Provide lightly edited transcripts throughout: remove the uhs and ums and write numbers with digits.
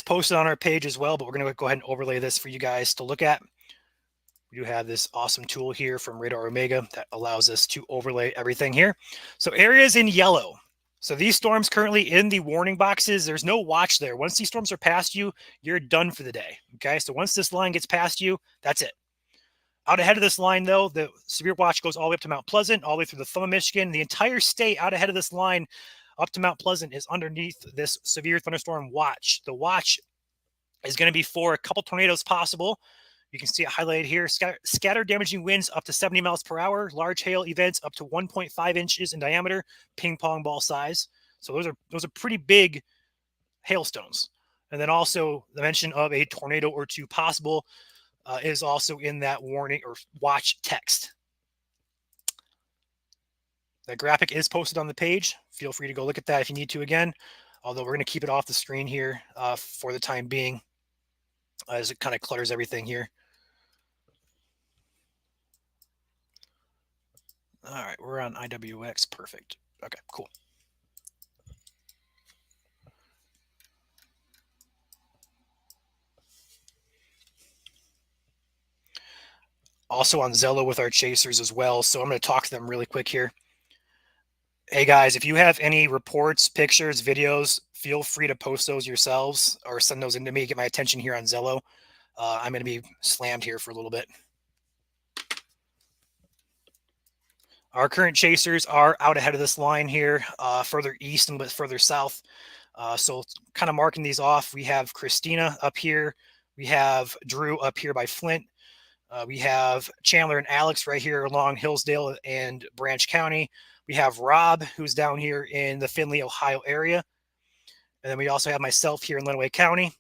posted on our page as well, but we're going to go ahead and overlay this for you guys to look at. We do have this awesome tool here from Radar Omega that allows us to overlay everything here. So areas in yellow. So these storms currently in the warning boxes, there's no watch there. Once these storms are past you, you're done for the day. Okay, so once this line gets past you, that's it. Out ahead of this line, though, the severe watch goes all the way up to Mount Pleasant, all the way through the thumb of Michigan. The entire state out ahead of this line up to Mount Pleasant is underneath this severe thunderstorm watch. The watch is going to be for a couple tornadoes possible. You can see it highlighted here. Scattered damaging winds up to 70 miles per hour. Large hail events up to 1.5 inches in diameter, ping pong ball size. So those are pretty big hailstones. And then also the mention of a tornado or two possible is also in that warning or watch text. The graphic is posted on the page. Feel free to go look at that if you need to again. Although we're going to keep it off the screen here for the time being, as it kind of clutters everything here. All right, we're on IWX. Perfect. Okay, cool. Also on Zello with our chasers as well. So I'm going to talk to them really quick here. Hey guys, if you have any reports, pictures, videos, feel free to post those yourselves or send those into me. Get my attention here on Zello. I'm going to be slammed here for a little bit. Our current chasers are out ahead of this line here, further east and a bit further south. So kind of marking these off, we have Christina up here. We have Drew up here by Flint. We have Chandler and Alex right here along Hillsdale and Branch County. We have Rob, who's down here in the Findlay, Ohio area. And then we also have myself here in Lenawee County.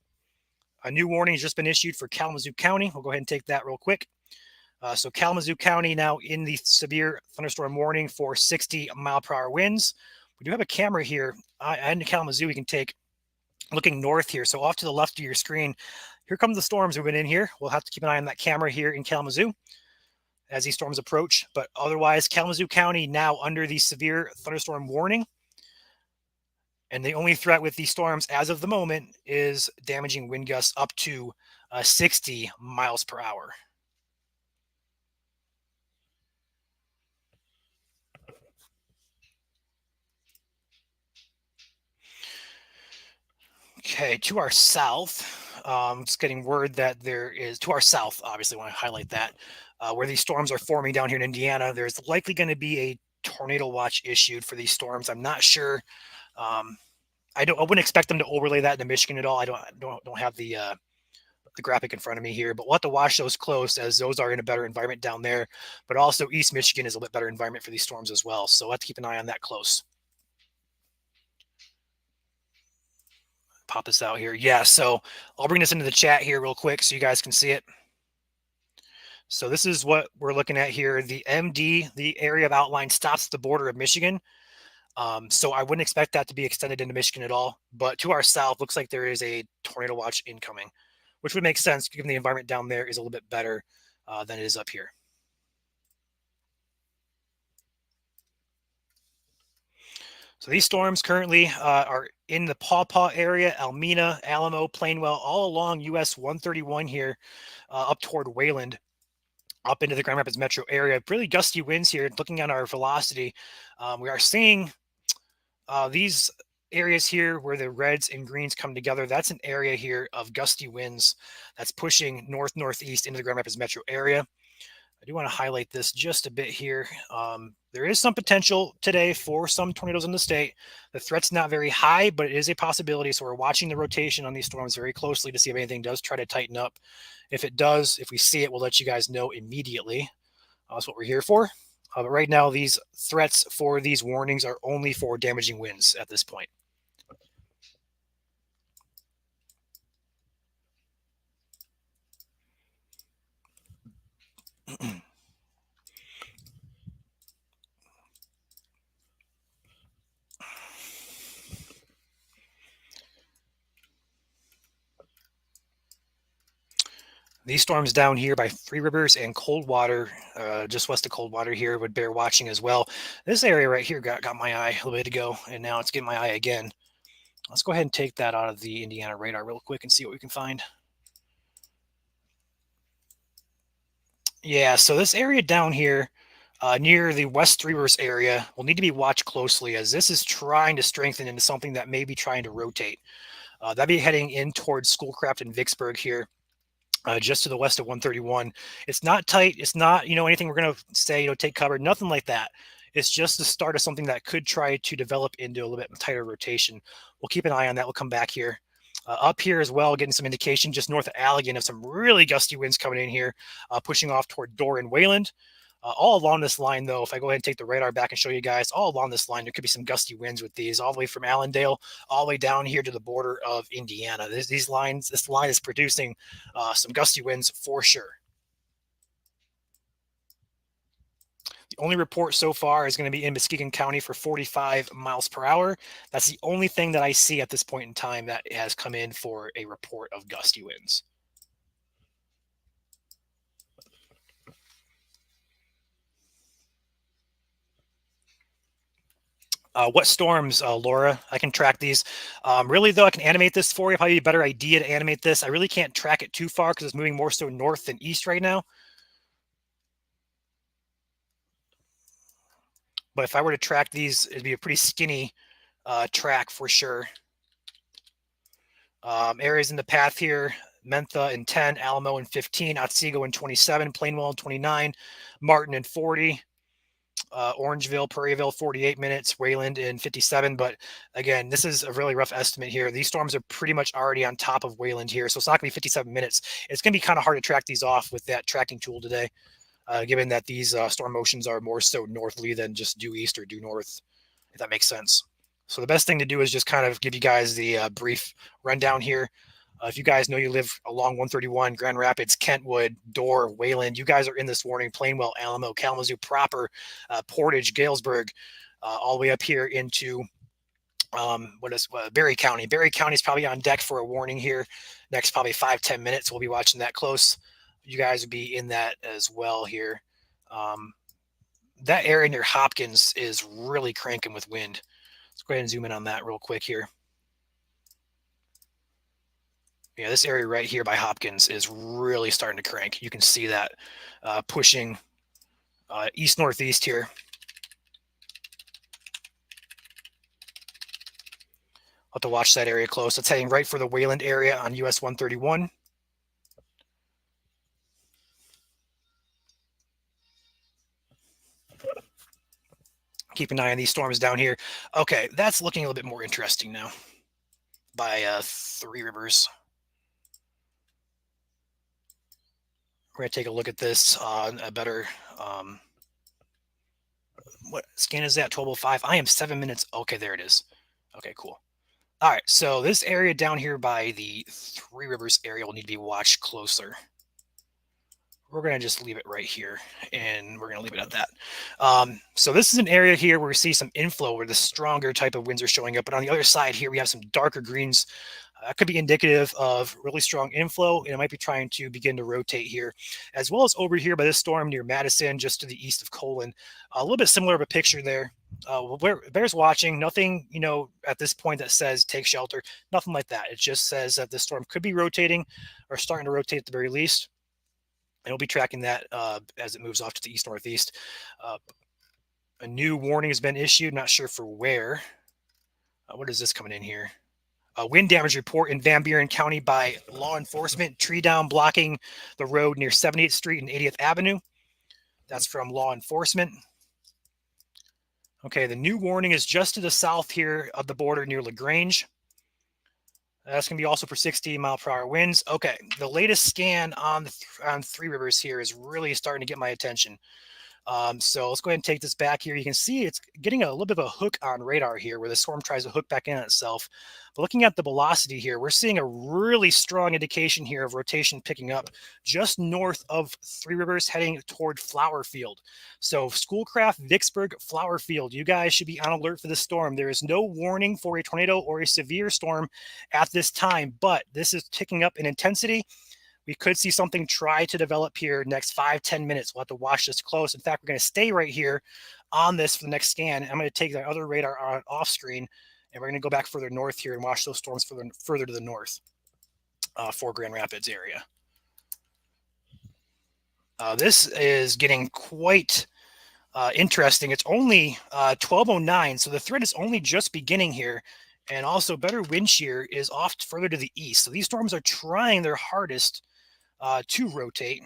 A new warning has just been issued for Kalamazoo County. We'll go ahead and take that real quick. So Kalamazoo County now in the severe thunderstorm warning for 60-mile-per-hour winds. We do have a camera here in Kalamazoo we can take looking north here. So off to the left of your screen, here come the storms moving in here. We'll have to keep an eye on that camera here in Kalamazoo as these storms approach. But otherwise, Kalamazoo County now under the severe thunderstorm warning. And the only threat with these storms as of the moment is damaging wind gusts up to 60 miles per hour. Okay, to our south, just getting word that there is, to our south, obviously want to highlight that, where these storms are forming down here in Indiana, there's likely going to be a tornado watch issued for these storms. I'm not sure. I wouldn't expect them to overlay that into Michigan at all. I don't have the graphic in front of me here, but we'll have to watch those close as those are in a better environment down there. But also East Michigan is a bit better environment for these storms as well. So we'll have to keep an eye on that close. Pop this out here. Yeah, so I'll bring this into the chat here real quick so you guys can see it. So this is what we're looking at here. The MD, the area of outline, stops at the border of Michigan. So I wouldn't expect that to be extended into Michigan at all. But to our south, looks like there is a tornado watch incoming, which would make sense given the environment down there is a little bit better than it is up here. So these storms currently are in the Paw Paw area, Almena, Alamo, Plainwell, all along US 131 here, up toward Wayland, up into the Grand Rapids metro area. Really gusty winds here. Looking at our velocity, we are seeing these areas here where the reds and greens come together. That's an area here of gusty winds that's pushing north-northeast into the Grand Rapids metro area. I do want to highlight this just a bit here. There is some potential today for some tornadoes in the state. The threat's not very high, but it is a possibility. So we're watching the rotation on these storms very closely to see if anything does try to tighten up. If it does, if we see it, we'll let you guys know immediately. That's what we're here for. But right now, these threats for these warnings are only for damaging winds at this point. These storms down here by Three Rivers and Coldwater, just west of Coldwater here, would bear watching as well. This area right here got my eye a little bit ago, and now it's getting my eye again. Let's go ahead and take that out of the Indiana radar real quick and see what we can find. Yeah, so this area down here near the West Three Rivers area will need to be watched closely as this is trying to strengthen into something that may be trying to rotate. That'd be heading in towards Schoolcraft and Vicksburg here, just to the west of 131. It's not tight. It's not, anything we're going to say, take cover, nothing like that. It's just the start of something that could try to develop into a little bit tighter rotation. We'll keep an eye on that. We'll come back here. Up here as well, getting some indication just north of Allegan of some really gusty winds coming in here, pushing off toward Dorr and Wayland. All along this line, though, if I go ahead and take the radar back and show you guys, all along this line, there could be some gusty winds with these, all the way from Allendale, all the way down here to the border of Indiana. This line is producing some gusty winds for sure. The only report so far is going to be in Muskegon County for 45 miles per hour. That's the only thing that I see at this point in time that has come in for a report of gusty winds. What storms, Laura? I can track these. Really, though, I can animate this for you. Probably a better idea to animate this. I really can't track it too far because it's moving more so north than east right now. But if I were to track these, it'd be a pretty skinny track for sure. Areas in the path here: Mentha in 10, Alamo in 15, Otsego in 27, Plainwell in 29, Martin in 40. Orangeville, Prairieville, 48 minutes, Wayland in 57. But again, this is a really rough estimate here. These storms are pretty much already on top of Wayland here. So it's not going to be 57 minutes. It's going to be kind of hard to track these off with that tracking tool today, given that these storm motions are more so northerly than just due east or due north, if that makes sense. So the best thing to do is just kind of give you guys the brief rundown here. If you guys know you live along 131, Grand Rapids, Kentwood, Dorr, Wayland, you guys are in this warning. Plainwell, Alamo, Kalamazoo proper, Portage, Galesburg, all the way up here into Berry County. Berry County is probably on deck for a warning here. Next probably 5-10 minutes. We'll be watching that close. You guys will be in that as well here. That area near Hopkins is really cranking with wind. Let's go ahead and zoom in on that real quick here. Yeah, this area right here by Hopkins is really starting to crank. You can see that pushing east-northeast here. I'll have to watch that area close. It's heading right for the Wayland area on US 131. Keep an eye on these storms down here. Okay, that's looking a little bit more interesting now by Three Rivers. We're going to take a look at this on a better, what scan is that? 1205. I am 7 minutes. Okay, there it is. Okay, cool. All right, so this area down here by the Three Rivers area will need to be watched closer. We're going to just leave it right here, and we're going to leave it at that. So this is an area here where we see some inflow where the stronger type of winds are showing up. But on the other side here, we have some darker greens. That could be indicative of really strong inflow, and it might be trying to begin to rotate here, as well as over here by this storm near Madison, just to the east of Colon. A little bit similar of a picture there. Bears watching, nothing, at this point that says take shelter, nothing like that. It just says that the storm could be rotating or starting to rotate at the very least. And we'll be tracking that as it moves off to the east-northeast. A new warning has been issued. Not sure for where. What is this coming in here? A wind damage report in Van Buren County by law enforcement. Tree down blocking the road near 78th Street and 80th Avenue. That's from law enforcement. Okay, the new warning is just to the south here of the border near LaGrange. That's going to be also for 60-mile-per-hour winds. Okay, the latest scan on Three Rivers here is really starting to get my attention. So let's go ahead and take this back here. You can see it's getting a little bit of a hook on radar here where the storm tries to hook back in on itself. But looking at the velocity here, we're seeing a really strong indication here of rotation picking up just north of Three Rivers heading toward Flower Field. So Schoolcraft, Vicksburg, Flower Field, you guys should be on alert for this storm. There is no warning for a tornado or a severe storm at this time, but this is ticking up in intensity. We could see something try to develop here next 5-10 minutes. We'll have to watch this close. In fact, we're going to stay right here on this for the next scan. I'm going to take the other radar off screen And we're going to go back further north here and watch those storms further to the north for Grand Rapids area. This is getting quite interesting. It's only 12:09, so the threat is only just beginning here. And also, better wind shear is off further to the east. So these storms are trying their hardest to rotate,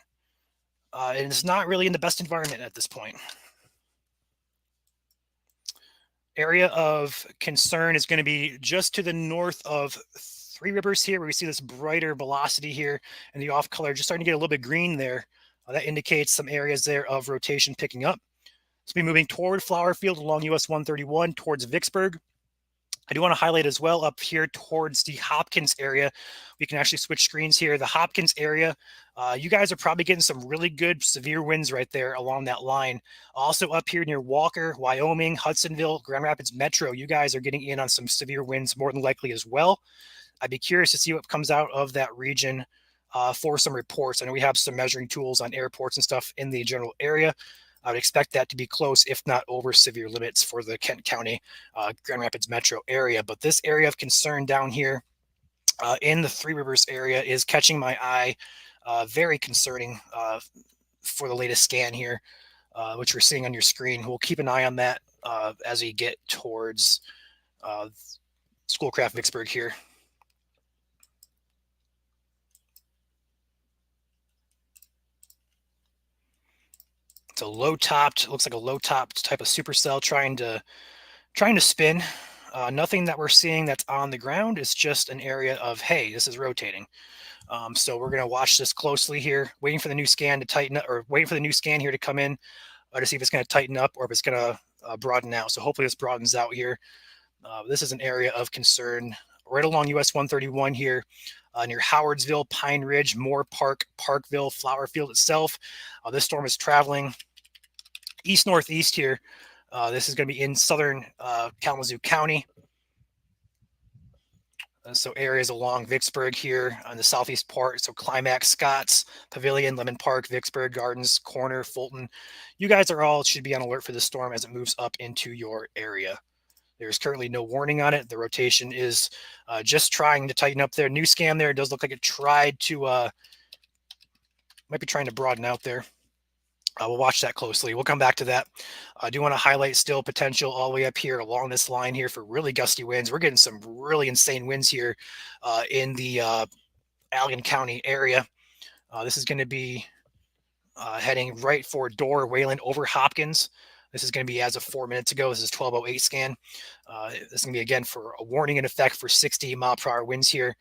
and it's not really in the best environment at this point. Area of concern is going to be just to the north of Three Rivers here, where we see this brighter velocity here, and the off color just starting to get a little bit green there. That indicates some areas there of rotation picking up. So be moving toward Flower Field along US 131 towards Vicksburg. I do want to highlight as well up here towards the Hopkins area. We can actually switch screens here. The Hopkins area, you guys are probably getting some really good severe winds right there along that line. Also up here near Walker, Wyoming, Hudsonville, Grand Rapids Metro, you guys are getting in on some severe winds more than likely as well. I'd be curious to see what comes out of that region for some reports. I know we have some measuring tools on airports and stuff in the general area. I would expect that to be close, if not over severe limits for the Kent County, Grand Rapids metro area. But this area of concern down here in the Three Rivers area is catching my eye. Very concerning for the latest scan here, which we're seeing on your screen. We'll keep an eye on that as we get towards Schoolcraft Vicksburg here. It's a low-topped, looks like a low-topped type of supercell trying to spin. Nothing that we're seeing that's on the ground. It's just an area of, hey, this is rotating. So we're going to watch this closely here, waiting for the new scan to tighten up, or waiting for the new scan here to come in to see if it's going to tighten up or if it's going to broaden out. So hopefully this broadens out here. This is an area of concern right along US 131 here. Near Howardsville, Pine Ridge, Moore Park, Parkville, Flower Field itself. This storm is traveling east-northeast here. This is going to be in southern Kalamazoo County. So areas along Vicksburg here on the southeast part. So Climax, Scotts, Pavilion, Lemon Park, Vicksburg, Gardens, Corner, Fulton. You guys should be on alert for the storm as it moves up into your area. There's currently no warning on it. The rotation is just trying to tighten up there. New scan there. It does look like it tried to, might be trying to broaden out there. We'll watch that closely. We'll come back to that. I do want to highlight still potential all the way up here along this line here for really gusty winds. We're getting some really insane winds here in the Allegan County area. This is going to be heading right for Door, Wayland over Hopkins. This is going to be as of 4 minutes ago. This is 12:08 scan. This is going to be, again, for a warning in effect for 60-mile-per-hour winds here.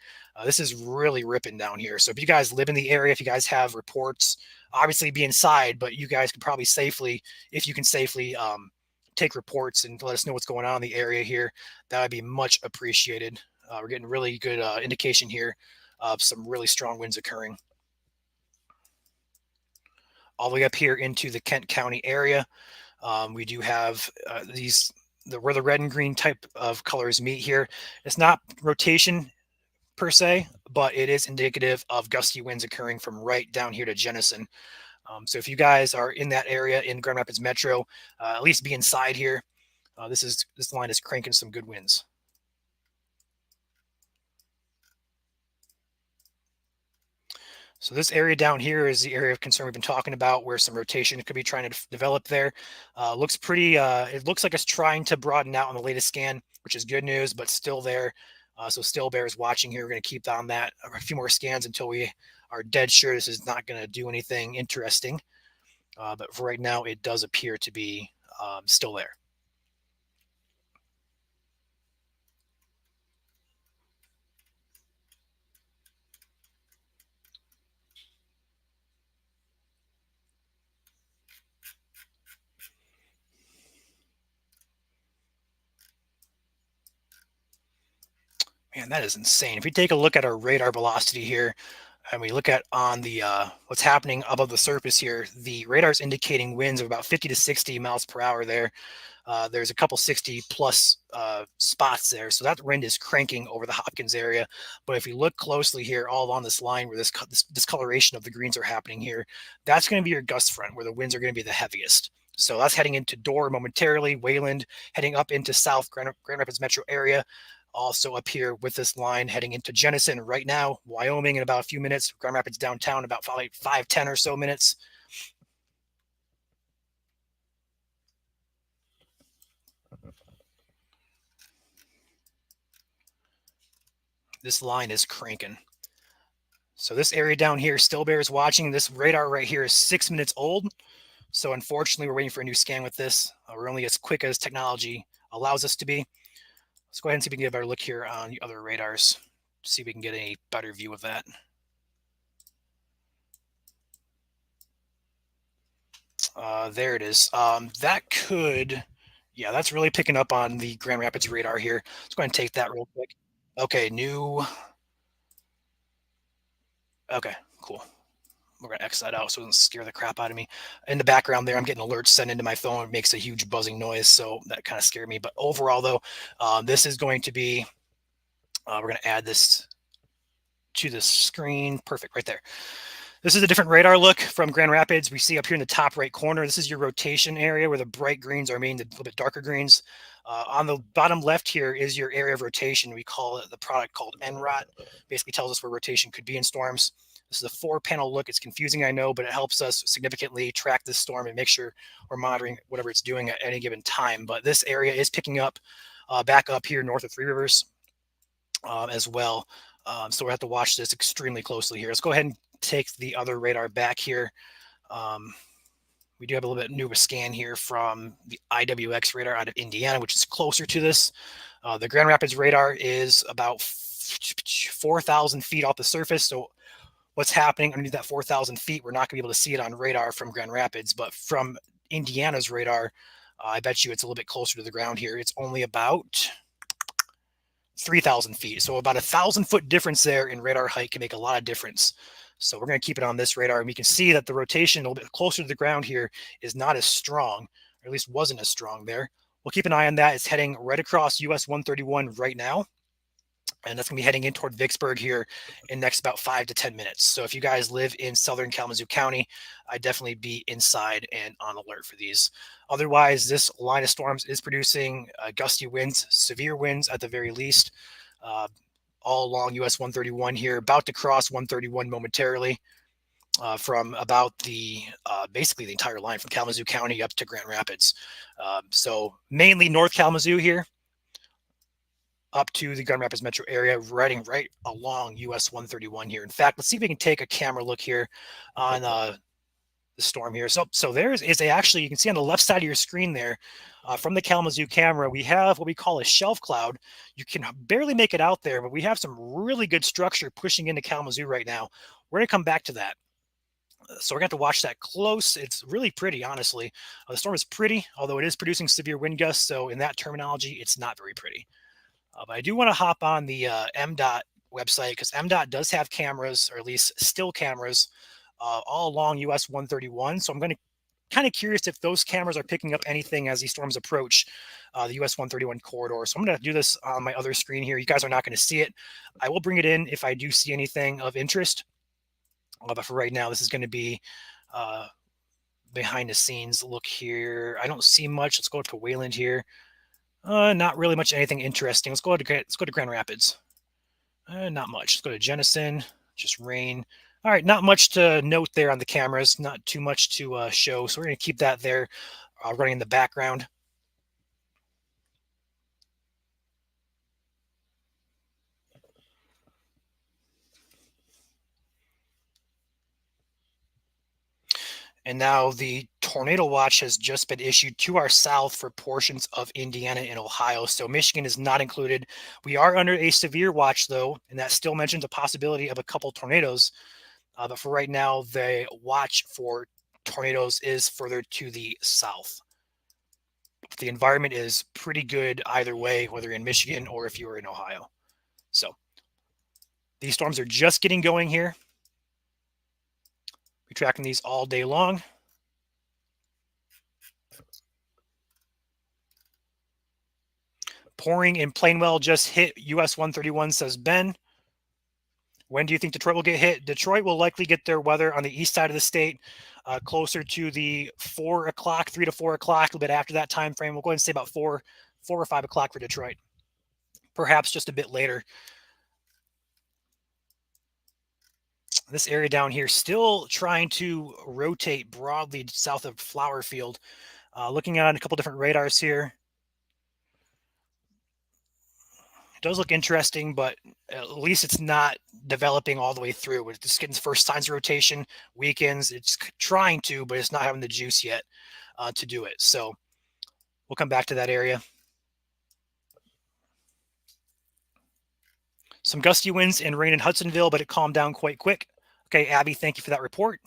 This is really ripping down here. So if you guys live in the area, if you guys have reports, obviously be inside, but you guys could probably safely, if you can safely take reports and let us know what's going on in the area here, that would be much appreciated. We're getting really good indication here of some really strong winds occurring. All the way up here into the Kent County area. We do have where the red and green type of colors meet here. It's not rotation per se, but it is indicative of gusty winds occurring from right down here to Jenison. So if you guys are in that area in Grand Rapids Metro, at least be inside here. This line is cranking some good winds. So this area down here is the area of concern we've been talking about, where some rotation could be trying to develop there. Looks pretty, it looks like it's trying to broaden out on the latest scan, which is good news, but still there. So still bears watching here. We're going to keep on that a few more scans until we are dead sure this is not going to do anything interesting. But for right now, it does appear to be still there. Man, that is insane. If we take a look at our radar velocity here, and we look at on the what's happening above the surface here, the radar is indicating winds of about 50 to 60 miles per hour there. There's a couple 60 plus spots there. So that wind is cranking over the Hopkins area. But if you look closely here, all along this line where this discoloration of the greens are happening here, that's going to be your gust front where the winds are going to be the heaviest. So that's heading into Dorr momentarily, Wayland heading up into South Grand Rapids metro area. Also up here with this line heading into Jenison right now, Wyoming in about a few minutes, Grand Rapids downtown about 5-10 or so minutes. This line is cranking. So this area down here still bears watching. This radar right here is 6 minutes old. So unfortunately, we're waiting for a new scan with this. We're only as quick as technology allows us to be. Let's go ahead and see if we can get a better look here on the other radars. See if we can get a better view of that. There it is. That could, yeah, that's really picking up on the Grand Rapids radar here. Let's go ahead and take that real quick. Okay, new. Okay, cool. We're going to X that out so it doesn't scare the crap out of me. In the background there, I'm getting alerts sent into my phone. It makes a huge buzzing noise, so that kind of scared me. But overall, though, this is going to be, we're going to add this to the screen. Perfect, right there. This is a different radar look from Grand Rapids. We see up here in the top right corner, this is your rotation area where the bright greens are meeting the little bit darker greens. On the bottom left here is your area of rotation. We call it the product called NROT. Basically tells us where rotation could be in storms. This is a 4-panel look. It's confusing, I know, but it helps us significantly track this storm and make sure we're monitoring whatever it's doing at any given time. But this area is picking up back up here north of Three Rivers as well. So we'll have to watch this extremely closely here. Let's go ahead and take the other radar back here. We do have a little bit newer scan here from the IWX radar out of Indiana, which is closer to this. The Grand Rapids radar is about 4,000 feet off the surface. So what's happening underneath that 4,000 feet, we're not going to be able to see it on radar from Grand Rapids, but from Indiana's radar, I bet you it's a little bit closer to the ground here. It's only about 3,000 feet. So about 1,000-foot difference there in radar height can make a lot of difference. So we're going to keep it on this radar, and we can see that the rotation a little bit closer to the ground here is not as strong, or at least wasn't as strong there. We'll keep an eye on that. It's heading right across US 131 right now, and that's going to be heading in toward Vicksburg here in the next about 5 to 10 minutes. So if you guys live in southern Kalamazoo County, I'd definitely be inside and on alert for these. Otherwise, this line of storms is producing gusty winds, severe winds at the very least, all along US 131 here, about to cross 131 momentarily from about the basically the entire line from Kalamazoo County up to Grand Rapids. So mainly North Kalamazoo here up to the Grand Rapids metro area, riding right along US 131 here. In fact, let's see if we can take a camera look here on the storm here. So there is actually, you can see on the left side of your screen there, from the Kalamazoo camera, we have what we call a shelf cloud. You can barely make it out there, but we have some really good structure pushing into Kalamazoo right now. We're going to come back to that. So we're going to have to watch that close. It's really pretty, honestly. The storm is pretty, although it is producing severe wind gusts. So in that terminology, it's not very pretty. But I do want to hop on the MDOT website, because MDOT does have cameras, or at least still cameras, all along US 131. So I'm going to kind of curious if those cameras are picking up anything as these storms approach the US 131 corridor. So I'm going to do this on my other screen here. You guys are not going to see it. I will bring it in if I do see anything of interest. But for right now, this is going to be behind the scenes look here. I don't see much. Let's go up to Wayland here. Not really much anything interesting. Let's go to Grand Rapids. Not much. Let's go to Jenison. Just rain. All right, not much to note there on the cameras. Not too much to show. So we're going to keep that there running in the background. And now the tornado watch has just been issued to our south for portions of Indiana and Ohio. So Michigan is not included. We are under a severe watch, though, and that still mentions a possibility of a couple tornadoes. But for right now, the watch for tornadoes is further to the south. The environment is pretty good either way, whether you're in Michigan or if you were in Ohio. So these storms are just getting going here. We're tracking these all day long. Pouring in Plainwell just hit US 131, says Ben. When do you think Detroit will get hit? Detroit will likely get their weather on the east side of the state closer to the 4 o'clock, 3 to 4 o'clock, a little bit after that time frame. We'll go ahead and say about 4 or 5 o'clock for Detroit, perhaps just a bit later. This area down here still trying to rotate broadly south of Flower Field. Looking at a couple different radars here. It does look interesting, but at least it's not developing all the way through. It's just getting first signs of rotation, weekends. It's trying to, but it's not having the juice yet to do it. So we'll come back to that area. Some gusty winds and rain in Hudsonville, but it calmed down quite quick. Okay, Abby, thank you for that report.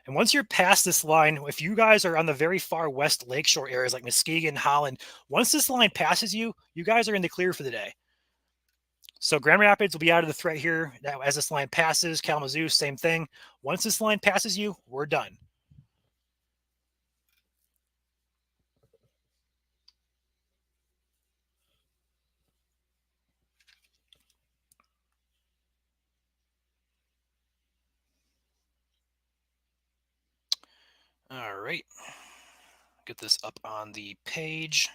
And once you're past this line, if you guys are on the very far west lakeshore areas like Muskegon, Holland, once this line passes you, you guys are in the clear for the day. So Grand Rapids will be out of the threat here as this line passes. Kalamazoo, same thing. Once this line passes you, we're done. All right. Get this up on the page.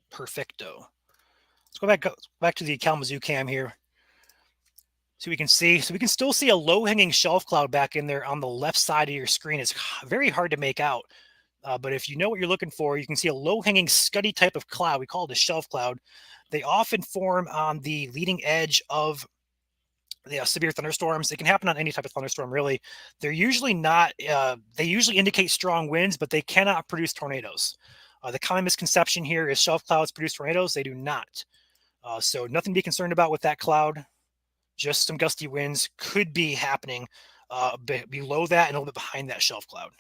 Perfecto. Let's go back to the Kalamazoo cam here. So we can see, so we can still see a low-hanging shelf cloud back in there on the left side of your screen. It's very hard to make out. But if you know what you're looking for, you can see a low-hanging scuddy type of cloud. We call it a shelf cloud. They often form on the leading edge of the severe thunderstorms. They can happen on any type of thunderstorm, really. They're usually not, they usually indicate strong winds, but they cannot produce tornadoes. The common misconception here is shelf clouds produce tornadoes. They do not. So nothing to be concerned about with that cloud. Just some gusty winds could be happening below that and a little bit behind that shelf cloud.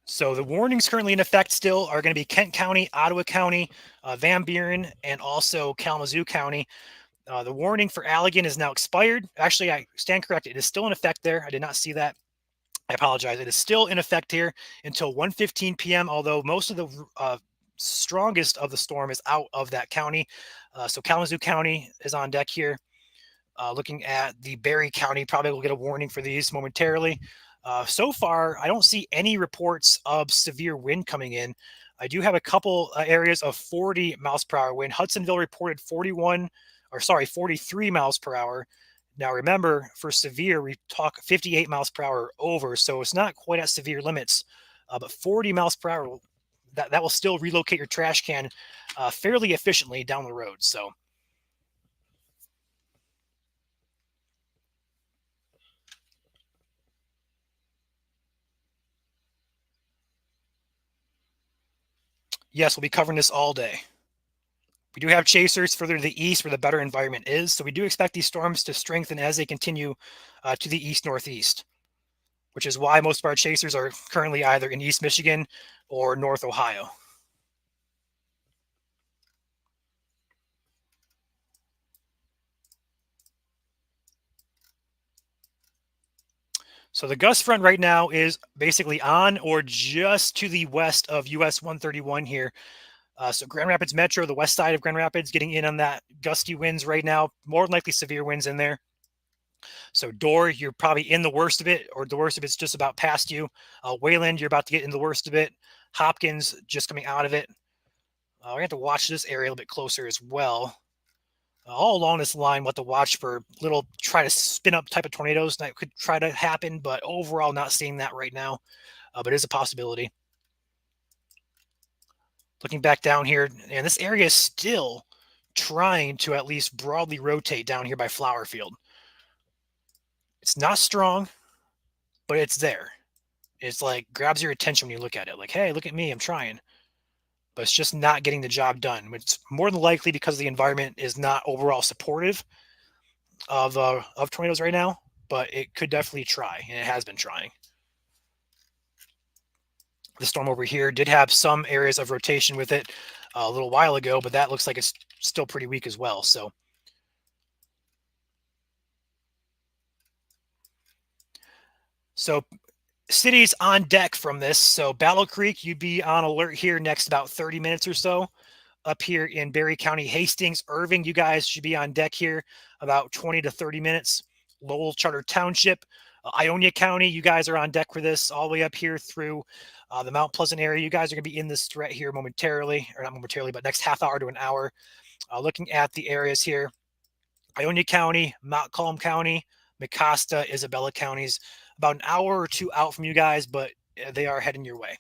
So the warnings currently in effect still are going to be Kent County, Ottawa County, Van Buren, and also Kalamazoo County. The warning for Allegan is now expired. Actually, I stand corrected. It is still in effect there. I did not see that. I apologize. It is still in effect here until 1:15 p.m., although most of the strongest of the storm is out of that county. So Kalamazoo County is on deck here. Looking at the Barry County, probably will get a warning for these momentarily. So far, I don't see any reports of severe wind coming in. I do have a couple areas of 40 miles per hour wind. Hudsonville reported 43 miles per hour. Now, remember, for severe, we talk 58 miles per hour over, so it's not quite at severe limits, but 40 miles per hour, that will still relocate your trash can fairly efficiently down the road. So, yes, we'll be covering this all day. We do have chasers further to the east where the better environment is, so we do expect these storms to strengthen as they continue to the east-northeast, which is why most of our chasers are currently either in East Michigan or North Ohio. So the gust front right now is basically on or just to the west of US 131 here. So Grand Rapids Metro, the west side of Grand Rapids, getting in on that gusty winds right now, more than likely severe winds in there. So Dorr, you're probably in the worst of it, or the worst of it's just about past you. Wayland, you're about to get in the worst of it. Hopkins, just coming out of it. We're going to have to watch this area a little bit closer as well. All along this line, what to watch for little try to spin up type of tornadoes that could try to happen, but overall not seeing that right now, but it is a possibility. Looking back down here, and this area is still trying to at least broadly rotate down here by Flower Field. It's not strong, but it's there. It's like grabs your attention when you look at it. Like, hey, look at me, I'm trying. But it's just not getting the job done. It's more than likely because the environment is not overall supportive of tornadoes right now, but it could definitely try, and it has been trying. The storm over here did have some areas of rotation with it a little while ago, but that looks like it's still pretty weak as well. So Cities on deck from this. So Battle Creek, you'd be on alert here next about 30 minutes or so. Up here in Berry County, Hastings, Irving, you guys should be on deck here about 20 to 30 minutes. Lowell Charter Township, Ionia County, you guys are on deck for this all the way up here through the Mount Pleasant area. You guys are going to be in this threat here momentarily, or not momentarily, but next half hour to an hour. Looking at the areas here, Ionia County, Montcalm County, Mecosta, Isabella counties, about an hour or two out from you guys, but they are heading your way.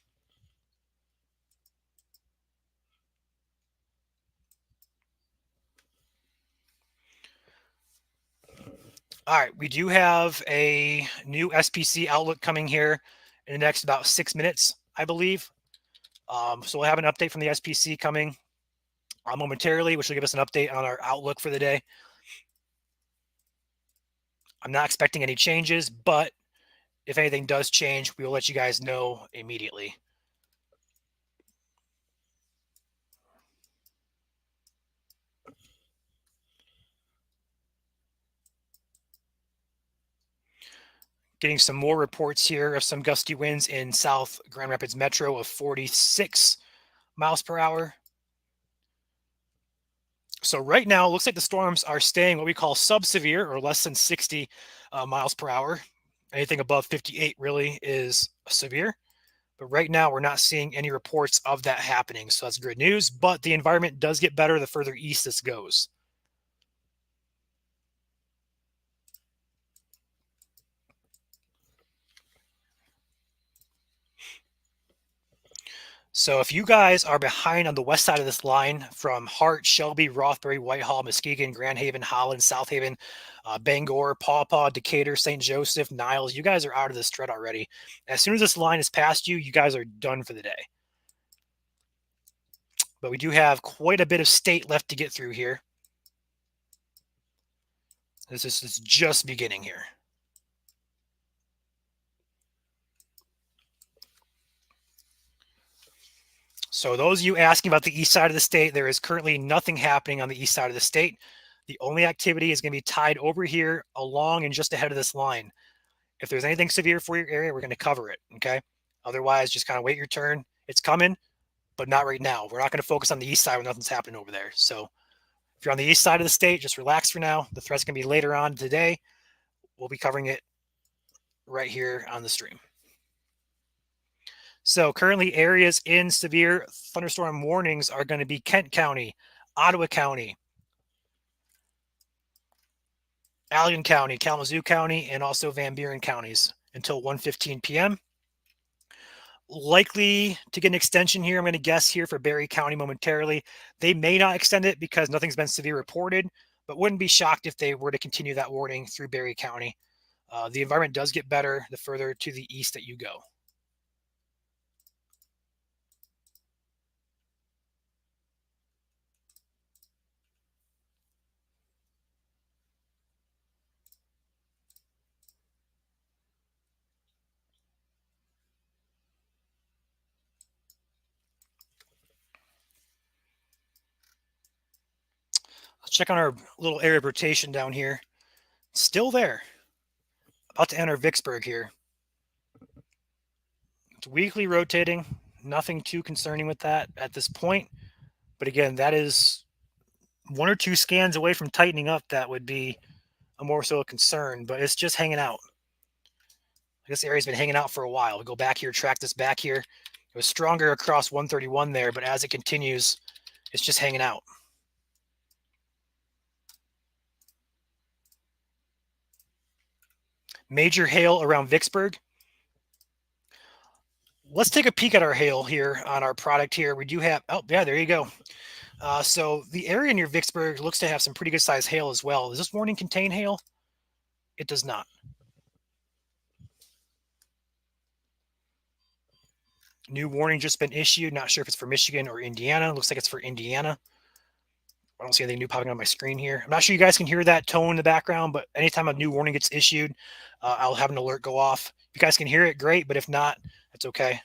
All right, we do have a new SPC outlook coming here in the next about 6 minutes, I believe. So we'll have an update from the SPC coming momentarily, which will give us an update on our outlook for the day. I'm not expecting any changes, but if anything does change, we will let you guys know immediately. Getting some more reports here of some gusty winds in South Grand Rapids Metro of 46 miles per hour. So right now, it looks like the storms are staying what we call sub-severe or less than 60 miles per hour. Anything above 58 really is severe. But right now, we're not seeing any reports of that happening. So that's good news. But the environment does get better the further east this goes. So if you guys are behind on the west side of this line from Hart, Shelby, Rothbury, Whitehall, Muskegon, Grand Haven, Holland, South Haven, Bangor, Paw Paw, Decatur, St. Joseph, Niles, you guys are out of this thread already. As soon as this line is past you, you guys are done for the day. But we do have quite a bit of state left to get through here. This is just beginning here. So those of you asking about the east side of the state, there is currently nothing happening on the east side of the state. The only activity is going to be tied over here along and just ahead of this line. If there's anything severe for your area, we're going to cover it, okay? Otherwise, just kind of wait your turn. It's coming, but not right now. We're not going to focus on the east side when nothing's happening over there. So if you're on the east side of the state, just relax for now. The threat's going to be later on today. We'll be covering it right here on the stream. So currently areas in severe thunderstorm warnings are going to be Kent County, Ottawa County, Allegan County, Kalamazoo County, and also Van Buren counties until 1:15 p.m. Likely to get an extension here, I'm going to guess here for Berry County momentarily. They may not extend it because nothing's been severe reported, but wouldn't be shocked if they were to continue that warning through Berry County. The environment does get better the further to the east that you go. Let's check on our little area of rotation down here. Still there. About to enter Vicksburg here. It's weekly rotating. Nothing too concerning with that at this point. But again, that is one or two scans away from tightening up. That would be a more so a concern, but it's just hanging out. This area's been hanging out for a while. We go back here, track this back here. It was stronger across 131 there, but as it continues, it's just hanging out. Major hail around Vicksburg. Let's take a peek at our hail here on our product here. We do have, oh yeah, there you go. So the area near Vicksburg looks to have some pretty good size hail as well. Does this warning contain hail? It does not. New warning just been issued. Not sure if it's for Michigan or Indiana. Looks like it's for Indiana. I don't see anything new popping on my screen here. I'm not sure you guys can hear that tone in the background, but anytime a new warning gets issued, I'll have an alert go off. If you guys can hear it, great. But if not, it's okay.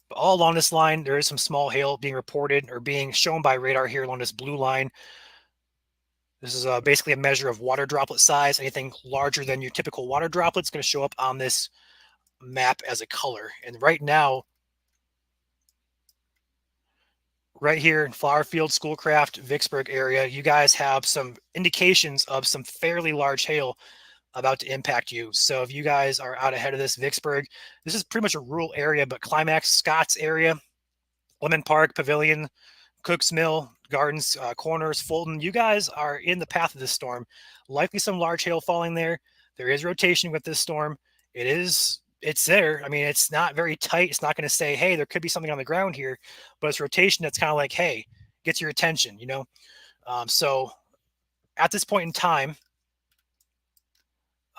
But all along this line, there is some small hail being reported or being shown by radar here along this blue line. This is basically a measure of water droplet size. Anything larger than your typical water droplet is going to show up on this map as a color. And right now, right here in Flowerfield, Schoolcraft, Vicksburg area, you guys have some indications of some fairly large hail about to impact you. So if you guys are out ahead of this, Vicksburg, this is pretty much a rural area, but Climax, Scotts area, Lemon Park, Pavilion, Cooks Mill, Gardens, Corners, Fulton, you guys are in the path of this storm. Likely some large hail falling there. There is rotation with this storm. It's there. I mean, it's not very tight. It's not going to say, hey, there could be something on the ground here, but it's rotation that's kind of like, hey, gets your attention, you know? So at this point in time,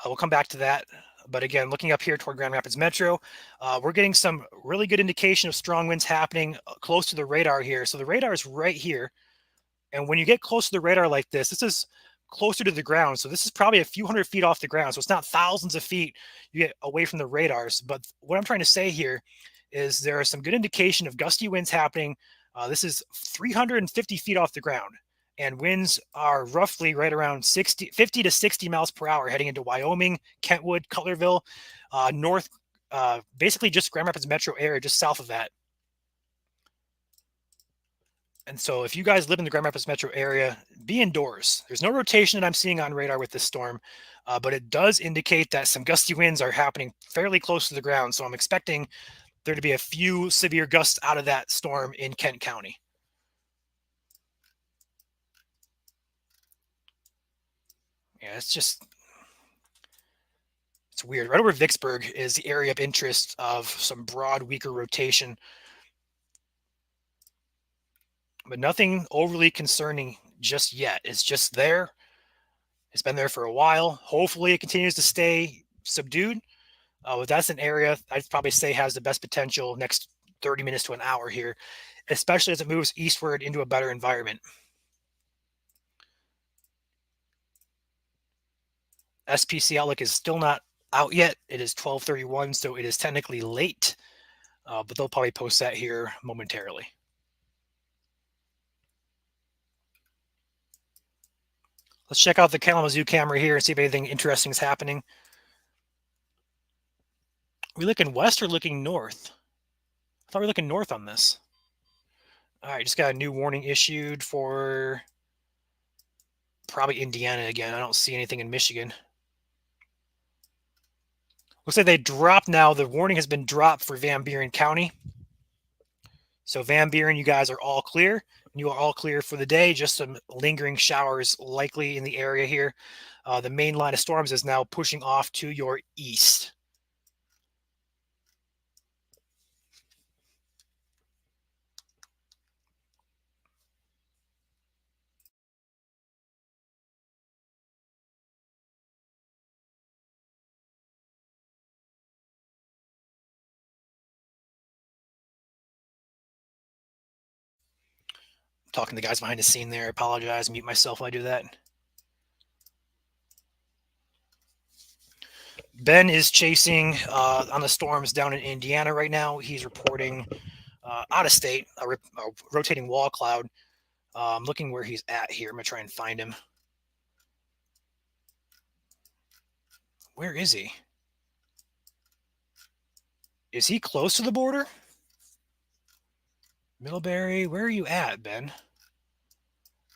we'll come back to that. But again, looking up here toward Grand Rapids Metro, we're getting some really good indication of strong winds happening close to the radar here. So the radar is right here. And when you get close to the radar like this is closer to the ground. So this is probably a few hundred feet off the ground. So it's not thousands of feet you get away from the radars. But what I'm trying to say here is there is some good indication of gusty winds happening. This is 350 feet off the ground. And winds are roughly right around 50 to 60 miles per hour heading into Wyoming, Kentwood, Cutlerville, north, basically just Grand Rapids metro area, just south of that. And so if you guys live in the Grand Rapids metro area, be indoors. There's no rotation that I'm seeing on radar with this storm, but it does indicate that some gusty winds are happening fairly close to the ground. So I'm expecting there to be a few severe gusts out of that storm in Kent County. Yeah, it's weird. Right over Vicksburg is the area of interest of some broad, weaker rotation, but nothing overly concerning just yet. It's just there. It's been there for a while. Hopefully, it continues to stay subdued. But that's an area I'd probably say has the best potential next 30 minutes to an hour here, especially as it moves eastward into a better environment. SPC outlook is still not out yet. It is 12:31, so it is technically late, but they'll probably post that here momentarily. Let's check out the Kalamazoo camera here and see if anything interesting is happening. Are we looking west or looking north? I thought we were looking north on this. All right, just got a new warning issued for probably Indiana again. I don't see anything in Michigan. Looks like they dropped now. The warning has been dropped for Van Buren County. So Van Buren, you guys are all clear. You are all clear for the day. Just some lingering showers likely in the area here. The main line of storms is now pushing off to your east. Talking to the guys behind the scene there. I apologize. Mute myself when I do that. Ben is chasing on the storms down in Indiana right now. He's reporting out of state, a rotating wall cloud. I'm looking where he's at here. I'm going to try and find him. Where is he? Is he close to the border? Middlebury, where are you at, Ben?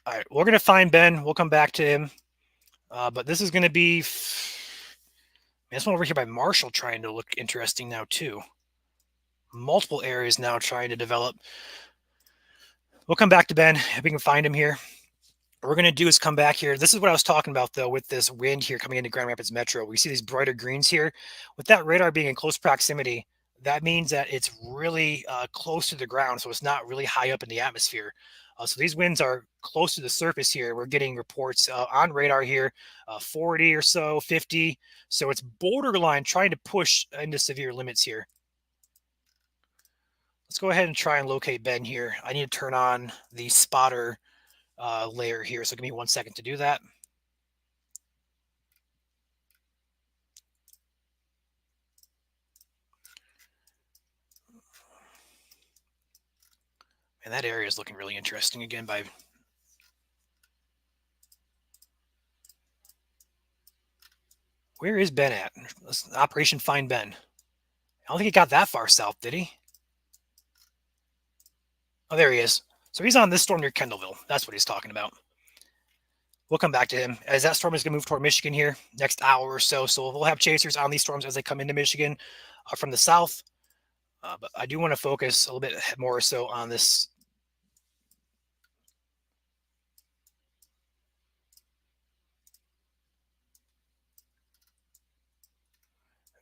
All right, we're going to find Ben. We'll come back to him. But this is going to be... This one over here by Marshall trying to look interesting now, too. Multiple areas now trying to develop. We'll come back to Ben if we can find him here. What we're going to do is come back here. This is what I was talking about, though, with this wind here coming into Grand Rapids Metro. We see these brighter greens here. With that radar being in close proximity, that means that it's really close to the ground, so it's not really high up in the atmosphere. So these winds are close to the surface here. We're getting reports on radar here, 40 or so, 50. So it's borderline trying to push into severe limits here. Let's go ahead and try and locate Ben here. I need to turn on the spotter layer here. So give me 1 second to do that. And that area is looking really interesting again by... Where is Ben at? Let's Operation Find Ben. I don't think he got that far south, did he? Oh, there he is. So he's on this storm near Kendallville. That's what he's talking about. We'll come back to him as that storm is going to move toward Michigan here next hour or so. So we'll have chasers on these storms as they come into Michigan from the south. But I do want to focus a little bit more so on this.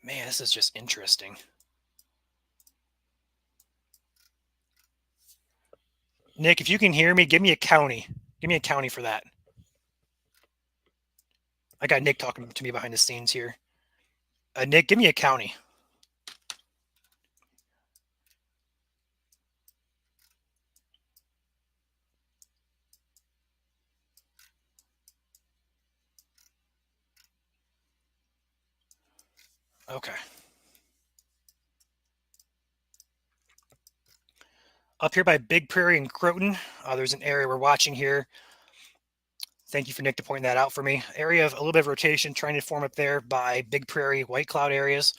Man, this is just interesting. Nick, if you can hear me, give me a county. Give me a county for that. I got Nick talking to me behind the scenes here. Nick, give me a county. Okay. Up here by Big Prairie and Croton, there's an area we're watching here. Thank you for Nick to point that out for me. Area of a little bit of rotation trying to form up there by Big Prairie, White Cloud areas.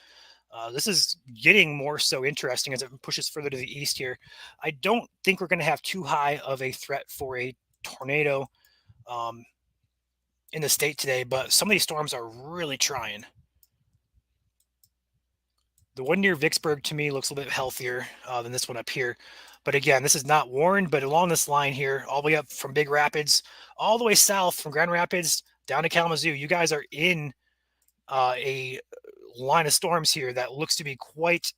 This is getting more so interesting as it pushes further to the east here. I don't think we're going to have too high of a threat for a tornado in the state today, but some of these storms are really trying. The one near Vicksburg to me looks a little bit healthier than this one up here. But again, this is not Warren, but along this line here, all the way up from Big Rapids, all the way south from Grand Rapids down to Kalamazoo, you guys are in a line of storms here that looks to be quite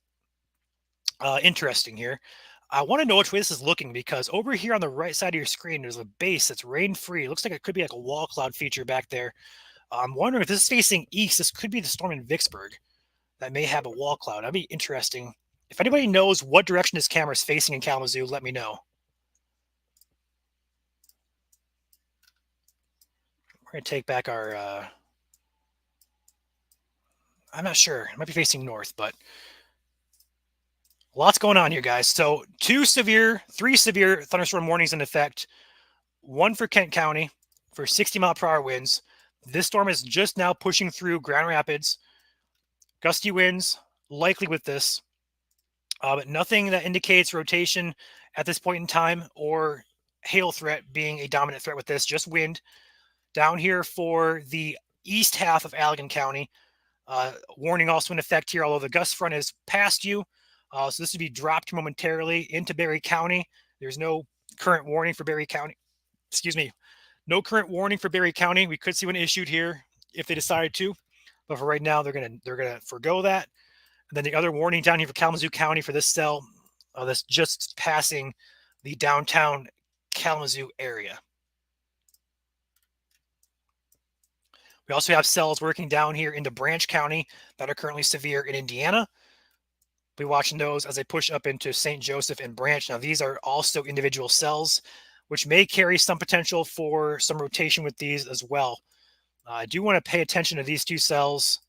interesting here. I want to know which way this is looking because over here on the right side of your screen, there's a base that's rain free. It looks like it could be like a wall cloud feature back there. I'm wondering if this is facing east. This could be the storm in Vicksburg that may have a wall cloud. That'd be interesting. If anybody knows what direction this camera is facing in Kalamazoo, let me know. We're going to take back our... I'm not sure. It might be facing north, but lots going on here, guys. So 3 severe thunderstorm warnings in effect. 1 for Kent County for 60-mile-per-hour winds. This storm is just now pushing through Grand Rapids. Gusty winds, likely with this. But nothing that indicates rotation at this point in time or hail threat being a dominant threat with this, just wind. Down here for the east half of Allegan County. Warning also in effect here, although the gust front is past you. So this would be dropped momentarily into Berry County. There's no current warning for Berry County. Excuse me. No current warning for Berry County. We could see one issued here if they decided to. But for right now, they're gonna forgo that. And then the other warning down here for Kalamazoo County for this cell that's just passing the downtown Kalamazoo area. We also have cells working down here into Branch County that are currently severe in Indiana. We'll be watching those as they push up into St. Joseph and Branch. Now, these are also individual cells, which may carry some potential for some rotation with these as well. I do want to pay attention to these 2 cells,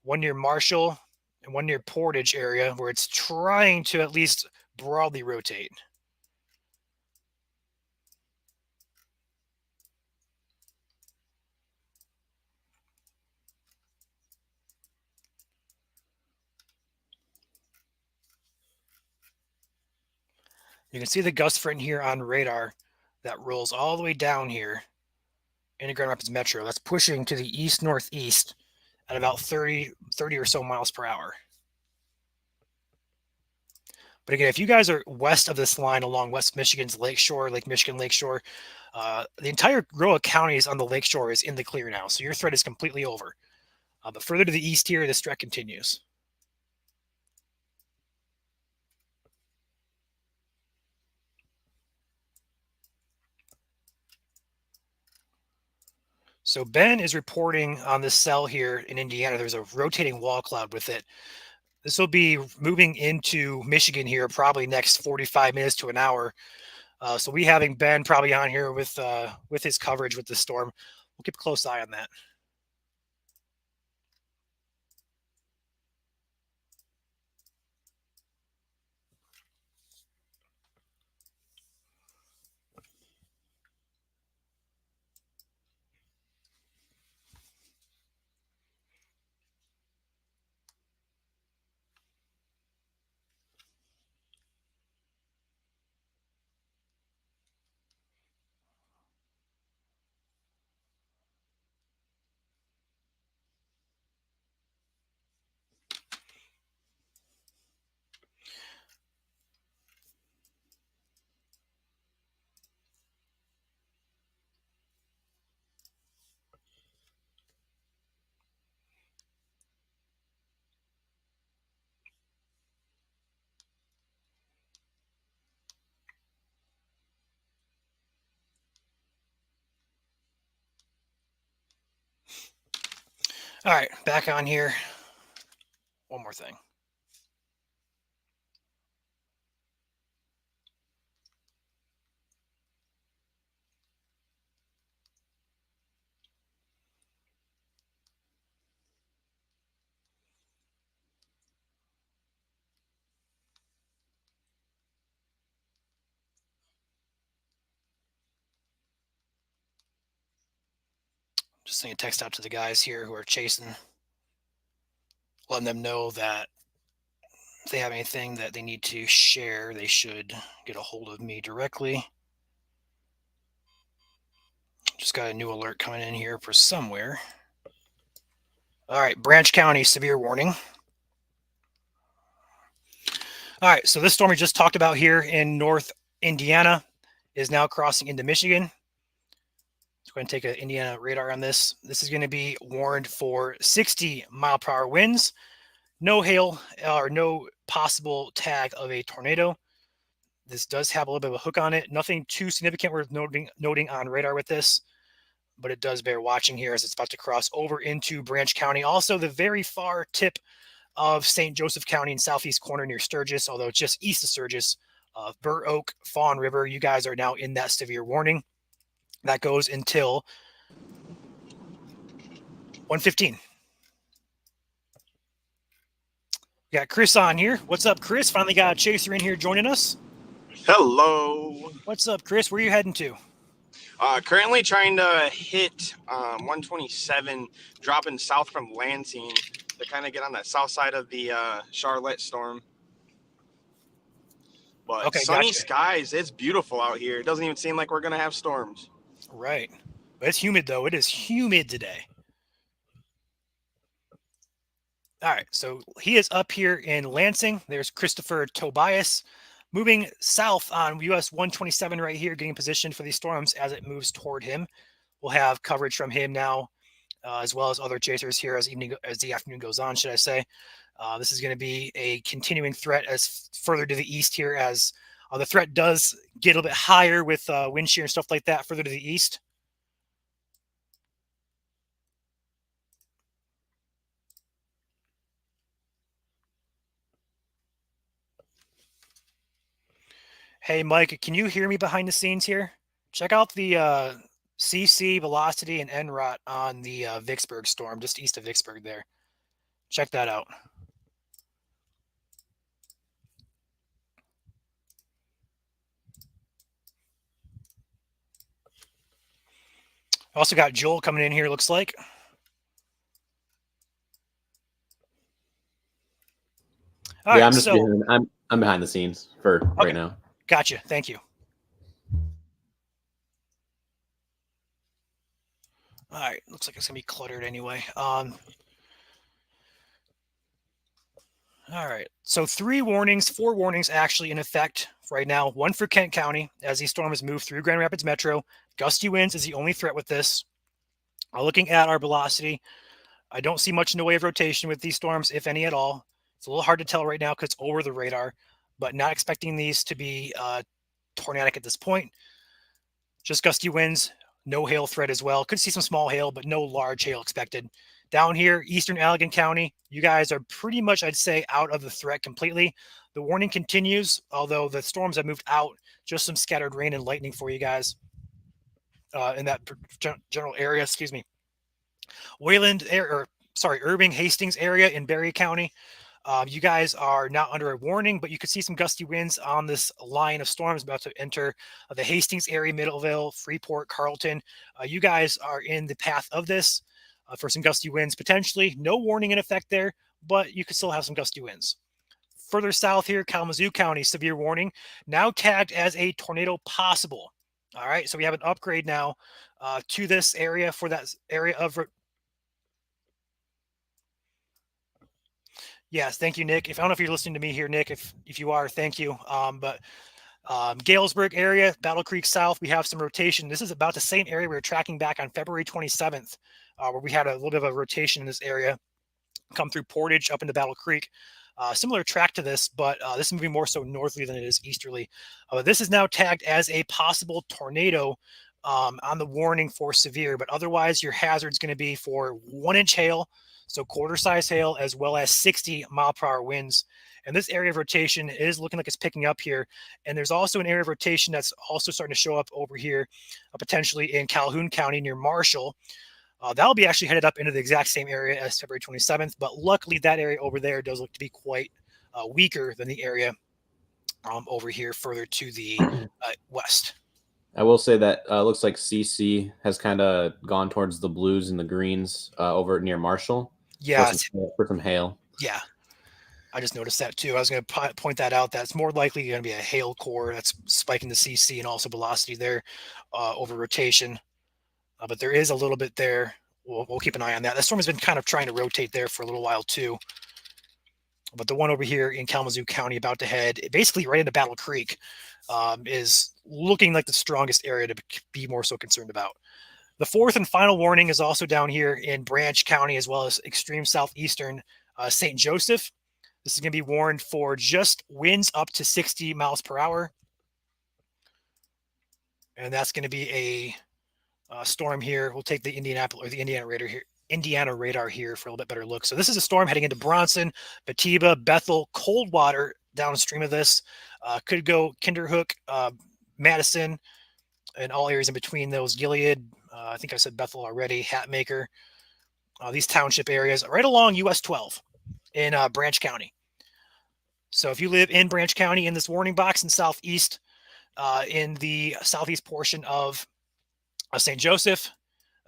one near Marshall and one near Portage area, where it's trying to at least broadly rotate. You can see the gust front here on radar that rolls all the way down here into Grand Rapids Metro. That's pushing to the east-northeast at about 30 or so miles per hour. But again, if you guys are west of this line along West Michigan's lakeshore, Lake Michigan lakeshore, the entire row of counties on the lakeshore is in the clear now. So your threat is completely over. But further to the east here, this threat continues. So Ben is reporting on this cell here in Indiana. There's a rotating wall cloud with it. This will be moving into Michigan here probably next 45 minutes to an hour. So we having Ben probably on here with his coverage with the storm. We'll keep a close eye on that. All right, back on here. One more thing. Just sending a text out to the guys here who are chasing, letting them know that if they have anything that they need to share, they should get a hold of me directly. Just got a new alert coming in here for somewhere. All right, Branch County, severe warning. All right, so this storm we just talked about here in North Indiana is now crossing into Michigan. Let's go ahead and take an Indiana radar on this. This is going to be warned for 60-mile-per-hour winds, no hail or no possible tag of a tornado. This does have a little bit of a hook on it. Nothing too significant worth noting on radar with this, but it does bear watching here as it's about to cross over into Branch County. Also, the very far tip of St. Joseph County in southeast corner near Sturgis, although it's just east of Sturgis, Burr Oak, Fawn River. You guys are now in that severe warning. That goes until 1:15. We got Chris on here. What's up, Chris? Finally got a chaser in here joining us. Hello. What's up, Chris? Where are you heading to? Currently trying to hit 127, dropping south from Lansing to kind of get on that south side of the Charlotte storm. But Okay, sunny gotcha. skies, it's beautiful out here. It doesn't even seem like we're going to have storms. Right. But it's humid, though. It is humid today. All right, so he is up here in Lansing. There's Christopher Tobias moving south on US 127 right here, getting positioned for these storms as it moves toward him. We'll have coverage from him now, as well as other chasers here as the afternoon goes on, should I say. This is going to be a continuing threat as further to the east here, as the threat does get a little bit higher with wind shear and stuff like that further to the east. Hey, Mike, can you hear me behind the scenes here? Check out the CC, velocity, and NROT on the Vicksburg storm, just east of Vicksburg there. Check that out. Also got Joel coming in here, looks like. All yeah, right, I'm behind the scenes for right now. Gotcha. Thank you. All right, looks like it's gonna be cluttered anyway. All right, so 4 warnings actually in effect right now. One for Kent County as these storms move through Grand Rapids Metro. Gusty winds is the only threat with this. Looking at our velocity, I don't see much in the way of rotation with these storms, if any at all. It's a little hard to tell right now because it's over the radar, but not expecting these to be tornadic at this point. Just gusty winds, no hail threat as well. Could see some small hail, but no large hail expected. Down here, eastern Allegan County, you guys are pretty much, I'd say, out of the threat completely. The warning continues, although the storms have moved out. Just some scattered rain and lightning for you guys in that general area. Excuse me. Irving, Hastings area in Berry County. You guys are not under a warning, but you could see some gusty winds on this line of storms about to enter the Hastings area, Middleville, Freeport, Carlton. You guys are in the path of this for some gusty winds potentially. No warning in effect there, but you could still have some gusty winds. Further south here, Kalamazoo County, severe warning, now tagged as a tornado possible. All right, so we have an upgrade now to this area for that area of... Yes, thank you, Nick. I don't know if you're listening to me here, Nick. If you are, thank you. Galesburg area, Battle Creek South, we have some rotation. This is about the same area we were tracking back on February 27th, where we had a little bit of a rotation in this area come through Portage up into Battle Creek. Similar track to this, but this is moving more so northerly than it is easterly. This is now tagged as a possible tornado on the warning for severe, but otherwise your hazard is going to be for 1-inch hail, So quarter-size hail as well as 60-mile-per-hour winds. And this area of rotation is looking like it's picking up here. And there's also an area of rotation that's also starting to show up over here, potentially in Calhoun County near Marshall. That'll be actually headed up into the exact same area as February 27th. But luckily, that area over there does look to be quite weaker than the area over here further to the west. I will say that looks like CC has kind of gone towards the blues and the greens over near Marshall. Yeah. For some hail. Yeah. I just noticed that too. I was going to point that out. That's more likely going to be a hail core that's spiking the CC and also velocity there over rotation. But there is a little bit there. We'll keep an eye on that. The storm has been kind of trying to rotate there for a little while too. But the one over here in Kalamazoo County about to head basically right into Battle Creek is looking like the strongest area to be more so concerned about. The fourth and final warning is also down here in Branch County as well as extreme southeastern St. Joseph. This is going to be warned for just winds up to 60 miles per hour. And that's going to be a storm here. We'll take the Indiana radar here for a little bit better look. So this is a storm heading into Bronson, Batiba, Bethel, Coldwater downstream of this. Could go Kinderhook, Madison, and all areas in between those. Gilead, I think I said Bethel already, Hatmaker, these township areas right along US 12 in Branch County. So if you live in Branch County in this warning box in southeast, in the southeast portion of St. Joseph,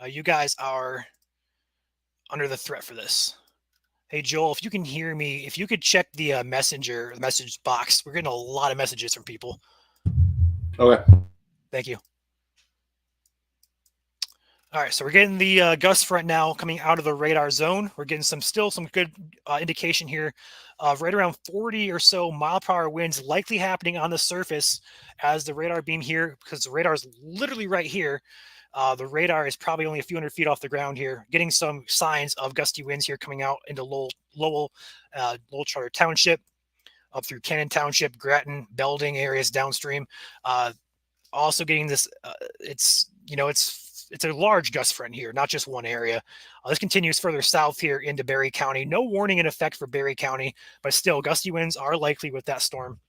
you guys are under the threat for this. Hey, Joel, if you can hear me, if you could check the message box. We're getting a lot of messages from people. Okay. Thank you. All right, so we're getting the gust front now coming out of the radar zone. We're getting some good indication here of right around 40 or so mile-per-hour winds likely happening on the surface as the radar beam here, because the radar is literally right here. The radar is probably only a few hundred feet off the ground here, getting some signs of gusty winds here coming out into Lowell Charter Township, up through Cannon Township, Grattan, Belding areas downstream. Also getting this, it's a large gust front here, not just one area. This continues further south here into Berry County. No warning in effect for Berry County, but still gusty winds are likely with that storm.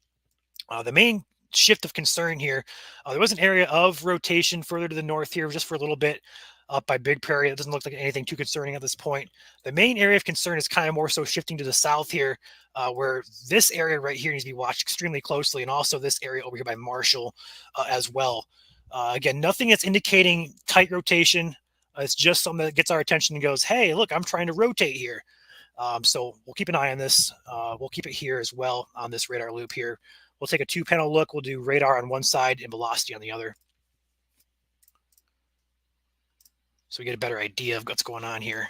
The main shift of concern here, there was an area of rotation further to the north here just for a little bit up by Big Prairie. It doesn't look like anything too concerning at this point. The main area of concern is kind of more so shifting to the south here, where this area right here needs to be watched extremely closely, and also this area over here by Marshall as well. Again, nothing that's indicating tight rotation. It's just something that gets our attention and goes, hey, look, I'm trying to rotate here. So we'll keep an eye on this. We'll keep it here as well on this radar loop here. We'll take a two-panel look. We'll do radar on one side and velocity on the other, so we get a better idea of what's going on here.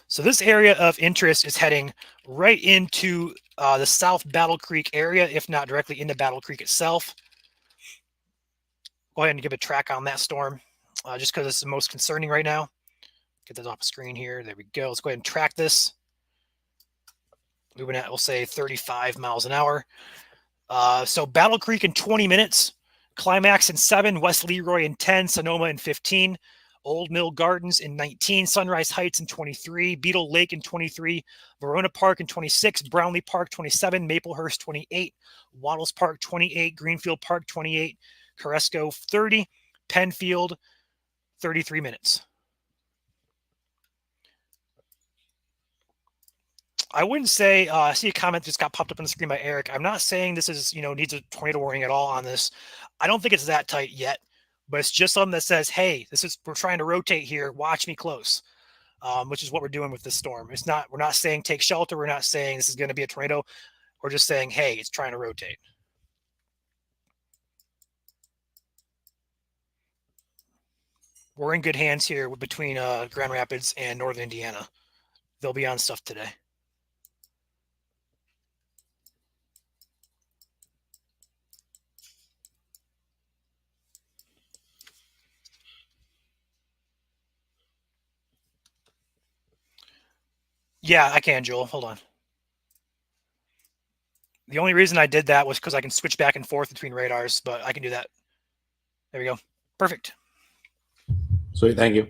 So this area of interest is heading right into the South Battle Creek area, if not directly into Battle Creek itself. Go ahead and give a track on that storm, just because it's the most concerning right now. Get this off the screen here. There we go. Let's go ahead and track this. Moving at, we'll say 35 miles an hour. So Battle Creek in 20 minutes, Climax in 7, West Leroy in 10, Sonoma in 15, Old Mill Gardens in 19, Sunrise Heights in 23, Beetle Lake in 23, Verona Park in 26, Brownlee Park 27, Maplehurst 28, Wattles Park 28, Greenfield Park 28, Caresco 30, Penfield 33 minutes. I wouldn't say, I see a comment just got popped up on the screen by Eric. I'm not saying this is, needs a tornado warning at all on this. I don't think it's that tight yet, but it's just something that says, hey, we're trying to rotate here. Watch me close, which is what we're doing with this storm. We're not saying take shelter. We're not saying this is going to be a tornado. We're just saying, hey, it's trying to rotate. We're in good hands here between Grand Rapids and Northern Indiana. They'll be on stuff today. Yeah, I can, Joel. Hold on. The only reason I did that was because I can switch back and forth between radars, but I can do that. There we go. Perfect. Sweet. Thank you.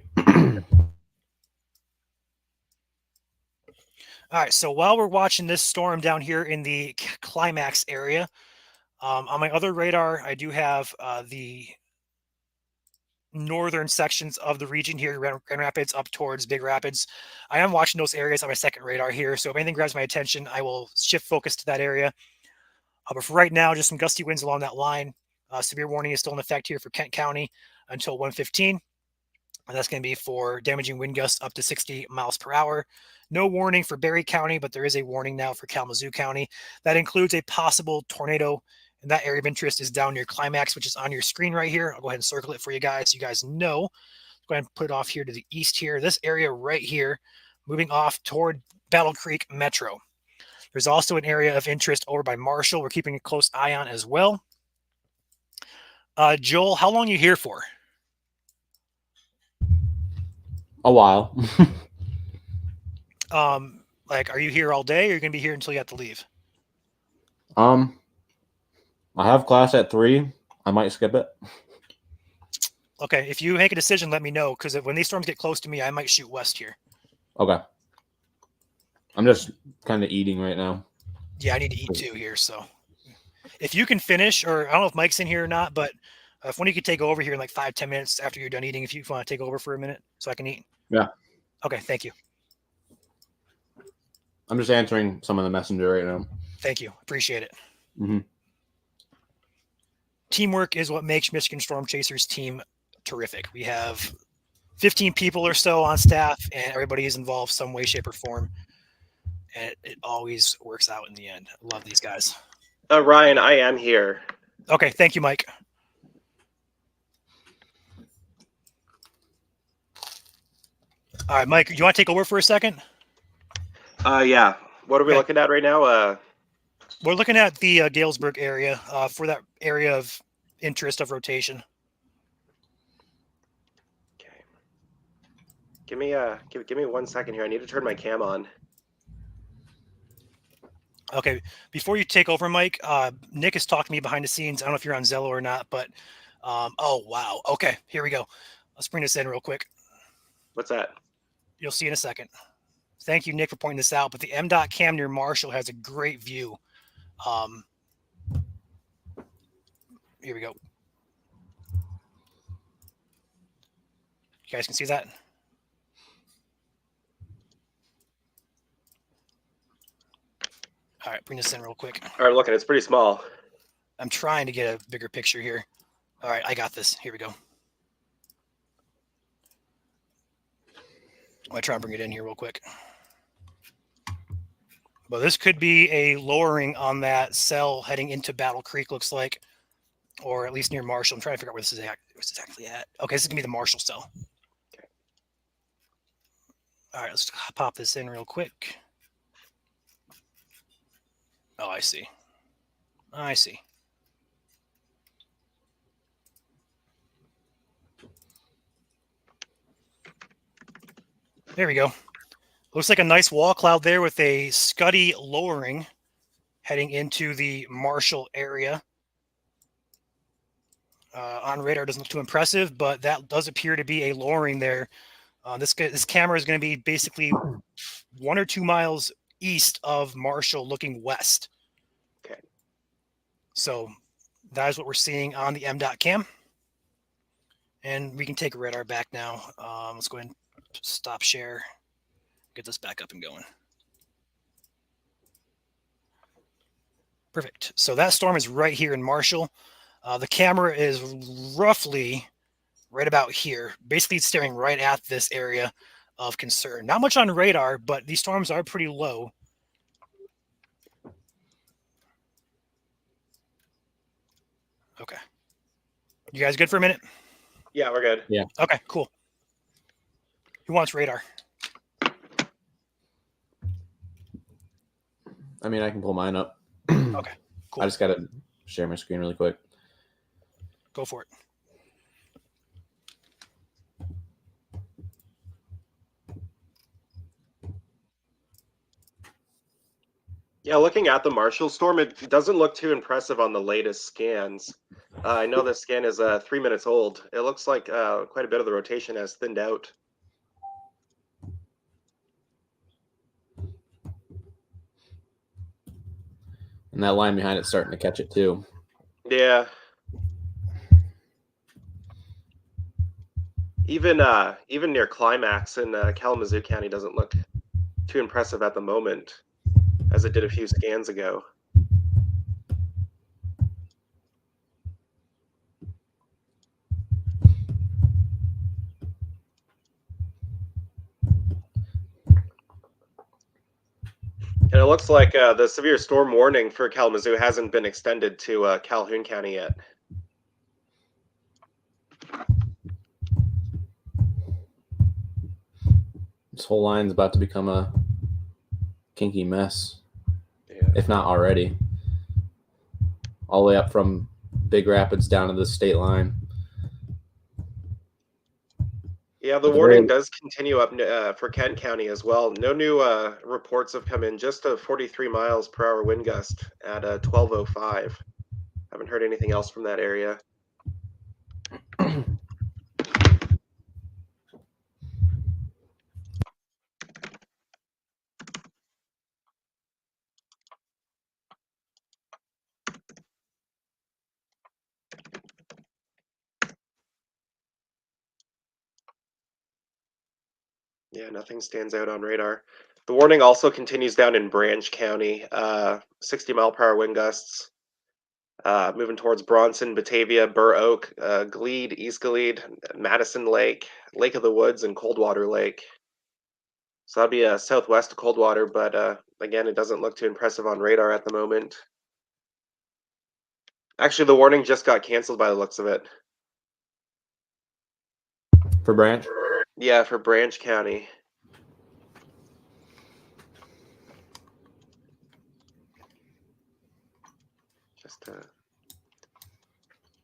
All right, so while we're watching this storm down here in the climax area, on my other radar, I do have the northern sections of the region here, Grand Rapids up towards Big Rapids. I am watching those areas on my second radar here, so if anything grabs my attention, I will shift focus to that area. But for right now, just some gusty winds along that line. Severe warning is still in effect here for Kent County until 1:15. And that's going to be for damaging wind gusts up to 60 miles per hour. No warning for Berry County, but there is a warning now for Kalamazoo County. That includes a possible tornado, and that area of interest is down near Climax, which is on your screen right here. I'll go ahead and circle it for you guys so you guys know. Go ahead and put it off here to the east here. This area right here, moving off toward Battle Creek Metro. There's also an area of interest over by Marshall. We're keeping a close eye on as well. Joel, how long are you here for? A while. Like, are you here all day, or are you gonna be here until you have to leave? I have class at 3. I might skip it. Okay, if you make a decision, let me know, because when these storms get close to me, I might shoot west here. Okay. I'm just kind of eating right now. Yeah, I need to eat too here, so if you can finish, or I don't know if Mike's in here or not, but if one of you could take over here in like 5-10 minutes after you're done eating, if you want to take over for a minute so I can eat. Yeah. Okay, thank you. I'm just answering some of the messenger right now. Thank you. Appreciate it. Mm-hmm. Teamwork is what makes Michigan Storm Chasers team terrific. We have 15 people or so on staff, and everybody is involved some way, shape, or form. And it always works out in the end. I love these guys. Ryan, I am here. Okay, thank you, Mike. All right, Mike, you want to take over for a second? Yeah. What are we Okay. looking at right now? We're looking at the Galesburg area for that area of interest of rotation. Okay. Give me 1 second here. I need to turn my cam on. Okay, before you take over, Mike, Nick has talked to me behind the scenes. I don't know if you're on Zello or not, but oh, wow. Okay, here we go. Let's bring this in real quick. What's that? You'll see in a second. Thank you, Nick, for pointing this out. But the MDOT cam near Marshall has a great view. Here we go. You guys can see that? All right, bring this in real quick. All right, looking. It's pretty small. I'm trying to get a bigger picture here. All right, I got this. Here we go. I'm going to try and bring it in here real quick. Well, this could be a lowering on that cell heading into Battle Creek, looks like, or at least near Marshall. I'm trying to figure out where this is exactly at. Okay, this is going to be the Marshall cell. Okay. All right, let's pop this in real quick. Oh, I see. I see. There we go. Looks like a nice wall cloud there with a Scuddy lowering heading into the Marshall area. On radar doesn't look too impressive, but that does appear to be a lowering there. This camera is going to be basically 1 or 2 miles east of Marshall looking west. Okay. So that is what we're seeing on the MDOT cam. And we can take radar back now. Let's go ahead and stop share. Get this back up and going. Perfect. So that storm is right here in Marshall. The camera is roughly right about here, basically staring right at this area of concern. Not much on radar, but these storms are pretty low. Okay. You guys good for a minute? Yeah, we're good. Yeah. Okay, cool. Who wants radar? I mean, I can pull mine up. Okay, cool. I just got to share my screen really quick. Go for it. Yeah, looking at the Marshall storm, it doesn't look too impressive on the latest scans. I know this scan is 3 minutes old. It looks like quite a bit of the rotation has thinned out. And that line behind it's starting to catch it too. Yeah. Even near climax in Kalamazoo County doesn't look too impressive at the moment, as it did a few scans ago. And it looks like the severe storm warning for Kalamazoo hasn't been extended to Calhoun County yet. This whole line's about to become a kinky mess, Yeah. if not already. All the way up from Big Rapids down to the state line. Yeah, the warning does continue up for Kent County as well. No new reports have come in, just a 43 miles per hour wind gust at 12:05. Haven't heard anything else from that area. Yeah, nothing stands out on radar. The warning also continues down in Branch County, 60-mile-per-hour wind gusts, moving towards Bronson, Batavia, Burr Oak, Glebe, East Glebe, Madison Lake, Lake of the Woods, and Coldwater Lake. So that'd be southwest of Coldwater, but again, it doesn't look too impressive on radar at the moment. Actually, the warning just got canceled by the looks of it. For Branch? Yeah, for Branch County.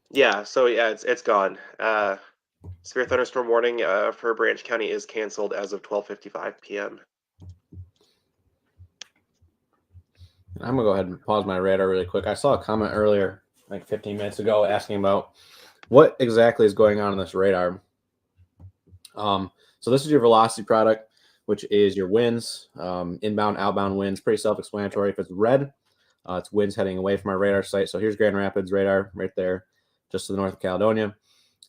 Yeah, so yeah, it's gone. Severe thunderstorm warning for Branch County is canceled as of 12:55 p.m. I'm gonna go ahead and pause my radar really quick. I saw a comment earlier, like 15 minutes ago, asking about what exactly is going on in this radar. So this is your velocity product, which is your winds, inbound, outbound winds. Pretty self-explanatory. If it's red, it's winds heading away from our radar site. So here's Grand Rapids radar right there, just to the north of Caledonia.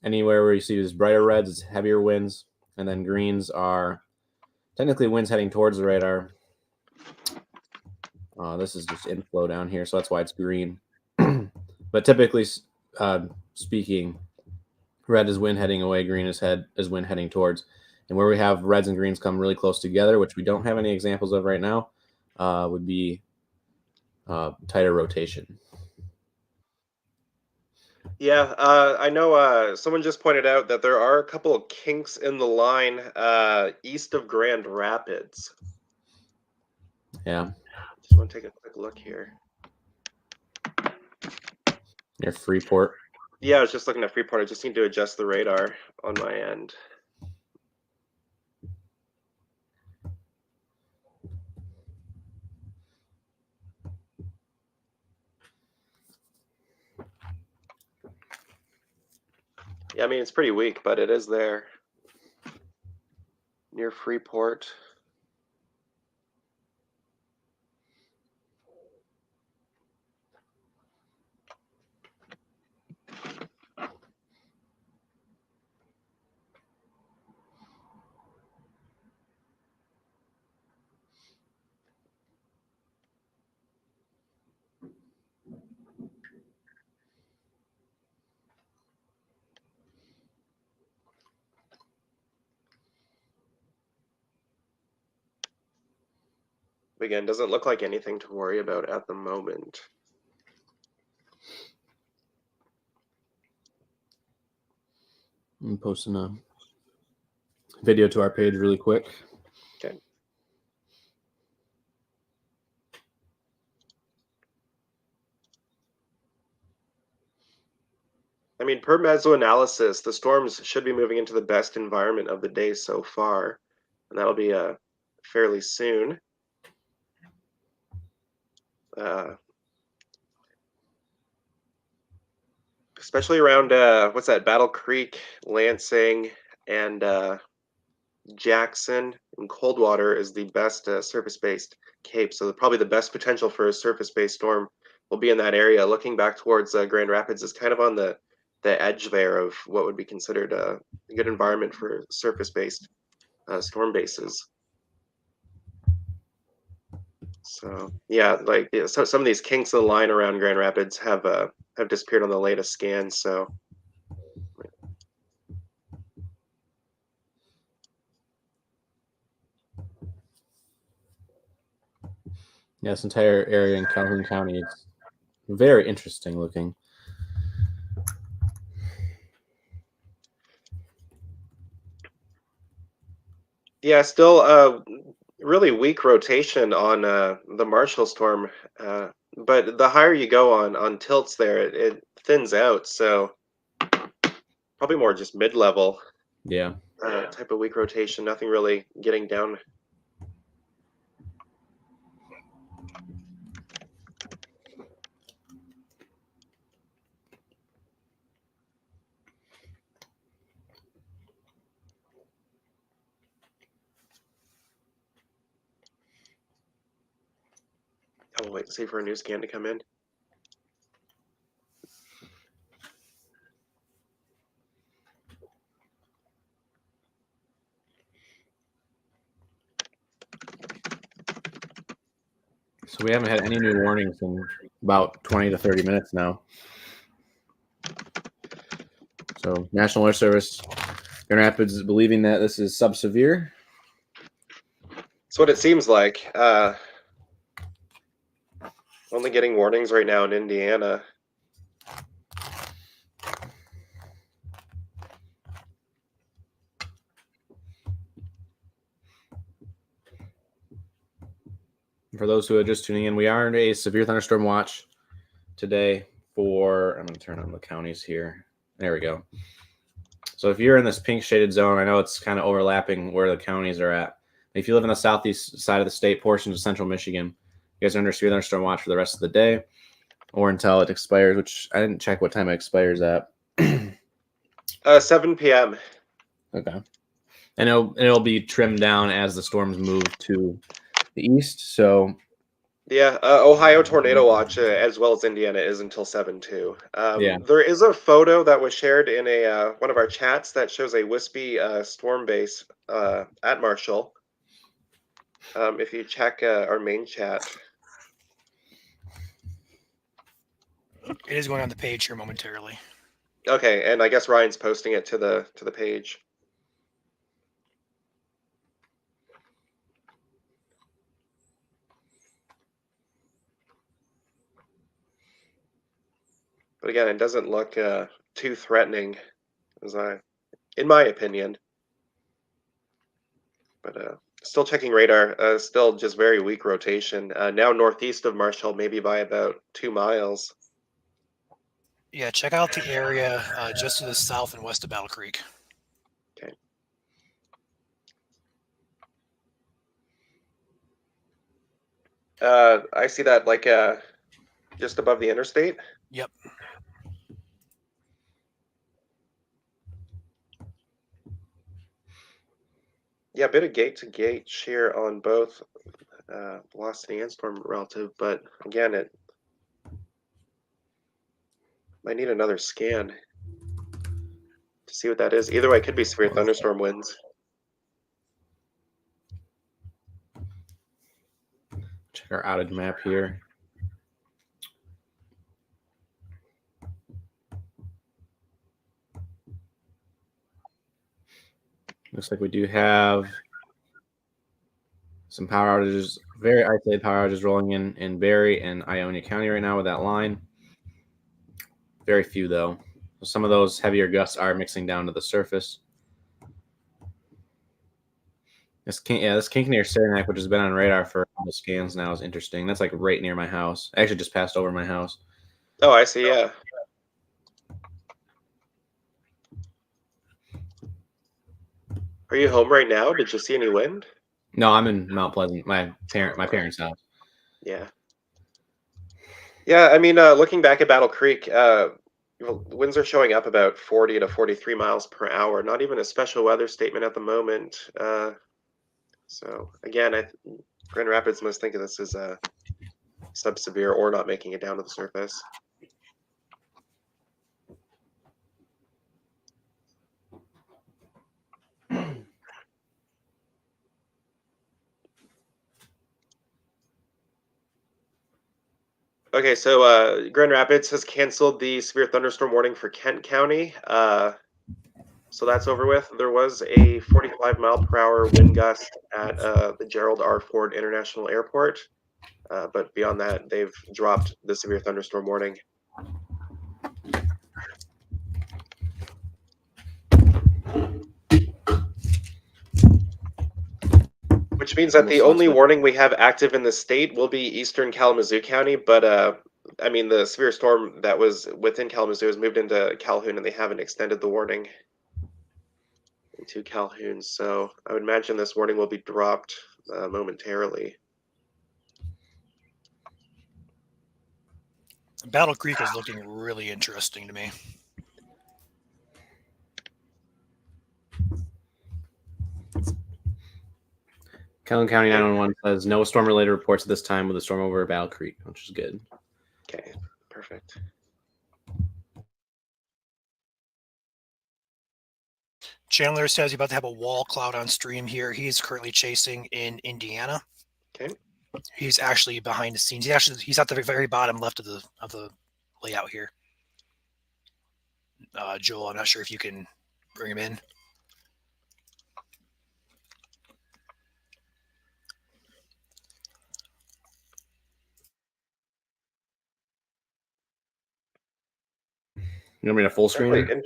Anywhere where you see these brighter reds, it's heavier winds, and then greens are technically winds heading towards the radar. This is just inflow down here, so that's why it's green. But typically speaking, red is wind heading away, green is wind heading towards. And where we have reds and greens come really close together, which we don't have any examples of right now, would be tighter rotation. Yeah, I know someone just pointed out that there are a couple of kinks in the line east of Grand Rapids. Yeah. Just want to take a quick look here. Near Freeport. Yeah, I was just looking at Freeport. I just need to adjust the radar on my end. Yeah, I mean, it's pretty weak, but it is there. Near Freeport. Again, doesn't look like anything to worry about at the moment. I'm posting a video to our page really quick. Okay. I mean, per mesoanalysis, the storms should be moving into the best environment of the day so far, and that'll be fairly soon. Especially around what's that? Battle Creek, Lansing, and Jackson and Coldwater is the best surface-based cape. So probably the best potential for a surface-based storm will be in that area. Looking back towards Grand Rapids is kind of on the edge there of what would be considered a good environment for surface-based storm bases. So yeah, like so some of these kinks in the line around Grand Rapids have disappeared on the latest scans. So Yeah, this entire area in Calhoun County is very interesting looking. yeah, still really weak rotation on the Marshall storm, but the higher you go on tilts there, it thins out. So probably more just mid-level Yeah. type of weak rotation. Nothing really getting down. I'll wait and see for a new scan to come in. So we haven't had any new warnings in about 20 to 30 minutes now. So National Weather Service, Grand Rapids is believing that this is subsevere. That's what it seems like. Only getting warnings right now in Indiana. For those who are just tuning in, we are in a severe thunderstorm watch today for, I'm going to turn on the counties here. There we go. So if you're in this pink shaded zone, I know it's kind of overlapping where the counties are at. If you live in the southeast side of the state, portions of central Michigan, you guys are under severe thunderstorm watch for the rest of the day or until it expires, which I didn't check what time it expires at. 7 p.m. Okay. And it'll be trimmed down as the storms move to the east. So Yeah, Ohio tornado watch as well as Indiana is until 7 too. Yeah. There is a photo that was shared in a one of our chats that shows a wispy storm base at Marshall. If you check our main chat. It is going on the page here momentarily. Okay, and I guess Ryan's posting it to the page. But again, it doesn't look too threatening, in my opinion. But still checking radar. Still just very weak rotation. Now northeast of Marshall, maybe by about 2 miles. Yeah, check out the area just to the south and west of Battle Creek. Okay. I see that like just above the interstate. Yep. Yeah, a bit of gate-to-gate shear on both velocity and storm relative, but again, it might need another scan to see what that is. Either way, it could be severe thunderstorm winds. check our outage map here. Looks like we do have some power outages, very isolated power outages rolling in Berry and Ionia County right now with that line. Very few, though. Some of those heavier gusts are mixing down to the surface. This kink near Saranac, which has been on radar for all the scans now, is interesting. That's like right near my house. I actually just passed over my house. Oh, I see, yeah. Are you home right now? Did you see any wind? No, I'm in Mount Pleasant, my parents' house. Yeah. Yeah, I mean, looking back at Battle Creek, winds are showing up about 40 to 43 miles per hour. Not even a special weather statement at the moment. So again, Grand Rapids must think of this as sub-severe or not making it down to the surface. Okay, so Grand Rapids has canceled the severe thunderstorm warning for Kent County. So that's over with. There was a 45-mile-per-hour wind gust at the Gerald R. Ford International Airport. But beyond that, they've dropped the severe thunderstorm warning. Which means that the only warning we have active in the state will be eastern Kalamazoo County. But I mean, the severe storm that was within Kalamazoo has moved into Calhoun, and they haven't extended the warning into Calhoun. So I would imagine this warning will be dropped momentarily. Battle Creek is looking really interesting to me. Calhoun County 911 says no storm-related reports at this time with a storm over Battle Creek, which is good. Okay, perfect. Chandler says he's about to have a wall cloud on stream here. He's currently chasing in Indiana. Okay. He's actually behind the scenes. He's at the very bottom left of the layout here. Joel, I'm not sure if you can bring him in. You want me to full screen?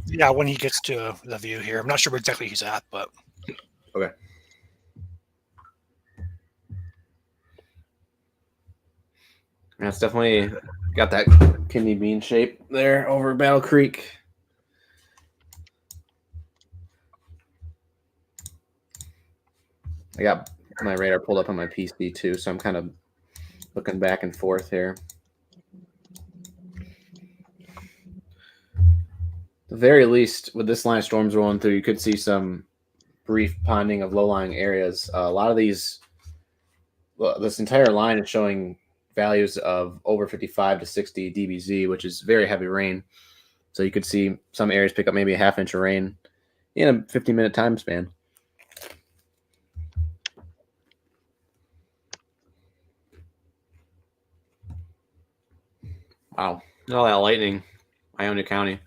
Yeah, when he gets to the view here. I'm not sure where exactly he's at, but okay. Yeah, it's definitely got that kidney bean shape there over Battle Creek. I got my radar pulled up on my PC too, so I'm kind of looking back and forth here. At the very least, with this line of storms rolling through, you could see some brief ponding of low-lying areas. A lot of these, well, this entire line is showing values of over 55 to 60 dBz, which is very heavy rain. So you could see some areas pick up maybe a half inch of rain in a 15-minute time span. Wow. All that lightning, Ionia County.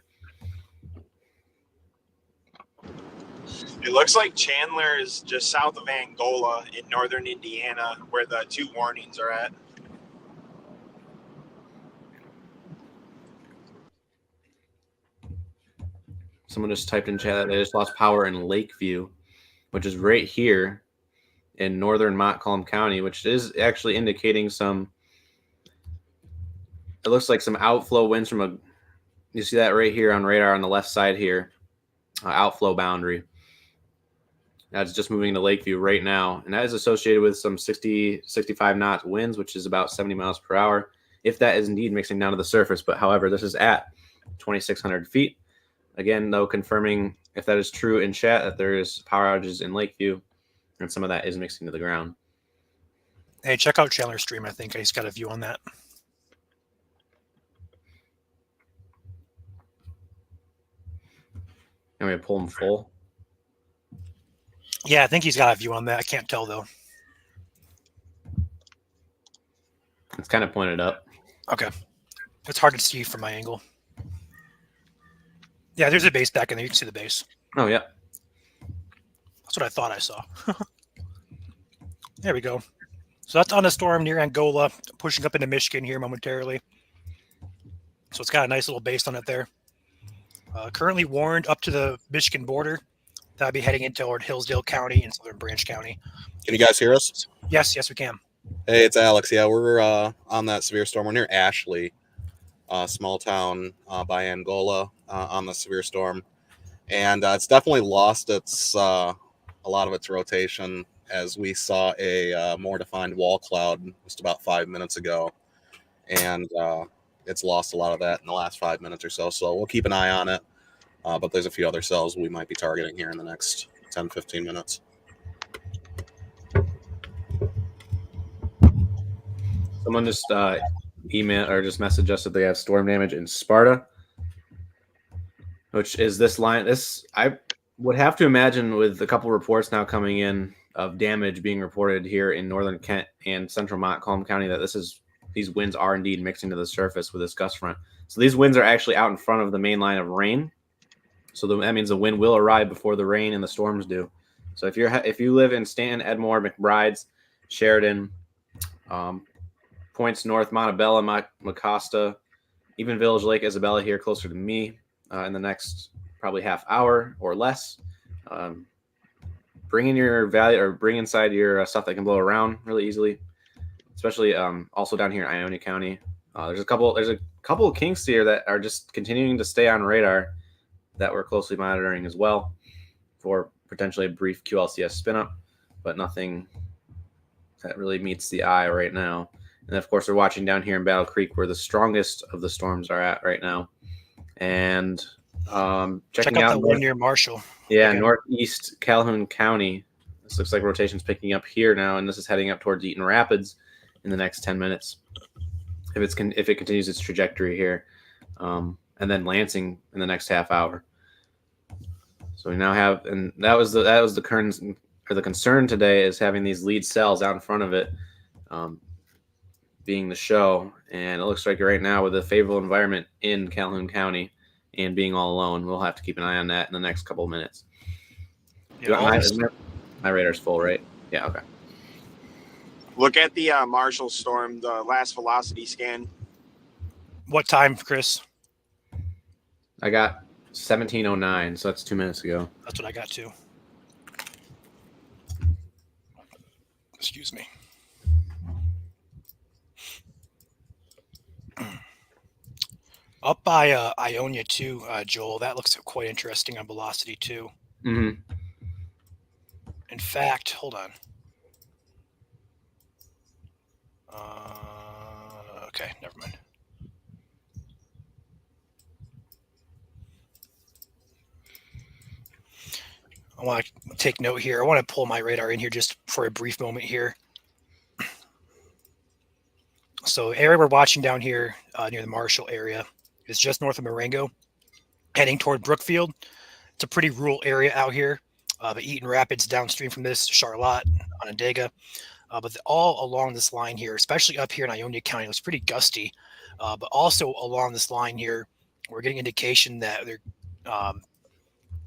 It looks like Chandler is just south of Angola in northern Indiana, where the two warnings are at. Someone just typed in chat that they just lost power in Lakeview, which is right here in northern Montcalm County, which is actually indicating some, it looks like some outflow winds from a, you see that right here on radar on the left side here, outflow boundary. That's just moving to Lakeview right now. And that is associated with some 60, 65 knot winds, which is about 70 miles per hour, if that is indeed mixing down to the surface. But however, this is at 2,600 feet. Again, though, confirming if that is true in chat, that there is power outages in Lakeview, and some of that is mixing to the ground. hey, check out Chandler's stream. I think he's got a view on that. I'm going to pull him full. Yeah, I think he's got a view on that. I can't tell, though. It's kind of pointed up. Okay. It's hard to see from my angle. Yeah, there's a base back in there. You can see the base. Oh, yeah. That's what I thought I saw. There we go. So that's on a storm near Angola, pushing up into Michigan here momentarily. So it's got a nice little base on it there. Currently warned up to the Michigan border. That'll be heading into toward Hillsdale County and Southern Branch County. Can you guys hear us? Yes, we can. Hey, it's Alex. Yeah, we're on that severe storm. We're near Ashley, small town by Angola on the severe storm. And it's definitely lost its a lot of its rotation as we saw a more defined wall cloud just about 5 minutes ago. And it's lost a lot of that in the last 5 minutes or so. So we'll keep an eye on it. But there's a few other cells we might be targeting here in the next 10, 15 minutes. Someone just email or just messaged us that they have storm damage in Sparta, which is this line. This I would have to imagine with a couple reports now coming in of damage being reported here in northern Kent and central Montcalm County that these winds are indeed mixing to the surface with this gust front. So these winds are actually out in front of the main line of rain. So that means the wind will arrive before the rain and the storms do. So if you live in Stanton, Edmore, McBrides, Sheridan, points north, Montebello, Mecosta, even Village Lake, Isabella here closer to me in the next probably half hour or less. Bring in your value or bring inside your stuff that can blow around really easily, especially also down here in Ionia County. There's a couple of kinks here that are just continuing to stay on radar that we're closely monitoring as well for potentially a brief QLCS spin up, but nothing that really meets the eye right now. And of course, we're watching down here in Battle Creek where the strongest of the storms are at right now. And checking out the one near Marshall. Yeah, Okay. Northeast Calhoun County. This looks like rotation's picking up here now, and this is heading up towards Eaton Rapids in the next 10 minutes. If it continues its trajectory here, and then Lansing in the next half hour. So we now have, and that was the concern today is having these lead cells out in front of it, being the show. And it looks like right now with a favorable environment in Calhoun County and being all alone, we'll have to keep an eye on that in the next couple of minutes. Yeah, My radar's full, right? Yeah, okay. Look at the Marshall storm, the last velocity scan. what time, Chris? I got 1709, so that's 2 minutes ago. That's what I got too. Excuse me. Up by Ionia too, Joel. That looks quite interesting on velocity too. Mm-hmm. In fact, hold on. Okay, never mind. I want to take note here. I want to pull my radar in here just for a brief moment here. So area we're watching down here near the Marshall area is just north of Marengo, heading toward Brookfield. It's a pretty rural area out here. But Eaton Rapids downstream from this, Charlotte, Onondaga. But all along this line here, especially up here in Ionia County, it was pretty gusty. But also along this line here, we're getting indication that they're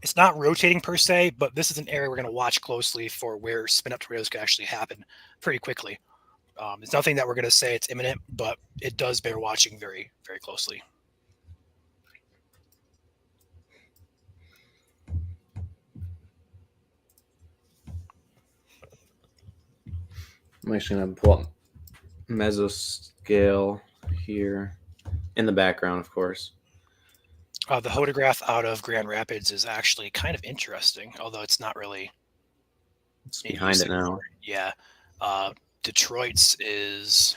it's not rotating per se, but this is an area we're going to watch closely for where spin up tornadoes could actually happen pretty quickly. It's nothing that we're going to say it's imminent, but it does bear watching very, very closely. I'm actually going to pull up mesoscale here in the background, of course. The photograph out of Grand Rapids is actually kind of interesting, although it's not really. It's behind it now. Yeah. Detroit's is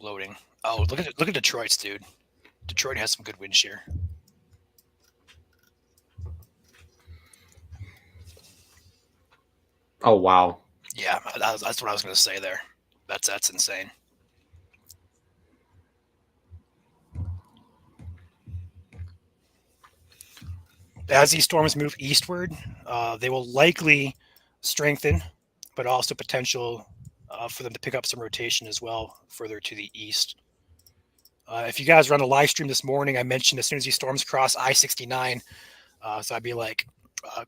loading. Oh, look at Detroit's, dude. Detroit has some good wind shear. Oh, wow. Yeah, that's what I was going to say there. That's insane. As these storms move eastward, they will likely strengthen, but also potential for them to pick up some rotation as well further to the east. If you guys run a live stream this morning, I mentioned as soon as these storms cross I-69, so I'd be like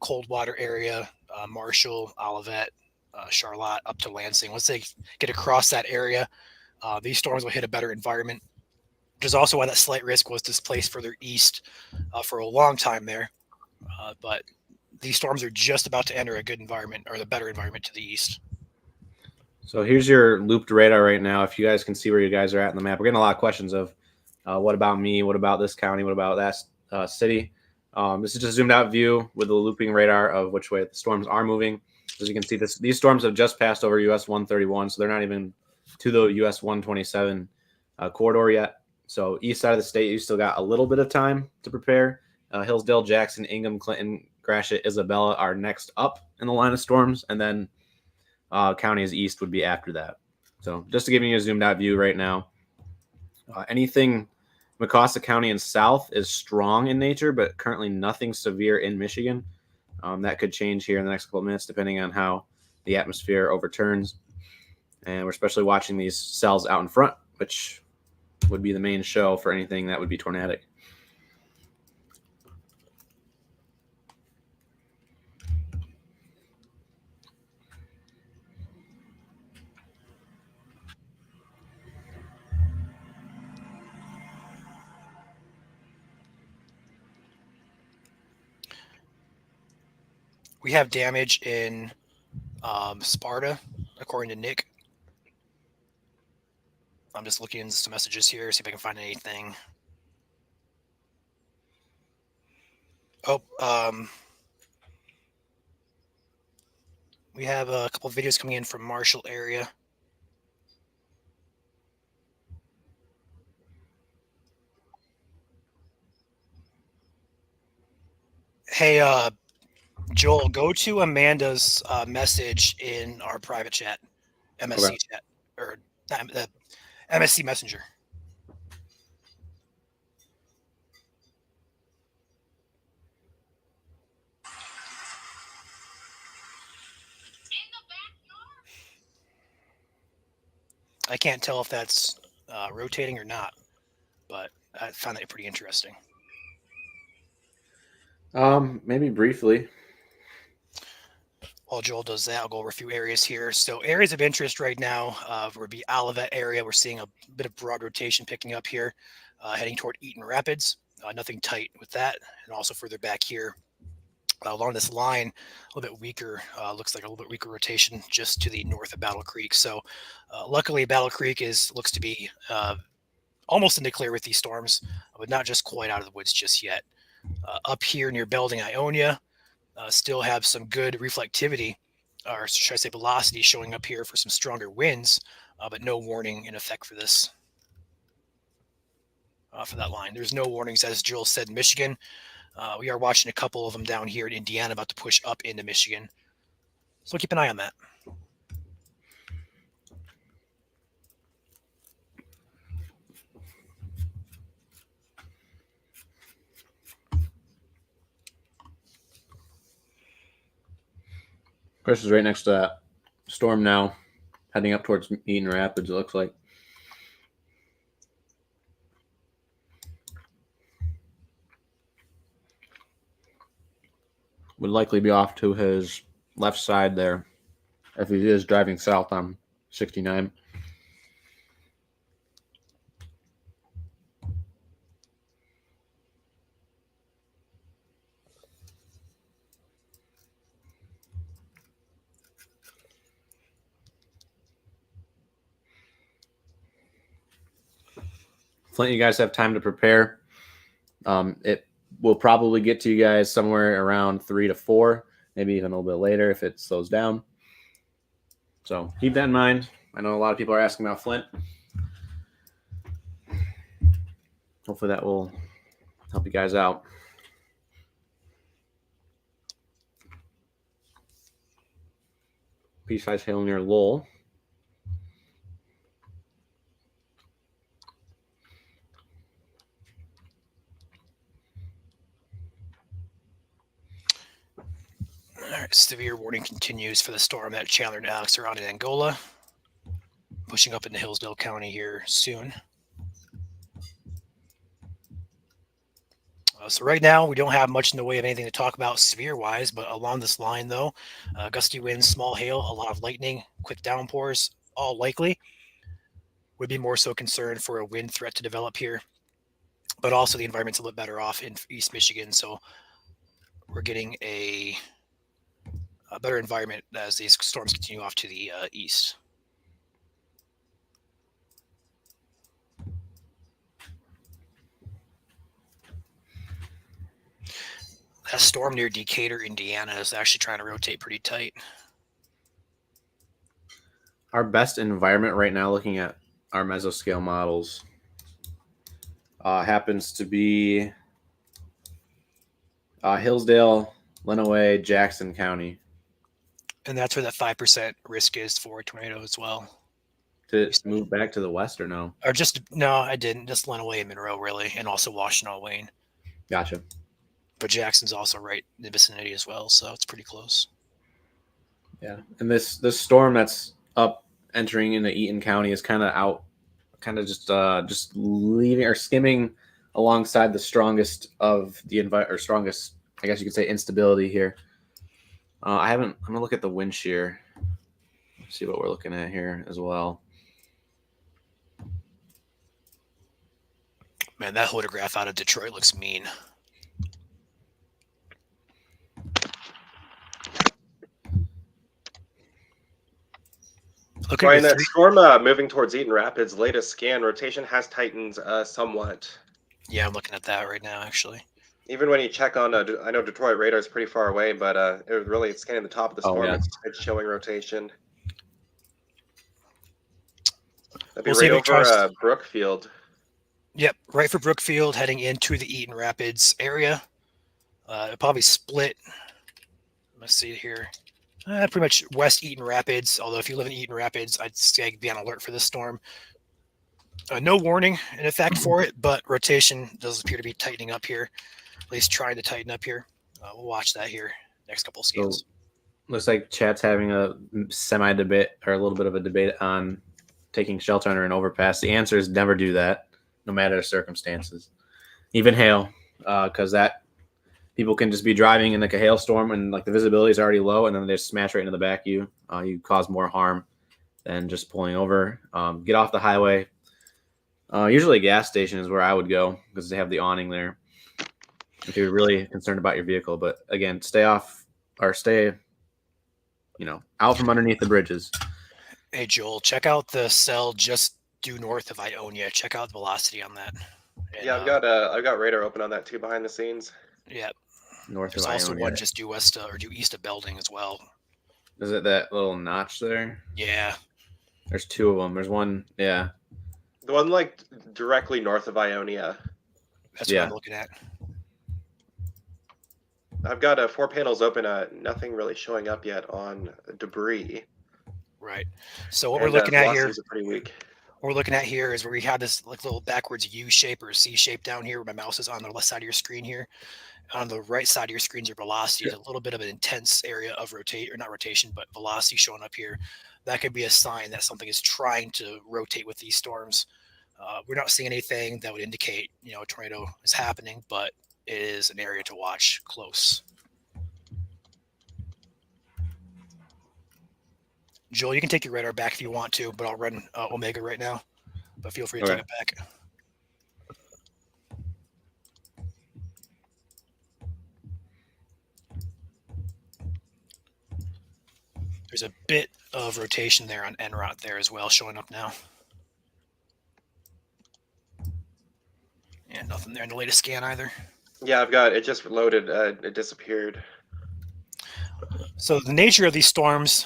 Coldwater area, Marshall, Olivet, Charlotte, up to Lansing. Once they get across that area, these storms will hit a better environment, which is also why that slight risk was displaced further east for a long time there. But these storms are just about to enter a good environment or the better environment to the east. So here's your looped radar right now. If you guys can see where you guys are at in the map, we're getting a lot of questions of what about me? What about this county? What about that city? This is just a zoomed out view with the looping radar of which way the storms are moving. As you can see, these storms have just passed over US 131, so they're not even to the US 127 corridor yet. So east side of the state, you still got a little bit of time to prepare. Hillsdale, Jackson, Ingham, Clinton, Gratiot, Isabella are next up in the line of storms, and then counties east would be after that. So just to give you a zoomed out view right now, anything Mecosta County and south is strong in nature, but currently nothing severe in Michigan. That could change here in the next couple of minutes, depending on how the atmosphere overturns. And we're especially watching these cells out in front, which would be the main show for anything that would be tornadic. We have damage in Sparta, according to Nick. I'm just looking into some messages here, see if I can find anything. Oh, we have a couple of videos coming in from Marshall area. Hey, Joel, go to Amanda's message in our private chat, MSC Okay. chat, or the MSC Messenger. I can't tell if that's rotating or not, but I found that pretty interesting. Maybe briefly. While Joel does that, I'll go over a few areas here. So areas of interest right now would be Olivet area. We're seeing a bit of broad rotation picking up here, heading toward Eaton Rapids. Nothing tight with that. And also further back here along this line, a little bit weaker, looks like a little bit weaker rotation just to the north of Battle Creek. So luckily Battle Creek looks to be almost in the clear with these storms, but not just quite out of the woods just yet. Up here near Belding, Ionia, still have some good reflectivity, or should I say velocity, showing up here for some stronger winds, but no warning in effect for this. For that line, there's no warnings, as Joel said, in Michigan. We are watching a couple of them down here in Indiana about to push up into Michigan. So keep an eye on that. Chris is right next to that storm now, heading up towards Eaton Rapids, it looks like. Would likely be off to his left side there if he is driving south on 69. Flint, you guys have time to prepare. It will probably get to you guys somewhere around 3 to 4, maybe even a little bit later if it slows down. So keep that in mind. I know a lot of people are asking about Flint. Hopefully that will help you guys out. Pea-sized hail near Lowell. All right, severe warning continues for the storm that Chandler and Alex are on in Angola, pushing up into Hillsdale County here soon. So right now, we don't have much in the way of anything to talk about severe-wise, but along this line, though, gusty winds, small hail, a lot of lightning, quick downpours, all likely. Would be more so concerned for a wind threat to develop here, but also the environment's a little better off in East Michigan, so we're getting a better environment as these storms continue off to the east. That storm near Decatur, Indiana is actually trying to rotate pretty tight. Our best environment right now, looking at our mesoscale models, happens to be Hillsdale, Lenawee, Jackson County. And that's where that 5% risk is for a tornado as well. to move back to the west or no? Or just no, I didn't. Just Lenawee and Monroe really, and also Washtenaw, Wayne. Gotcha. But Jackson's also right in the vicinity as well, so it's pretty close. Yeah, and this storm that's up entering into Eaton County is kind of out, kind of just leaving or skimming alongside the strongest of the strongest, I guess you could say, instability here. I'm gonna look at the wind shear, see what we're looking at here as well. Man, that photograph out of Detroit looks mean. Looking Brian, at that storm moving towards Eaton Rapids, latest scan, rotation has tightened somewhat. yeah, I'm looking at that right now, actually. Even when you check on, I know Detroit radar is pretty far away, but it's scanning the top of the storm. Yeah. It's showing rotation. That'd be We'll see right if it over tries- Brookfield. Yep, right for Brookfield, heading into the Eaton Rapids area. It'll probably split. Let's see here. Pretty much West Eaton Rapids. Although if you live in Eaton Rapids, I'd say be on alert for this storm. No warning in effect for it, but rotation does appear to be tightening up here. At least trying to tighten up here. We'll watch that here next couple of scans. Looks like chat's having a semi-debate or a little bit of a debate on taking shelter under an overpass. The answer is never do that, no matter the circumstances, even hail, because that people can just be driving in like a hailstorm and like the visibility is already low, and then they just smash right into the back of you. You cause more harm than just pulling over. Get off the highway. Usually a gas station is where I would go because they have the awning there if you're really concerned about your vehicle. But again, stay out from underneath the bridges. Hey Joel, check out the cell just due north of Ionia. Check out the velocity on that. And, Yeah, I've got radar open on that too behind the scenes. Yeah, North there's of also Ionia. one just due west or due east of Belding as well. Is it that little notch there? Yeah, There's two of them. There's one. Yeah. The one like directly north of Ionia. that's Yeah. what I'm looking at. I've got 4 panels open. Nothing really showing up yet on debris. Right. So what And, we're looking at here, velocities are pretty weak. what we're looking at here is where we have this like little backwards U shape or C shape down here. Where my mouse is on the left side of your screen here. On the right side of your screen is your velocity. There's a little bit of an intense area of not rotation, but velocity showing up here. That could be a sign that something is trying to rotate with these storms. We're not seeing anything that would indicate, a tornado is happening, but it is an area to watch close. Joel, you can take your radar back if you want to, but I'll run Omega right now. But feel free to take it back. There's a bit of rotation there on NROT there as well, showing up now. And nothing there in the latest scan either. Yeah, I've got it just loaded. It disappeared. So the nature of these storms,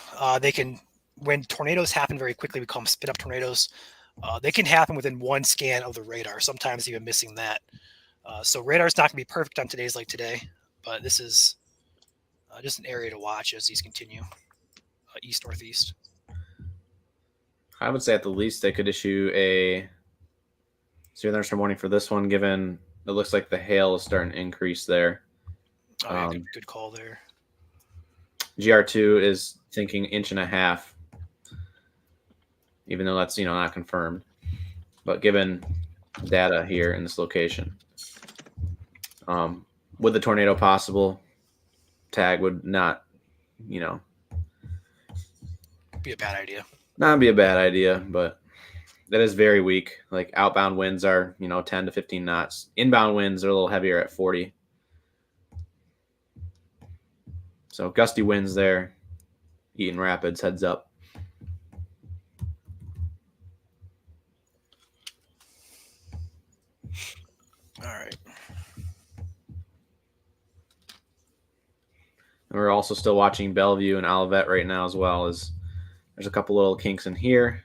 when tornadoes happen very quickly, we call them spit-up tornadoes. They can happen within one scan of the radar, sometimes even missing that. So radar's not going to be perfect on today's like today, but this is just an area to watch as these continue east-northeast. I would say at the least they could issue a severe thunderstorm warning for this one, given it looks like the hail is starting to increase there. Oh, yeah, good call there. GR2 is thinking 1.5 inches, even though that's not confirmed. But given data here in this location, with the tornado possible, tag would not, Be a bad idea. not be a bad idea, but that is very weak. Like outbound winds are 10 to 15 knots. Inbound winds are a little heavier at 40. So gusty winds there. Eaton Rapids, heads up. All right. And we're also still watching Bellevue and Olivet right now as well. As there's a couple little kinks in here.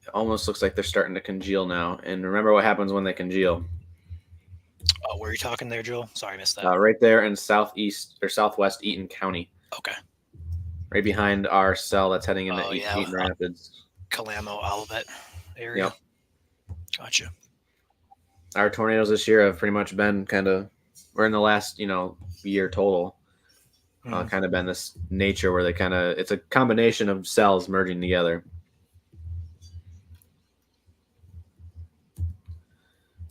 It almost looks like they're starting to congeal now. And remember what happens when they congeal. Where are you talking there, Joel? Sorry, I missed that. Right there in southeast or southwest Eaton County. Okay. right behind our cell that's heading into Oh, yeah. Eaton Rapids. Kalamo, Olivet area. Yep. Gotcha. Our tornadoes this year have pretty much been we're in the last, year total, Mhm. kind of been this nature where it's a combination of cells merging together.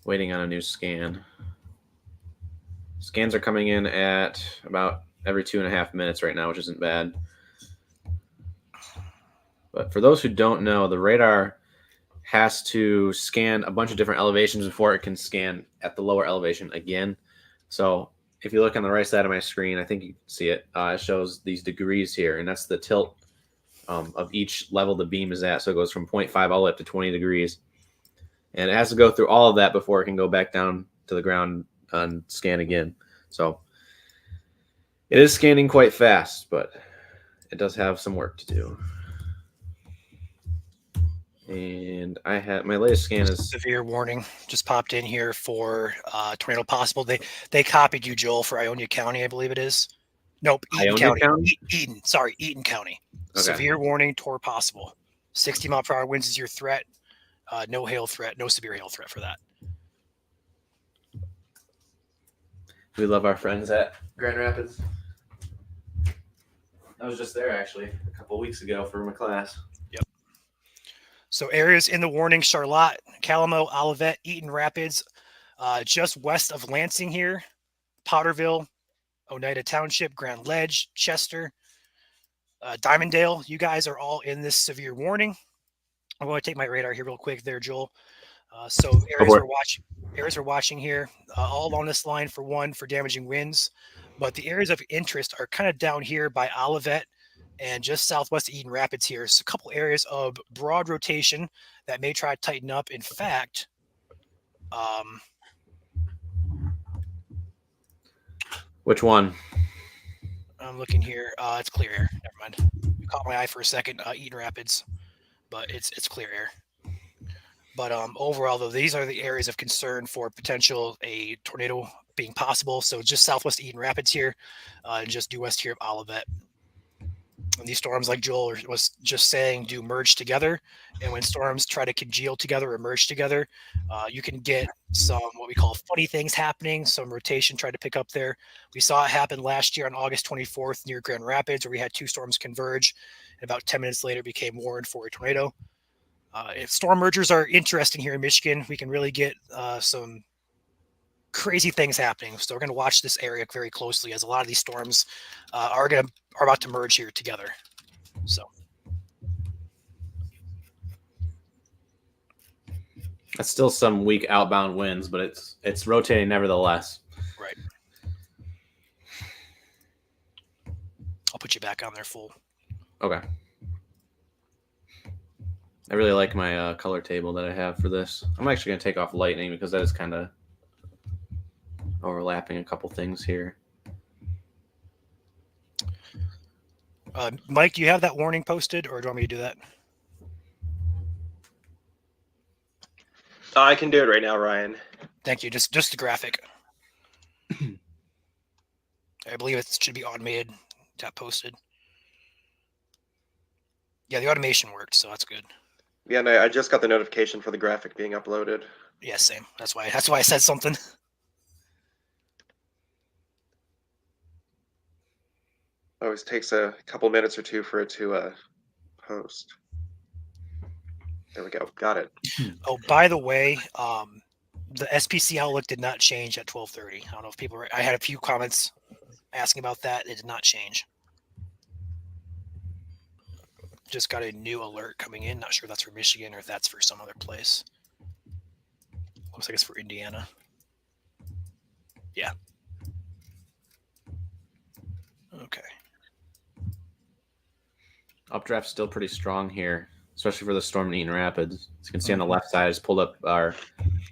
Waiting on a new scan. Scans are coming in at about every 2.5 minutes right now, which isn't bad. But for those who don't know, the radar has to scan a bunch of different elevations before it can scan at the lower elevation again. So if you look on the right side of my screen, I think you can see it. It shows these degrees here, and that's the tilt of each level the beam is at. So it goes from 0.5 all the way up to 20 degrees. And it has to go through all of that before it can go back down to the ground and scan again. So it is scanning quite fast, but it does have some work to do. And I have my latest scan is Severe warning just popped in here for tornado possible. They copied you, Joel, for Ionia County, I believe it is. Nope, Eaton Ionia County. County? Eaton, sorry, Eaton County. Okay. Severe warning, torr possible. 60-mile-per-hour winds is your threat. No hail threat, no severe hail threat for that. we love our friends at Grand Rapids. I was just there actually a couple of weeks ago for my class. So areas in the warning: Charlotte, Kalamo, Olivet, Eaton Rapids, just west of Lansing here, Potterville, Oneida Township, Grand Ledge, Chester, Diamonddale. You guys are all in this severe warning. I'm going to take my radar here real quick there, Joel. So areas we're watching here, all along this line for damaging winds, but the areas of interest are kind of down here by Olivet and just southwest of Eaton Rapids here. So a couple areas of broad rotation that may try to tighten up. In fact, Which one? I'm looking here. It's clear air. Never mind. You caught my eye for a second. Eaton Rapids, but it's clear air. But overall, though, these are the areas of concern for potential a tornado being possible. So just southwest of Eaton Rapids here, and just due west here of Olivet. And these storms, like Joel was just saying, do merge together. And when storms try to congeal together or merge together, you can get some what we call funny things happening, some rotation try to pick up there. We saw it happen last year on August 24th near Grand Rapids, where we had two storms converge. And about 10 minutes later, it became warned for a tornado. If storm mergers are interesting here in Michigan, we can really get some crazy things happening. So we're going to watch this area very closely, as a lot of these storms are about to merge here together. So That's still some weak outbound winds, but it's rotating nevertheless. right. I'll put you back on there full. Okay. I really like my color table that I have for this. I'm actually going to take off lightning because that is kind of overlapping a couple things here. Mike, do you have that warning posted, or do you want me to do that? I can do it right now, Ryan. Thank you. Just the graphic. I believe it should be automated. Got posted. Yeah, the automation worked, so that's good. Yeah, and I just got the notification for the graphic being uploaded. Yeah, same. That's why I said something. Always takes a couple minutes or two for it to post. There we go. Got it. Oh, by the way, the SPC outlook did not change at 12:30. I don't know if people I had a few comments asking about that. It did not change. Just got a new alert coming in. Not sure if that's for Michigan or if that's for some other place. Looks like it's for Indiana. Yeah. Okay. Updraft's still pretty strong here, especially for the storm in Eaton Rapids. As you can see on the left side, I just pulled up our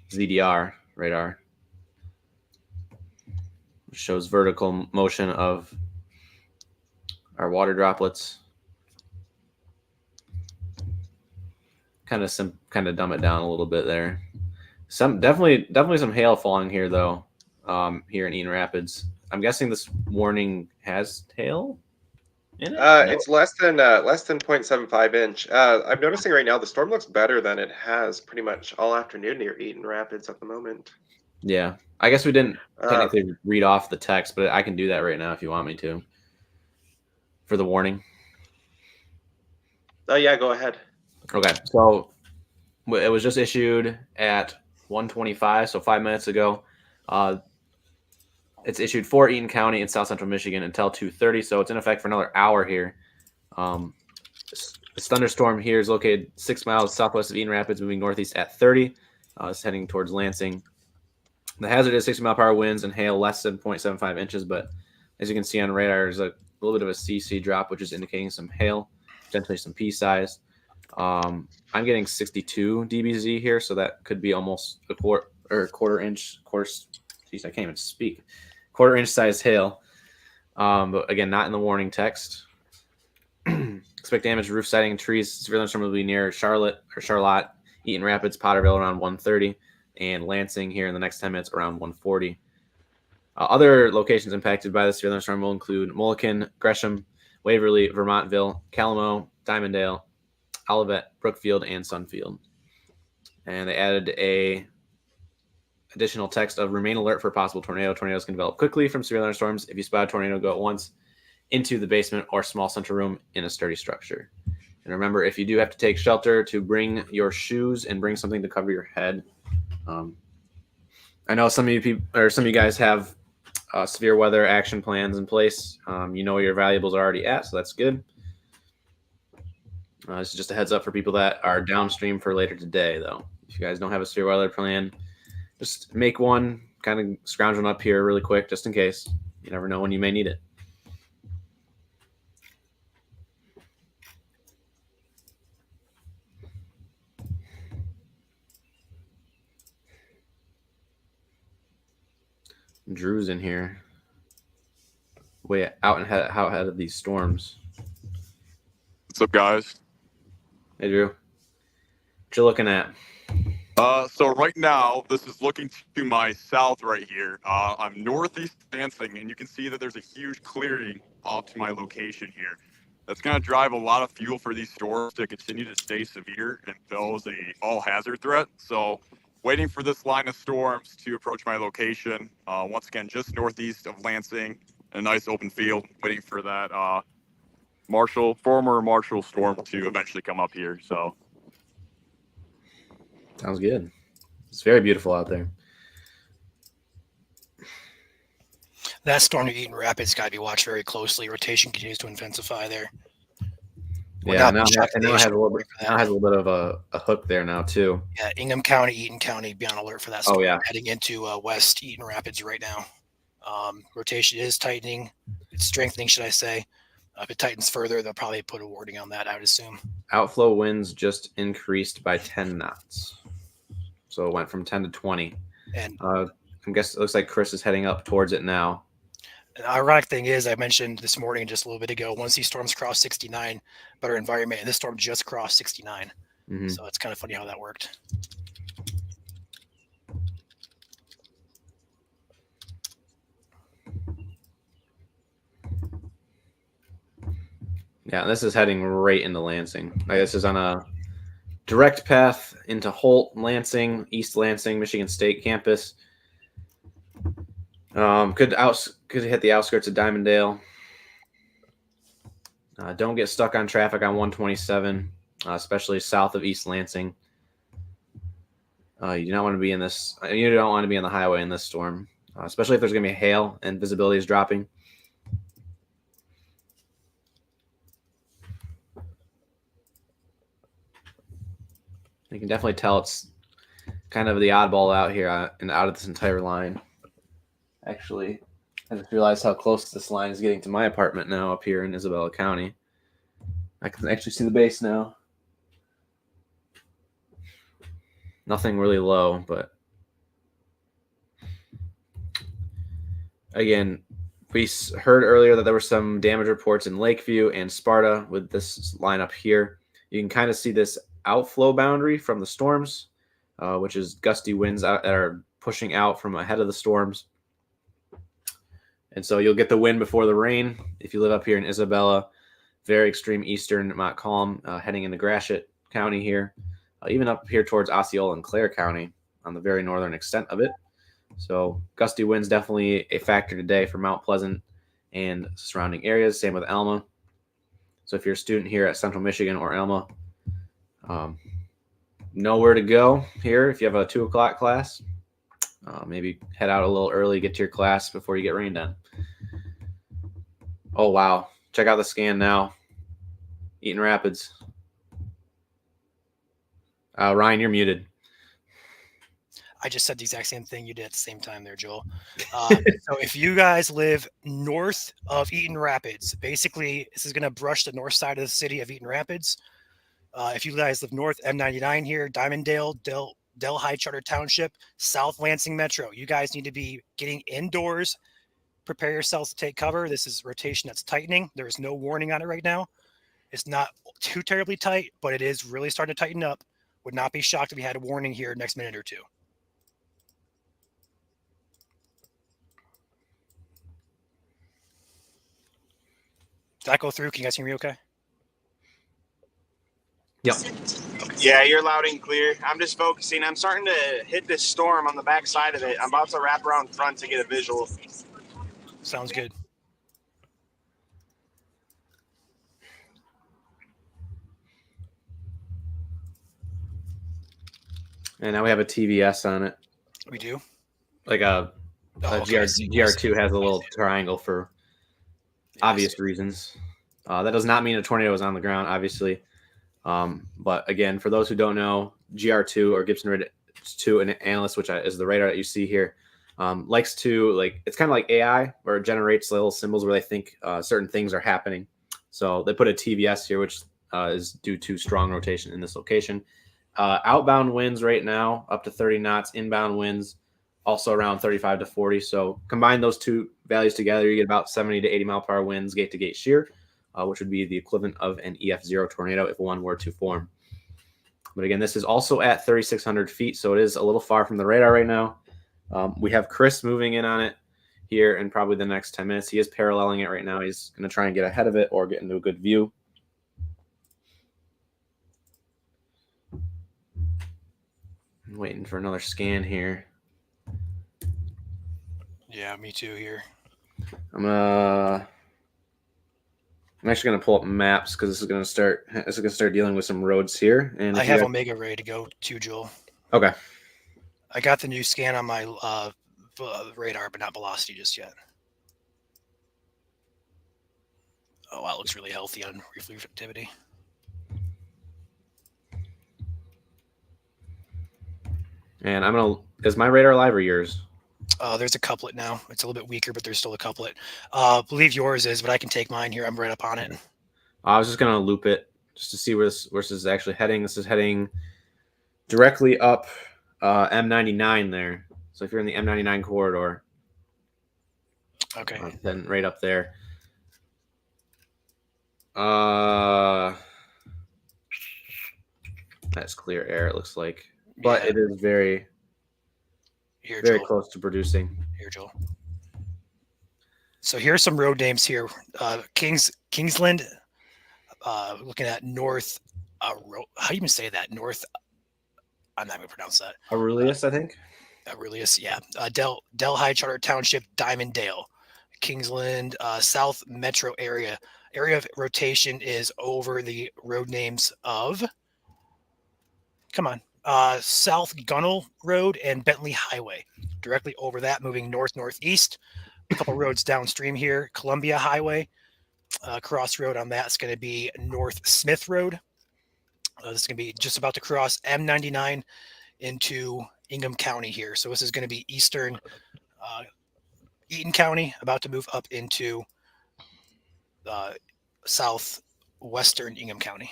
ZDR radar, which shows vertical motion of our water droplets. Kind of dumb it down a little bit there. Definitely some hail falling here though. Here in Eaton Rapids, I'm guessing this warning has hail. in it? No. It's less than 0.75 inch. I'm noticing right now the storm looks better than it has pretty much all afternoon near Eaton Rapids at the moment. Yeah, I guess we didn't Uh, technically read off the text, but I can do that right now if you want me to. For the warning. Oh yeah, go ahead. Okay, so it was just issued at 1:25, so 5 minutes ago. It's issued for Eaton County in South Central Michigan until 2:30, so it's in effect for another hour here. This thunderstorm here is located 6 miles southwest of Eaton Rapids, moving northeast at 30. It's heading towards Lansing. The hazard is 60-mile-per-hour winds and hail less than 0.75 inches, but as you can see on radar, there's a little bit of a CC drop, which is indicating some hail, potentially some pea size. I'm getting 62 dBz here, so that could be almost a quarter inch. Geez, I can't even speak. Quarter-inch size hail. But again, not in the warning text. Expect damage to roof siding and trees. Severe thunderstorm will be near Charlotte, Eaton Rapids, Potterville around 1:30, and Lansing here in the next 10 minutes around 1:40. Other locations impacted by the severe thunderstorm will include Mulliken, Gresham, Waverly, Vermontville, Calamo, Diamonddale, Olivet, Brookfield, and Sunfield. And they added a additional text of remain alert for possible tornado. Tornadoes can develop quickly from severe thunderstorms. If you spot a tornado, go at once into the basement or small central room in a sturdy structure. And remember, if you do have to take shelter, to bring your shoes and bring something to cover your head. I know some of you guys have severe weather action plans in place. You know where your valuables are already at, so that's good. This is just a heads up for people that are downstream for later today, though. If you guys don't have a severe weather plan, just make one, kind of scrounge one up here really quick, just in case. You never know when you may need it. Drew's in here. Way out ahead of these storms. What's up, guys? Hey, Drew. What you looking at? So right now, this is looking to my south right here. I'm northeast Lansing, and you can see that there's a huge clearing off to my location here. That's going to drive a lot of fuel for these storms to continue to stay severe and pose a all-hazard threat. So waiting for this line of storms to approach my location. Once again, just northeast of Lansing, a nice open field, waiting for that former Marshall storm to eventually come up here. So. Sounds good. It's very beautiful out there. That storm to Eaton Rapids got to be watched very closely. Rotation continues to intensify there. Yeah, now it has a little bit of a hook there now too. Yeah, Ingham County, Eaton County, be on alert for that storm. Oh, yeah. Heading into West Eaton Rapids right now. Rotation is tightening. It's strengthening, should I say. If it tightens further, they'll probably put a warning on that, I would assume. Outflow winds just increased by 10 knots. So it went from 10 to 20. And I guess it looks like Chris is heading up towards it now. The ironic thing is, I mentioned this morning just a little bit ago, once these storms cross 69, better environment, and this storm just crossed 69. Mm-hmm. So it's kind of funny how that worked. Yeah, this is heading right into Lansing. This is on a direct path into Holt, Lansing, East Lansing, Michigan State campus. Could hit the outskirts of Diamonddale. Don't get stuck on traffic on 127, especially south of East Lansing. You do not want to be in this. You don't want to be on the highway in this storm, especially if there's going to be hail and visibility is dropping. You can definitely tell it's kind of the oddball out here and out of this entire line. Actually, I just realized how close this line is getting to my apartment now up here in Isabella County. I can actually see the base now. Nothing really low, but again, we heard earlier that there were some damage reports in Lakeview and Sparta with this line up here. You can kind of see this outflow boundary from the storms, which is gusty winds that are pushing out from ahead of the storms. And so you'll get the wind before the rain if you live up here in Isabella. very extreme eastern Montcalm, heading into Gratiot County here, even up here towards Osceola and Clare County on the very northern extent of it. So gusty winds definitely a factor today for Mount Pleasant and surrounding areas. Same with Alma. So if you're a student here at Central Michigan or Alma, know where to go here. If you have a 2 o'clock class, maybe head out a little early, get to your class before you get rained on. Oh, wow. Check out the scan now. Eaton Rapids. Ryan, you're muted. I just said the exact same thing you did at the same time there, Joel. So if you guys live north of Eaton Rapids, basically this is going to brush the north side of the city of Eaton Rapids. If you guys live north, M99 here, Diamonddale, Delhi Charter Township, South Lansing Metro, you guys need to be getting indoors. Prepare yourselves to take cover. This is rotation that's tightening. There is no warning on it right now. It's not too terribly tight, but it is really starting to tighten up. Would not be shocked if we had a warning here next minute or two. Did that go through? Can you guys hear me okay? Yep. Yeah, you're loud and clear. I'm just focusing. I'm starting to hit this storm on the back side of it. I'm about to wrap around front to get a visual. Sounds good. And now we have a TVS on it. We do. Like a okay. GR2 has a little triangle for obvious reasons. That does not mean a tornado is on the ground, obviously. But again, for those who don't know, GR2 or Gibson Radar 2 an analyst, which is the radar that you see here, likes to, like, it's kind of like AI, where it generates little symbols where they think certain things are happening. So they put a TVS here, which is due to strong rotation in this location. Outbound winds right now up to 30 knots. Inbound winds also around 35 to 40. So combine those two values together, you get about 70 to 80 mile per hour winds gate to gate shear, which would be the equivalent of an EF0 tornado if one were to form. But again, this is also at 3,600 feet, so it is a little far from the radar right now. We have Chris moving in on it here in probably the next 10 minutes. He is paralleling it right now. He's going to try and get ahead of it or get into a good view. I'm waiting for another scan here. Yeah, me too here. I'm actually going to pull up maps because this is going to start dealing with some roads here. And I have Omega ready to go too, Joel. Okay. I got the new scan on my radar, but not velocity just yet. Oh, wow, it looks really healthy on reflectivity. And is my radar live or yours? There's a couplet now. It's a little bit weaker, but there's still a couplet. I believe yours is, but I can take mine here. I'm right up on it. I was just going to loop it just to see where this is actually heading. This is heading directly up M99 there. So if you're in the M99 corridor, okay, then right up there. That's clear air, it looks like. But yeah. it is very close to producing. Here, Joel. So here's some road names here. Kingsland, looking at North. How do you even say that? North. I'm not going to pronounce that. Aurelius, I think. Aurelius, yeah. Delhi Charter Township, Diamonddale. Kingsland, South Metro area. Area of rotation is over the road names of. Come on. South Gunnell Road and Bentley Highway. Directly over that, moving north-northeast. A couple roads downstream here. Columbia Highway. Crossroad on that is going to be North Smith Road. This is going to be just about to cross M99 into Ingham County here. So this is going to be eastern Eaton County, about to move up into southwestern Ingham County.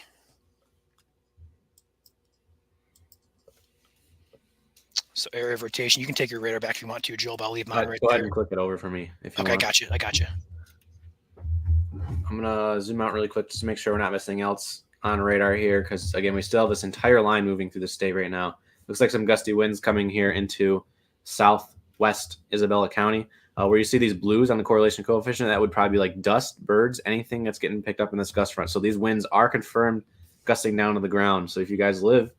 So area of rotation. You can take your radar back if you want to, Joel, but I'll leave mine right Go there. ahead and click it over for me if you Okay, want. I got you. I'm gonna zoom out really quick just to make sure we're not missing else on radar here, because again, we still have this entire line moving through the state right now. Looks like some gusty winds coming here into southwest Isabella County. Where you see these blues on the correlation coefficient, that would probably be like dust, birds, anything that's getting picked up in this gust front. So these winds are confirmed gusting down to the ground. So if you guys live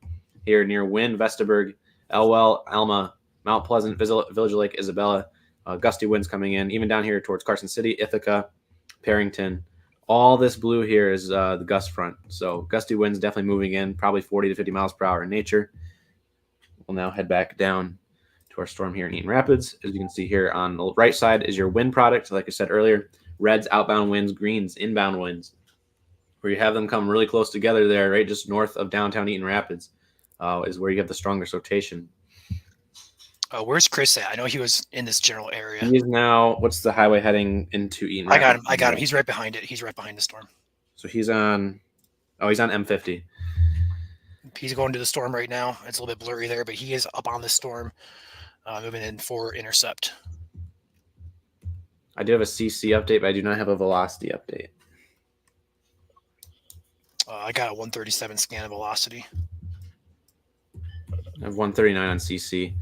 here near Wynn, Vestaburg, Elwell, Alma, Mount Pleasant, Village Lake, Isabella, gusty winds coming in, even down here towards Carson City, Ithaca, Parrington. All this blue here is the gust front. So gusty winds definitely moving in, probably 40 to 50 miles per hour in nature. We'll now head back down to our storm here in Eaton Rapids. As you can see here on the right side is your wind product. Like I said earlier, reds outbound winds, greens inbound winds. Where you have them come really close together there, right just north of downtown Eaton Rapids, is where you have the strongest rotation. Where's Chris at? I know he was in this general area. He is now, what's the highway heading into Eaton Rapids? I got him. He's right behind it. He's right behind the storm. So he's on M50. He's going to the storm right now. It's a little bit blurry there, but he is up on the storm, moving in for intercept. I do have a CC update, but I do not have a velocity update. I got a 137 scan of velocity. I have 139 on CC.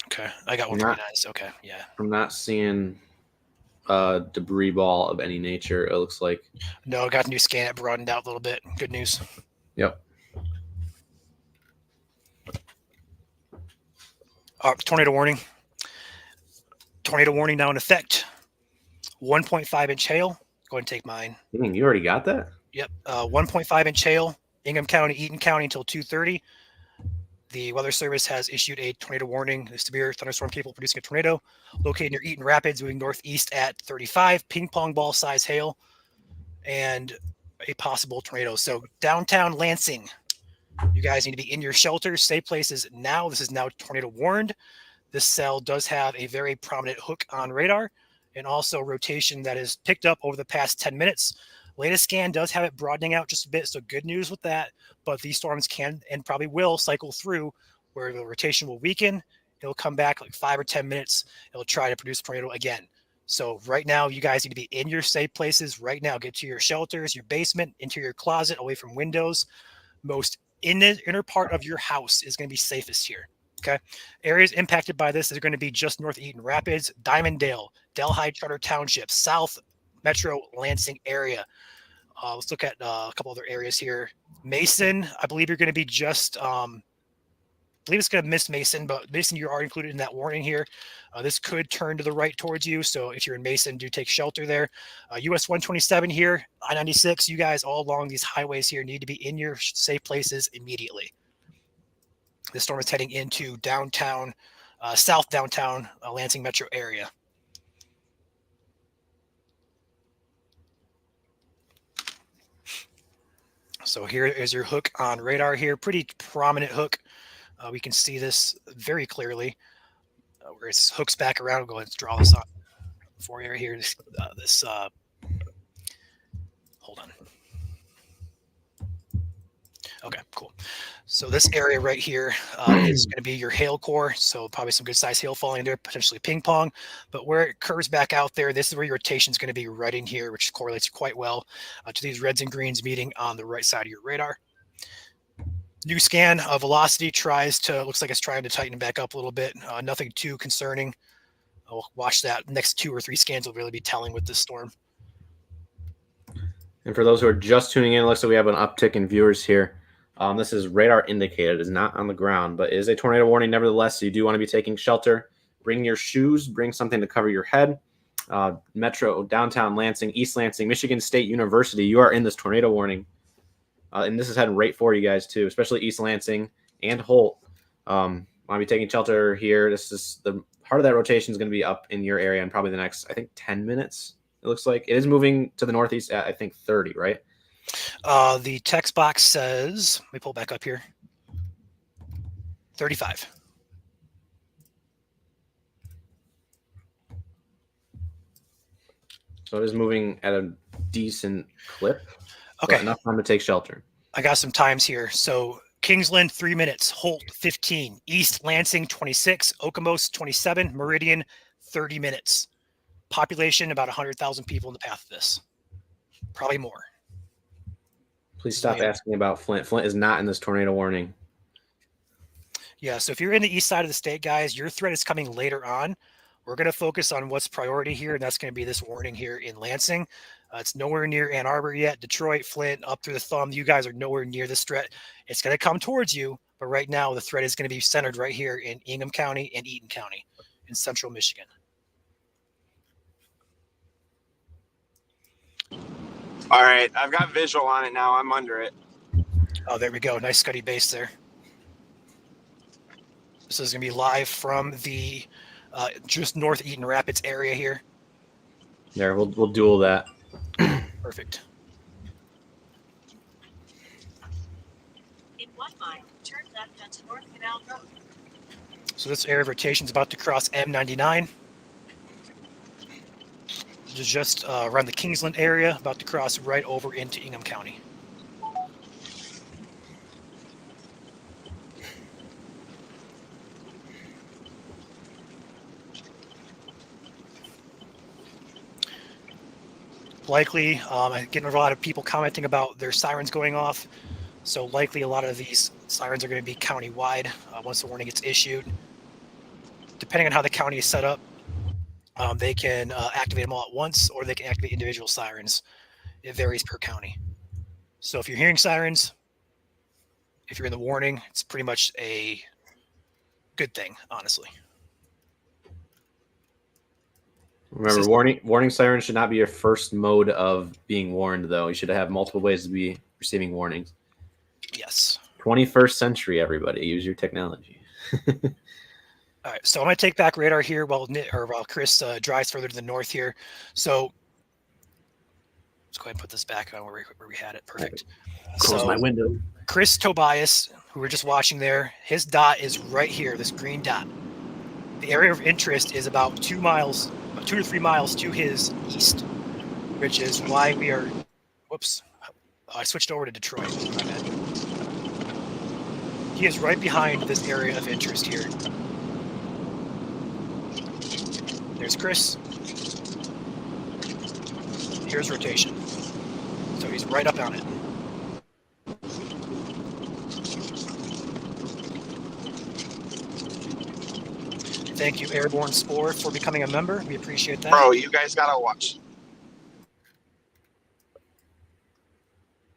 Okay, I got 139. Okay, yeah. I'm not seeing a debris ball of any nature. It looks like. No, I got a new scan. It broadened out a little bit. Good news. Yep. Tornado warning. Tornado warning now in effect. 1.5-inch hail. Go ahead and take mine. You already got that? Yep. 1.5-inch hail. Ingham County, Eaton County until 2:30. The Weather Service has issued a tornado warning. A severe thunderstorm capable of producing a tornado located near Eaton Rapids, moving northeast at 35. Ping pong ball size hail and a possible tornado. So downtown Lansing, you guys need to be in your shelters, safe places now. This is now tornado warned. This cell does have a very prominent hook on radar and also rotation that is picked up over the past 10 minutes. Latest scan does have it broadening out just a bit, so good news with that. But these storms can and probably will cycle through where the rotation will weaken. It'll come back like 5 or 10 minutes. It'll try to produce a tornado again. So right now, you guys need to be in your safe places right now. Get to your shelters, your basement, into your closet, away from windows. Most in the inner part of your house is going to be safest here. Okay. Areas impacted by this are going to be just north of Eaton Rapids, Diamonddale, Delhi Charter Township, South Metro Lansing area. Let's look at a couple other areas here. Mason, I believe you're going to be just, I believe it's going to miss Mason, but Mason, you are included in that warning here. This could turn to the right towards you. So if you're in Mason, do take shelter there. US 127 here, I-96, you guys all along these highways here need to be in your safe places immediately. This storm is heading into downtown, south downtown Lansing metro area. So here is your hook on radar here. Pretty prominent hook. We can see this very clearly. Where it hooks back around. I'll go ahead and draw this on for you right here. Hold on. Okay, cool. So this area right here is going to be your hail core. So probably some good size hail falling in there, potentially ping pong. But where it curves back out there, this is where your rotation is going to be right in here, which correlates quite well to these reds and greens meeting on the right side of your radar. New scan of velocity looks like it's trying to tighten back up a little bit. Nothing too concerning. I'll watch that. Next 2 or 3 scans will really be telling with this storm. And for those who are just tuning in, it looks like we have an uptick in viewers here. This is radar indicated. It is not on the ground, but it is a tornado warning nevertheless. So you do want to be taking shelter. Bring your shoes. Bring something to cover your head. Metro, downtown Lansing, East Lansing, Michigan State University. You are in this tornado warning. And this is heading right for you guys too, especially East Lansing and Holt. Want to be taking shelter here. This is the heart of that rotation is going to be up in your area in probably the next, I think, 10 minutes. It looks like it is moving to the northeast at, I think, 30, right? The text box says, let me pull back up here, 35. So it is moving at a decent clip. Okay. Enough time to take shelter. I got some times here. So Kingsland, 3 minutes. Holt, 15. East Lansing, 26. Okemos, 27. Meridian, 30 minutes. Population, about 100,000 people in the path of this. Probably more. Please stop asking about Flint. Flint is not in this tornado warning. Yeah, so if you're in the east side of the state, guys, your threat is coming later on. We're going to focus on what's priority here, and that's going to be this warning here in Lansing. It's nowhere near Ann Arbor yet. Detroit, Flint, up through the thumb. You guys are nowhere near this threat. It's going to come towards you, but right now the threat is going to be centered right here in Ingham County and Eaton County in central Michigan. All right, I've got visual on it now. I'm under it. Oh, there we go. Nice Scuddy base there. This is going to be live from the just north Eaton Rapids area here. There, we'll duel that. Perfect. In 1 mile, turn left onto North Canal Road. So this area of rotation is about to cross M99. Which is just around the Kingsland area, about to cross right over into Ingham County. Likely, I'm getting a lot of people commenting about their sirens going off. So likely a lot of these sirens are going to be county-wide once the warning gets issued. Depending on how the county is set up, they can activate them all at once, or they can activate individual sirens. It varies per county. So if you're hearing sirens, if you're in the warning, it's pretty much a good thing, honestly. Remember, warning sirens should not be your first mode of being warned, though. You should have multiple ways to be receiving warnings. Yes. 21st century, everybody. Use your technology. All right, so I'm going to take back radar here while Chris drives further to the north here. So let's go ahead and put this back on where we had it. Perfect. Close my window. Chris Tobias, who we're just watching there, his dot is right here, this green dot. The area of interest is about 2 to 3 miles to his east, which is why we are, whoops, I switched over to Detroit. My bad. He is right behind this area of interest here. There's Chris. Here's rotation. So he's right up on it. Thank you, Airborne Spore, for becoming a member. We appreciate that. Bro, you guys gotta watch.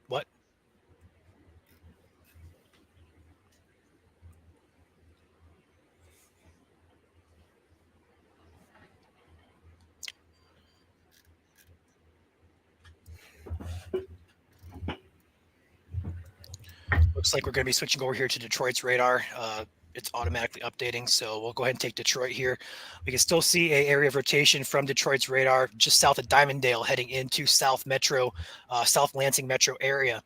What? Looks like we're going to be switching over here to Detroit's radar. It's automatically updating, so we'll go ahead and take Detroit here. We can still see an area of rotation from Detroit's radar just south of Diamonddale, heading into South Lansing Metro area.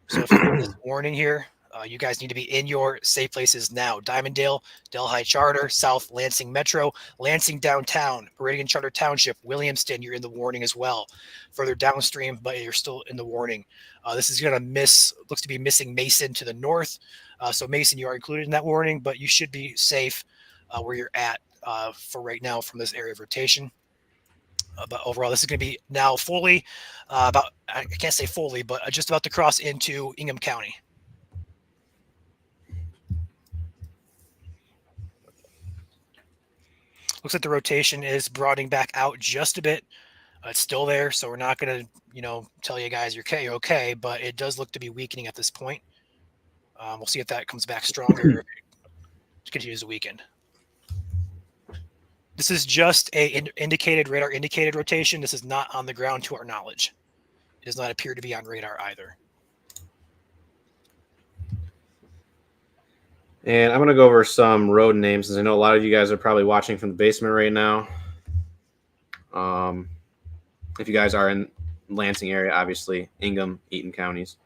So if you're in this warning here, you guys need to be in your safe places now. Diamonddale, Delhi Charter, South Lansing Metro, Lansing Downtown, Meridian Charter Township, Williamston, you're in the warning as well. Further downstream, but you're still in the warning. This is going to looks to be missing Mason to the north. So Mason, you are included in that warning, but you should be safe where you're at for right now from this area of rotation. But overall, this is going to be now fully I can't say fully, but just about to cross into Ingham County. Looks like the rotation is broadening back out just a bit. It's still there, so we're not going to, tell you guys you're okay, but it does look to be weakening at this point. We'll see if that comes back stronger if it continues to weaken. This is just a radar indicated rotation. This is not on the ground to our knowledge. It does not appear to be on radar either. And I'm going to go over some road names, since I know a lot of you guys are probably watching from the basement right now. If you guys are in Lansing area, obviously, Ingham, Eaton counties.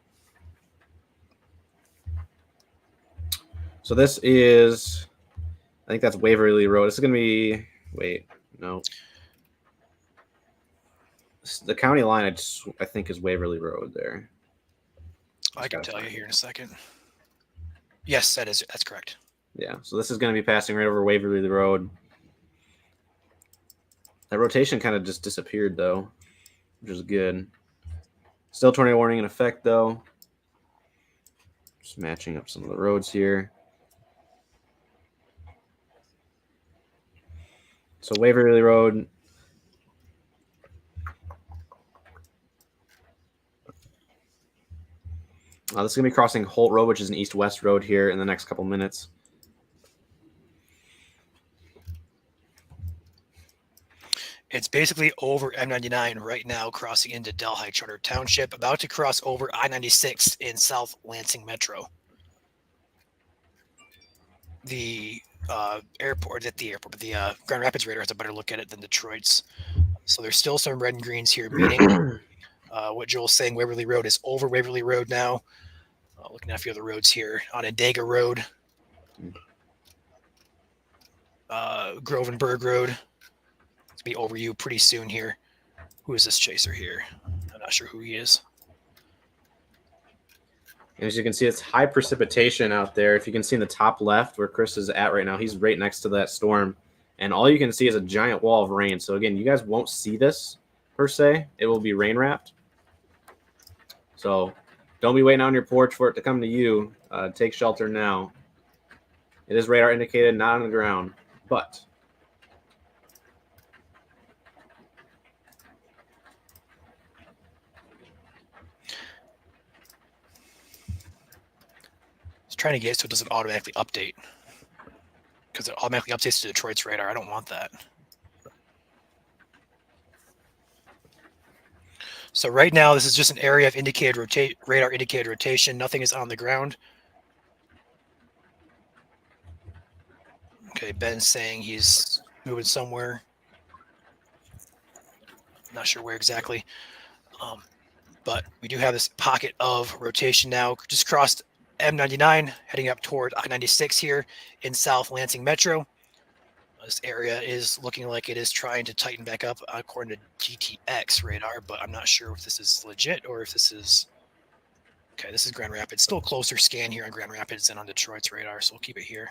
So this is, I think that's Waverly Road. This is going to be, wait, no. The county line, I think, is Waverly Road there. I can tell you here in a second. Yes, that's correct. Yeah, so this is going to be passing right over Waverly Road. That rotation kind of just disappeared, though, which is good. Still tornado warning in effect, though. Just matching up some of the roads here. So Waverly Road. This is going to be crossing Holt Road, which is an east-west road here in the next couple minutes. It's basically over M99 right now, crossing into Delhi Charter Township, about to cross over I-96 in South Lansing Metro. The airport, but the Grand Rapids radar has a better look at it than Detroit's. So there's still some red and greens here meeting. What Joel's saying, Waverly Road is over Waverly Road now. Looking at a few other roads here. Onondaga Road. Grovenberg Road. It's be over you pretty soon here. Who is this chaser here? I'm not sure who he is. And as you can see, it's high precipitation out there. If you can see in the top left where Chris is at right now, he's right next to that storm. And all you can see is a giant wall of rain. So again, you guys won't see this per se. It will be rain wrapped. So don't be waiting on your porch for it to come to you. Take shelter now. It is radar indicated, not on the ground, but It's trying to get it so it doesn't automatically update. Because it automatically updates to Detroit's radar. I don't want that. So right now, this is just an area of indicated radar indicated rotation. Nothing is on the ground. Okay, Ben's saying he's moving somewhere. Not sure where exactly. But we do have this pocket of rotation now. Just crossed M99, heading up toward I-96 here in South Lansing Metro. This area is looking like it is trying to tighten back up according to GTX radar, but I'm not sure if this is legit or if this is... Okay, this is Grand Rapids. Still a closer scan here on Grand Rapids than on Detroit's radar, so we'll keep it here.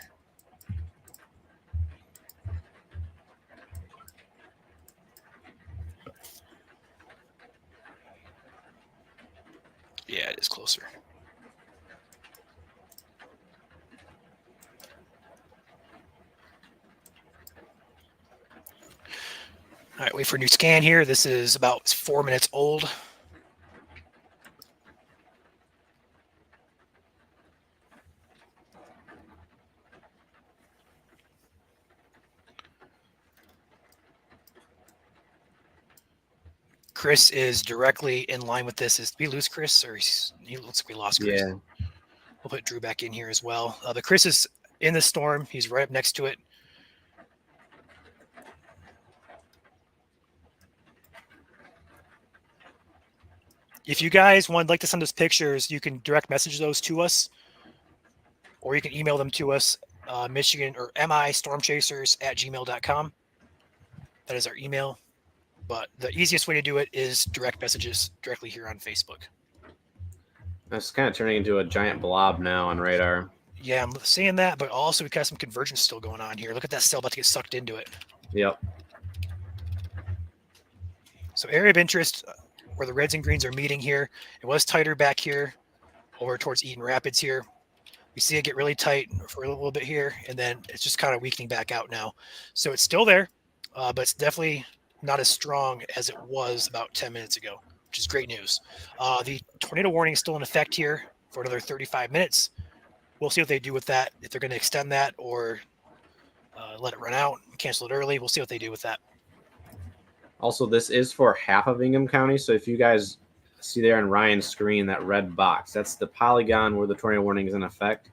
Yeah, it is closer. All right, wait for a new scan here. This is about 4 minutes old. Chris is directly in line with this. Did we lose Chris, or he looks like we lost Chris? yeah. We'll put Drew back in here as well. But Chris is in the storm. He's right up next to it. If you guys would like to send us pictures, you can direct message those to us, or you can email them to us, Michigan or mistormchasers@gmail.com. That is our email. But the easiest way to do it is direct messages directly here on Facebook. It's kind of turning into a giant blob now on radar. Yeah, I'm seeing that, but also we've got some convergence still going on here. Look at that cell about to get sucked into it. Yep. So area of interest where the reds and greens are meeting here. It was tighter back here over towards Eden Rapids here. We see it get really tight for a little bit here, and then it's just kind of weakening back out now. So it's still there, but it's definitely not as strong as it was about 10 minutes ago, which is great news. The tornado warning is still in effect here for another 35 minutes. We'll see what they do with that, if they're going to extend that or let it run out, cancel it early. We'll see what they do with that. Also, this is for half of Ingham County. So if you guys see there on Ryan's screen, that red box, that's the polygon where the tornado warning is in effect.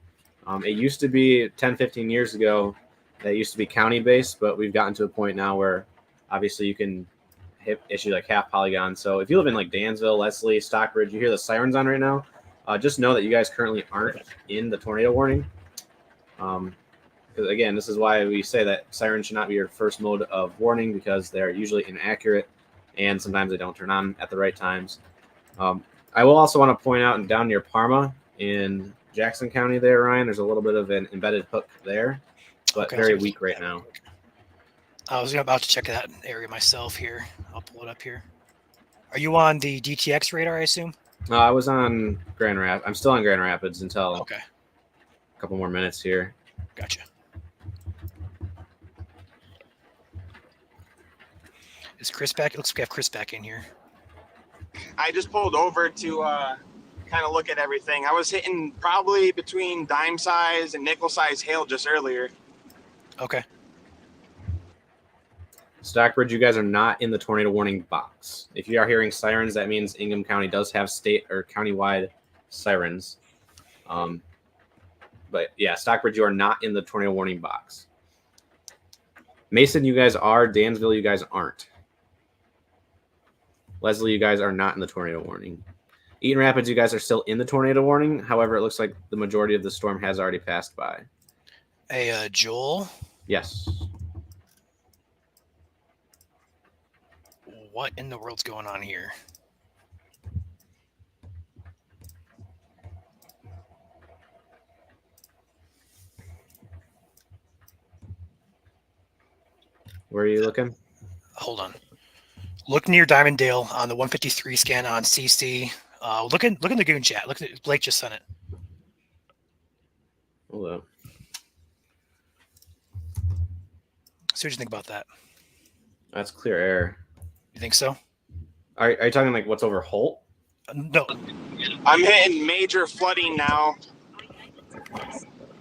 It used to be 10, 15 years ago, that used to be county based, but we've gotten to a point now where obviously you can issue like half polygon. So if you live in like Dansville, Leslie, Stockbridge, you hear the sirens on right now, just know that you guys currently aren't in the tornado warning. Because again, this is why we say that sirens should not be your first mode of warning, because they're usually inaccurate and sometimes they don't turn on at the right times. I will also want to point out, and down near Parma in Jackson County there, Ryan, there's a little bit of an embedded hook there, but very weak right now. I was about to check that area myself here. I'll pull it up here. Are you on the DTX radar, I assume? No, I was on Grand Rapids. I'm still on Grand Rapids until Okay. a couple more minutes here. Gotcha. Is Chris back? It looks like we have Chris back in here. I just pulled over to kind of look at everything. I was hitting probably between dime size and nickel size hail just earlier. Okay. Stockbridge, you guys are not in the tornado warning box. If you are hearing sirens, that means Ingham County does have state or countywide sirens. But yeah, Stockbridge, you are not in the tornado warning box. Mason, you guys are. Dansville, you guys aren't. Leslie, you guys are not in the tornado warning. Eaton Rapids, you guys are still in the tornado warning. However, it looks like the majority of the storm has already passed by. Hey, Joel, Yes. what in the world's going on here? Where are you looking? Hold on. Look near Diamonddale on the 153 scan on CC. Look in the Goon chat. Look at Blake just sent it. Hold up. See what you think about that. That's clear air. You think so? Are you talking like what's over Holt? No. I'm hitting major flooding now.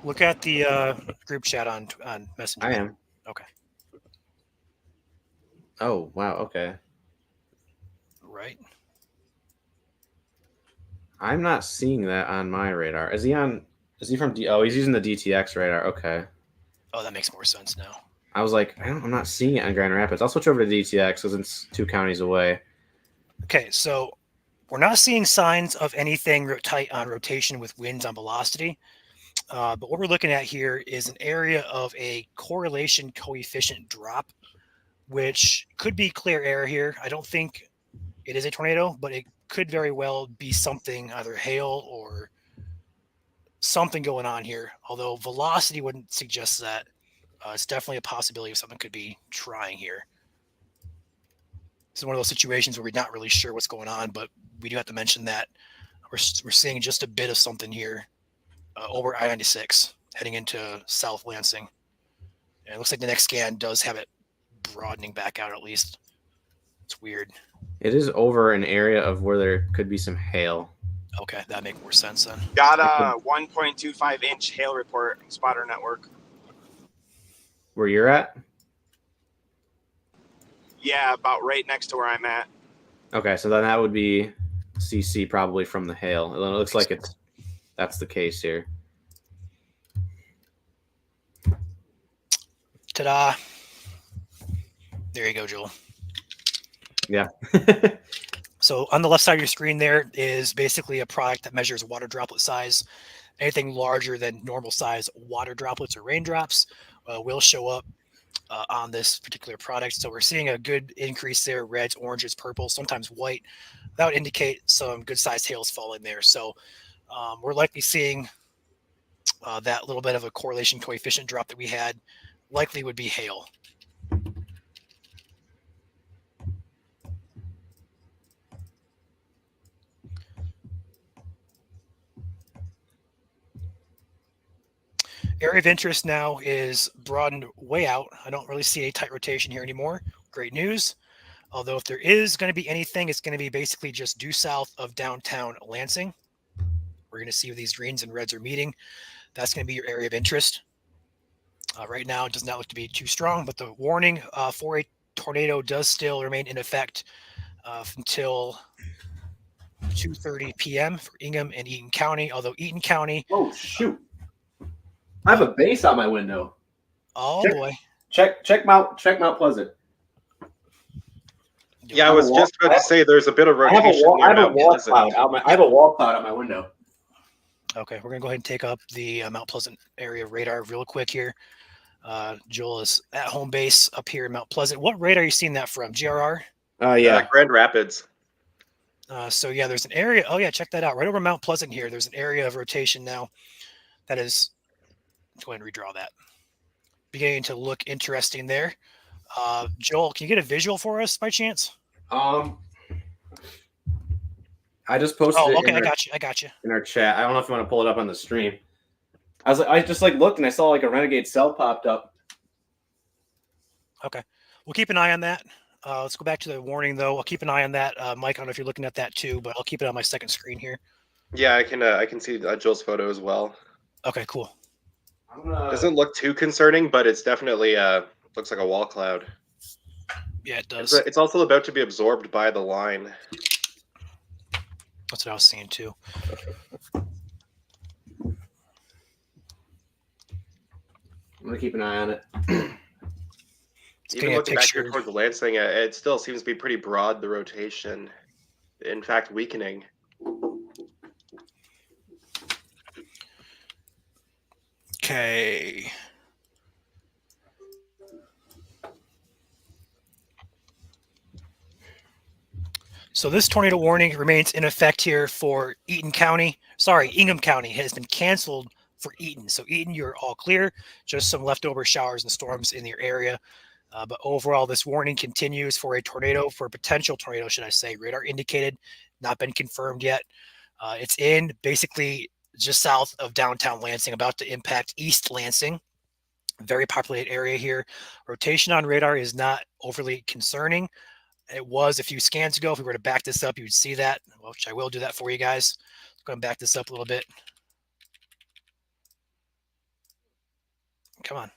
Look at the group chat on Messenger. I am. Okay. Oh, wow. Okay. Right. I'm not seeing that on my radar. Is he from Oh, he's using the DTX radar. Okay. Oh, that makes more sense now. I was like, I'm not seeing it on Grand Rapids. I'll switch over to DTX because it's 2 counties away. Okay, so we're not seeing signs of anything tight on rotation with winds on velocity. But what we're looking at here is an area of a correlation coefficient drop, which could be clear air here. I don't think it is a tornado, but it could very well be something, either hail or something going on here. Although velocity wouldn't suggest that. It's definitely a possibility of something could be trying here. This is one of those situations where we're not really sure what's going on, but we do have to mention that we're seeing just a bit of something here over I-96 heading into South Lansing. And it looks like the next scan does have it broadening back out at least. It's weird. It is over an area of where there could be some hail. Okay, that makes more sense then. Got a 1.25 inch hail report, Spotter Network. Where you're at? Yeah, about right next to where I'm at. Okay, so then that would be CC probably from the hail. It looks like that's the case here. Ta-da. There you go, Joel. Yeah. So on the left side of your screen there is basically a product that measures water droplet size. Anything larger than normal size water droplets or raindrops will show up on this particular product. So we're seeing a good increase there, reds, oranges, purples, sometimes white. That would indicate some good sized hails falling there. So we're likely seeing that little bit of a correlation coefficient drop that we had likely would be hail. Area of interest now is broadened way out. I don't really see a tight rotation here anymore. Great news. Although if there is going to be anything, it's going to be basically just due south of downtown Lansing. We're going to see where these greens and reds are meeting. That's going to be your area of interest. Right now, it does not look to be too strong, but the warning for a tornado does still remain in effect until 2:30 p.m. for Ingham and Eaton County. Although Eaton County, Oh, shoot. I have a base on my window. oh Check. boy, Check Mount Pleasant. Yeah, I was just about to say there's a bit of rotation near Mount Pleasant. I have a wall cloud on my window. Okay, we're gonna go ahead and take up the Mount Pleasant area radar real quick here. Joel is at home base up here in Mount Pleasant. What radar are you seeing that from? GRR? Yeah. Grand Rapids. So yeah, there's an area. Oh yeah, check that out. Right over Mount Pleasant here. There's an area of rotation now that is. Let's go ahead and redraw that. Beginning to look interesting there. Joel, can you get a visual for us by chance? I just posted Oh, it okay, in I got you. our chat. I don't know if you want to pull it up on the stream. I just looked and I saw like a Renegade cell popped up. Okay, we'll keep an eye on that. Let's go back to the warning, though. I'll keep an eye on that. Mike, I don't know if you're looking at that too, but I'll keep it on my second screen here. Yeah, I can see Joel's photo as well. Okay, cool. Doesn't look too concerning, but it's definitely looks like a wall cloud. Yeah, it does. It's also about to be absorbed by the line. That's what I was seeing too. I'm gonna keep an eye on it. It's Even getting a looking back here picture. towards Lansing, it still seems to be pretty broad, the rotation. In fact, weakening. Okay. So this tornado warning remains in effect here for Eaton County. Sorry, Ingham County has been canceled for Eaton. So Eaton, you're all clear. Just some leftover showers and storms in your area. But overall, this warning continues for a tornado, for a potential tornado, should I say. Radar indicated, not been confirmed yet. It's in basically just south of downtown Lansing, about to impact East Lansing. Very populated area here. Rotation on radar is not overly concerning. It was a few scans ago. If we were to back this up, you would see that, which I will do that for you guys. Go and back this up a little bit. Come on.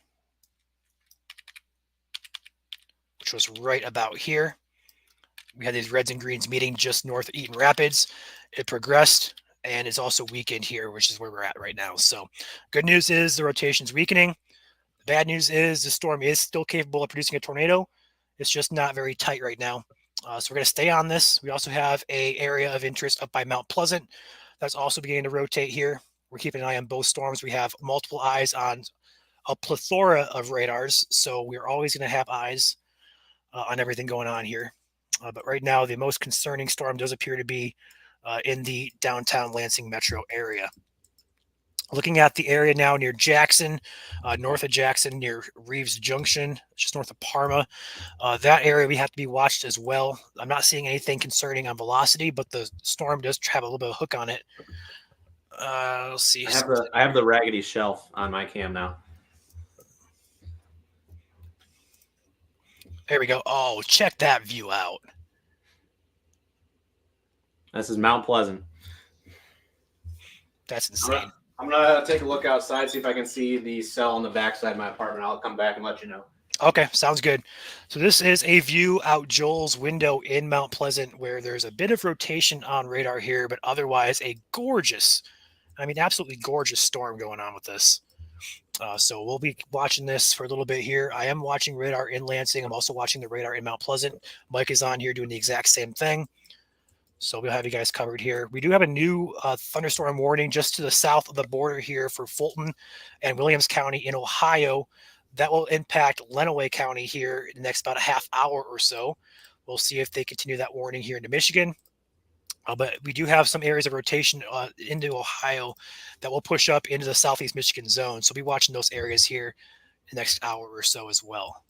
Which was right about here. We had these reds and greens meeting just north of Eaton Rapids. It progressed and is also weakened here, which is where we're at right now. So good news is the rotation's weakening. The bad news is the storm is still capable of producing a tornado. It's just not very tight right now. So we're going to stay on this. We also have an area of interest up by Mount Pleasant that's also beginning to rotate here. We're keeping an eye on both storms. We have multiple eyes on a plethora of radars, so we're always going to have eyes on everything going on here. But right now, the most concerning storm does appear to be in the downtown Lansing metro area. Looking at the area now near Jackson, north of Jackson, near Reeves Junction, just north of Parma. That area we have to be watched as well. I'm not seeing anything concerning on velocity, but the storm does have a little bit of hook on it. Let's see. I have the raggedy shelf on my cam now. There we go. Oh, check that view out. This is Mount Pleasant. That's insane. I'm gonna take a look outside, see if I can see the cell on the backside of my apartment. I'll come back and let you know. Okay, sounds good. So this is a view out Joel's window in Mount Pleasant, where there's a bit of rotation on radar here, but otherwise a gorgeous, I mean, absolutely gorgeous storm going on with this. So we'll be watching this for a little bit here. I am watching radar in Lansing. I'm also watching the radar in Mount Pleasant. Mike is on here doing the exact same thing. So we'll have you guys covered here. We do have a new thunderstorm warning just to the south of the border here for Fulton and Williams County in Ohio. That will impact Lenawee County here in the next about a half hour or so. We'll see if they continue that warning here into Michigan. But we do have some areas of rotation into Ohio that will push up into the southeast Michigan zone. So we'll be watching those areas here in the next hour or so as well.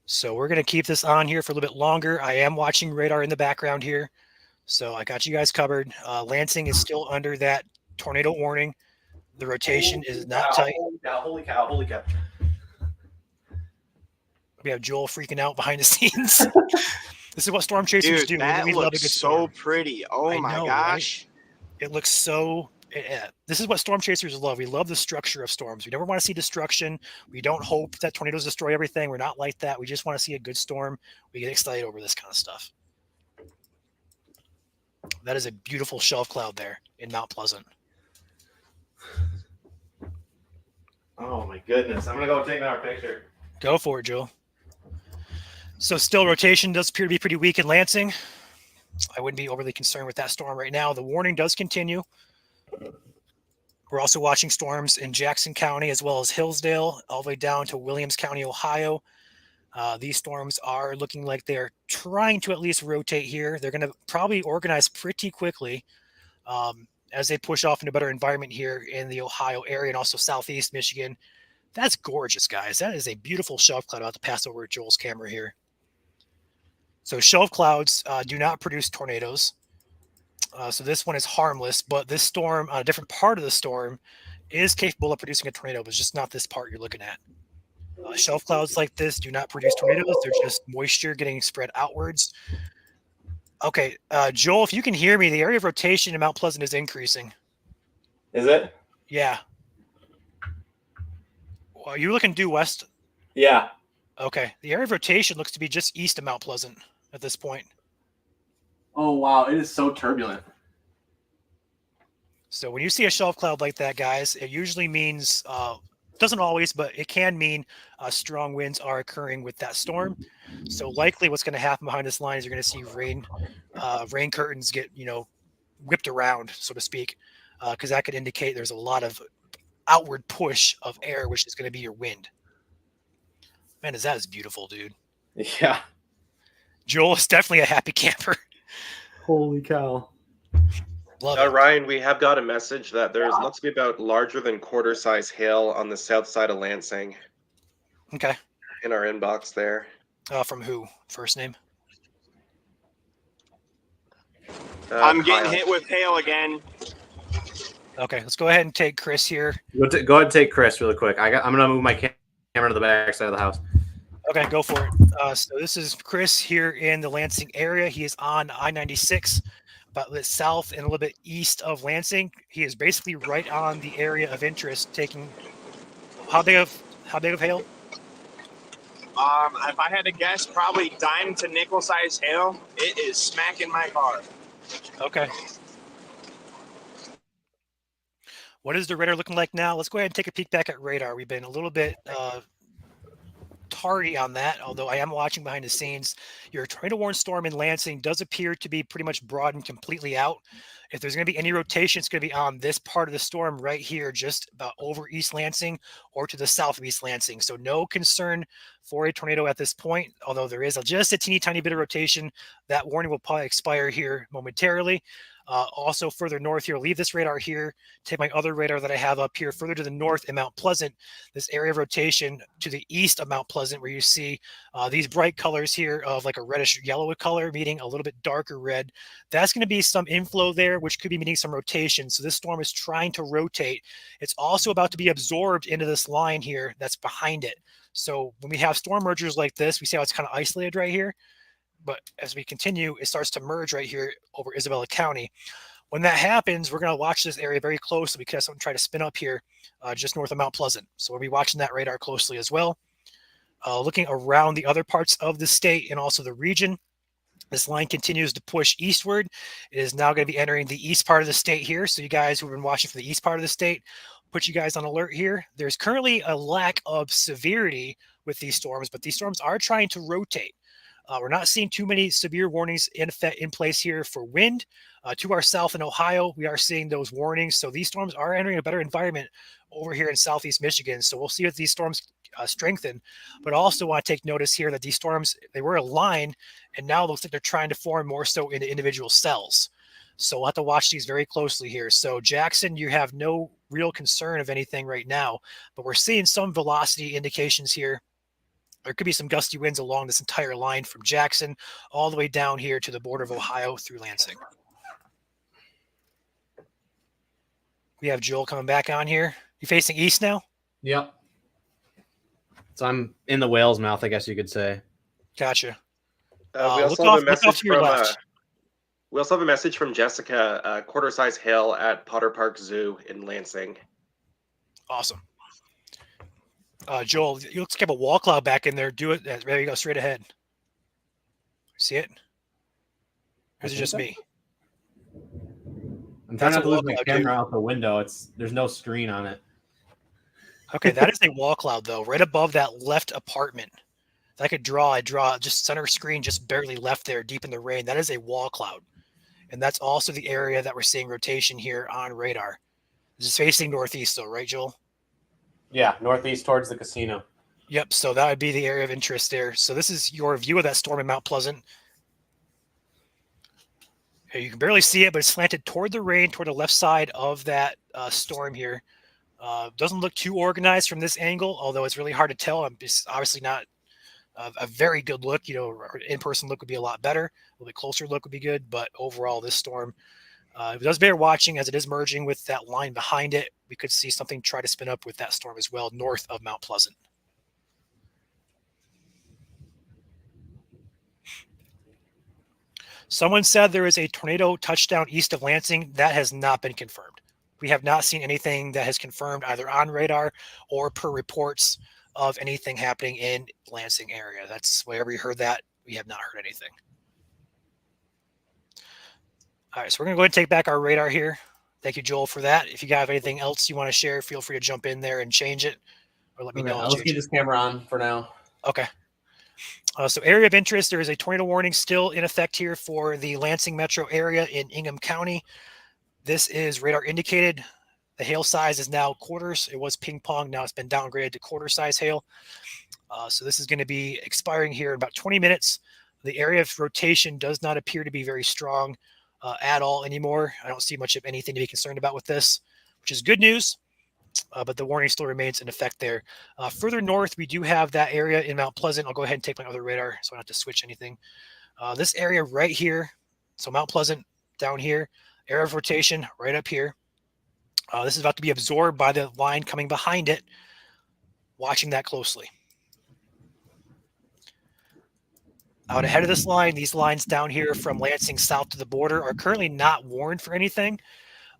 So we're going to keep this on here for a little bit longer. I am watching radar in the background here. So I got you guys covered. Lansing is still under that tornado warning. The rotation is not tight. Holy cow, holy cow. We have Joel freaking out behind the scenes. This is what storm chasers do. Dude, that We love a looks good so storm. pretty. Oh I my know, gosh. It looks so. This is what storm chasers love. We love the structure of storms. We never want to see destruction. We don't hope that tornadoes destroy everything. We're not like that. We just want to see a good storm. We get excited over this kind of stuff. That is a beautiful shelf cloud there in Mount Pleasant. Oh my goodness. I'm gonna go take another picture. Go for it, Joel. So still rotation does appear to be pretty weak in Lansing. I wouldn't be overly concerned with that storm right now. The warning does continue. We're also watching storms in Jackson County as well as Hillsdale, all the way down to Williams County, Ohio. These storms are looking like they're trying to at least rotate here. They're going to probably organize pretty quickly as they push off into a better environment here in the Ohio area and also southeast Michigan. That's gorgeous, guys. That is a beautiful shelf cloud about to pass over Joel's camera here. So shelf clouds do not produce tornadoes. So this one is harmless, but this storm on a different part of the storm is capable of producing a tornado, but it's just not this part you're looking at. Shelf clouds like this do not produce tornadoes. They're just moisture getting spread outwards. Okay, Joel, if you can hear me, the area of rotation in Mount Pleasant is increasing. Is it? Yeah. Well, you're looking due west. Yeah. Okay. The area of rotation looks to be just east of Mount Pleasant at this point. Oh wow, it is so turbulent. So when you see a shelf cloud like that, guys, it usually means, doesn't always, but it can mean strong winds are occurring with that storm. So likely what's going to happen behind this line is you're going to see rain curtains get, whipped around, so to speak, because that could indicate there's a lot of outward push of air, which is going to be your wind. Man, that is beautiful, dude. Yeah. Joel is definitely a happy camper. Holy cow. Love it. Ryan, we have got a message that there's looks to be about larger than quarter size hail on the south side of Lansing Okay. in our inbox there. From who? First name? I'm getting Kyle. hit with hail again. Okay, let's go ahead and take Chris here. Go ahead and take Chris really quick. I'm gonna move my camera to the back side of the house. Okay, go for it. So this is Chris here in the Lansing area. He is on I-96, about a bit south and a little bit east of Lansing. He is basically right on the area of interest. Taking how big of hail? If I had to guess, probably dime to nickel size hail. It is smacking my car. Okay. What is the radar looking like now? Let's go ahead and take a peek back at radar. We've been a little bit tardy on that, although I am watching behind the scenes. Your tornado warning storm in Lansing does appear to be pretty much broadened completely out. If there's going to be any rotation, it's going to be on this part of the storm right here, just about over East Lansing or to the south of East Lansing. So no concern for a tornado at this point, although there is just a teeny tiny bit of rotation. That warning will probably expire here momentarily. Also further north here, leave this radar here, take my other radar that I have up here further to the north in Mount Pleasant, this area of rotation to the east of Mount Pleasant, where you see these bright colors here of like a reddish yellow color, meaning a little bit darker red. That's going to be some inflow there, which could be meaning some rotation. So this storm is trying to rotate. It's also about to be absorbed into this line here that's behind it. So when we have storm mergers like this, we see how it's kind of isolated right here. But as we continue, it starts to merge right here over Isabella County. When that happens, we're going to watch this area very closely because I'm trying to spin up here just north of Mount Pleasant. So we'll be watching that radar closely as well. Looking around the other parts of the state and also the region, this line continues to push eastward. It is now going to be entering the east part of the state here. So you guys who've been watching from the east part of the state, put you guys on alert here. There's currently a lack of severity with these storms, but these storms are trying to rotate. We're not seeing too many severe warnings in place here for wind. To our south in Ohio, we are seeing those warnings. So these storms are entering a better environment over here in southeast Michigan. So we'll see if these storms strengthen. But also want to take notice here that these storms, they were aligned, and now it looks like they're trying to form more so into individual cells. So we'll have to watch these very closely here. So Jackson, you have no real concern of anything right now, but we're seeing some velocity indications here. There could be some gusty winds along this entire line from Jackson all the way down here to the border of Ohio through Lansing. We have Joel coming back on here. You facing east now? Yep. So I'm in the whale's mouth, I guess you could say. Gotcha. We also have a message to your from left. we also have a message from Jessica. Quarter size hail at Potter Park Zoo in Lansing. Awesome. Joel, you looks like you have a wall cloud back in there. Do it. There you go, straight ahead. See it? Or is it just me? I'm trying That's not to a lose wall my cloud, camera dude. out the window. There's no screen on it. Okay, that is a wall cloud, though, right above that left apartment. If I could draw, I'd draw just center screen, just barely left there, deep in the rain. That is a wall cloud. And that's also the area that we're seeing rotation here on radar. This is facing northeast, though, right, Joel? Yeah, northeast towards the casino. Yep, so that would be the area of interest there. So this is your view of that storm in Mount Pleasant. Here, you can barely see it, but it's slanted toward the rain, toward the left side of that storm here. Doesn't look too organized from this angle, although it's really hard to tell. I'm just obviously not a very good look. In-person look would be a lot better. A little bit closer look would be good. But overall, this storm, it does bear watching as it is merging with that line behind it. We could see something try to spin up with that storm as well, north of Mount Pleasant. Someone said there is a tornado touchdown east of Lansing. That has not been confirmed. We have not seen anything that has confirmed either on radar or per reports of anything happening in Lansing area. That's wherever we heard that. We have not heard anything. All right, so we're going to go ahead and take back our radar here. Thank you, Joel, for that. If you have anything else you want to share, feel free to jump in there and change it, or let me know. Let's keep this camera on for now. Okay. So area of interest, there is a tornado warning still in effect here for the Lansing metro area in Ingham County. This is radar indicated. The hail size is now quarters. It was ping pong. Now it's been downgraded to quarter size hail. So this is going to be expiring here in about 20 minutes. The area of rotation does not appear to be very strong at all anymore. I don't see much of anything to be concerned about with this, which is good news. But the warning still remains in effect there. Further north, we do have that area in Mount Pleasant. I'll go ahead and take my other radar so I don't have to switch anything. This area right here, so Mount Pleasant down here, area of rotation right up here. This is about to be absorbed by the line coming behind it. Watching that closely. Out ahead of this line, these lines down here from Lansing south to the border are currently not warned for anything.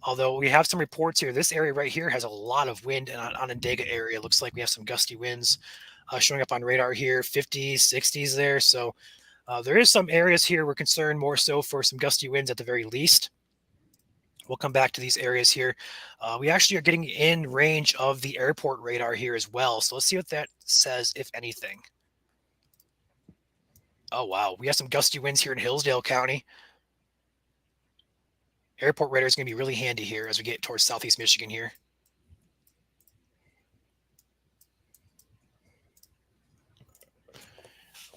Although we have some reports here, this area right here has a lot of wind, and on Onondaga area, it looks like we have some gusty winds showing up on radar here, 50s, 60s there. So there is some areas here we're concerned more so for some gusty winds at the very least. We'll come back to these areas here. We actually are getting in range of the airport radar here as well. So let's see what that says, if anything. Oh, wow. We have some gusty winds here in Hillsdale County. Airport radar is going to be really handy here as we get towards southeast Michigan here.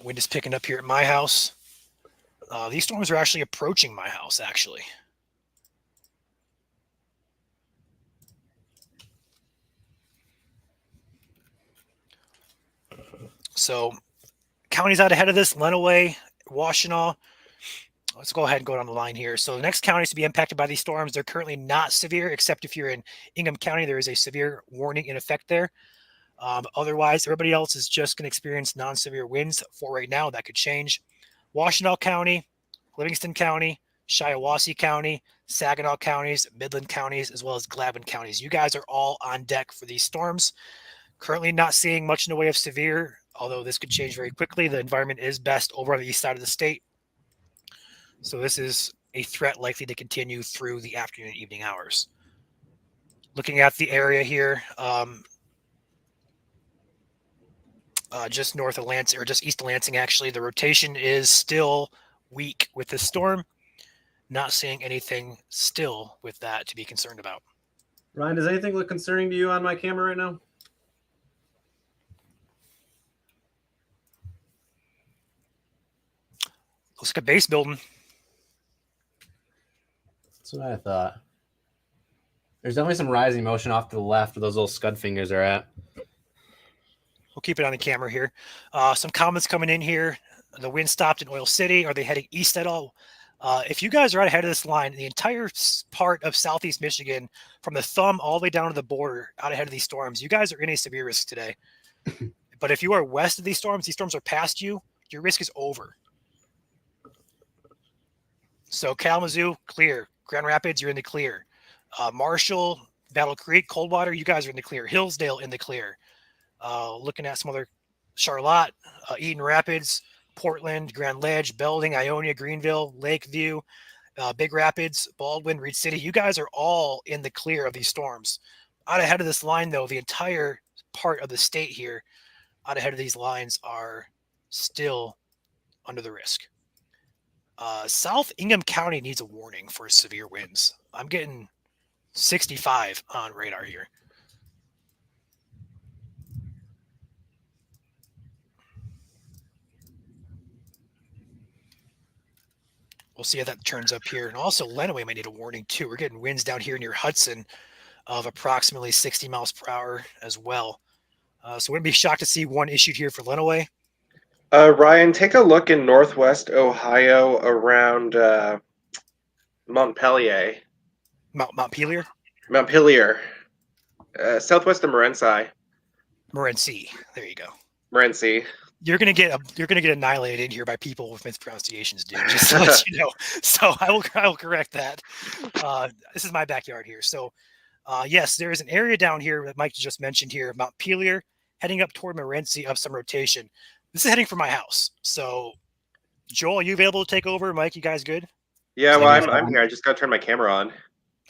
Wind is picking up here at my house. These storms are actually approaching my house, actually. So counties out ahead of this, Lenawee, Washtenaw. Let's go ahead and go down the line here. So the next counties to be impacted by these storms, they're currently not severe, except if you're in Ingham County, there is a severe warning in effect there. Otherwise, everybody else is just going to experience non-severe winds for right now. That could change. Washtenaw County, Livingston County, Shiawassee County, Saginaw counties, Midland counties, as well as Gladwin counties. You guys are all on deck for these storms. Currently not seeing much in the way of severe, although this could change very quickly. The environment is best over on the east side of the state. So this is a threat likely to continue through the afternoon and evening hours. Looking at the area here, just north of Lansing, or just east of Lansing, actually, the rotation is still weak with this storm. Not seeing anything still with that to be concerned about. Ryan, does anything look concerning to you on my camera right now? Looks like a base building. That's what I thought. There's definitely some rising motion off to the left where those little scud fingers are at. We'll keep it on the camera here. Some comments coming in here. The wind stopped in Oil City. Are they heading east at all? If you guys are out ahead of this line, the entire part of southeast Michigan, from the thumb all the way down to the border, out ahead of these storms, you guys are in a severe risk today. But if you are west of these storms are past you, your risk is over. So Kalamazoo, clear. Grand Rapids, you're in the clear. Marshall, Battle Creek, Coldwater, you guys are in the clear. Hillsdale in the clear. Looking at some other Charlotte, Eden Rapids, Portland, Grand Ledge, Belding, Ionia, Greenville, Lakeview, Big Rapids, Baldwin, Reed City. You guys are all in the clear of these storms. Out ahead of this line, though, the entire part of the state here, out ahead of these lines, are still under the risk. South Ingham County needs a warning for severe winds. I'm getting 65 on radar here. We'll see how that turns up here. And also Lenawee might need a warning too. We're getting winds down here near Hudson of approximately 60 miles per hour as well. So wouldn't be shocked to see one issued here for Lenawee. Ryan, take a look in northwest Ohio around Montpelier. Montpelier, Montpelier. Southwest of Morenci. Morenci. There you go. Morenci. You're gonna get annihilated here by people with mispronunciations, dude. Just to let you know. So I will correct that. This is my backyard here. So yes, there is an area down here that Mike just mentioned here, Montpelier, heading up toward Morenci up some rotation. This is heading for my house. So Joel, are you available to take over? Mike, you guys good? Yeah, well, I'm here. I just got to turn my camera on.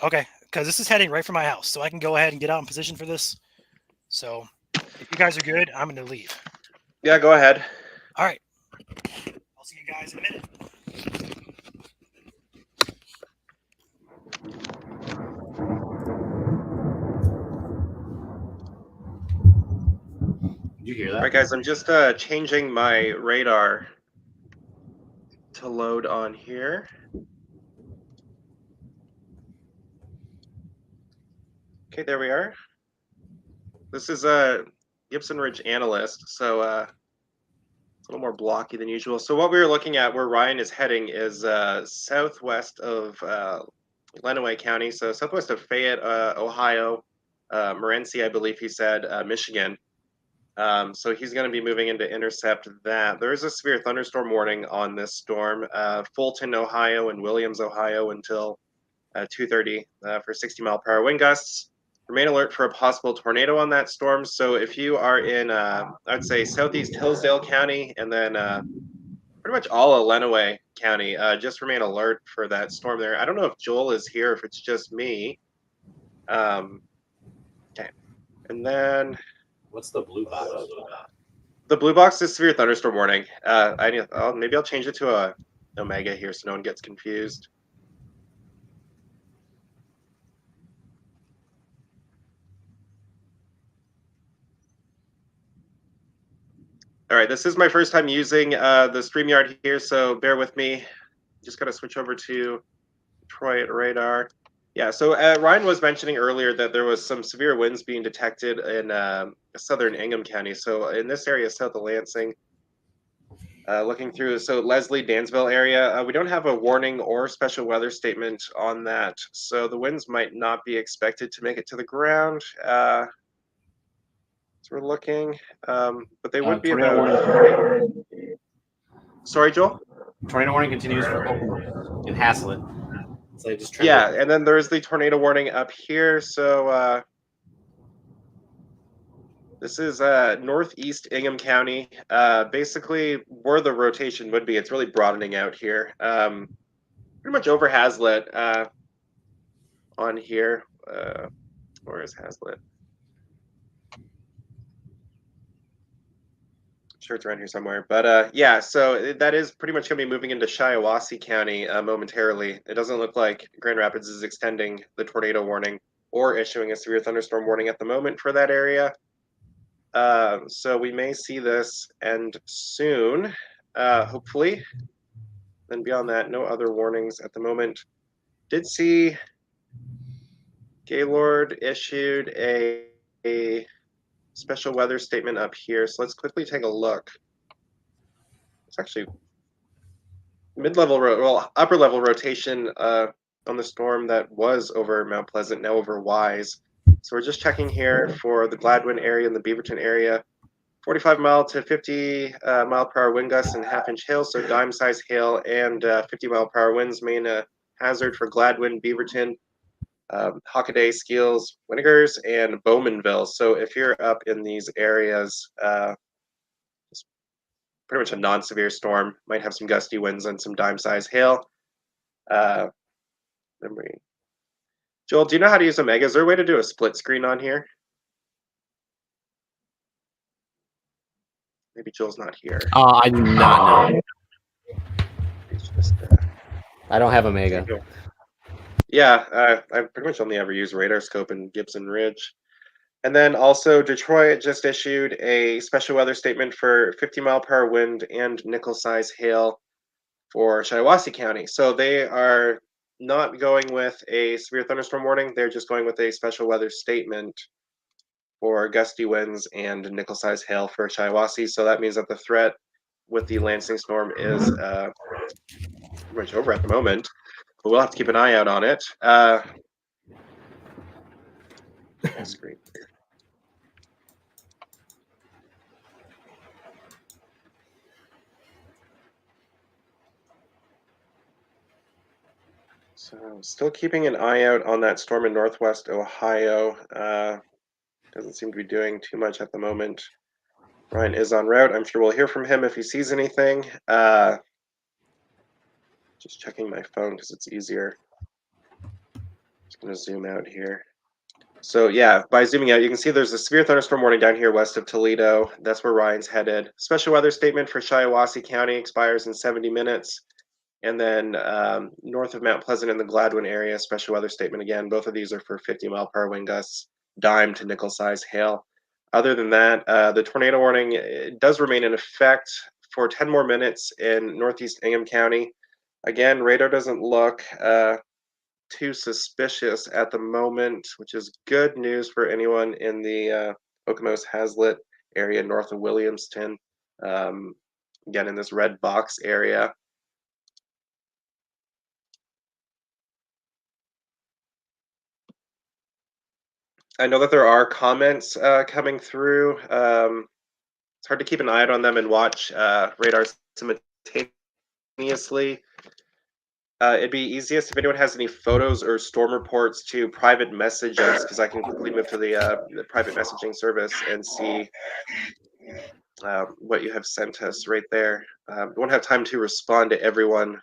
Okay, because this is heading right for my house, so I can go ahead and get out in position for this. So if you guys are good, I'm going to leave. Yeah, go ahead. All right. I'll see you guys in a minute. Did you hear that? All right, guys, I'm just changing my radar to load on here. Okay, there we are. This is a Gibson Ridge Analyst, so it's a little more blocky than usual. So what we were looking at, where Ryan is heading, is southwest of Lenawee County, so southwest of Fayette, Ohio, Morenci, I believe he said, Michigan. So he's going to be moving in to intercept that. There is a severe thunderstorm warning on this storm. Fulton, Ohio, and Williams, Ohio, until 2:30 for 60-mile-per-hour wind gusts. Remain alert for a possible tornado on that storm. So if you are in, I'd say, southeast Hillsdale County, and then pretty much all of Lenawee County, just remain alert for that storm there. I don't know if Joel is here, if it's just me. Okay, and then What's the blue box? the blue box is severe thunderstorm warning. Maybe I'll change it to a Omega here so no one gets confused. All right, this is my first time using the StreamYard here, so bear with me. Just got to switch over to Detroit radar. Yeah, so Ryan was mentioning earlier that there was some severe winds being detected in southern Ingham County. So in this area, south of Lansing, looking through, so Leslie, Dansville area, we don't have a warning or special weather statement on that. So the winds might not be expected to make it to the ground. So we're looking, but they would be about. Sorry, Joel? Tornado warning continues for Oakland in Haslett. So I just Yeah, and then there's the tornado warning up here. So this is northeast Ingham County. Basically, where the rotation would be, it's really broadening out here. Pretty much over Haslett on here. Where is Haslett? Sure, it's around here somewhere. But yeah, so that is pretty much going to be moving into Shiawassee County momentarily. It doesn't look like Grand Rapids is extending the tornado warning or issuing a severe thunderstorm warning at the moment for that area. So we may see this end soon, hopefully. Then beyond that, no other warnings at the moment. Did see Gaylord issued a special weather statement up here. So let's quickly take a look. It's actually upper level rotation on the storm that was over Mount Pleasant, now over Wise. So we're just checking here for the Gladwin area and the Beaverton area. 45 mile to 50 mile per hour wind gusts and half-inch hail, so dime size hail and 50 mile per hour winds main hazard for Gladwin, Beaverton, Hockaday, Skeels, Winnegers, and Bowmanville. So if you're up in these areas, it's pretty much a non-severe storm. Might have some gusty winds and some dime-size hail. Joel, do you know how to use Omega? Is there a way to do a split screen on here? Maybe Joel's not here. I do not know. It's just, I don't have Omega. Yeah, I pretty much only ever use Radar Scope and Gibson Ridge. And then also Detroit just issued a special weather statement for 50 mile per hour wind and nickel size hail for Shiawassee County. So they are not going with a severe thunderstorm warning. They're just going with a special weather statement for gusty winds and nickel size hail for Shiawassee. So that means that the threat with the Lansing storm is pretty much over at the moment, but we'll have to keep an eye out on it. Screen. So still keeping an eye out on that storm in Northwest Ohio. Doesn't seem to be doing too much at the moment. Ryan is en route. I'm sure we'll hear from him if he sees anything. Just checking my phone because it's easier. Just going to zoom out here. So yeah, by zooming out, you can see there's a severe thunderstorm warning down here west of Toledo. That's where Ryan's headed. Special weather statement for Shiawassee County expires in 70 minutes. And then north of Mount Pleasant in the Gladwin area, special weather statement again. Both of these are for 50-mile-per-hour wind gusts, dime to nickel-size hail. Other than that, the tornado warning does remain in effect for 10 more minutes in northeast Ingham County. Again, radar doesn't look too suspicious at the moment, which is good news for anyone in the Okemos Hazlet area north of Williamston. Again, in this red box area. I know that there are comments coming through. It's hard to keep an eye out on them and watch radar simultaneously. It'd be easiest if anyone has any photos or storm reports to private message us, because I can quickly move to the private messaging service and see what you have sent us right there. Won't have time to respond to everyone.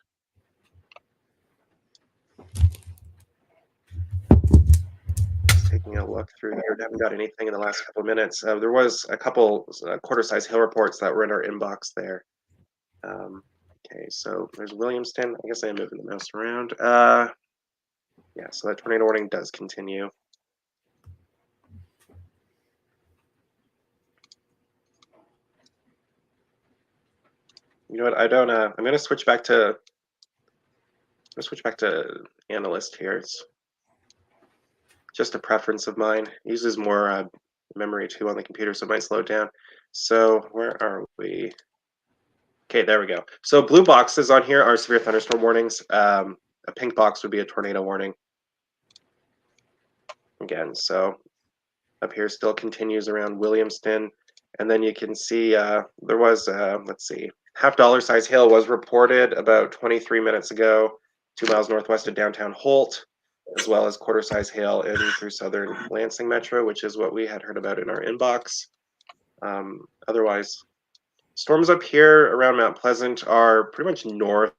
Taking a look through here, haven't got anything in the last couple of minutes. There was a couple quarter-size hail reports that were in our inbox there. Okay, so there's Williamston. I guess I am moving the mouse around. Yeah, so that tornado warning does continue. You know what? I don't. I'm going to switch back to. Analyst here. It's just a preference of mine. It uses more memory too on the computer, so it might slow it down. So where are we? Okay, there we go. So blue boxes on here are severe thunderstorm warnings. A pink box would be a tornado warning. Again, so up here still continues around Williamston. And then you can see there was, let's see, $half size hail was reported about 23 minutes ago, 2 miles northwest of downtown Holt, as well as quarter-size hail in through southern Lansing Metro, which is what we had heard about in our inbox. Otherwise, storms up here around Mount Pleasant are pretty much north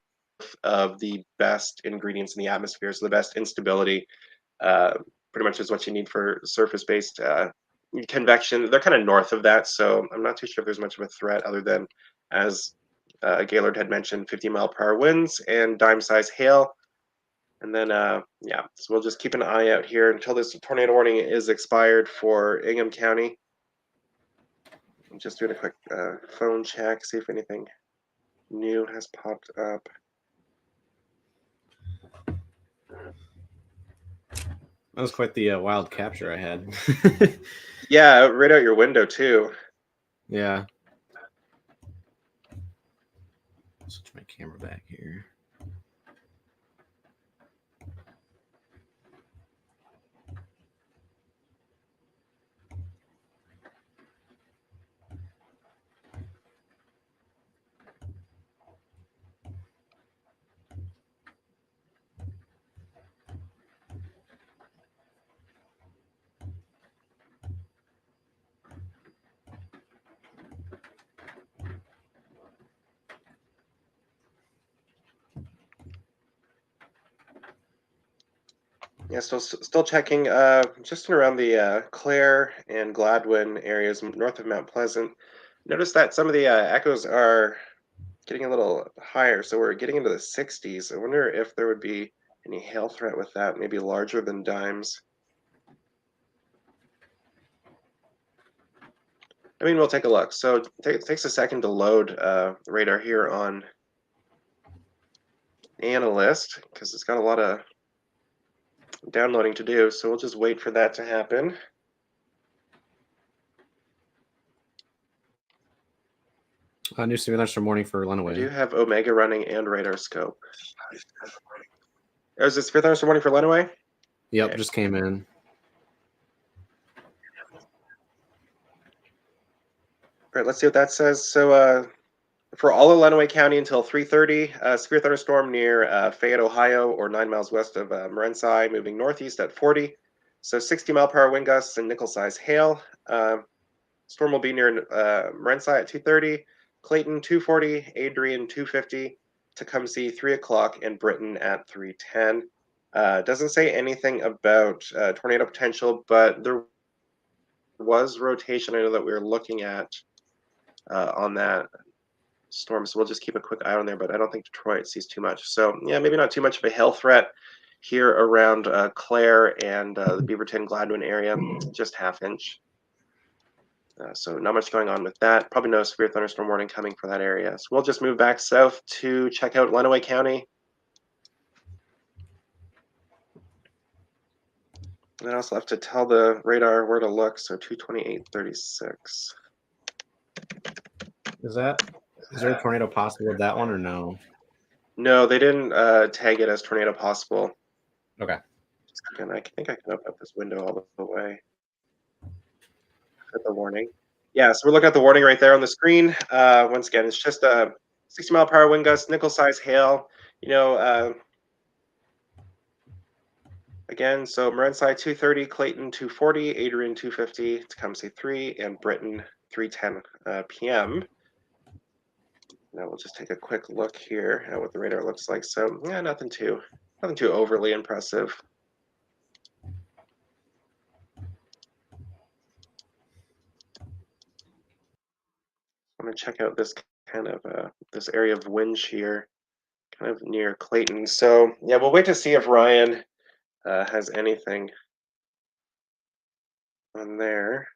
of the best ingredients in the atmosphere, so the best instability pretty much is what you need for surface-based convection. They're kind of north of that, so I'm not too sure if there's much of a threat other than, as Gaylord had mentioned, 50-mile-per-hour winds and dime-size hail. And then, yeah, so we'll just keep an eye out here until this tornado warning is expired for Ingham County. I'm just doing a quick phone check, see if anything new has popped up. That was quite the wild capture I had. Yeah, right out your window too. Yeah. Switch my camera back here. Yeah, still checking. Just around the Clare and Gladwin areas north of Mount Pleasant. Notice that some of the echoes are getting a little higher, so we're getting into the 60s. I wonder if there would be any hail threat with that, maybe larger than dimes. I mean, we'll take a look. So it takes a second to load radar here on Analyst because it's got a lot of downloading to do, so we'll just wait for that to happen. New severe thunderstorm warning for I do Lenawee. have Omega running and radar scope. Oh, is it severe thunderstorm warning for Lenawee? Yep, Okay. just came in. All right, let's see what that says. So for all of Lenawee County until 3:30, severe thunderstorm near Fayette, Ohio, or 9 miles west of Morenci, moving northeast at 40. So 60-mile-per-hour wind gusts and nickel-size hail. Storm will be near Morenci at 2:30, Clayton 2:40, Adrian 2:50, Tecumseh 3 o'clock, and Britain at 3:10. Doesn't say anything about tornado potential, but there was rotation I know that we were looking at on that storm, so we'll just keep a quick eye on there, but I don't think Detroit sees too much. So yeah, maybe not too much of a hail threat here around Clare and the Beaverton Gladwin area, just half-inch. So not much going on with that. Probably no severe thunderstorm warning coming for that area. So we'll just move back south to check out Lenawee County. And then I also have to tell the radar where to look, so 228.36. Is there a tornado possible with that one or no? No, they didn't tag it as tornado possible. Okay. And I think I can open up this window all the way. At the warning. Yeah, so we're looking at the warning right there on the screen. Once again, it's just a 60-mile-per-hour wind gust, nickel-size hail. You know, again, so Morenci 2:30, Clayton 2:40, Adrian 2:50, Tecumseh 3, and Britain 3:10 p.m. Now we'll just take a quick look here at what the radar looks like. So yeah, nothing too overly impressive. I'm gonna check out this kind of this area of wind shear, kind of near Clayton. So yeah, we'll wait to see if Ryan has anything on there.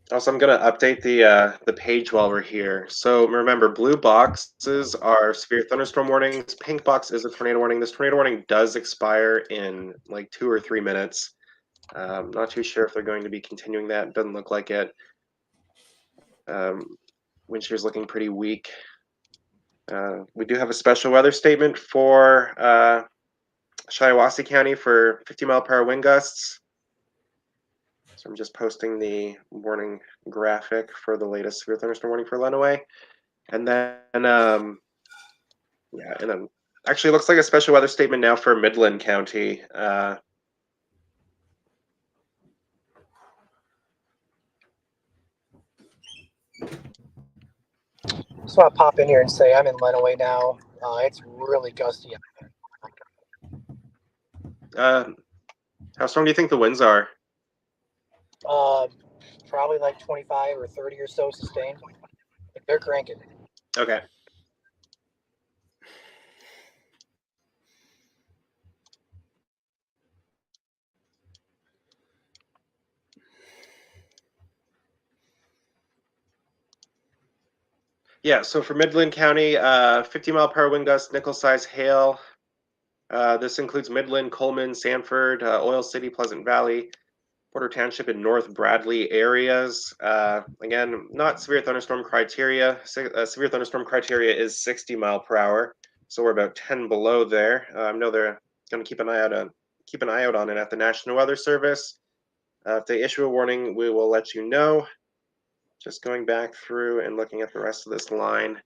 Also, I'm going to update the page while we're here. So remember, blue boxes are severe thunderstorm warnings. Pink box is a tornado warning. This tornado warning does expire in like 2 or 3 minutes. Not too sure if they're going to be continuing that. Doesn't look like it. Wind shear is looking pretty weak. We do have a special weather statement for Shiawassee County for 50-mile-per-hour wind gusts. So I'm just posting the warning graphic for the latest severe thunderstorm warning for Lenawee. And then, yeah, and then actually it looks like a special weather statement now for Midland County. Just want to pop in here and say I'm in Lenawee now. It's really gusty. How strong do you think the winds are? Probably like 25 or 30 or so sustained. They're cranking. Okay. Yeah, so for Midland County, 50-mile-per-hour wind gusts, nickel-size hail. This includes Midland, Coleman, Sanford, Oil City, Pleasant Valley, Porter Township, and North Bradley areas. Again, not severe thunderstorm criteria. Severe thunderstorm criteria is 60 mile per hour, so we're about 10 below there. I know they're going to keep an eye out on it at the National Weather Service. If they issue a warning, we will let you know. Just going back through and looking at the rest of this line.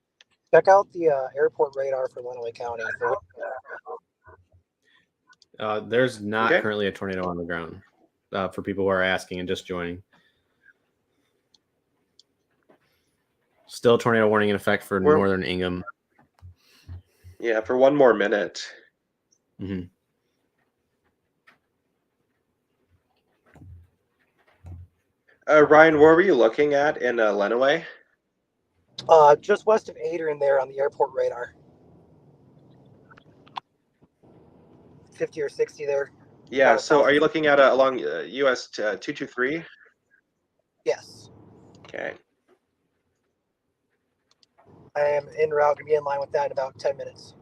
Check out the airport radar for Lenawee County. There's not Okay. currently a tornado on the ground for people who are asking and just joining. Still tornado warning in effect for northern Ingham. Yeah, for 1 more minute. Mm-hmm. Ryan, where were you looking at in Lenawee? Just west of Adrian there on the airport radar. 50 or 60 there. Yeah, so are you looking at along US 223? Yes. Okay. I am en route to be in line with that in about 10 minutes.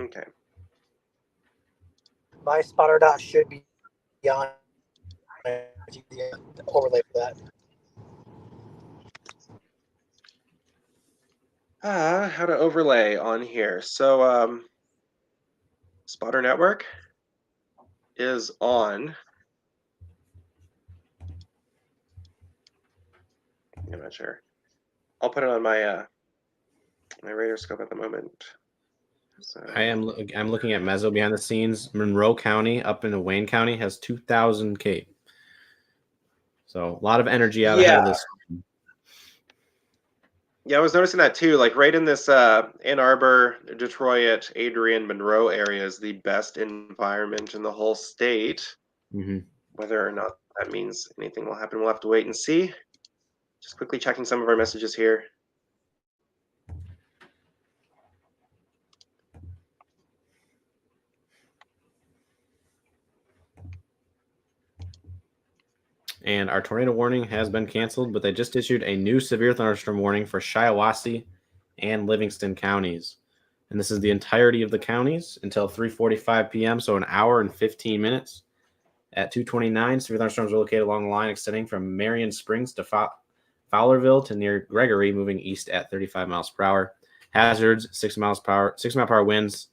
Okay. My spotter dot should be on the overlay for that. How to overlay on here. So spotter network is on. I'm not sure. I'll put it on my my radar scope at the moment. So, I'm looking at Mezzo behind the scenes. Monroe County up into Wayne County has 2,000 Cape. So a lot of energy out ahead of this. Yeah, I was noticing that too. Like right in this Ann Arbor, Detroit, Adrian, Monroe area is the best environment in the whole state. Mm-hmm. Whether or not that means anything will happen, we'll have to wait and see. Just quickly checking some of our messages here. And our tornado warning has been canceled, but they just issued a new severe thunderstorm warning for Shiawassee and Livingston counties. And this is the entirety of the counties until 3:45 p.m., so an hour and 15 minutes. At 2:29, severe thunderstorms are located along the line extending from Marion Springs to Fowlerville to near Gregory, moving east at 35 miles per hour. Hazards, 6 mile per hour winds,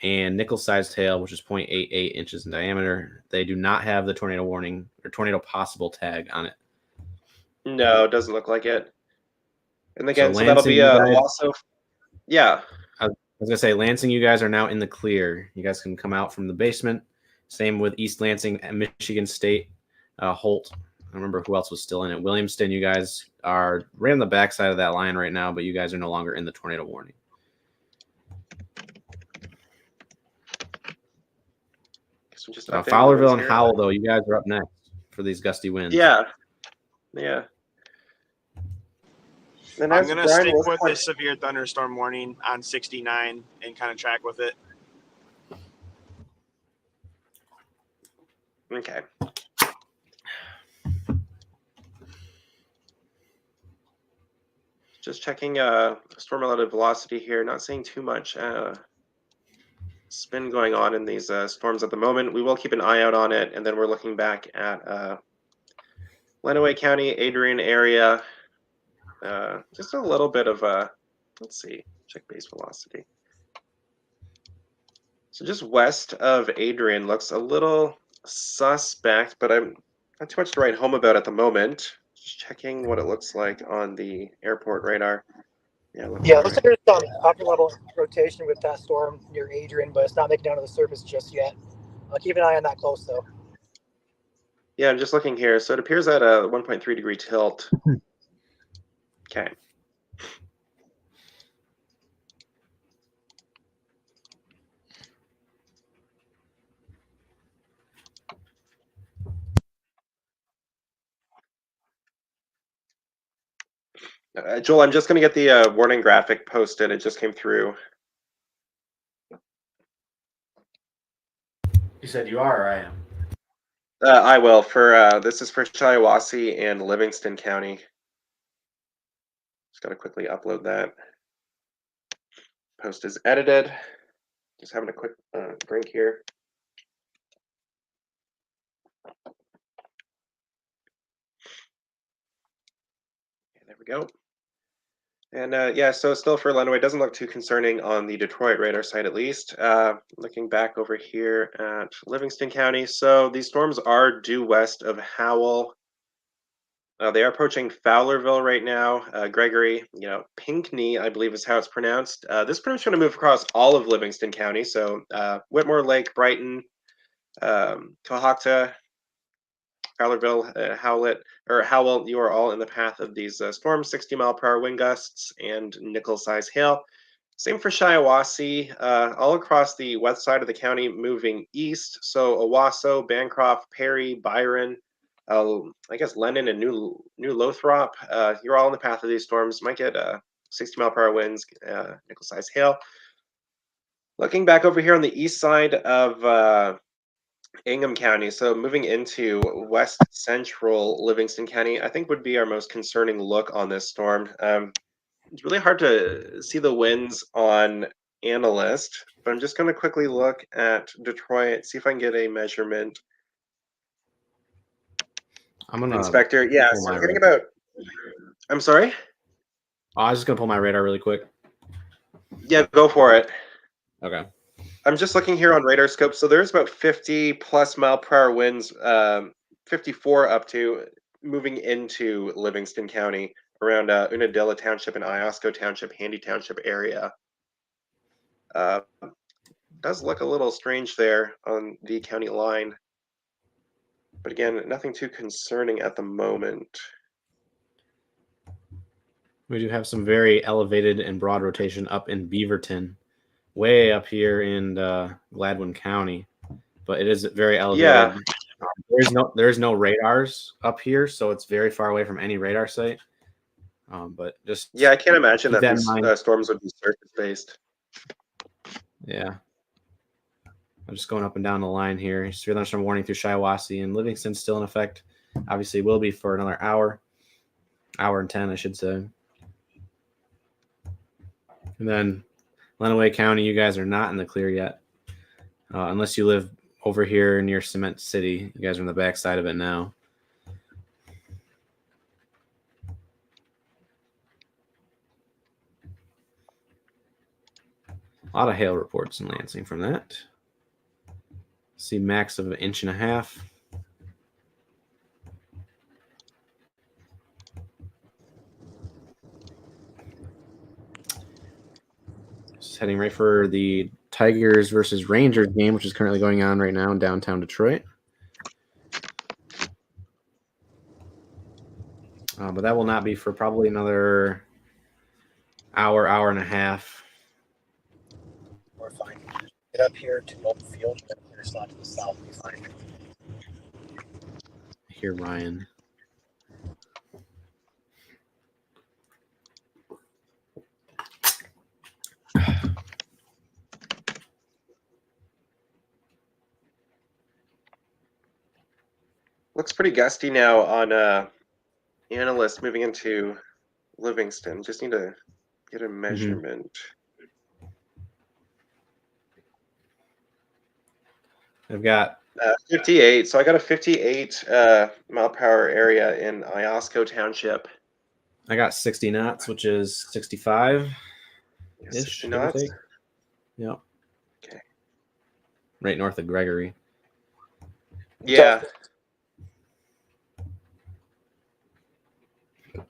and nickel-sized hail, which is 0.88 inches in diameter. They do not have the tornado warning or tornado possible tag on it. No, it doesn't look like it. And again, so that'll Lansing, be also, yeah. I was gonna say, Lansing, you guys are now in the clear. You guys can come out from the basement. Same with East Lansing and Michigan State, Holt. I don't remember who else was still in it. Williamston, you guys are right on the backside of that line right now, but you guys are no longer in the tornado warning. Fowlerville and Howell, though, you guys are up next for these gusty winds. Yeah. Yeah. I'm going to stick with the severe thunderstorm warning on 69 and kind of track with it. Okay. Just checking storm relative velocity here. Not seeing too much spin going on in these storms at the moment. We will keep an eye out on it, and then we're looking back at Lenawee County, Adrian area. Just a little bit of let's see, check base velocity. So just west of Adrian looks a little suspect, but I'm not too much to write home about at the moment. Just checking what it looks like on the airport radar. Yeah, it looks like there's some upper level rotation with that storm near Adrian, but it's not making down to the surface just yet. I'll keep an eye on that close though. Yeah, I'm just looking here. So it appears at a 1.3 degree tilt. Okay. Joel, I'm just going to get the warning graphic posted. It just came through. You said you are, or I am? I will. For this is for Shiawassee and Livingston County. Just got to quickly upload that. Post is edited. Just having a quick drink here. Okay, there we go. And yeah, so still for Lenawee, doesn't look too concerning on the Detroit radar site, at least. Looking back over here at Livingston County. So these storms are due west of Howell. They are approaching Fowlerville right now. Gregory, Pinckney, I believe is how it's pronounced. This pretty much going to move across all of Livingston County. So Whitmore Lake, Brighton, Cohocton, Fowlerville, Howell, you are all in the path of these storms, 60 mile per hour wind gusts and nickel-sized hail. Same for Shiawassee, all across the west side of the county moving east. So Owasso, Bancroft, Perry, Byron, I guess Lennon and New Lothrop, you're all in the path of these storms. Might get 60 mile per hour winds, nickel-sized hail. Looking back over here on the east side of Ingham County, so moving into west central Livingston County, I think would be our most concerning look on this storm. It's really hard to see the winds on analyst, but I'm just going to quickly look at Detroit, see if I can get a measurement. I'm gonna Inspector, yeah, pull so my I'm getting radar. about. I'm sorry. I was just gonna pull my radar really quick. Yeah, go for it. Okay. I'm just looking here on radar scope. So there's about 50 plus mile per hour winds, 54 up to moving into Livingston County around Unadilla Township and Iosco Township, Handy Township area. Does look a little strange there on the county line. But again, nothing too concerning at the moment. We do have some very elevated and broad rotation up in Beaverton, way up here in Gladwin County, but it is very elevated. Yeah. There's no radars up here, so it's very far away from any radar site. But just Yeah, I can't imagine keep that in these mind. storms would be surface based. Yeah. I'm just going up and down the line here. Severe thunderstorm warning through Shiawassee and Livingston still in effect. Obviously, will be for another hour and 10, I should say. And then Lenawee County, you guys are not in the clear yet, unless you live over here near Cement City. You guys are on the back side of it now. A lot of hail reports in Lansing from that. See max of 1.5 inches. Just heading right for the Tigers versus Rangers game, which is currently going on right now in downtown Detroit. But that will not be for probably another hour and a half. We're fine. Get up here to open field, and then finish slot to the south. Be fine. I hear Ryan. Looks pretty gusty now on analyst moving into Livingston. Just need to get a measurement. I've got 58. So I got a 58 mile per hour area in Iosco Township. I got 60 knots, which is 65 ish. 60 knots. Yep. Okay. Right north of Gregory. Yeah.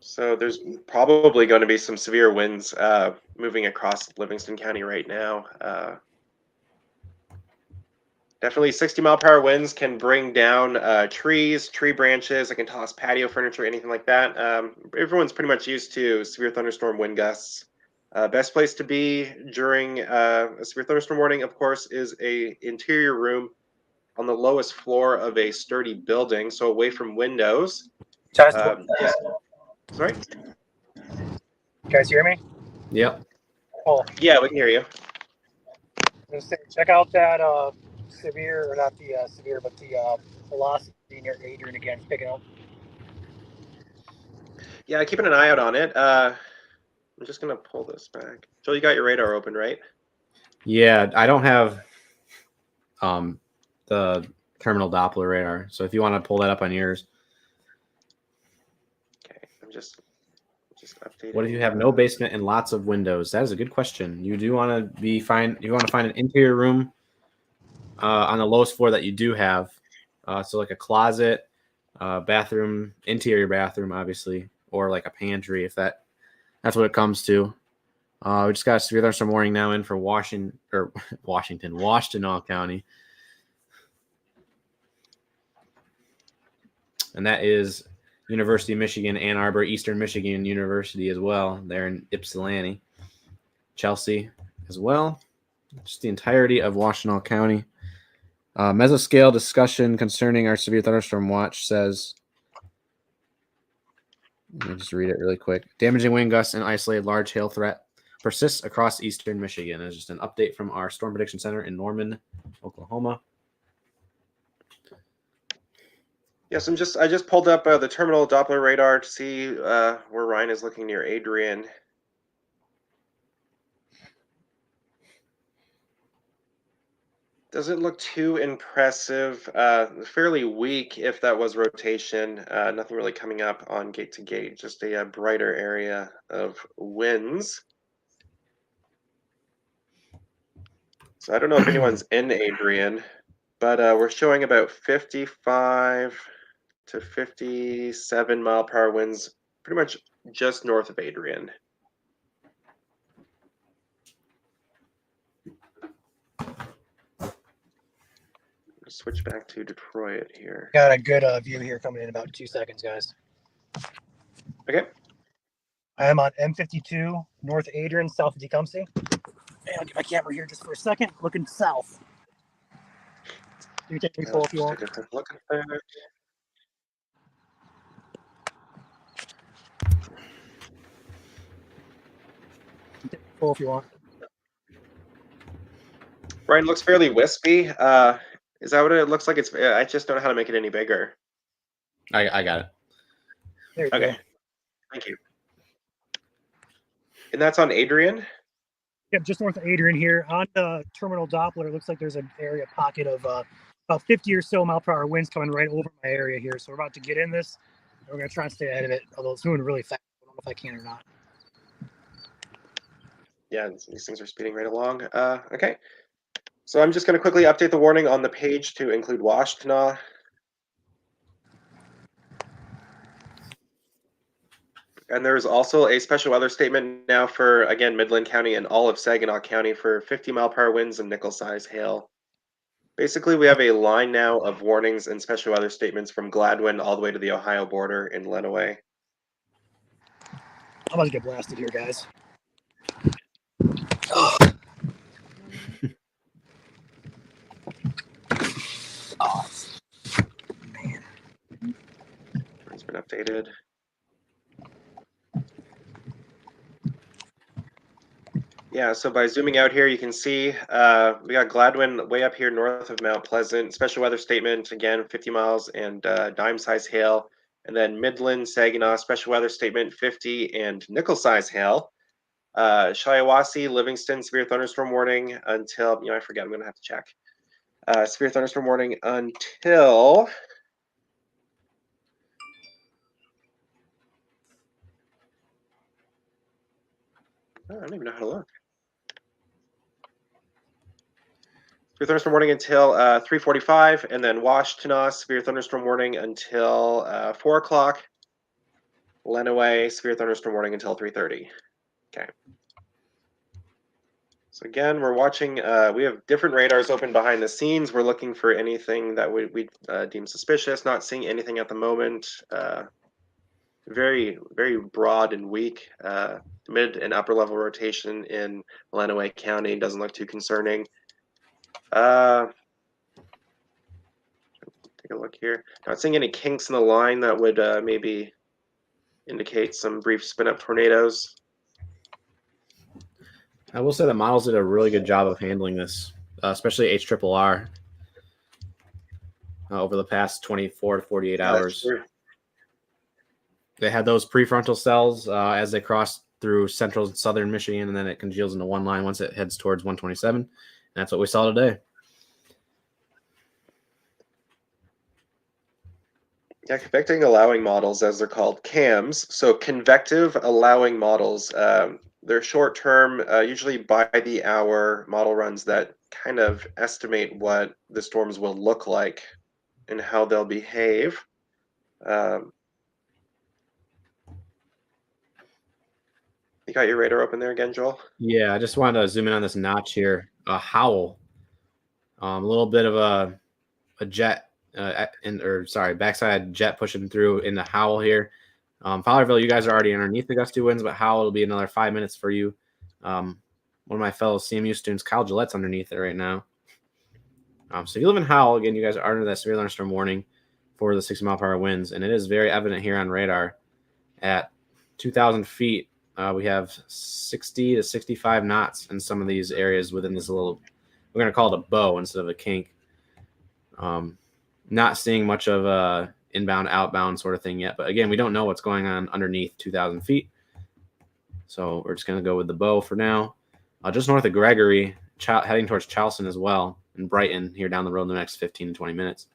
So there's probably going to be some severe winds moving across Livingston County right now. Definitely 60 mile per hour winds can bring down trees, tree branches. It can toss patio furniture, anything like that. Everyone's pretty much used to severe thunderstorm wind gusts. Best place to be during a severe thunderstorm warning, of course, is a interior room on the lowest floor of a sturdy building, so away from windows. Sorry? You guys hear me? Yep. Oh, Yeah, we can hear you. check out that severe, or not the severe, but the velocity near Adrian again, picking up. Yeah, keeping an eye out on it. I'm just going to pull this back. Joel, you got your radar open, right? Yeah, I don't have the terminal Doppler radar. So if you want to pull that up on yours. Okay, I'm just updating. What if you have no basement and lots of windows? That is a good question. You do want to be fine. You want to find an interior room on the lowest floor that you do have. So like a closet, bathroom, interior bathroom, obviously, or like a pantry if that's what it comes to. We just got a severe thunderstorm warning now in for Washtenaw County. And that is University of Michigan, Ann Arbor, Eastern Michigan University as well. They're in Ypsilanti, Chelsea as well. Just the entirety of Washtenaw County. Mesoscale discussion concerning our severe thunderstorm watch says, let me just read it really quick. Damaging wind gusts and isolated large hail threat persists across eastern Michigan. It's just an update from our Storm Prediction Center in Norman, Oklahoma. Yes, I just pulled up the terminal Doppler radar to see where Ryan is looking near Adrian. Doesn't look too impressive. Fairly weak if that was rotation. Nothing really coming up on gate to gate. Just a brighter area of winds. So I don't know if anyone's in Adrian, but we're showing about 55 to 57 mile per hour winds, pretty much just north of Adrian. Switch back to Detroit here. Got a good view here coming in about 2 seconds, guys. Okay. I am on M52 North Adrian, south of Tecumseh. And I'll get my camera here just for a second, looking south. You can take me full if you want. Take a quick look at that. Take me full if you want. Brian, looks fairly wispy. Is that what it looks like? I just don't know how to make it any bigger. I got it. There you Okay. go. Thank you. And that's on Adrian? Yep, just north of Adrian here. On the terminal Doppler, it looks like there's an area pocket of about 50 or so mile per hour winds coming right over my area here. So we're about to get in this. We're going to try and stay ahead of it, although it's moving really fast. I don't know if I can or not. Yeah, these things are speeding right along. Okay. So I'm just going to quickly update the warning on the page to include Washtenaw. And there's also a special weather statement now for, again, Midland County and all of Saginaw County for 50 mile per hour winds and nickel-size hail. Basically, we have a line now of warnings and special weather statements from Gladwin all the way to the Ohio border in Lenawee. I'm about to get blasted here, guys. Oh, man. It's been updated. Yeah, so by zooming out here, you can see we got Gladwin way up here north of Mount Pleasant. Special weather statement, again, 50 miles and dime-size hail. And then Midland, Saginaw, special weather statement, 50 and nickel-size hail. Shiawassee, Livingston, severe thunderstorm warning until, I forget, I'm going to have to check. Severe thunderstorm warning until... I don't even know how to look. Severe thunderstorm warning until 3:45, and then Washtenaw, severe thunderstorm warning until 4 o'clock. Lenawee, severe thunderstorm warning until 3:30. Okay. So again, we're watching. We have different radars open behind the scenes. We're looking for anything that we deem suspicious. Not seeing anything at the moment. Very, very broad and weak. Mid and upper level rotation in Lenawee County doesn't look too concerning. Take a look here. Not seeing any kinks in the line that would maybe indicate some brief spin-up tornadoes. I will say the models did a really good job of handling this, especially HRRR over the past 24 to 48 hours. They had those prefrontal cells as they crossed through central and southern Michigan, and then it congeals into one line once it heads towards 127. And that's what we saw today. Yeah, convecting allowing models, as they're called, CAMs. So convective allowing models. They're short-term, usually by the hour model runs that kind of estimate what the storms will look like and how they'll behave. You got your radar open there again, Joel? Yeah, I just wanted to zoom in on this notch here. A howl. A little bit of a jet, backside jet pushing through in the howl here. Fowlerville, you guys are already underneath the gusty winds, but Howell will be another 5 minutes for you. One of my fellow CMU students, Kyle Gillette's underneath it right now. So if you live in Howell, again, you guys are under that severe thunderstorm warning for the 60 mile per hour winds, and it is very evident here on radar. At 2,000 feet, we have 60 to 65 knots in some of these areas within this little, we're going to call it a bow instead of a kink. Not seeing much of a inbound, outbound sort of thing yet. But again, we don't know what's going on underneath 2,000 feet. So we're just going to go with the bow for now. Just north of Gregory, heading towards Charleston as well. and Brighton here down the road in the next 15 to 20 minutes.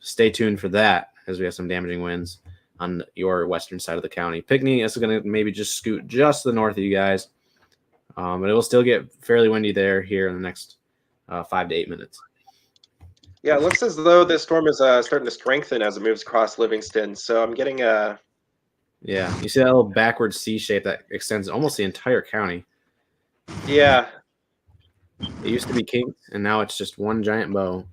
Stay tuned for that as we have some damaging winds on your western side of the county. Pinckney is going to maybe just scoot just to the north of you guys, but it will still get fairly windy there here in the next 5 to 8 minutes. Yeah, it looks as though this storm is starting to strengthen as it moves across Livingston. So I'm getting a. Yeah, you see that little backward C shape that extends almost the entire county. Yeah. It used to be kinked, and now it's just one giant bow.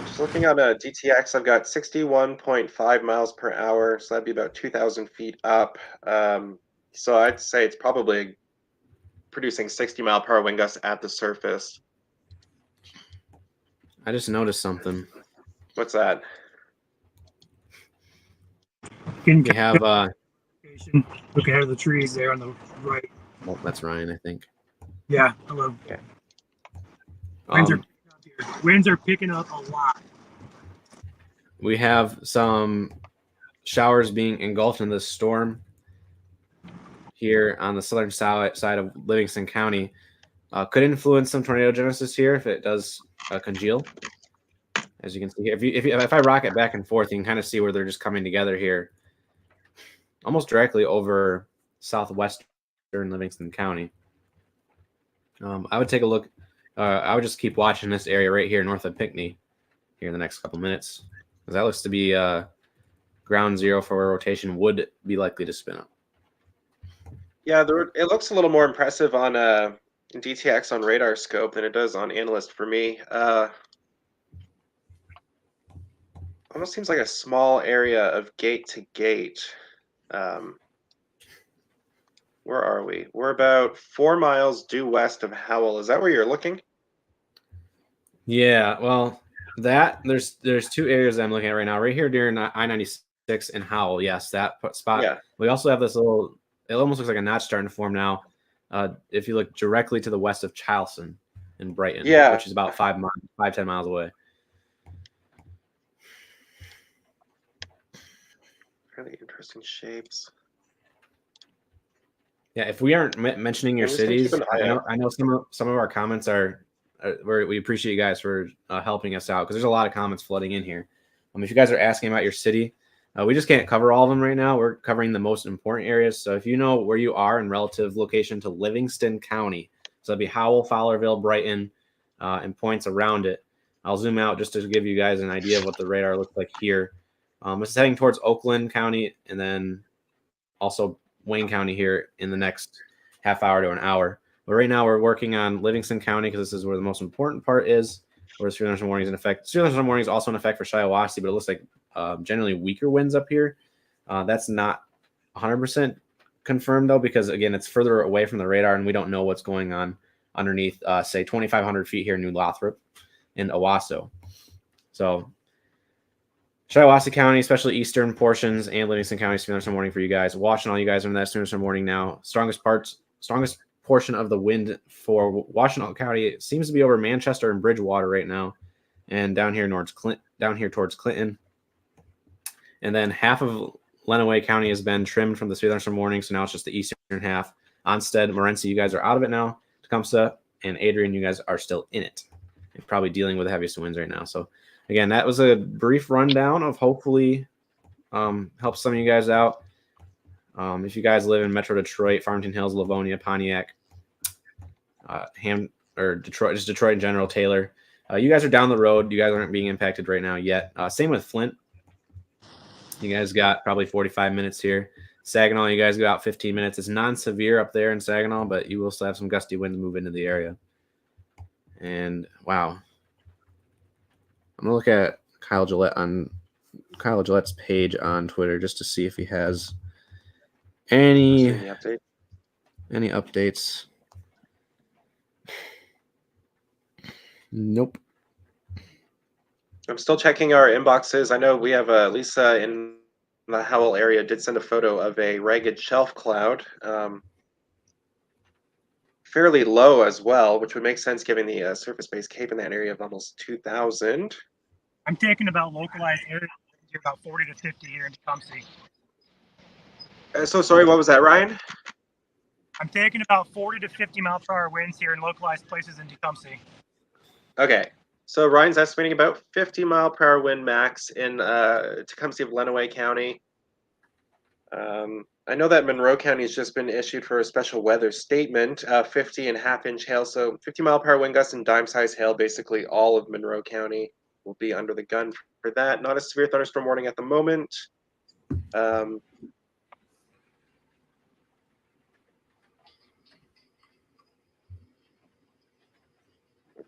Just looking on a DTX, I've got 61.5 miles per hour, so that'd be about 2,000 feet up. So I'd say it's probably producing 60-mile-per-hour wind gusts at the surface. I just noticed something. What's that? You We have can look ahead of the trees there on the right. well, that's Ryan, I think. Yeah, hello. Winds are picking up a lot. We have some showers being engulfed in this storm here on the southern side of Livingston County. Could influence some tornado genesis here if it does congeal. As you can see here, if I rock it back and forth, you can kind of see where they're just coming together here, almost directly over southwestern Livingston County. I would take a look. I would just keep watching this area right here north of Pinckney here in the next couple minutes, because that looks to be ground zero for where rotation would be likely to spin up. Yeah, it looks a little more impressive on DTX on radar scope than it does on Analyst for me. Almost seems like a small area of gate to gate. Where are we? We're about 4 miles due west of Howell. Is that where you're looking? Yeah, well, there's 2 areas I'm looking at right now. Right here during I-96 and Howell. Yes, that spot. Yeah. We also have this little. It almost looks like a notch starting to form now. If you look directly to the west of Charleston and Brighton, Yeah. which is about 5-10 miles away. Really interesting shapes. Yeah, if we aren't mentioning your Yeah, we just gotta cities, keep an eye out. I know some of our comments are. We appreciate you guys for helping us out, because there's a lot of comments flooding in here. If you guys are asking about your city, we just can't cover all of them right now. We're covering the most important areas. So if you know where you are in relative location to Livingston County, so that'd be Howell, Fowlerville, Brighton, and points around it. I'll zoom out just to give you guys an idea of what the radar looks like here. It's heading towards Oakland County and then also Wayne County here in the next half hour to an hour. But right now we're working on Livingston County, because this is where the most important part is, where severe thunderstorm warning is in effect. Severe thunderstorm warning is also in effect for Shiawassee, but it looks like generally weaker winds up here. That's not 100% confirmed, though, because, again, it's further away from the radar, and we don't know what's going on underneath, say, 2,500 feet here in New Lothrop and Owasso. So Shiawassee County, especially eastern portions, and Livingston County, severe thunderstorm warning for you guys. Watching all you guys on that severe thunderstorm warning now. Strongest portion of the wind for Washington County seems to be over Manchester and Bridgewater right now, and down here towards Clinton. And then half of Lenawee County has been trimmed from the severe thunderstorm warning, so now it's just the eastern half. Onstead, Morenci, you guys are out of it now. Tecumseh and Adrian, you guys are still in it, and probably dealing with the heaviest winds right now. So again, that was a brief rundown of hopefully help some of you guys out. If you guys live in Metro Detroit, Farmington Hills, Livonia, Pontiac, Detroit, just Detroit in general, Taylor, you guys are down the road. You guys aren't being impacted right now yet. Same with Flint. You guys got probably 45 minutes here. Saginaw, you guys got about 15 minutes. It's non-severe up there in Saginaw, but you will still have some gusty winds move into the area. And wow, I'm gonna look at Kyle Gillette's page on Twitter just to see if he has any updates. Nope. I'm still checking our inboxes. I know we have Lisa in the Howell area did send a photo of a ragged shelf cloud, fairly low as well, which would make sense given the surface-based cape in that area of almost 2,000. I'm taking about localized areas, about 40 to 50 here in Tecumseh. So sorry, what was that, Ryan? I'm taking about 40 to 50 mile per hour winds here in localized places in Tecumseh. Okay. So Ryan's estimating about 50-mile-per-hour wind max in Tecumseh of Lenawee County. I know that Monroe County has just been issued for a special weather statement, 50 and half-inch hail. So 50-mile-per-hour wind gusts and dime-size hail, basically all of Monroe County will be under the gun for that. Not a severe thunderstorm warning at the moment.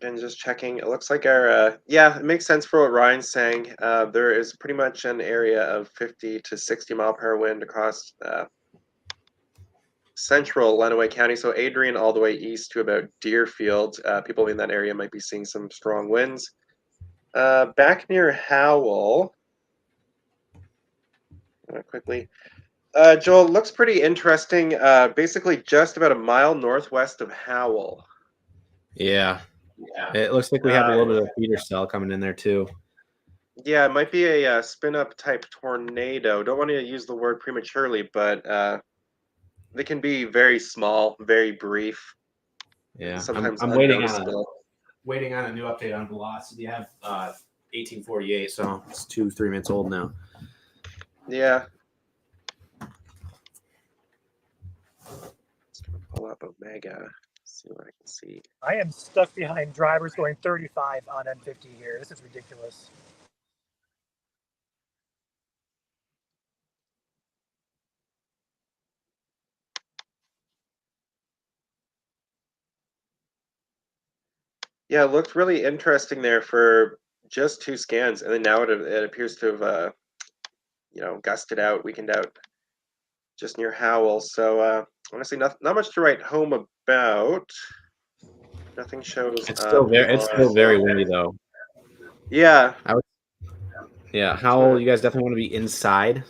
And just checking, it looks like our, yeah, it makes sense for what Ryan's saying. There is pretty much an area of 50 to 60-mile-per-hour wind across central Lenawee County, so Adrian all the way east to about Deerfield. People in that area might be seeing some strong winds. Back near Howell, quickly. Joel, looks pretty interesting. Basically just about a mile northwest of Howell. Yeah. It looks like we have a little bit of feeder cell coming in there too. Yeah, it might be a spin-up type tornado. Don't want to use the word prematurely, but they can be very small, very brief. Yeah. Sometimes I'm waiting on a new update on velocity. I have 1848, so it's 2-3 minutes old now. Yeah. Just gonna pull up Omega, see what I can see. I am stuck behind drivers going 35 on N50 here. This is ridiculous. Yeah, it looked really interesting there for just 2 scans, and then now it appears to have, gusted out, weakened out just near Howell. So honestly, not much to write home about. Nothing shows. It's still very windy though. Yeah. Yeah, Howell, you guys definitely want to be inside.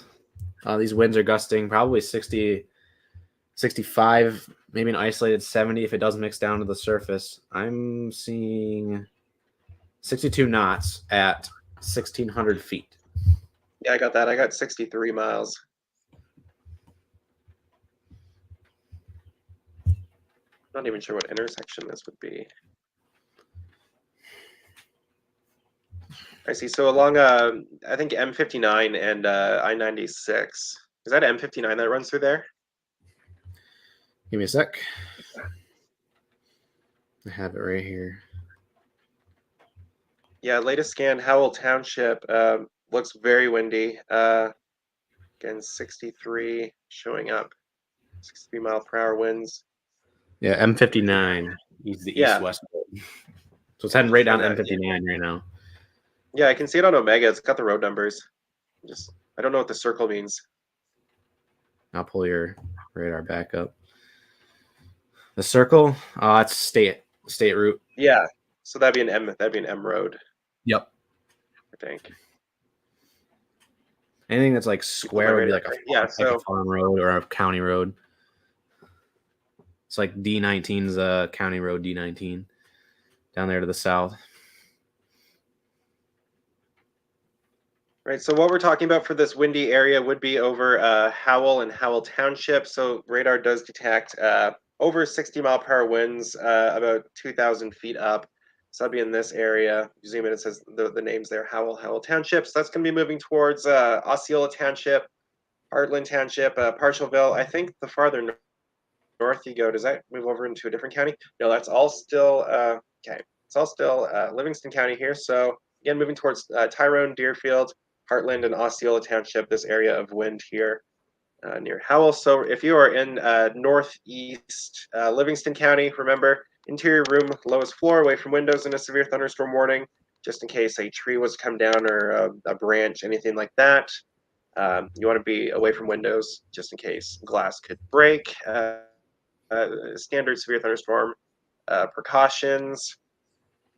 These winds are gusting probably 60, 65, maybe an isolated 70 if it does mix down to the surface. I'm seeing 62 knots at 1,600 feet. Yeah, I got that. I got 63 miles. Not even sure what intersection this would be. I see. So along, I think M59 and I-96. Is that M59 that runs through there? Give me a sec. I have it right here. Yeah, latest scan, Howell Township looks very windy. Again, 63 showing up, 63-mile-per-hour winds. Yeah, M59 is the east-west. So it's heading right down M59 right now. Yeah, I can see it on Omega. It's got the road numbers. I don't know what the circle means. I'll pull your radar back up. The circle, it's state route. Yeah, so that'd be an M road. Yep. I think. Anything that's like square would be like a farm road or a county road. It's like D19's a county road, D19 down there to the south. Right, so what we're talking about for this windy area would be over Howell and Howell Township. So radar does detect over 60-mile-per-hour winds, about 2,000 feet up. So that'd be in this area. You zoom in, it says the names there, Howell Township. So that's going to be moving towards Osceola Township, Heartland Township, Parshallville. I think the farther north you go, does that move over into a different county? No, that's all still, okay. It's all still Livingston County here. So again, moving towards Tyrone, Deerfield, Heartland, and Osceola Township, this area of wind here near Howell. So if you are in northeast Livingston County, remember, interior room, lowest floor, away from windows in a severe thunderstorm warning, just in case a tree was to come down or a branch, anything like that. You want to be away from windows just in case glass could break. Standard severe thunderstorm precautions.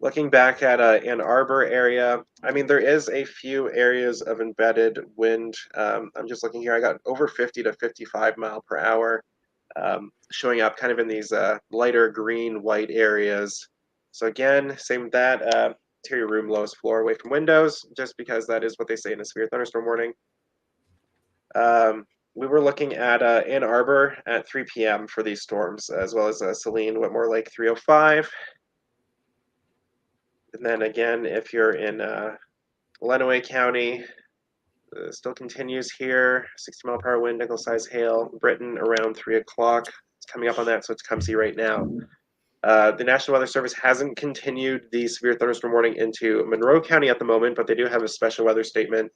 Looking back at Ann Arbor area, I mean, there is a few areas of embedded wind. I'm just looking here. I got over 50 to 55 mile per hour showing up kind of in these lighter green, white areas. So again, same with that. Interior room, lowest floor, away from windows, just because that is what they say in a severe thunderstorm warning. We were looking at Ann Arbor at 3 p.m. for these storms, as well as Saline, Whitmore Lake 305. And then again, if you're in Lenawee County, still continues here. 60-mile-per-hour wind, nickel-size hail. Britain around 3 o'clock. It's coming up on that, so it's Cumsey right now. The National Weather Service hasn't continued the severe thunderstorm warning into Monroe County at the moment, but they do have a special weather statement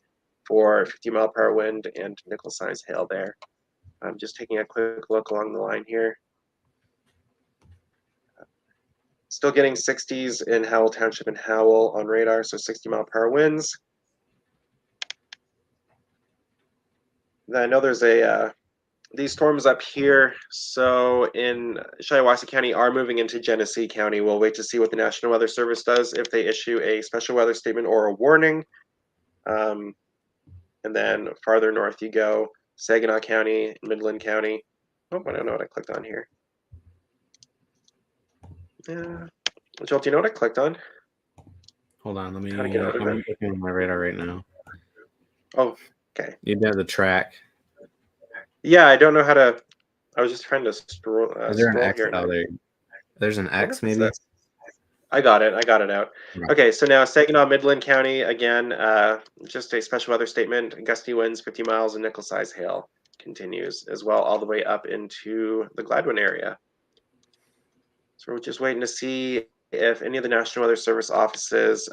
for 50-mile-per-hour wind and nickel-size hail there. I'm just taking a quick look along the line here. Still getting 60s in Howell Township and Howell on radar, so 60-mile-per-hour winds. Then I know there's these storms up here, so in Shiawassee County are moving into Genesee County. We'll wait to see what the National Weather Service does, if they issue a special weather statement or a warning. And then farther north you go, Saginaw County, Midland County. Oh, I don't know what I clicked on here. Joel, do you know what I clicked on? Hold on, let me. How to get out of I'm it. looking at my radar right now. Oh, okay. You have the track. Yeah, I don't know how to. I was just trying to scroll. Is there an scroll X? here. Oh, there's an I wonder X if it's maybe. this. I got it. I got it out. Right. Okay, so now Saginaw, Midland County again. Just a special weather statement. Gusty winds, 50 miles, and nickel-size hail continues as well, all the way up into the Gladwin area. So we're just waiting to see if any of the National Weather Service offices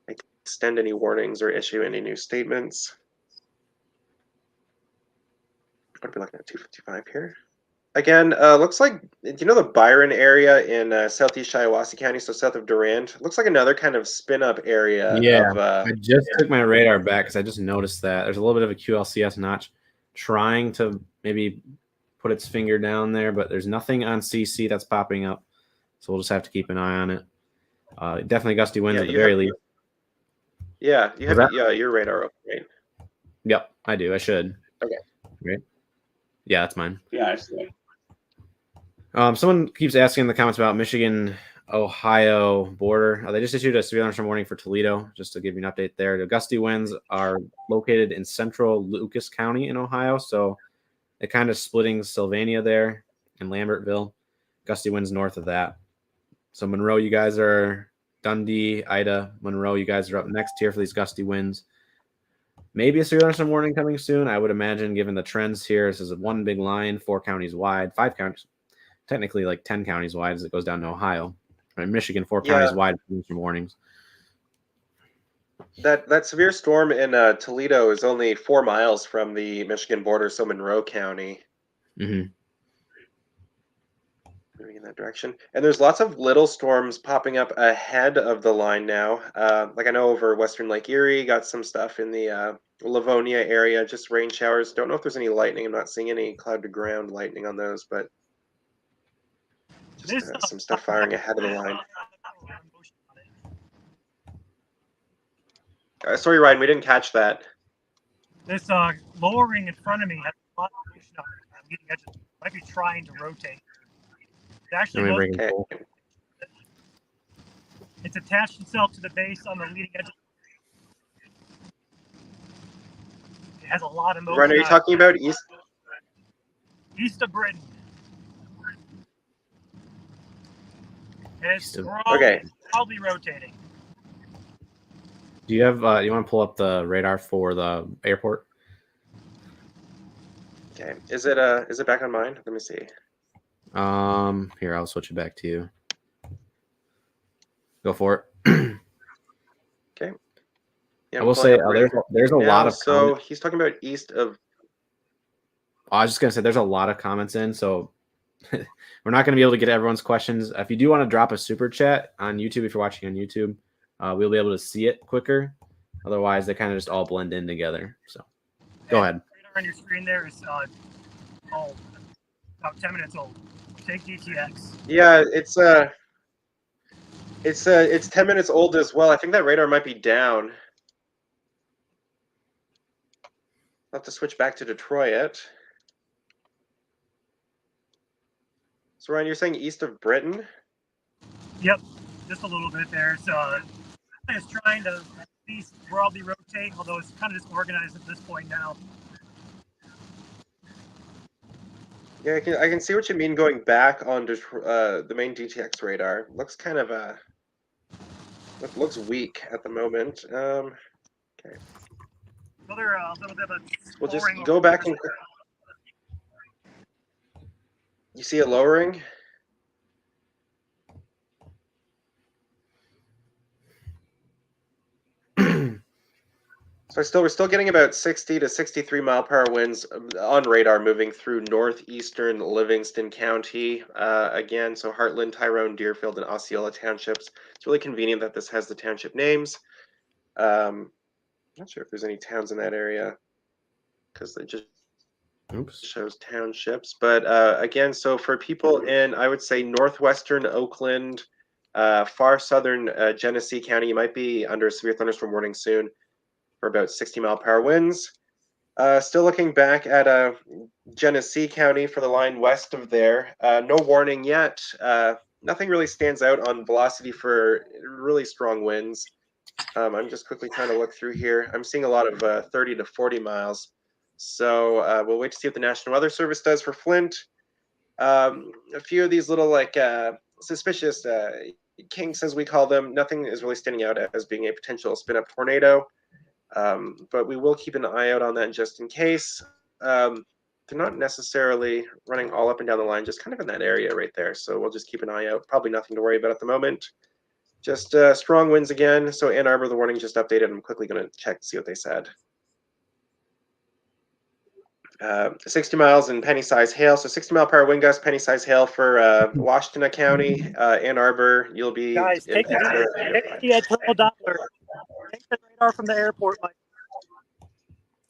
extend any warnings or issue any new statements. I'd be looking at 255 here. Again, looks like, do you know the Byron area in southeast Shiawassee County, so south of Durand? Looks like another kind of spin-up area. Yeah, Of, I just took my radar back because I just noticed that there's a little bit of a QLCS notch trying to maybe put its finger down there, but there's nothing on CC that's popping up, so we'll just have to keep an eye on it. Definitely gusty winds Yeah, at the you very have- least. Yeah, you Was have that- your radar open, right? Yep, I do. I should. Okay. Right. Yeah, that's mine. Yeah, I see. Someone keeps asking in the comments about Michigan Ohio border. They just issued a severe thunderstorm warning for Toledo, just to give you an update there. The gusty winds are located in central Lucas County in Ohio, so they're kind of splitting Sylvania there and Lambertville. Gusty winds north of that. So Monroe, you guys are Dundee, Ida, Monroe, you guys are up next here for these gusty winds. Maybe a severe thunderstorm warning coming soon, I would imagine, given the trends here. This is one big line, 4 counties wide, 5 counties, technically like 10 counties wide as it goes down to Ohio. Right, Michigan, 4 counties wide for warnings. That severe storm in Toledo is only 4 miles from the Michigan border, so Monroe County. Mm-hmm. Moving in that direction. And there's lots of little storms popping up ahead of the line now. Like I know over Western Lake Erie, got some stuff in the Livonia area, just rain showers. Don't know if there's any lightning. I'm not seeing any cloud to ground lightning on those, but just some stuff firing ahead of the line. Sorry, Ryan, we didn't catch that. This lowering in front of me has a lot of motion on the leading edges. It might be trying to rotate. It actually Okay. it's attached itself to the base on the leading edge. It has a lot of motion. Ryan, are you talking about east of Britain? And it's probably rotating. Do you have? You want to pull up the radar for the airport? Okay. Is it back on mine? Let me see. Here, I'll switch it back to you. Go for it. Okay. Yeah, I will say there's a lot of so he's talking about east of. I was just gonna say there's a lot of comments in, so we're not gonna be able to get everyone's questions. If you do want to drop a super chat on YouTube, if you're watching on YouTube, we'll be able to see it quicker. Otherwise, they kind of just all blend in together. So, go ahead. Radar on your screen there is old, about 10 minutes old. Take DTX. Yeah, it's 10 minutes old as well. I think that radar might be down. I'll have to switch back to Detroit. So Ryan, you're saying east of Britain? Yep, just a little bit there. So it's trying to at least broadly rotate, although it's kind of disorganized at this point now. Yeah, I can see what you mean going back on the main DTX radar. Looks kind of It looks weak at the moment. Another little bit of a We'll just lowering go over back here. and. You see it lowering? So we're still getting about 60 to 63 mile per hour winds on radar moving through northeastern Livingston County. Again, so Heartland, Tyrone, Deerfield, and Osceola townships. It's really convenient that this has the township names. Not sure if there's any towns in that area because it just shows townships. But again, so for people in, I would say, northwestern Oakland, far southern Genesee County, you might be under a severe thunderstorm warning soon for about 60 mile per hour winds. Still looking back at Genesee County for the line west of there. No warning yet. Nothing really stands out on velocity for really strong winds. I'm just quickly trying to look through here. I'm seeing a lot of 30 to 40 miles. So we'll wait to see what the National Weather Service does for Flint. A few of these little like suspicious kinks, as we call them, nothing is really standing out as being a potential spin-up tornado. But we will keep an eye out on that just in case. They're not necessarily running all up and down the line, just kind of in that area right there. So we'll just keep an eye out. Probably nothing to worry about at the moment. Just strong winds again. So Ann Arbor, the warning just updated. I'm quickly going to check to see what they said. 60 miles and penny size hail. So 60 mile per hour wind gust, penny size hail for Washtenaw County, Ann Arbor. You'll be Guys, take the internal Doppler. Take the radar from the airport.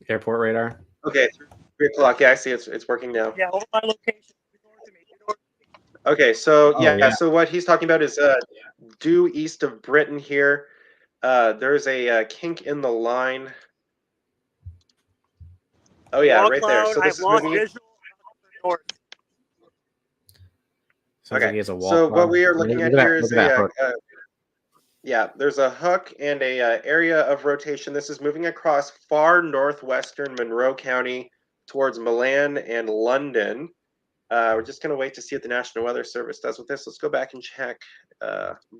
Airport radar. Okay, 3 o'clock. Yeah, I see it's working now. Yeah, over my location. Okay, so yeah. so what he's talking about is due east of Britain here. There's a kink in the line. Oh yeah, right there. So this is moving. Sounds like he has a wall So cloud. what we are looking at here is Look at that hook. yeah, there's a hook and a area of rotation. This is moving across far northwestern Monroe County towards Milan and London. We're just going to wait to see what the National Weather Service does with this. Let's go back and check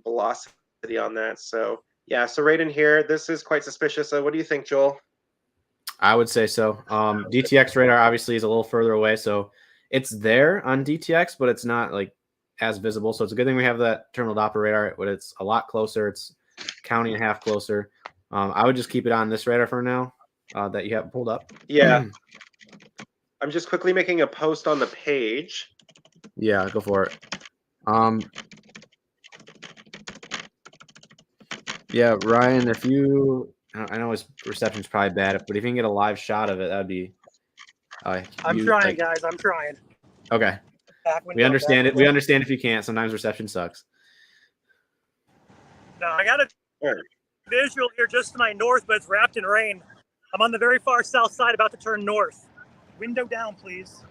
velocity on that. So yeah, so right in here, this is quite suspicious. What do you think, Joel? I would say so. DTX radar obviously is a little further away, so it's there on DTX, but it's not like as visible. So it's a good thing we have that terminal Doppler radar, but it's a lot closer. It's county and a half closer. I would just keep it on this radar for now that you have pulled up. Yeah. I'm just quickly making a post on the page. Yeah, go for it. Yeah, Ryan, if you, I know his reception's probably bad, but if you can get a live shot of it, that'd be. I'm trying, guys. I'm trying. Okay. We understand it. We understand if you can't. Sometimes reception sucks. No, I got a visual here just to my north, but it's wrapped in rain. I'm on the very far south side, about to turn north. Window down, please.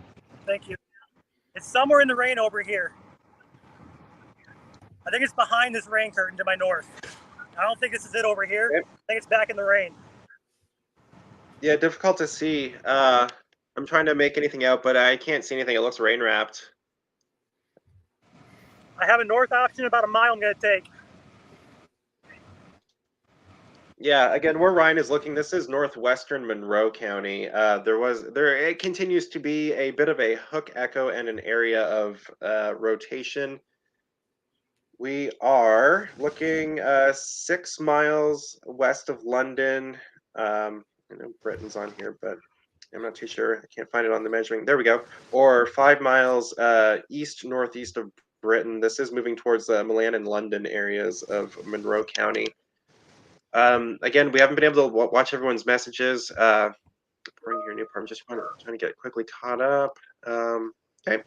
Thank you. It's somewhere in the rain over here. I think it's behind this rain curtain to my north. I don't think this is it over here. I think it's back in the rain. Yeah, difficult to see. I'm trying to make anything out, but I can't see anything. It looks rain wrapped. I have a north option about a mile I'm going to take. Yeah, again, where Ryan is looking, this is northwestern Monroe County. It continues to be a bit of a hook echo and an area of rotation. We are looking 6 miles west of London. I know Britain's on here, but I'm not too sure. I can't find it on the measuring. There we go. Or 5 miles east-northeast of Britain. This is moving towards the Milan and London areas of Monroe County. Again, we haven't been able to watch everyone's messages. Bring your new part. I'm just trying to get quickly caught up. Okay.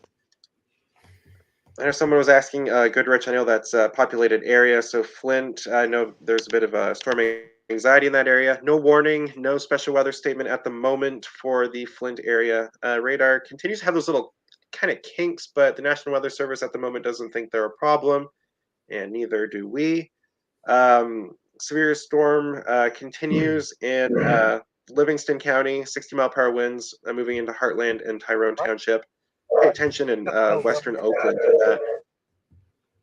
I know someone was asking Goodrich. I know that's a populated area. So Flint, I know there's a bit of a storming anxiety in that area. No warning, no special weather statement at the moment for the Flint area. Radar continues to have those little kind of kinks, but the National Weather Service at the moment doesn't think they're a problem, and neither do we. Severe storm continues in Livingston County, 60 mile per hour winds moving into Heartland and Tyrone Township. Pay attention in western Oakland for that.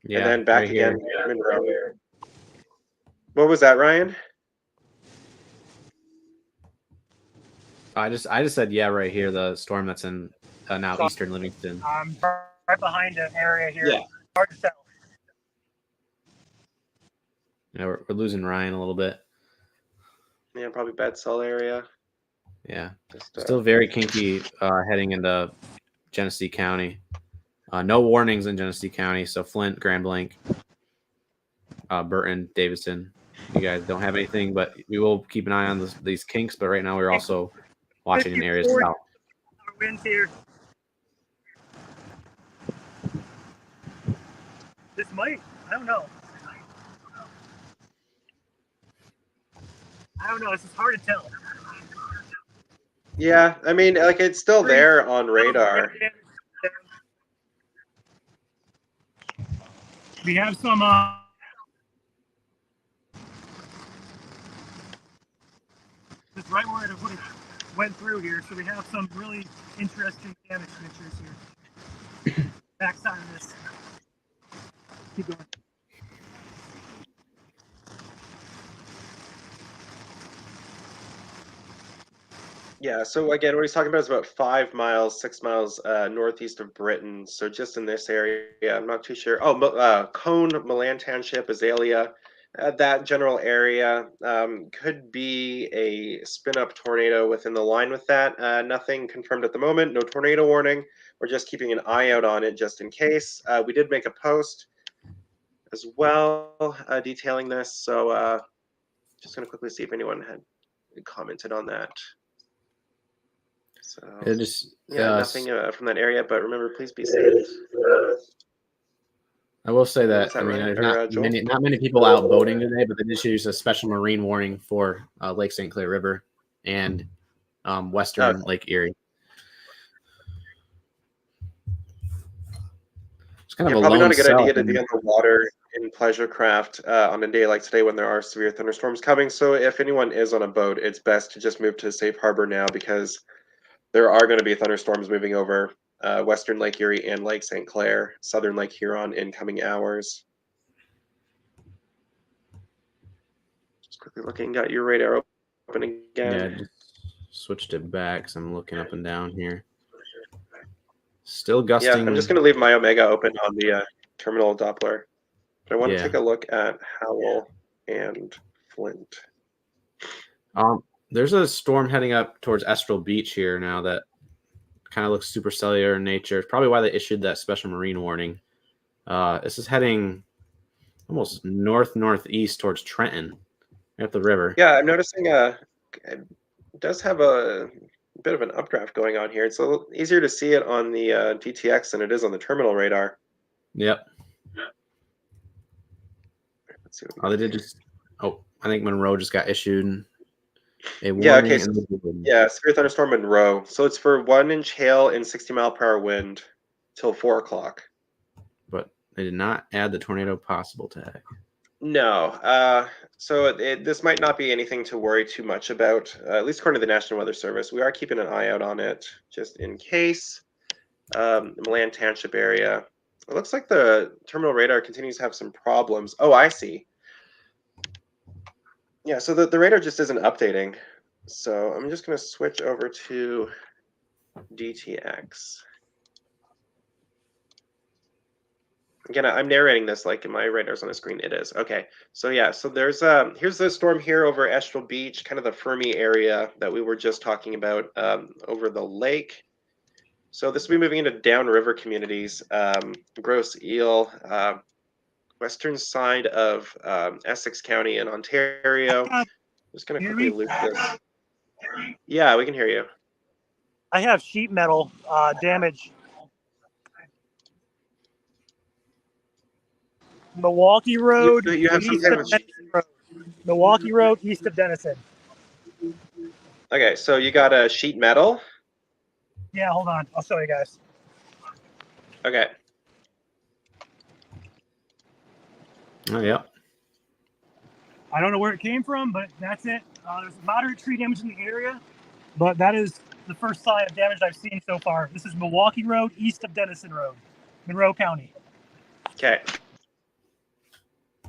Yeah, and then back right again, here. Monroe. What was that, Ryan? I just said yeah right here. The storm that's in now eastern Livingston. I'm right behind an area here. Yeah. Hard to tell. Yeah, we're losing Ryan a little bit. Yeah, probably bad cell area. Yeah, Just, still very kinky heading into Genesee County. No warnings in Genesee County, so Flint, Grand Blanc, Burton, Davidson. You guys don't have anything, but we will keep an eye on these kinks. But right now, we're also watching in areas south. Winds here. This might. I don't know. This is hard to tell. yeah, I mean, like it's still there on radar. We have some. Just right where it went through here, so we have some really interesting damage pictures here. Backside of this. Keep going. Yeah, so again, what he's talking about is about 5 miles, 6 miles northeast of Britain. So just in this area, I'm not too sure. Oh, Cone, Milan Township, Azalea, that general area could be a spin-up tornado within the line with that. Nothing confirmed at the moment. No tornado warning. We're just keeping an eye out on it just in case. We did make a post as well detailing this. So just going to quickly see if anyone had commented on that. So nothing from that area, but remember, please be safe. I will say that, that right? there's Or, not many people out boating today, but they did use a special marine warning for Lake St. Clair River and western Lake Erie. It's kind of probably not a good cell. idea to be on the water in pleasure craft on a day like today when there are severe thunderstorms coming. So if anyone is on a boat, it's best to just move to a safe harbor now because there are going to be thunderstorms moving over western Lake Erie and Lake St. Clair, southern Lake Huron in coming hours. Just quickly looking, got your radar open again. Yeah, just switched it back, so I'm looking up and down here. Still gusting. Yeah, I'm just going to leave my Omega open on the terminal Doppler. But I want to take a look at Howell and Flint. There's a storm heading up towards Estrel Beach here now that kind of looks supercellular in nature. It's probably why they issued that special marine warning. This is heading almost northeast towards Trenton, at the river. Yeah, I'm noticing it does have a bit of an updraft going on here. It's a little easier to see it on the DTX than it is on the terminal radar. Yep. Let's see. They did just. Oh, I think Monroe just got issued. Yeah, okay. So, severe thunderstorm Monroe. So it's for 1-inch hail and 60-mile-per-hour wind till 4 o'clock. But they did not add the tornado possible tag. No. So this might not be anything to worry too much about, at least according to the National Weather Service. We are keeping an eye out on it just in case. Milan Township area. It looks like the terminal radar continues to have some problems. Oh, I see. Yeah, so the radar just isn't updating. So I'm just going to switch over to DTX. Again, I'm narrating this like my radar's on the screen. It is. Okay, so yeah, so there's here's the storm here over Estrel Beach, kind of the Fermi area that we were just talking about over the lake. So this will be moving into downriver communities, Grosse Ile, western side of Essex County in Ontario. I'm just going to quickly loop this. Yeah, we can hear you. I have sheet metal damage. Milwaukee Road, you have some kind of Road. Milwaukee Road, east of Denison. Okay, so you got a sheet metal? Yeah, hold on. I'll show you guys. Okay. Oh, yeah. I don't know where it came from, but that's it. There's moderate tree damage in the area, but that is the first sign of damage I've seen so far. This is Milwaukee Road, east of Denison Road, Monroe County. Okay.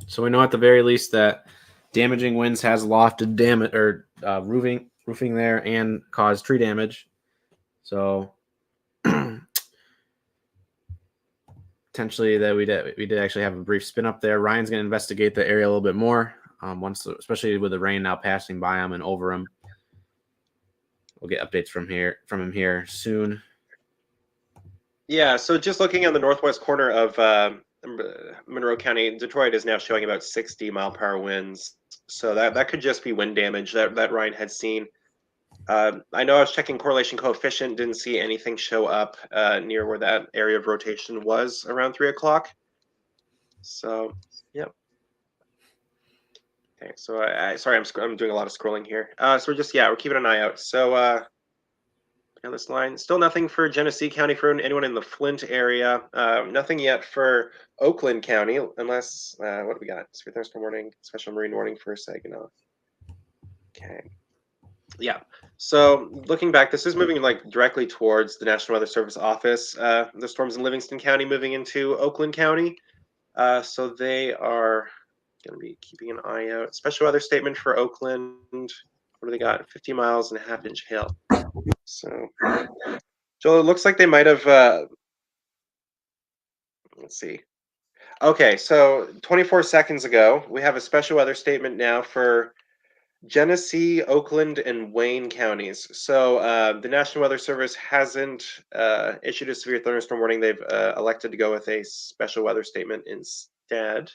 So we know at the very least that damaging winds has lofted damage or roofing there and caused tree damage. So potentially that we did actually have a brief spin up there. Ryan's going to investigate the area a little bit more especially with the rain now passing by him and over him. We'll get updates from him here soon. Yeah, so just looking on the northwest corner of Monroe County, Detroit is now showing about 60-mile-per-hour winds. So that could just be wind damage that Ryan had seen. I know I was checking correlation coefficient, didn't see anything show up near where that area of rotation was around 3 o'clock. So, yep. Okay, so sorry, I'm doing a lot of scrolling here. So we're keeping an eye out. So on this line, still nothing for Genesee County for anyone in the Flint area. Nothing yet for Oakland County, unless what do we got? Severe thunderstorm warning, special marine warning for Saginaw. Okay. Yeah. So looking back, this is moving like directly towards the National Weather Service office. The storms in Livingston County moving into Oakland County. So they are going to be keeping an eye out. Special weather statement for Oakland. What do they got? 50 miles and a half-inch hail. So, Joel, it looks like they might have. Let's see. Okay, so 24 seconds ago, we have a special weather statement now for Genesee, Oakland, and Wayne counties. So the National Weather Service hasn't issued a severe thunderstorm warning. They've elected to go with a special weather statement instead.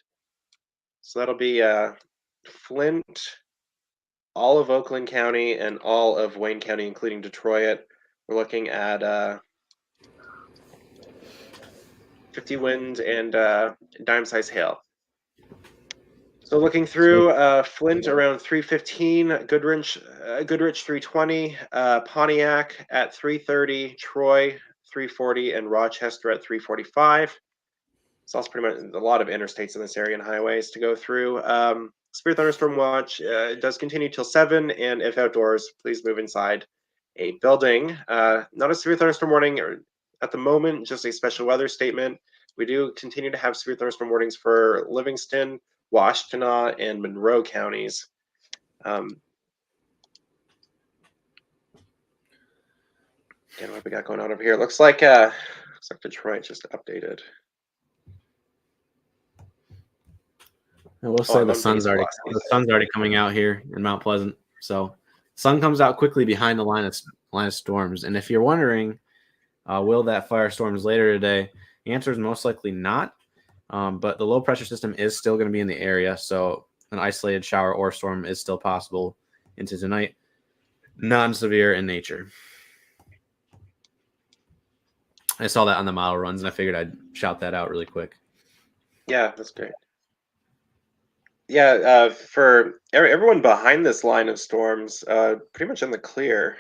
So that'll be Flint, all of Oakland County, and all of Wayne County, including Detroit. We're looking at 50 wind and dime-size hail. So looking through Flint around 315, Goodrich 320, Pontiac at 330, Troy 340, and Rochester at 345. It's also pretty much a lot of interstates in this area and highways to go through. Severe thunderstorm watch does continue till 7, and if outdoors, please move inside a building. Not a severe thunderstorm warning at the moment, just a special weather statement. We do continue to have severe thunderstorm warnings for Livingston, Washtenaw, and Monroe counties. Again, what we got going on over here? Looks like Detroit just updated. I will say the sun's already coming out here in Mount Pleasant. So sun comes out quickly behind the line of storms. And if you're wondering, will that firestorms later today? The answer is most likely not. But the low pressure system is still going to be in the area. So an isolated shower or storm is still possible into tonight. Non-severe in nature. I saw that on the model runs and I figured I'd shout that out really quick. Yeah, that's great. Yeah, for everyone behind this line of storms, pretty much in the clear.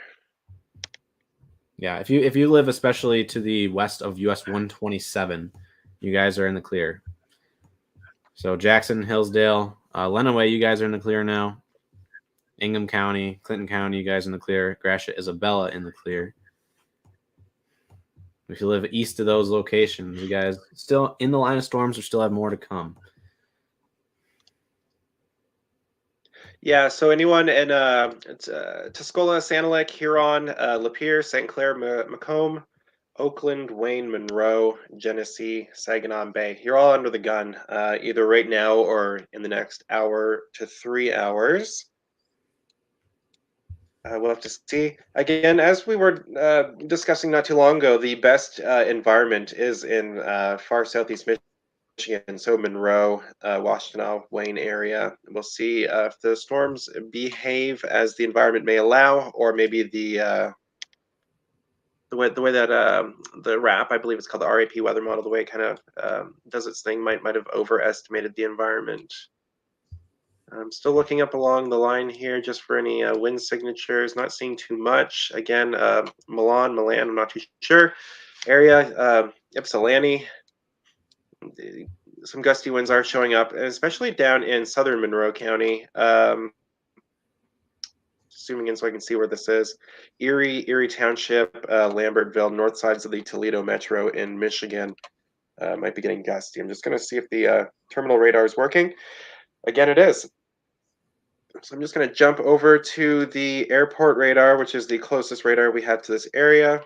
Yeah, if you live especially to the west of US 127, you guys are in the clear. So Jackson, Hillsdale, Lenawee, you guys are in the clear now. Ingham County, Clinton County, you guys in the clear. Gratiot, Isabella in the clear. If you live east of those locations, you guys still in the line of storms or still have more to come. Yeah, so anyone in Tuscola, Sanilac, Huron, Lapeer, St. Clair, Macomb, Oakland, Wayne, Monroe, Genesee, Saginaw, and Bay. You're all under the gun, either right now or in the next hour to 3 hours. We'll have to see. Again, as we were discussing not too long ago, the best environment is in far southeast Michigan, so Monroe, Washtenaw, Wayne area. We'll see if the storms behave as the environment may allow, or maybe the way that the RAP, I believe it's called the RAP weather model, the way it kind of does its thing might have overestimated the environment. I'm still looking up along the line here just for any wind signatures. Not seeing too much. Again, Milan, I'm not too sure. Area, Ypsilanti. Some gusty winds are showing up, and especially down in southern Monroe County. Zooming in so I can see where this is. Erie Township, Lambertville, north sides of the Toledo Metro in Michigan might be getting gusty. I'm just going to see if the terminal radar is working. Again, it is. So I'm just going to jump over to the airport radar, which is the closest radar we have to this area.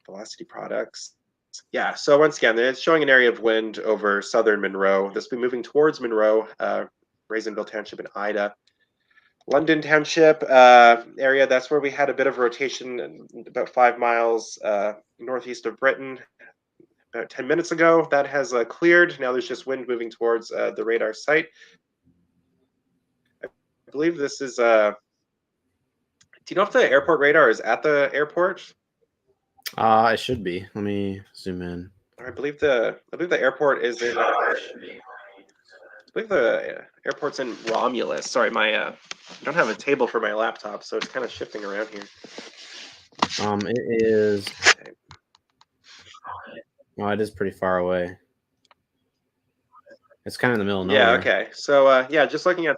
Velocity products. Yeah, so once again, it's showing an area of wind over southern Monroe. This will be moving towards Monroe, Raisinville Township, and Ida. London Township area, that's where we had a bit of rotation about 5 miles northeast of Britain about 10 minutes ago. That has cleared. Now there's just wind moving towards the radar site. I believe this is, do you know if the airport radar is at the airport? It should be. Let me zoom in. I believe the airport is in, I believe the airport's in Romulus. Sorry, I don't have a table for my laptop, so it's kind of shifting around here. It is. Oh, it is pretty far away. It's kind of in the middle of nowhere. Yeah. Okay. So yeah, just looking at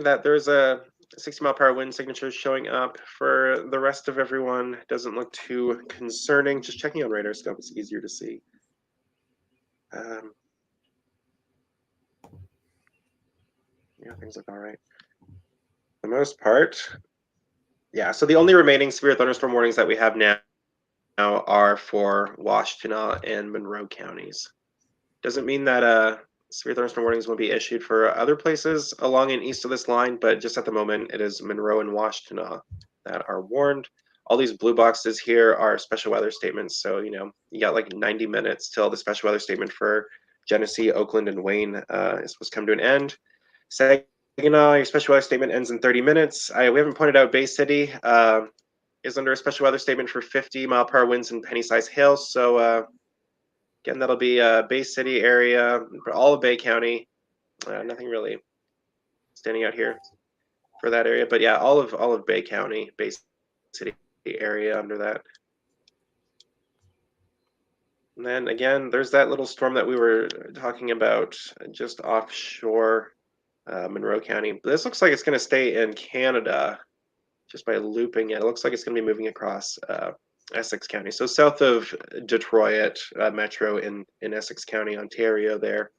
that, there's a 60-mile-per-hour wind signature showing up. For the rest of everyone, doesn't look too concerning. Just checking on radar scope, it's easier to see. Yeah, things look all right. For the most part, yeah. So the only remaining severe thunderstorm warnings that we have now are for Washtenaw and Monroe counties. Doesn't mean that severe thunderstorm warnings will be issued for other places along and east of this line, but just at the moment, it is Monroe and Washtenaw that are warned. All these blue boxes here are special weather statements. So, you got like 90 minutes till the special weather statement for Genesee, Oakland, and Wayne is supposed to come to an end. Saginaw, your special weather statement ends in 30 minutes. We haven't pointed out Bay City is under a special weather statement for 50-mile-per-hour winds and penny-sized hail. So, again, that'll be Bay City area, all of Bay County. Nothing really standing out here for that area, but yeah, all of Bay County, Bay City area under that. And then again, there's that little storm that we were talking about just offshore Monroe County. This looks like it's going to stay in Canada just by looping it. It looks like it's going to be moving across Essex County. So south of Detroit Metro in Essex County, Ontario there.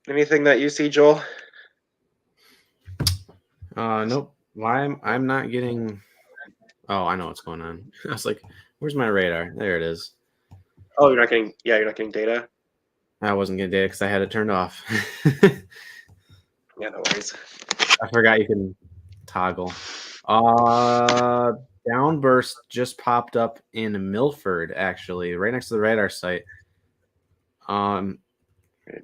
Anything that you see, Joel? Nope. Why I'm not getting. Oh, I know what's going on. I was like, "Where's my radar?" There it is. Oh, you're not getting. Yeah, you're not getting data. I wasn't getting data because I had it turned off. Yeah, no worries. I forgot you can toggle. Downburst just popped up in Milford, actually, right next to the radar site. I'm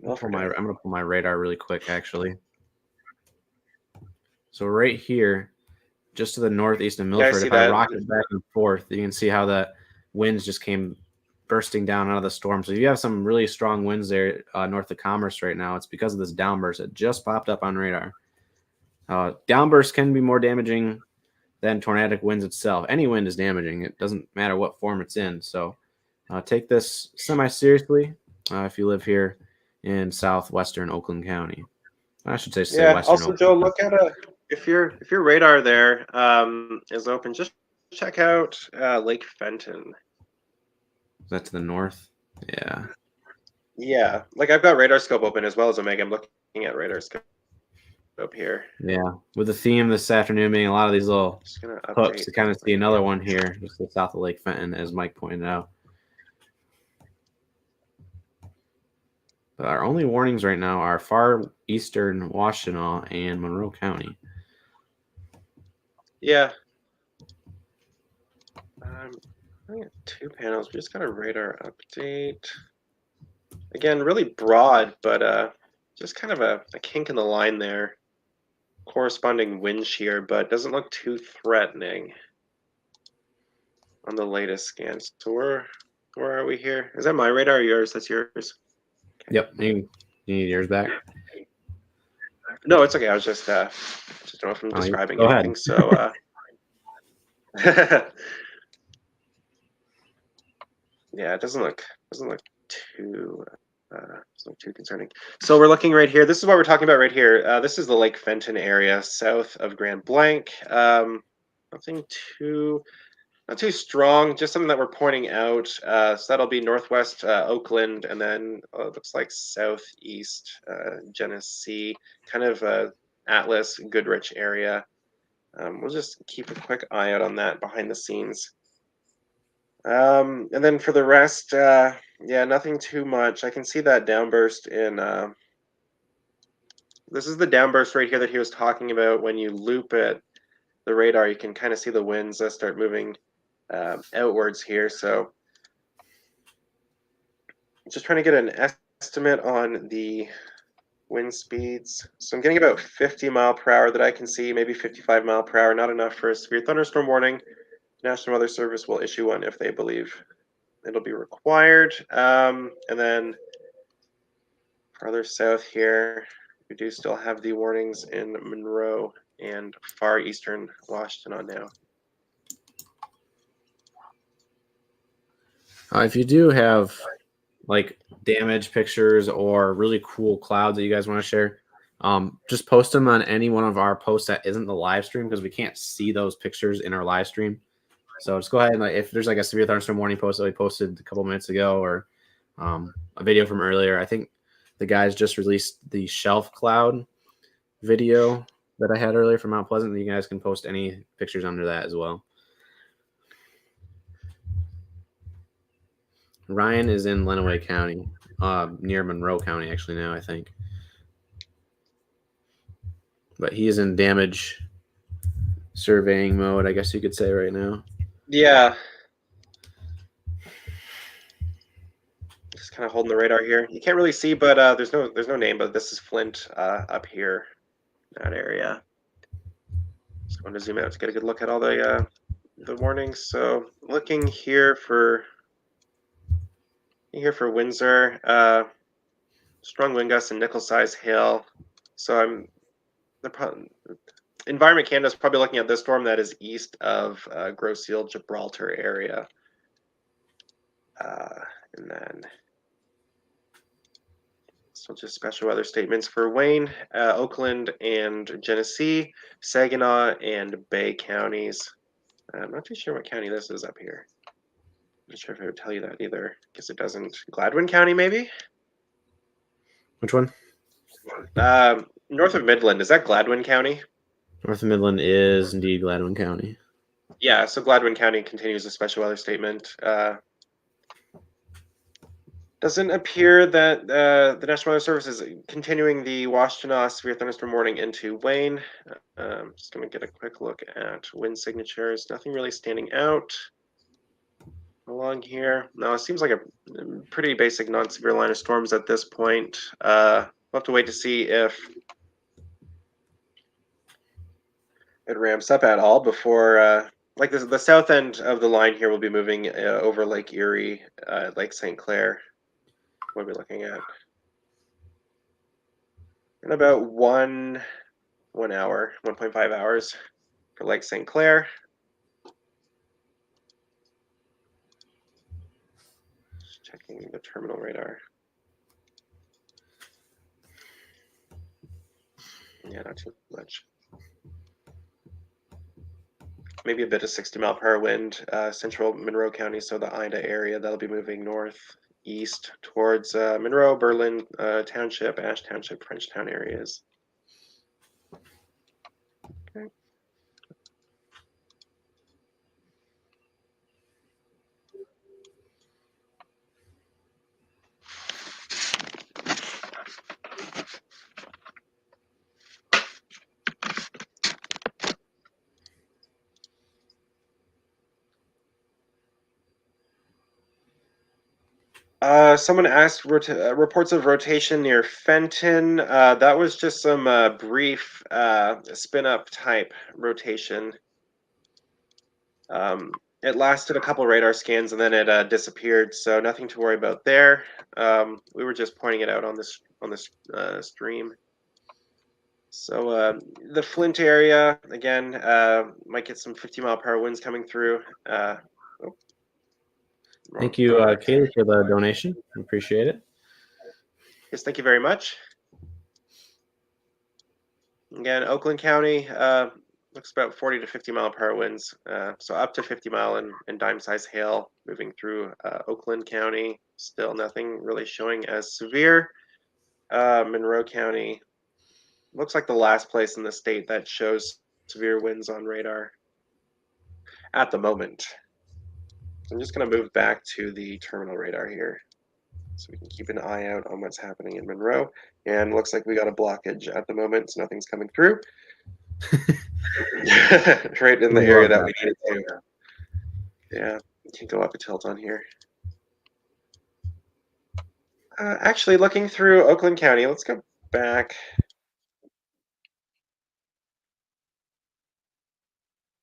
gonna pull my radar really quick, actually. So right here, just to the northeast of Milford, if I rock it back and forth, you can see how the winds just came bursting down out of the storm. So you have some really strong winds there north of Commerce right now. It's because of this downburst that just popped up on radar. Downburst can be more damaging than tornadic winds itself. Any wind is damaging. It doesn't matter what form it's in. So take this semi-seriously if you live here in southwestern Oakland County. I should say western also, Oakland. Joe, look at if your radar there is open, just check out Lake Fenton. Is that to the north? Yeah. Yeah, like I've got radar scope open as well as Omega. I'm looking at radar scope here. Yeah, with the theme this afternoon being a lot of these little hooks to kind of see another one here just to the south of Lake Fenton, as Mike pointed out. But our only warnings right now are far eastern Washtenaw and Monroe County. Yeah. I got 2 panels. We just got a radar update. Again, really broad, but just kind of a kink in the line there. Corresponding wind shear, but doesn't look too threatening on the latest scans. So where are we here? Is that my radar or yours? That's yours. Yep. You need yours back? No, it's okay. I was just don't know if I'm describing anything. Ahead. So yeah, it doesn't look too concerning. So we're looking right here. This is what we're talking about right here. This is the Lake Fenton area south of Grand Blanc. Nothing too Not too strong, just something that we're pointing out. So that'll be northwest Oakland, and then it looks like southeast Genesee, kind of Atlas, Goodrich area. We'll just keep a quick eye out on that behind the scenes. And then for the rest, yeah, nothing too much. I can see that downburst in. This is the downburst right here that he was talking about. When you loop it, the radar, you can kind of see the winds start moving outwards here. So just trying to get an estimate on the wind speeds. So I'm getting about 50 mile per hour that I can see, maybe 55 mile per hour. Not enough for a severe thunderstorm warning. National Weather Service will issue one if they believe it'll be required. And then farther south here, we do still have the warnings in Monroe and far eastern Washington on now. If you do have like damage pictures or really cool clouds that you guys want to share, just post them on any one of our posts that isn't the live stream, because we can't see those pictures in our live stream. So just go ahead and, like, if there's like a severe thunderstorm warning post that we posted a couple minutes ago, or a video from earlier. I think the guys just released the shelf cloud video that I had earlier from Mount Pleasant. You guys can post any pictures under that as well. Ryan is in Lenawee County, near Monroe County, actually, now, I think. But he is in damage surveying mode, I guess you could say, right now. Yeah. Just kind of holding the radar here. You can't really see, but there's no name, but this is Flint up here, that area. Just want to zoom out to get a good look at all the warnings. So looking here for Windsor, strong wind gusts and nickel-sized hail. So Environment Canada is probably looking at this storm that is east of Grosse Ile, Gibraltar area. And then so just special weather statements for Wayne, Oakland, and Genesee, Saginaw, and Bay counties. I'm not too sure what county this is up here. I'm not sure if I would tell you that either. Guess it doesn't. Gladwin County, maybe? Which one? North of Midland. Is that Gladwin County? North of Midland is indeed Gladwin County. Yeah, so Gladwin County continues a special weather statement. Doesn't appear that the National Weather Service is continuing the Washtenaw severe thunderstorm warning into Wayne. Just going to get a quick look at wind signatures. Nothing really standing out along here. No, it seems like a pretty basic non-severe line of storms at this point. We'll have to wait to see if it ramps up at all before, like the south end of the line here will be moving over Lake Erie, Lake St. Clair. What are we looking at? In about 1 hour, 1.5 hours for Lake St. Clair. Just checking the terminal radar. Yeah, not too much. Maybe a bit of 60 mile per hour wind, central Monroe County, so the Ida area, that'll be moving northeast towards Monroe, Berlin Township, Ash Township, Frenchtown areas. Okay. Someone asked reports of rotation near Fenton. That was just some brief spin-up type rotation. It lasted a couple radar scans and then it disappeared, so nothing to worry about there. We were just pointing it out on this stream. So the Flint area, again, might get some 50 mile per hour winds coming through. Thank you, Kaylee, for the donation. Appreciate it. Yes, thank you very much. Again, Oakland County, looks about 40 to 50 mile per hour winds. So up to 50 mile and dime size hail moving through Oakland County. Still nothing really showing as severe. Monroe County looks like the last place in the state that shows severe winds on radar at the moment. I'm just going to move back to the terminal radar here so we can keep an eye out on what's happening in Monroe. And looks like we got a blockage at the moment, so nothing's coming through. Right in the We area love that we needed to. Yeah, you can go up a tilt on here. Actually, looking through Oakland County, let's go back.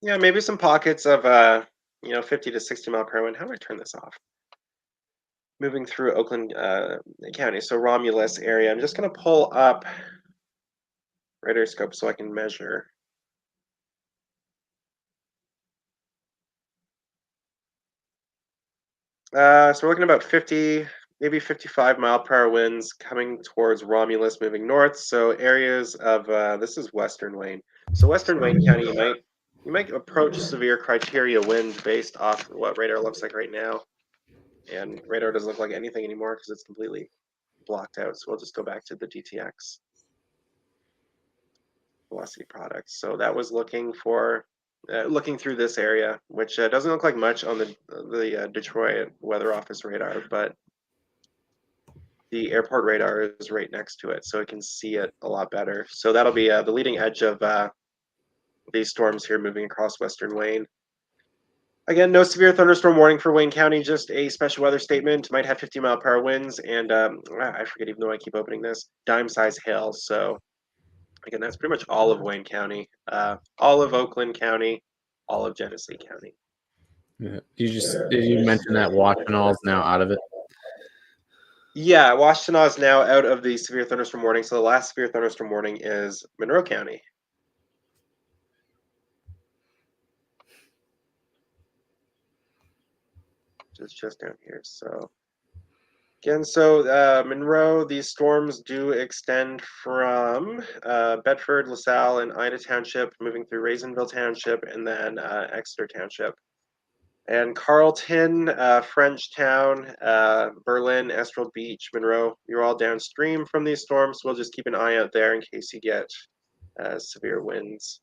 Yeah, maybe some pockets of 50 to 60 mile per hour wind. How do I turn this off? Moving through Oakland County, so Romulus area. I'm just going to pull up radar scope so I can measure. So we're looking about 50, maybe 55 mile per hour winds coming towards Romulus, moving north. So areas of this is Western Wayne. So Western Wayne County, you might approach severe criteria wind based off what radar looks like right now. And radar doesn't look like anything anymore because it's completely blocked out. So we'll just go back to the DTX velocity products. So that was looking for looking through this area, which doesn't look like much on the Detroit Weather Office radar, but the airport radar is right next to it, so it can see it a lot better. So that'll be the leading edge of these storms here moving across Western Wayne. Again, no severe thunderstorm warning for Wayne County, just a special weather statement. Might have 50 mile per hour winds, and I forget, even though I keep opening this, dime size hail. So again, that's pretty much all of Wayne County, all of Oakland County, all of Genesee County. Yeah. Did you mention that Washtenaw is now out of it? Yeah, Washtenaw is now out of the severe thunderstorm warning. So the last severe thunderstorm warning is Monroe County. Just down here. So again, Monroe, these storms do extend from Bedford, LaSalle, and Ida Township, moving through Raisonville Township, and then Exeter Township. And Carlton, Frenchtown, Berlin, Estrel Beach, Monroe, you're all downstream from these storms. So we'll just keep an eye out there in case you get severe winds.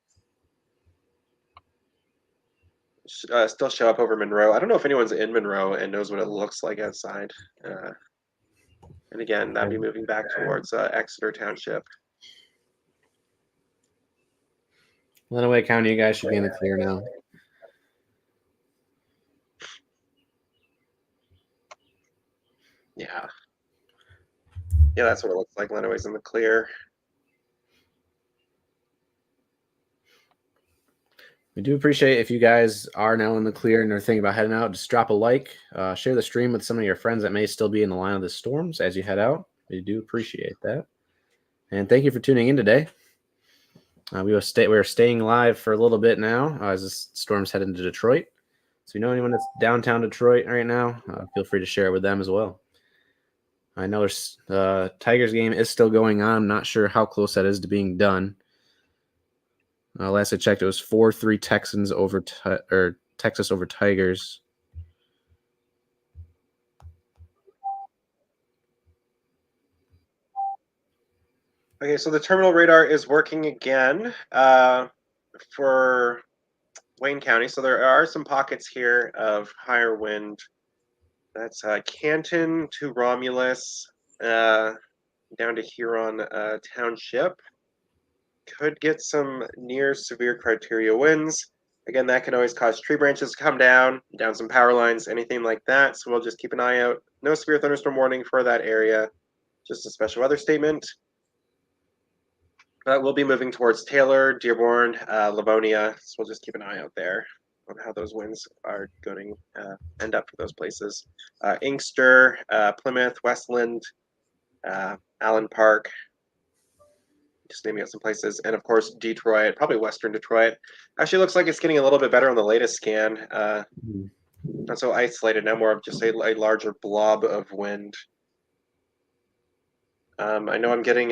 Still show up over Monroe. I don't know if anyone's in Monroe and knows what it looks like outside. And again, that'd be moving back towards Exeter Township. Lenawee County, you guys should be in the clear now. Yeah. Yeah, that's what it looks like. Lenawee's in the clear. We do appreciate if you guys are now in the clear and are thinking about heading out, just drop a like, share the stream with some of your friends that may still be in the line of the storms as you head out. We do appreciate that. And thank you for tuning in today. We are staying live for a little bit now as the storms head into Detroit. So if you know anyone that's downtown Detroit right now, feel free to share it with them as well. I know there's Tigers game is still going on. I'm not sure how close that is to being done. Last I checked, it was 4-3 Texans over Texas over Tigers. Okay, so the terminal radar is working again for Wayne County. So there are some pockets here of higher wind. That's Canton to Romulus, down to Huron Township. Could get some near severe criteria winds. Again, that can always cause tree branches to come down some power lines, anything like that. So we'll just keep an eye out. No severe thunderstorm warning for that area. Just a special weather statement. But we'll be moving towards Taylor, Dearborn, Livonia. So we'll just keep an eye out there on how those winds are going to end up for those places. Inkster, Plymouth, Westland, Allen Park. Just naming out some places. And of course, Detroit, probably Western Detroit. Actually looks like it's getting a little bit better on the latest scan. Not so isolated, now more of just a larger blob of wind. I know I'm getting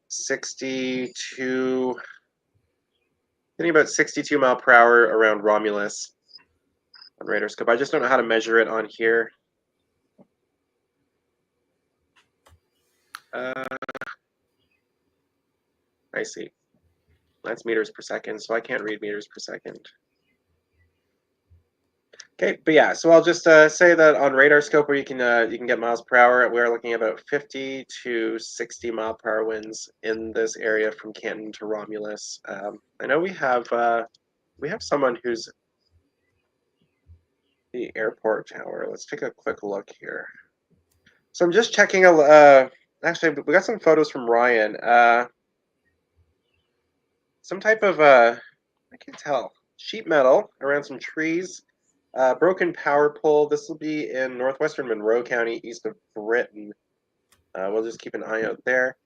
60 to Getting about 62 mile per hour around Romulus on radar scope. I just don't know how to measure it on here. I see. That's meters per second, so I can't read meters per second. Okay, but yeah, so I'll just say that on radar scope where you can get miles per hour, we're looking at about 50 to 60 mile per hour winds in this area from Canton to Romulus. I know we have someone who's the airport tower. Let's take a quick look here. So I'm just checking. Actually, we got some photos from Ryan. Some type of I can't tell, sheet metal around some trees. Broken power pole. This will be in northwestern Monroe County, east of Britain. We'll just keep an eye out there.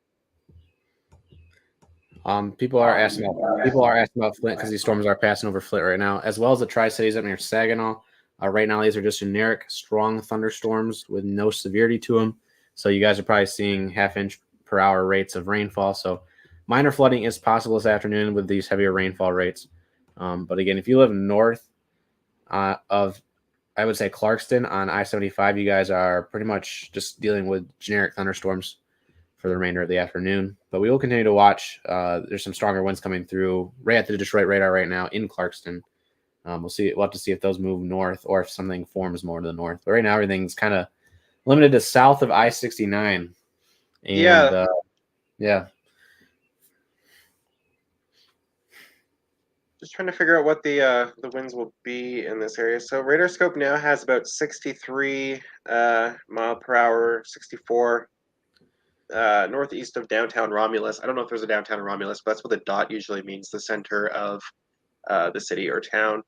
People are asking about Flint because these storms are passing over Flint right now, as well as the Tri-Cities up near Saginaw. Right now, these are just generic, strong thunderstorms with no severity to them. So you guys are probably seeing half-inch per hour rates of rainfall. So minor flooding is possible this afternoon with these heavier rainfall rates. But again, if you live north of, I would say, Clarkston on I-75, you guys are pretty much just dealing with generic thunderstorms for the remainder of the afternoon. But we will continue to watch. There's some stronger winds coming through right at the Detroit radar right now in Clarkston. We'll see. We'll have to see if those move north or if something forms more to the north. But right now, everything's kind of limited to south of I-69. And yeah. Just trying to figure out what the winds will be in this area. So radar scope now has about 63 mile per hour, 64 northeast of downtown Romulus. I don't know if there's a downtown Romulus, but that's what the dot usually means, the center of the city or town,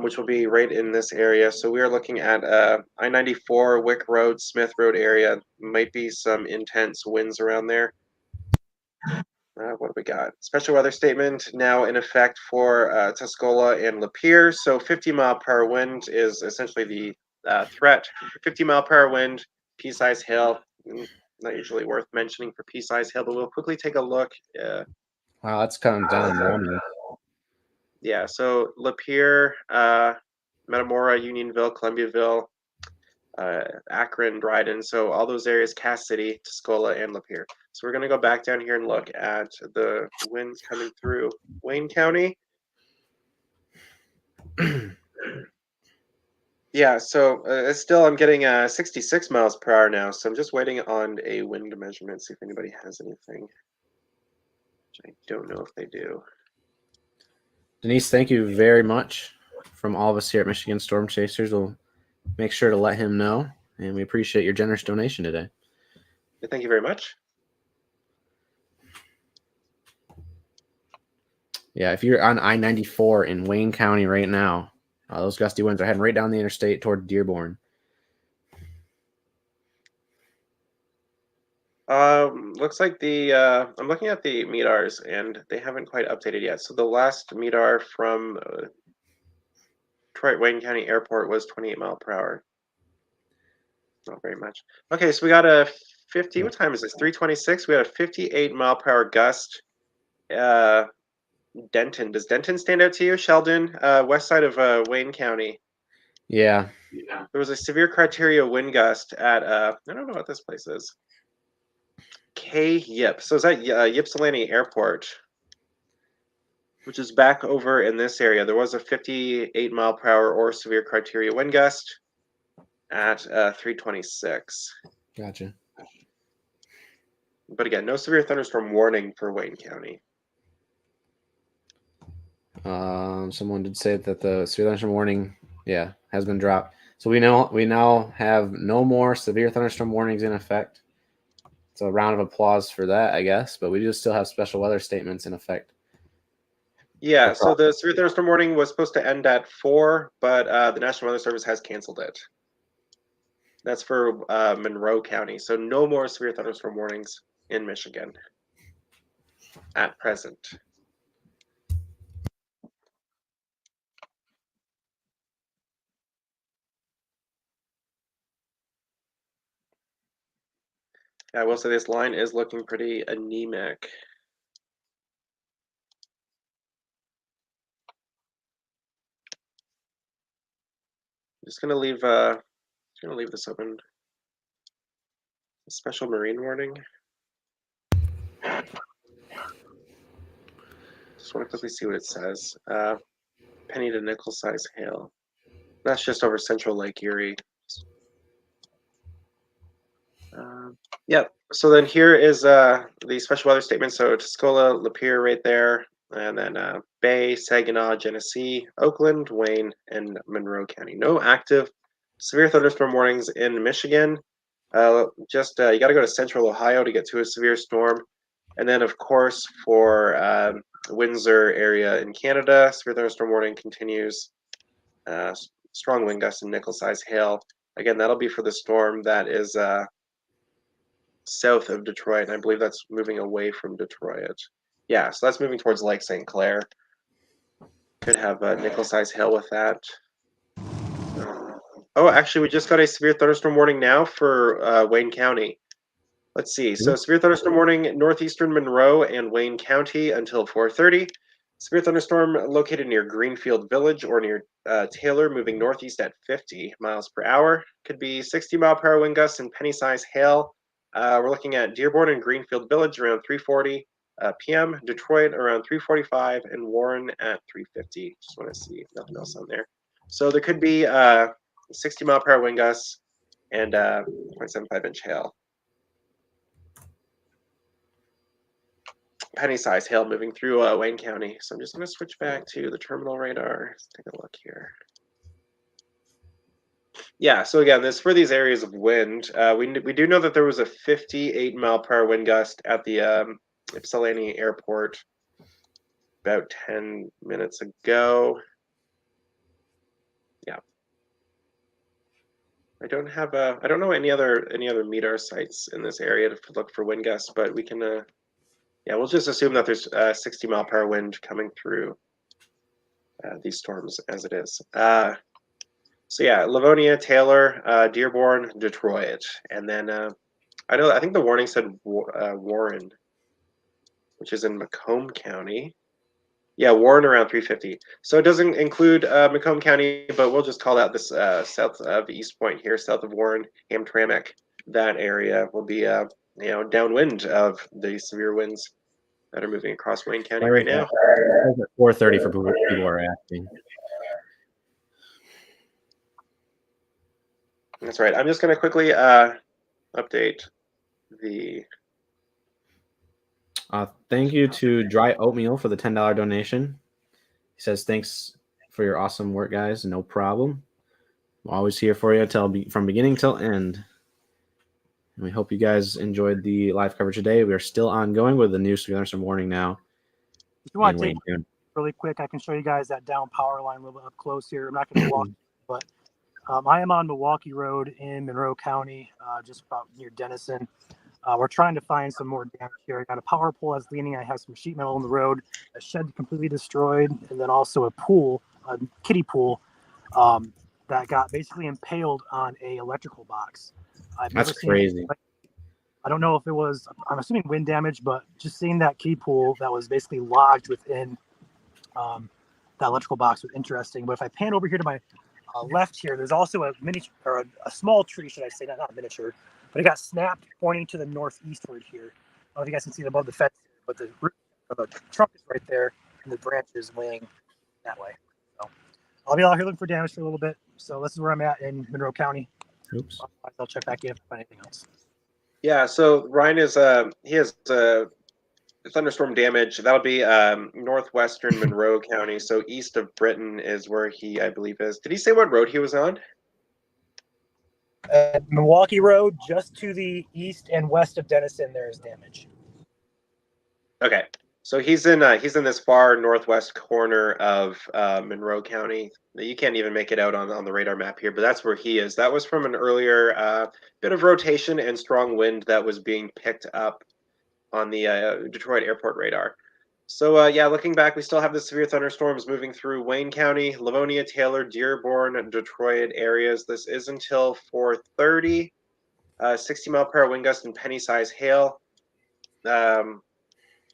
which will be right in this area. So we are looking at I-94, Wick Road, Smith Road area. Might be some intense winds around there. What do we got? Special weather statement now in effect for Tuscola and Lapeer. So 50 mile per hour wind is essentially the threat. 50 mile per hour wind, pea-sized hail. Not usually worth mentioning for pea-sized hail, but we'll quickly take a look. Wow, that's coming down. Yeah, so Lapeer, Metamora, Unionville, Columbiaville, Akron, Dryden, so all those areas, Cass City, Tuscola, and Lapeer. So we're going to go back down here and look at the winds coming through Wayne County. Yeah, so still I'm getting 66 miles per hour now, so I'm just waiting on a wind measurement, see if anybody has anything, which I don't know if they do. Denise, thank you very much from all of us here at Michigan Storm Chasers. We'll make sure to let him know, and we appreciate your generous donation today. Thank you very much. Yeah, if you're on I-94 in Wayne County right now, those gusty winds are heading right down the interstate toward Dearborn. Looks like I'm looking at the MEDARs and they haven't quite updated yet. So the last MEDAR from Detroit Wayne County Airport was 28 mile per hour. Not very much. Okay, so we got a 50. What time is this? 3:26. We had a 58 mile per hour gust. Denton. Does Denton stand out to you? Sheldon, west side of Wayne County. Yeah. There was a severe criteria wind gust at I don't know what this place is. Yip. So is that Ypsilanti Airport, which is back over in this area. There was a 58 mile per hour or severe criteria wind gust at 3:26. Gotcha. But again, no severe thunderstorm warning for Wayne County. Someone did say that the severe thunderstorm warning, has been dropped. So we now have no more severe thunderstorm warnings in effect. So a round of applause for that, I guess. But we do still have special weather statements in effect. Yeah, so the severe thunderstorm warning was supposed to end at 4, but the National Weather Service has canceled it. That's for Monroe County. So no more severe thunderstorm warnings in Michigan at present. I will say this line is looking pretty anemic. just gonna leave this open. A special marine warning. Just want to quickly see what it says. Penny to nickel size hail. That's just over central Lake Erie. Yep. So then here is the special weather statement. So Tuscola, Lapeer right there, and then Bay, Saginaw, Genesee, Oakland, Wayne, and Monroe County. No active severe thunderstorm warnings in Michigan. You got to go to central Ohio to get to a severe storm. And then, of course, for Windsor area in Canada, severe thunderstorm warning continues. Strong wind gusts and nickel-size hail. Again, that'll be for the storm that is south of Detroit, and I believe that's moving away from Detroit. Yeah, so that's moving towards Lake St. Clair. Could have nickel-size hail with that. Oh, actually, we just got a severe thunderstorm warning now for Wayne County. Let's see. So severe thunderstorm warning northeastern Monroe and Wayne County until 4:30. Severe thunderstorm located near Greenfield Village or near Taylor, moving northeast at 50 miles per hour. Could be 60-mile-per-hour wind gusts and penny-size hail. We're looking at Dearborn and Greenfield Village around 3:40 p.m., Detroit around 3:45, and Warren at 3:50. Just want to see nothing else on there. So there could be 60-mile-per-hour wind gusts and 0.75-inch hail. Penny-size hail moving through Wayne County. So I'm just going to switch back to the terminal radar. Let's take a look here. Yeah, so again, this for these areas of wind. We do know that there was a 58-mile-per-hour wind gust at the Ypsilanti Airport about 10 minutes ago. Yeah. I don't know any other MEDAR sites in this area to look for wind gusts, but we can yeah, we'll just assume that there's 60-mile-per-hour wind coming through these storms as it is. So yeah, Livonia, Taylor, Dearborn, Detroit, and then I think the warning said Warren, which is in Macomb County. Yeah, Warren around 3:50. So it doesn't include Macomb County, but we'll just call out this south of East Point here, south of Warren, Hamtramck. That area will be downwind of the severe winds that are moving across Wayne County right now. 4:30 for people who are asking. That's right. I'm just going to quickly update the. Thank you to Dry Oatmeal for the $10 donation. He says, thanks for your awesome work, guys. No problem. I'm always here for you from beginning till end. And we hope you guys enjoyed the live coverage today. We are still ongoing with the new severe thunderstorm warning now. If you want to take it really quick, I can show you guys that down power line a little bit up close here. I'm not going to walk, but I am on Milwaukee Road in Monroe County, just about near Denison. We're trying to find some more damage here. I got a power pole that's leaning. I have some sheet metal on the road, a shed completely destroyed, and then also a pool, a kiddie pool, that got basically impaled on a electrical box. That's crazy. I don't know if it was, I'm assuming wind damage, but just seeing that kiddie pool that was basically lodged within that electrical box was interesting. But if I pan over here to my left here, there's also a miniature, or a small tree, should I say, not miniature, but it got snapped pointing to the northeastward here. I don't know if you guys can see it above the fence, but the root of the trunk is right there, and the branch is laying that way. So I'll be out here looking for damage for a little bit. So this is where I'm at in Monroe County. Oops. I'll check back in if I find anything else. Yeah, so Ryan is he has thunderstorm damage. That'll be northwestern Monroe County, so east of Britain is where he, I believe, is. Did he say what road he was on? Milwaukee Road, just to the east and west of Denison, there is damage. Okay, so he's in this far northwest corner of Monroe County. You can't even make it out on the radar map here, but that's where he is. That was from an earlier bit of rotation and strong wind that was being picked up on the Detroit Airport radar. So yeah, looking back, we still have the severe thunderstorms moving through Wayne County, Livonia, Taylor, Dearborn, and Detroit areas. This is until 4:30. 60-mile-per-hour wind gust and penny-size hail,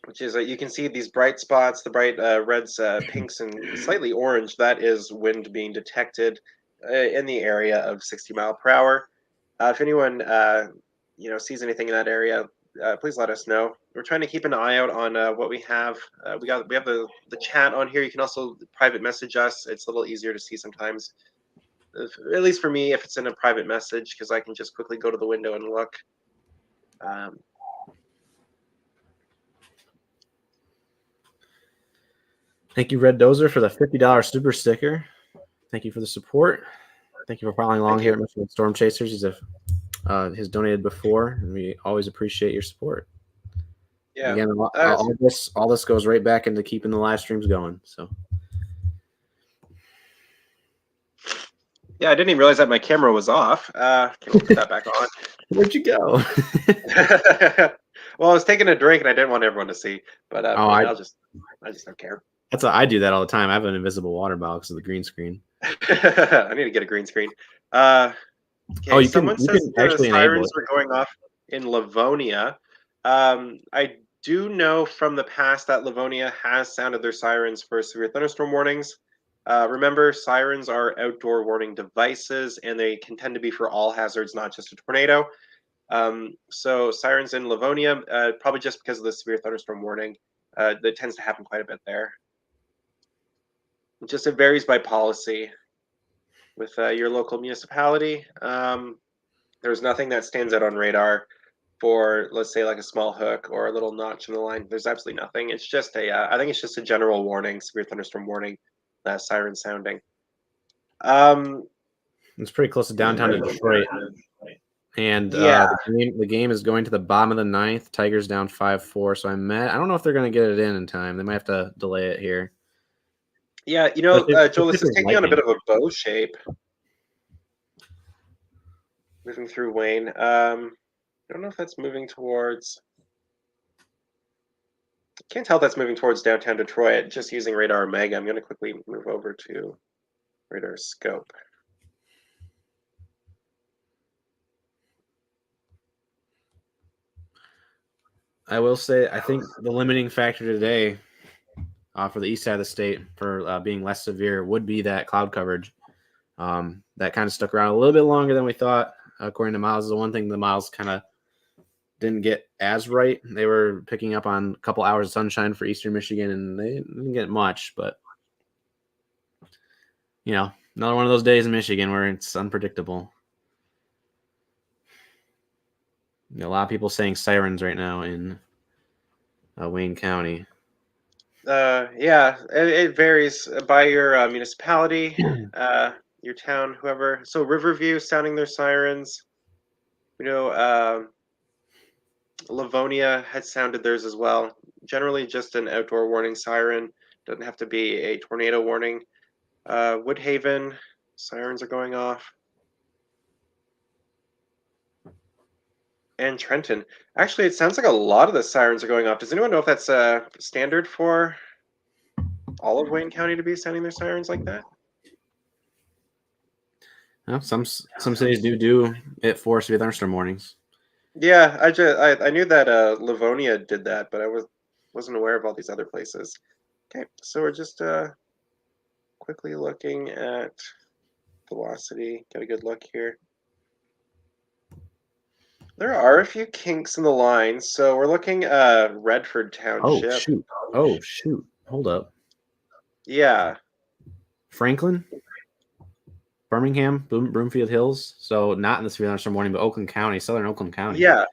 which is you can see these bright spots, the bright reds, pinks, and slightly orange. That is wind being detected in the area of 60 mile per hour. If anyone sees anything in that area, please let us know. We're trying to keep an eye out on what we have. We have the chat on here. You can also private message us. It's a little easier to see sometimes. At least for me, if it's in a private message, because I can just quickly go to the window and look. Thank you, Red Dozer, for the $50 super sticker. Thank you for the support. Thank you for following along here at Michigan Storm Chasers. He's has donated before, and we always appreciate your support. Yeah. Again, all this goes right back into keeping the live streams going. So. Yeah, I didn't even realize that my camera was off. Can we put that back on? Where'd you go? Well, I was taking a drink and I didn't want everyone to see, but I just don't care. I do that all the time. I have an invisible water bottle because of the green screen. I need to get a green screen. Okay, someone says the sirens were going off in Livonia. I do know from the past that Livonia has sounded their sirens for severe thunderstorm warnings. Remember, sirens are outdoor warning devices, and they can tend to be for all hazards, not just a tornado. So sirens in Livonia, probably just because of the severe thunderstorm warning, that tends to happen quite a bit there. It varies by policy with your local municipality. There's nothing that stands out on radar for, let's say, like a small hook or a little notch in the line. There's absolutely nothing. It's just I think it's just a general warning, severe thunderstorm warning, siren sounding. It's pretty close to downtown Detroit. And yeah, the game is going to the bottom of the ninth. Tigers down 5-4. So I don't know if they're going to get it in time. They might have to delay it here. Yeah, Joel, this is taking on a bit of a bow shape. Moving through Wayne. I don't know if that's moving towards. Can't tell if that's moving towards downtown Detroit. Just using Radar Omega. I'm going to quickly move over to Radar Scope. I will say, I think the limiting factor today for the east side of the state for being less severe would be that cloud coverage. That kind of stuck around a little bit longer than we thought. According to Miles, the one thing the Miles kind of didn't get as right. They were picking up on a couple hours of sunshine for Eastern Michigan, and they didn't get much. But, another one of those days in Michigan where it's unpredictable. A lot of people saying sirens right now in Wayne County. Yeah, it varies by your municipality, your town, whoever. So Riverview sounding their sirens. Livonia has sounded theirs as well. Generally just an outdoor warning siren. Doesn't have to be a tornado warning. Woodhaven, sirens are going off. And Trenton. Actually, it sounds like a lot of the sirens are going off. Does anyone know if that's standard for all of Wayne County to be sounding their sirens like that? Well, some cities do it for severe thunderstorm warnings. Yeah, I knew that Livonia did that, but I wasn't aware of all these other places. Okay, so we're just quickly looking at velocity. Get a good look here. There are a few kinks in the line, so we're looking Redford Township. Oh shoot! Hold up. Yeah. Franklin, Birmingham, Broomfield Hills. So not in the severe thunderstorm warning, but Oakland County, southern Oakland County. Yeah.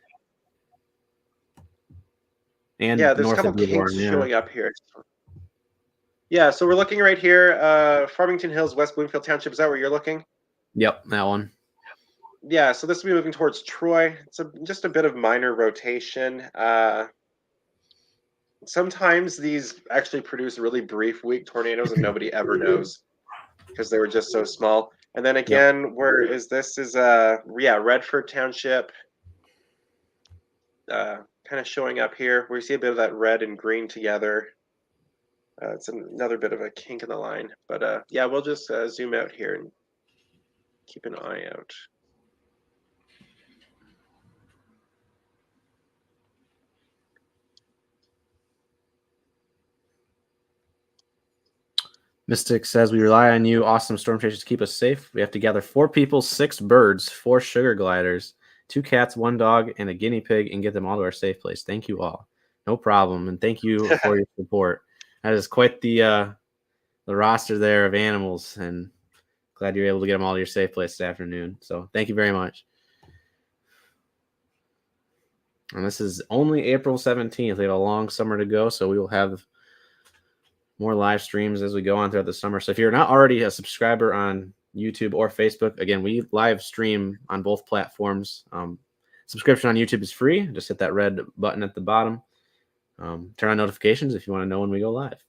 And there's north a couple of Dearborn, kinks showing up here. Yeah, so we're looking right here. Farmington Hills, West Bloomfield Township. Is that where you're looking? Yep, that one. Yeah, so this will be moving towards Troy. It's just a bit of minor rotation. Sometimes these actually produce really brief, weak tornadoes, and nobody ever knows because they were just so small. And then again, where is this? Is Redford Township. Kind of showing up here, where you see a bit of that red and green together. It's another bit of a kink in the line, but yeah, we'll just zoom out here and keep an eye out. Mystic says we rely on you, awesome storm chasers, to keep us safe. We have to gather 4 people, 6 birds, 4 sugar gliders, 2 cats, 1 dog, and a guinea pig, and get them all to our safe place. Thank you all. No problem, and thank you for your support. That is quite the roster there of animals, and glad you're able to get them all to your safe place this afternoon. So thank you very much. And this is only April 17th. We have a long summer to go, so we will have more live streams as we go on throughout the summer. So if you're not already a subscriber on YouTube or Facebook, again, we live stream on both platforms. Subscription on YouTube is free. Just hit that red button at the bottom. Turn on notifications if you want to know when we go live.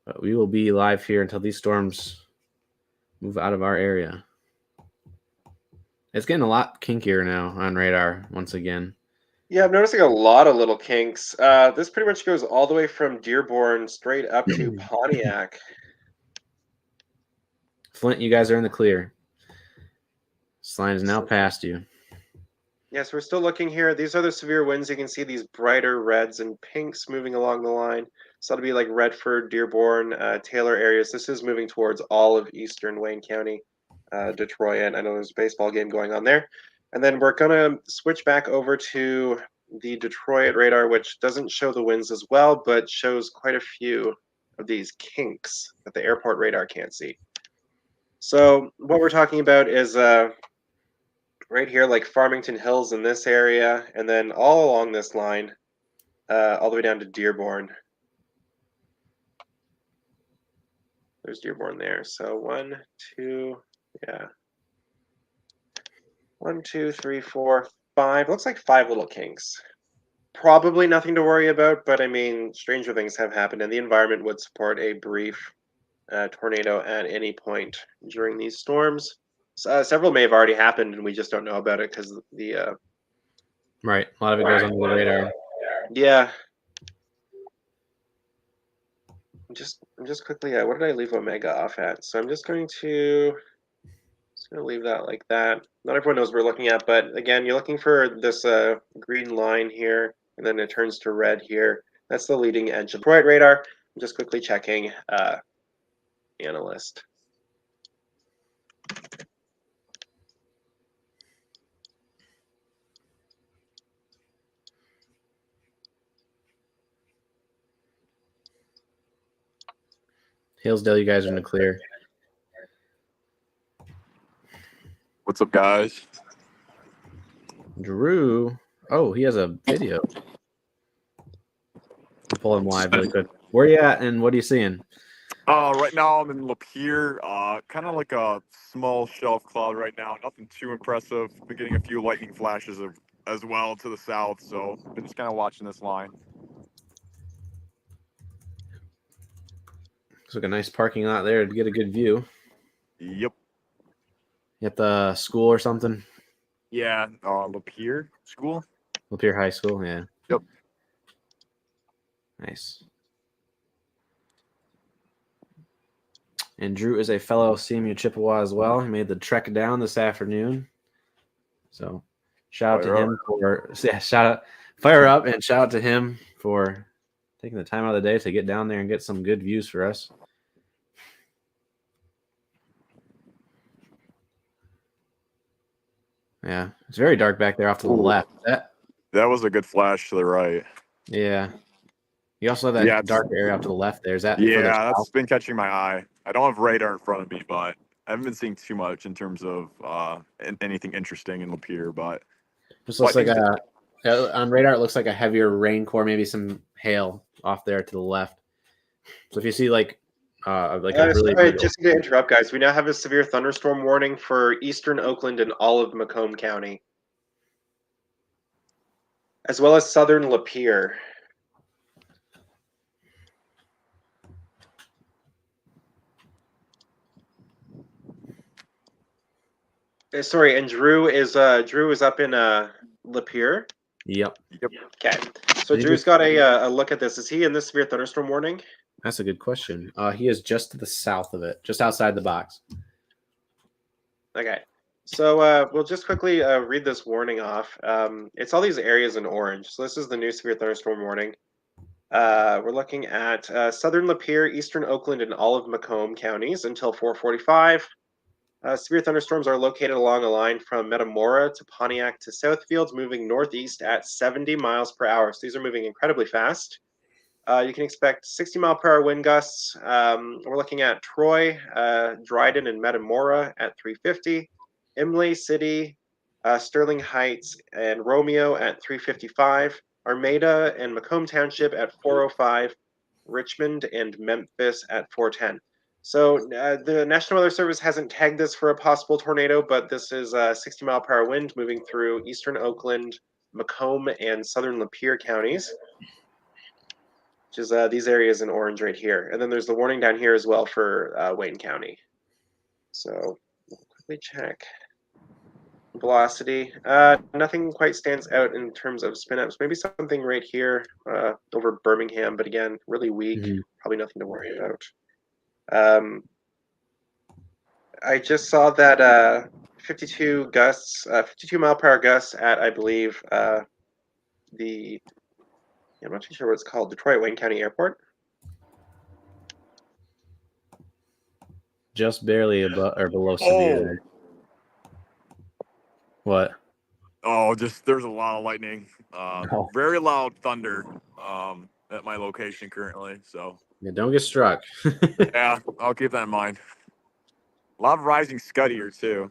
But we will be live here until these storms move out of our area. It's getting a lot kinkier now on radar once again. Yeah, I'm noticing a lot of little kinks. This pretty much goes all the way from Dearborn straight up to Pontiac. Flint, you guys are in the clear. This line is now past you. Yes, we're still looking here. These are the severe winds. You can see these brighter reds and pinks moving along the line. So that'll be like Redford, Dearborn, Taylor areas. This is moving towards all of eastern Wayne County, Detroit, and I know there's a baseball game going on there. And then we're going to switch back over to the Detroit radar, which doesn't show the winds as well, but shows quite a few of these kinks that the airport radar can't see. So what we're talking about is right here, like Farmington Hills in this area, and then all along this line, all the way down to Dearborn. There's Dearborn there. So 1, 2, yeah. 1, 2, 3, 4, 5. Looks like 5 little kinks. Probably nothing to worry about, but I mean, stranger things have happened, and the environment would support a brief tornado at any point during these storms. Several may have already happened, and we just don't know about it because the right. A lot of it goes under the radar. Yeah. I'm just quickly. What did I leave Omega off at? So I'm just going to leave that like that. Not everyone knows what we're looking at, but again, you're looking for this green line here, and then it turns to red here. That's the leading edge of the Detroit radar. I'm just quickly checking analyst. Hillsdale, you guys are in the clear. What's up, guys? Drew. Oh, he has a video. I'll pull him live really quick. Where are you at and what are you seeing? Right now I'm in Lapeer, kind of like a small shelf cloud right now. Nothing too impressive. Been getting a few lightning flashes as well to the south, so been just kind of watching this line. Looks like a nice parking lot there to get a good view. Yep. You at the school or something? Yeah, Lapeer School. Lapeer High School, yeah. Yep. Nice. And Drew is a fellow CMU Chippewa as well. He made the trek down this afternoon. So shout out to him for fire up and shout out to him for taking the time out of the day to get down there and get some good views for us. Yeah, it's very dark back there off to the left. That was a good flash to the right. Yeah. You also have that dark area off to the left there. Is that? Yeah, that's been catching my eye. I don't have radar in front of me, but I haven't been seeing too much in terms of anything interesting in Lapeer. But just looks like on radar, it looks like a heavier rain core, maybe some hail off there to the left. So if you see like a really sorry, just to interrupt, guys, we now have a severe thunderstorm warning for eastern Oakland and all of Macomb County, as well as southern Lapeer. Sorry, and Drew is up in Lapeer. Yep. Okay, so Drew's got a look at this. Is he in this severe thunderstorm warning? That's a good question. He is just to the south of it, just outside the box. Okay, so we'll just quickly read this warning off. It's all these areas in orange. So this is the new severe thunderstorm warning. We're looking at southern Lapeer, eastern Oakland, and all of Macomb counties until 4:45. Severe thunderstorms are located along a line from Metamora to Pontiac to Southfield, moving northeast at 70 miles per hour. So these are moving incredibly fast. You can expect 60-mile-per-hour wind gusts. We're looking at Troy, Dryden, and Metamora at 350, Imlay City, Sterling Heights, and Romeo at 355, Armada and Macomb Township at 405, Richmond and Memphis at 410. So the National Weather Service hasn't tagged this for a possible tornado, but this is a 60-mile-per-hour wind moving through eastern Oakland, Macomb, and southern Lapeer counties, which is these areas in orange right here. And then there's the warning down here as well for Wayne County. So we'll quickly check velocity. Nothing quite stands out in terms of spin ups. Maybe something right here over Birmingham, but again, really weak. Probably nothing to worry about. I just saw that 52 gusts, 52-mile-per-hour gusts at, I believe, I'm not too sure what it's called, Detroit Wayne County Airport. Just barely above or below severe. What? Oh, just there's a lot of lightning. Very loud thunder at my location currently. So Yeah, don't get struck. yeah, I'll keep that in mind. A lot of rising scud here too.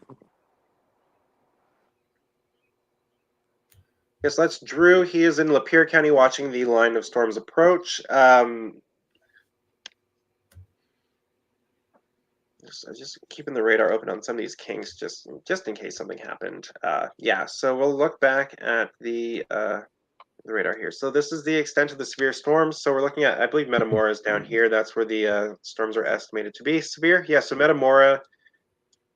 Yes, that's Drew. He is in Lapeer County watching the line of storms approach. Just keeping the radar open on some of these kinks, just in case something happened. Yeah, so we'll look back at the radar here. So this is the extent of the severe storms. So we're looking at, I believe Metamora is down here. That's where the storms are estimated to be severe. Yeah, so Metamora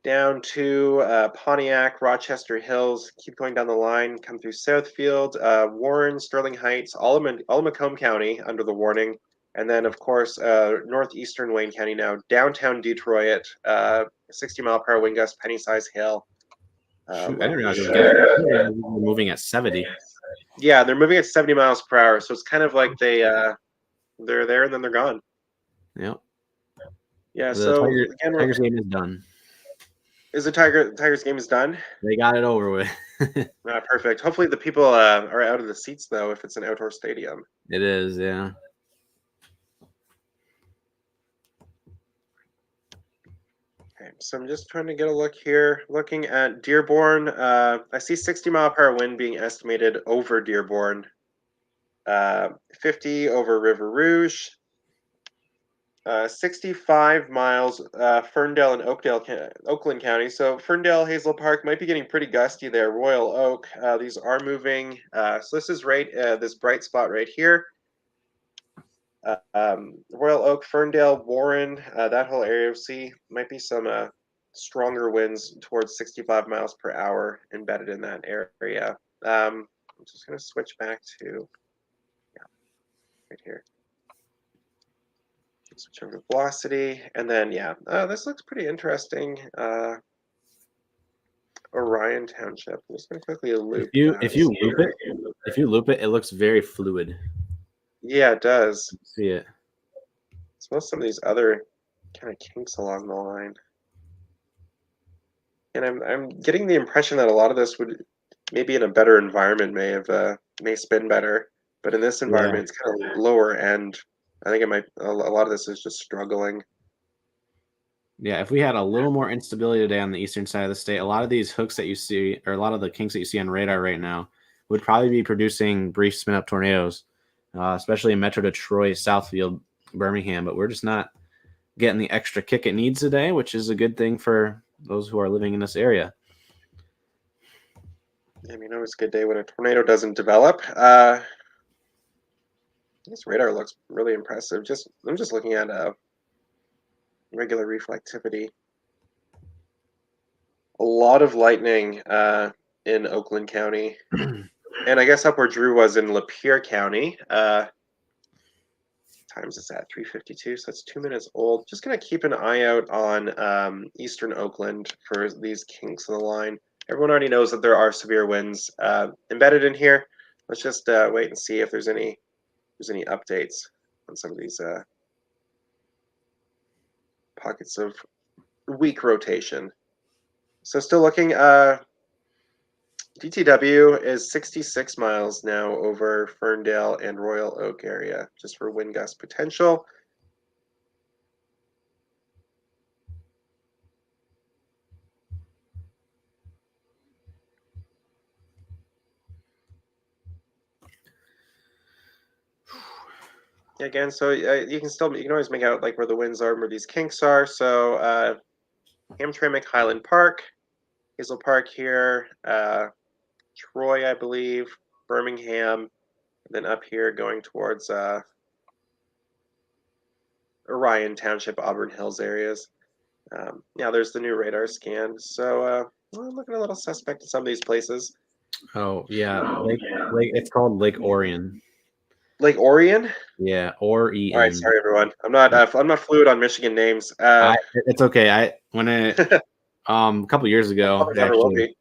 down to Pontiac, Rochester Hills, keep going down the line, come through Southfield, Warren, Sterling Heights, all of Macomb County under the warning. And then, of course, northeastern Wayne County now, downtown Detroit, 60-mile-per-hour wind gust, penny-size hail. Shoot, I didn't realize it was moving at 70. Yeah, they're moving at 70 miles per hour, so it's kind of like they're there and then they're gone. Yep. Yeah, The so Tigers game is done. Is the Tigers game is done? They got it over with. Perfect. Hopefully the people are out of the seats though, if it's an outdoor stadium. It is, yeah. Okay, so I'm just trying to get a look here. Looking at Dearborn, I see 60-mile-per-hour wind being estimated over Dearborn, 50 over River Rouge, 65 miles Ferndale and Oakland County. So Ferndale, Hazel Park might be getting pretty gusty there. Royal Oak, these are moving. So this is right, this bright spot right here. Royal Oak, Ferndale, Warren, that whole area of sea might be some stronger winds towards 65 miles per hour embedded in that area. I'm just going to switch back to, right here. Switch over to velocity, and then this looks pretty interesting. Orion Township. I'm just going to quickly loop. If you loop it, it looks very fluid. Yeah, it does. See it. Smell some of these other kind of kinks along the line, and I'm getting the impression that a lot of this would maybe in a better environment may spin better, but in this environment it's kind of lower end. I think it might. A lot of this is just struggling. Yeah, if we had a little more instability today on the eastern side of the state, a lot of these hooks that you see, or a lot of the kinks that you see on radar right now, would probably be producing brief spin-up tornadoes, especially in Metro Detroit, Southfield, Birmingham. But we're just not getting the extra kick it needs today, which is a good thing for those who are living in this area. I mean, always a good day when a tornado doesn't develop. This radar looks really impressive. I'm just looking at regular reflectivity. A lot of lightning in Oakland County, and I guess up where Drew was in Lapeer County. Times it's at 3:52, so it's 2 minutes old. Just gonna keep an eye out on eastern Oakland for these kinks in the line. Everyone already knows that there are severe winds embedded in here. Let's just wait and see if there's any there's any updates on some of these pockets of weak rotation. So still looking, DTW is 66 miles now over Ferndale and Royal Oak area, just for wind gust potential. Again, so you can always make out like where the winds are, where these kinks are. So Hamtramck, Highland Park, Hazel Park here, Troy, I believe, Birmingham, and then up here going towards Orion Township, Auburn Hills areas. Yeah, there's the new radar scan. So we're looking a little suspect in some of these places. Oh yeah, Lake. It's called Lake Orion. Lake Orion. Yeah, Orion. All right, sorry everyone. I'm not fluid on Michigan names. It's okay. A couple years ago, Probably never will be.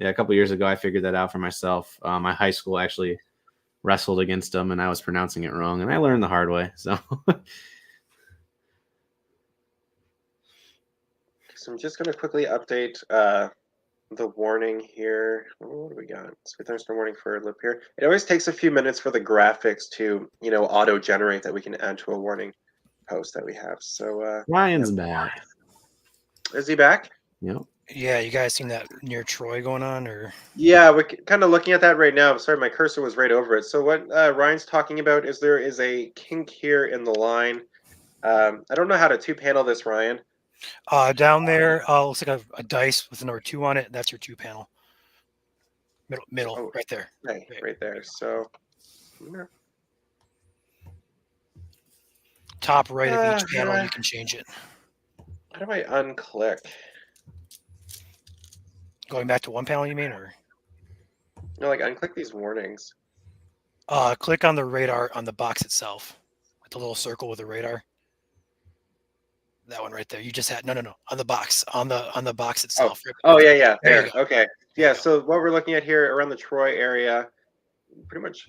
a couple years ago, I figured that out for myself. My high school actually wrestled against them, and I was pronouncing it wrong, and I learned the hard way. So, So I'm just going to quickly update the warning here. What do we got? Severe thunderstorm warning for Lapeer. It always takes a few minutes for the graphics to, auto generate that we can add to a warning post that we have. So Ryan's back. Is he back? Yep. Yeah, you guys seen that near Troy going on, or? Yeah, we're kind of looking at that right now. Sorry, my cursor was right over it. So what Ryan's talking about is there is a kink here in the line. I don't know how to two-panel this, Ryan. Down there, looks like a dice with the number 2 on it. That's your 2 panel. Middle, Oh, right there. Right there. So Top right of each panel, you can change it. how do I unclick? Going back to 1 panel, you mean, or? No, like unclick these warnings. Click on the radar on the box itself, with the little circle with the radar. That one right there. You just had no on the box on the box itself. Yeah. There you go. Okay. Yeah. So what we're looking at here around the Troy area, pretty much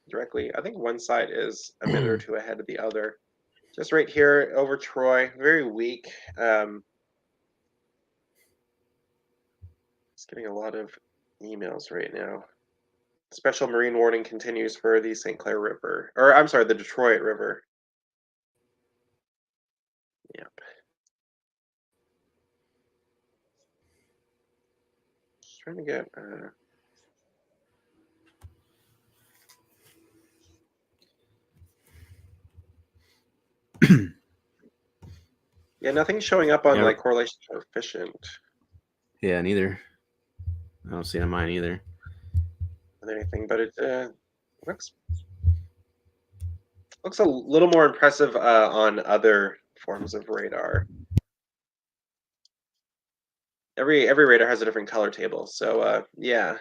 directly. I think one side is a minute or two ahead of the other. Just right here over Troy, very weak. Just getting a lot of emails right now. Special marine warning continues for the St. Clair River, or I'm sorry, the Detroit River. Yep. Just trying to get. Yeah, nothing's showing up on like correlation coefficient. Yeah, neither. I don't see it on mine either. Or anything, but it looks a little more impressive on other forms of radar. Every radar has a different color table, so yeah,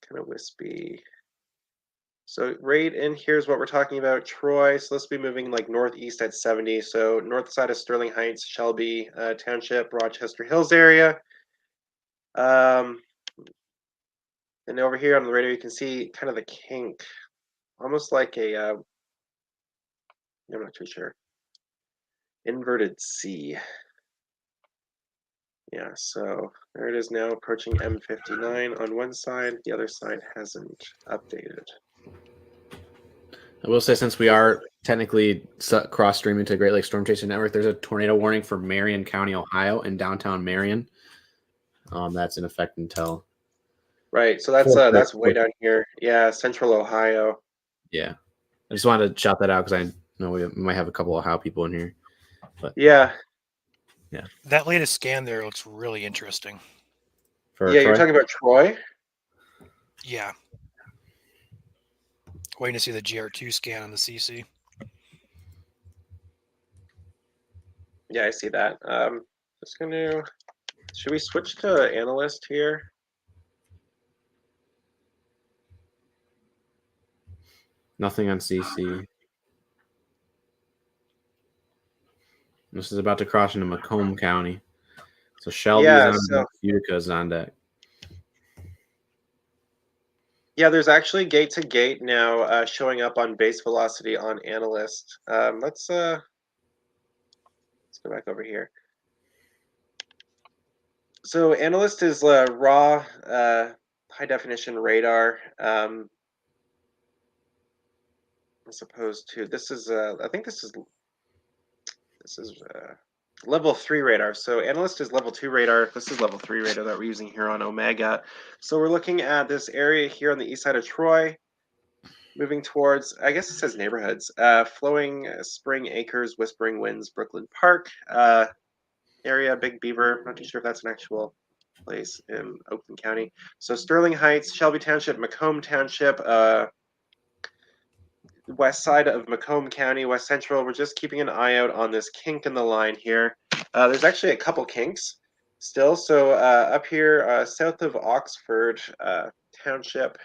kind of wispy. So right in here's what we're talking about, Troy. So let's be moving like northeast at 70. So north side of Sterling Heights, Shelby Township, Rochester Hills area. And over here on the radar, you can see kind of the kink, almost like a, I'm not too sure, inverted C. Yeah, so there it is now approaching M59 on one side. The other side hasn't updated. I will say, since we are technically cross-streaming to Great Lakes Storm Chaser Network, there's a tornado warning for Marion County, Ohio, and downtown Marion. That's in effect until. Right, so that's way down here. Yeah, Central Ohio. Yeah, I just wanted to shout that out because I know we might have a couple of Ohio people in here. But yeah. That latest scan there looks really interesting. For You're Troy? talking about Troy? Yeah. Waiting to see the GR2 scan on the CC. Yeah, I see that. Just gonna. Should we switch to analyst here? Nothing on CC. This is about to cross into Macomb County. So Shelby's on deck, Utica's on deck. Yeah, there's actually gate to gate now showing up on base velocity on Analyst. Let's go back over here. So Analyst is raw high definition radar. As opposed to this is I think this is level 3 radar. So Analyst is level 2 radar. This is level 3 radar that we're using here on Omega. So we're looking at this area here on the east side of Troy, moving towards, I guess it says neighborhoods, Flowing Spring Acres, Whispering Winds, Brooklyn Park area, Big Beaver. Not too sure if that's an actual place in Oakland County. So Sterling Heights, Shelby Township, Macomb Township, west side of Macomb County, West Central. We're just keeping an eye out on this kink in the line here. There's actually a couple kinks still. So up here, south of Oxford Township,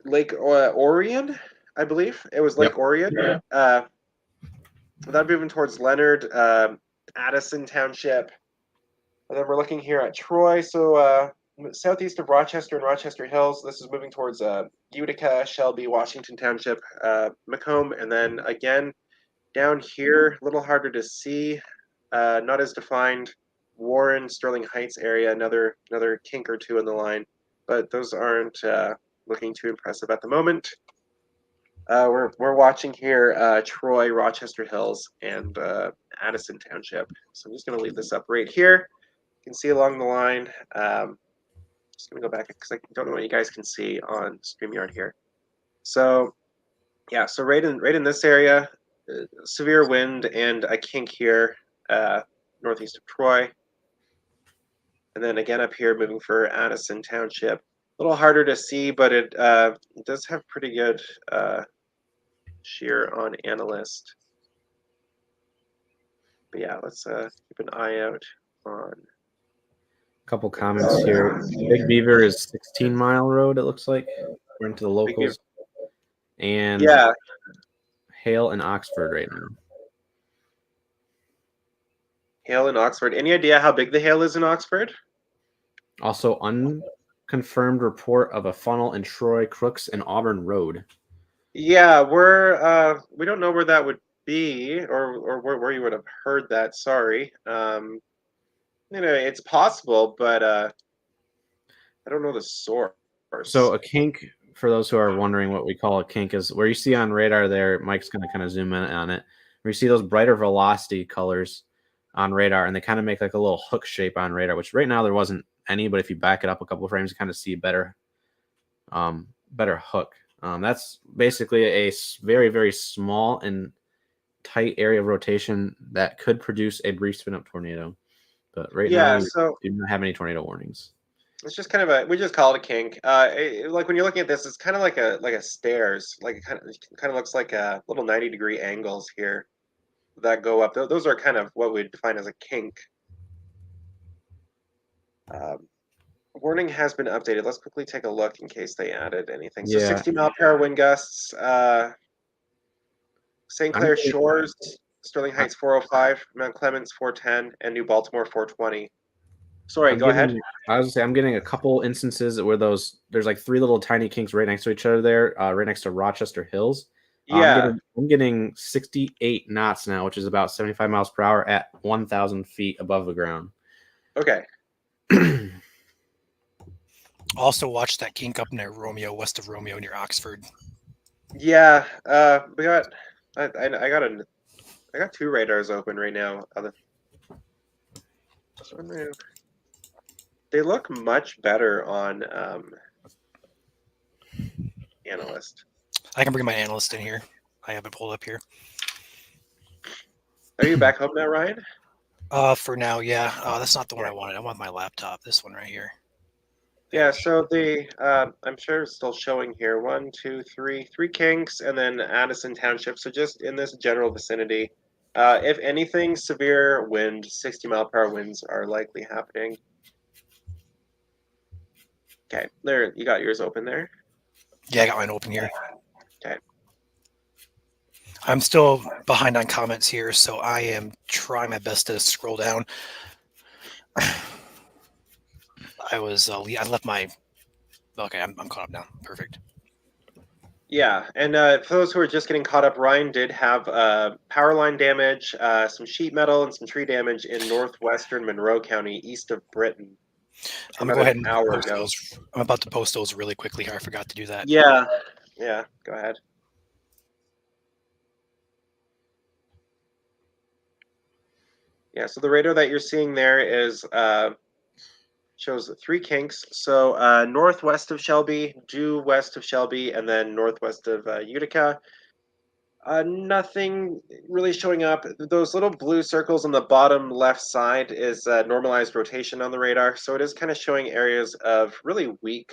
Lake Orion, I believe. It was Lake Orion. Without moving towards Leonard, Addison Township. And then we're looking here at Troy. So southeast of Rochester and Rochester Hills. This is moving towards Utica, Shelby, Washington Township, Macomb, and then again down here, a little harder to see, not as defined. Warren, Sterling Heights area, another kink or two in the line, but those aren't looking too impressive at the moment. We're watching here Troy, Rochester Hills, and Addison Township. So I'm just going to leave this up right here. You can see along the line. Just going to go back because I don't know what you guys can see on StreamYard here. So yeah, so right in this area, severe wind and a kink here northeast of Troy. And then again up here, moving for Addison Township. A little harder to see, but it does have pretty good shear on Analyst. But yeah, let's keep an eye out on. Couple comments here. Big Beaver is 16 Mile Road, it looks like. We're into the locals. And yeah, Hale and Oxford right now. Hale in Oxford. Any idea how big the hail is in Oxford? Also, unconfirmed report of a funnel in Troy, Crooks, and Auburn Road. Yeah, we don't know where that would be, or where you would have heard that. Sorry. It's possible, but I don't know the source. So a kink, for those who are wondering what we call a kink, is where you see on radar there. Mike's going to kind of zoom in on it. Where you see those brighter velocity colors on radar, and they kind of make like a little hook shape on radar, which right now there wasn't any, but if you back it up a couple of frames, you kind of see better hook. That's basically a very, very small and tight area of rotation that could produce a brief spin up tornado. But right now, we do not have any tornado warnings. It's just kind of we just call it a kink. Like when you're looking at this, it's kind of like a stairs. Like it kind of looks like a little 90-degree angles here that go up. Those are kind of what we define as a kink. Warning has been updated. Let's quickly take a look in case they added anything. So 60-mile-per-hour wind gusts. St. Clair Shores, Sterling Heights 405, Mount Clemens 410, and New Baltimore 420. Sorry, go ahead. I was gonna say I'm getting a couple instances where there's like 3 little tiny kinks right next to each other there, right next to Rochester Hills. Yeah, I'm getting 68 knots now, which is about 75 miles per hour at 1,000 feet above the ground. Okay. Also, watch that kink up near Romeo, west of Romeo, near Oxford. Yeah, we got. I got 2 radars open right now. They look much better on Analyst. I can bring my Analyst in here. I have it pulled up here. Are you back home now, Ryan? For now, yeah. That's not the one I wanted. I want my laptop. This one right here. Yeah, so I'm sure it's still showing here. 1, 2, 3 kinks, and then Addison Township. So just in this general vicinity. If anything, severe wind, 60-mile-per-hour winds are likely happening. Okay, there. You got yours open there? Yeah, I got mine open here. Okay. I'm still behind on comments here, so I am trying my best to scroll down. I was I left my. Okay, I'm caught up now. Perfect. Yeah, and for those who are just getting caught up, Ryan did have power line damage, some sheet metal, and some tree damage in northwestern Monroe County, east of Britain. I'm gonna About go ahead an and hour post ago. those. I'm about to post those really quickly here. I forgot to do that. Yeah, go ahead. Yeah, so the radar that you're seeing there is shows 3 kinks. So northwest of Shelby, due west of Shelby, and then northwest of Utica. Nothing really showing up. Those little blue circles on the bottom left side is normalized rotation on the radar. So it is kind of showing areas of really weak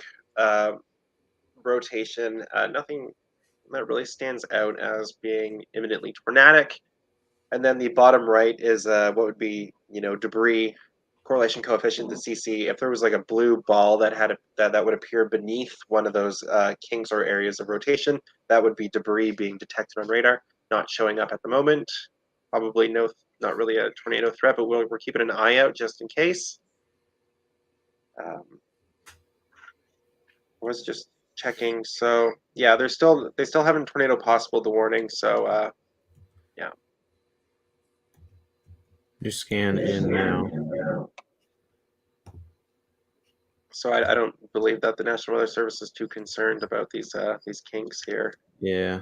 rotation. Nothing that really stands out as being imminently tornadic. And then the bottom right is what would be, debris correlation coefficient to CC. If there was like a blue ball that had that would appear beneath one of those kinks or areas of rotation, that would be debris being detected on radar, not showing up at the moment. Probably not really a tornado threat, but we're keeping an eye out just in case. I was just checking. So yeah, they still haven't tornado possible the warning. So yeah. You scan in now. So I don't believe that the National Weather Service is too concerned about these kinks here. Yeah.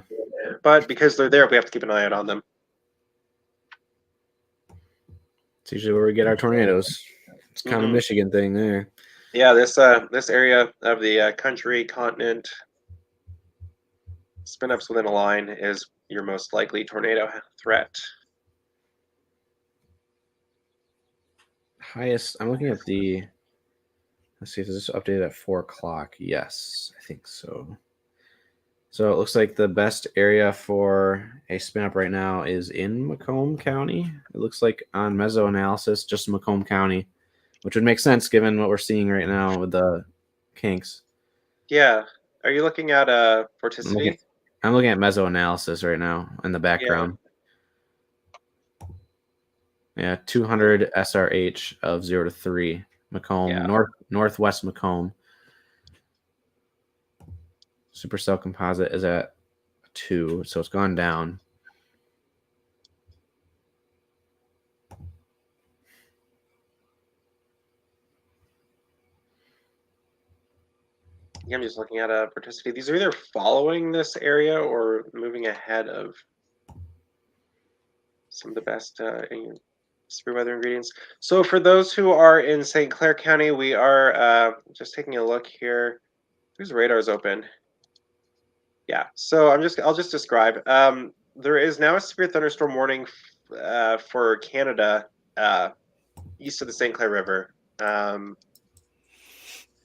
But because they're there, we have to keep an eye out on them. It's usually where we get our tornadoes. It's kind of Mhm. Michigan thing there. Yeah, this area of the country, continent, spin ups within a line is your most likely tornado threat. Highest. I'm looking at the. Let's see if this is updated at 4 o'clock. Yes, I think so. So it looks like the best area for a spin up right now is in Macomb County. It looks like on meso analysis, just Macomb County, which would make sense given what we're seeing right now with the kinks. Yeah. Are you looking at vorticity? I'm looking at meso analysis right now in the background. Yeah, 200 SRH of 0 to 3. Macomb, northwest Macomb. Supercell composite is at 2, so it's gone down. Yeah, I'm just looking at vorticity. These are either following this area or moving ahead of some of the best severe weather ingredients. So for those who are in St. Clair County, we are just taking a look here. Whose radar is open? Yeah. So I'll just describe. There is now a severe thunderstorm warning for Canada east of the St. Clair River.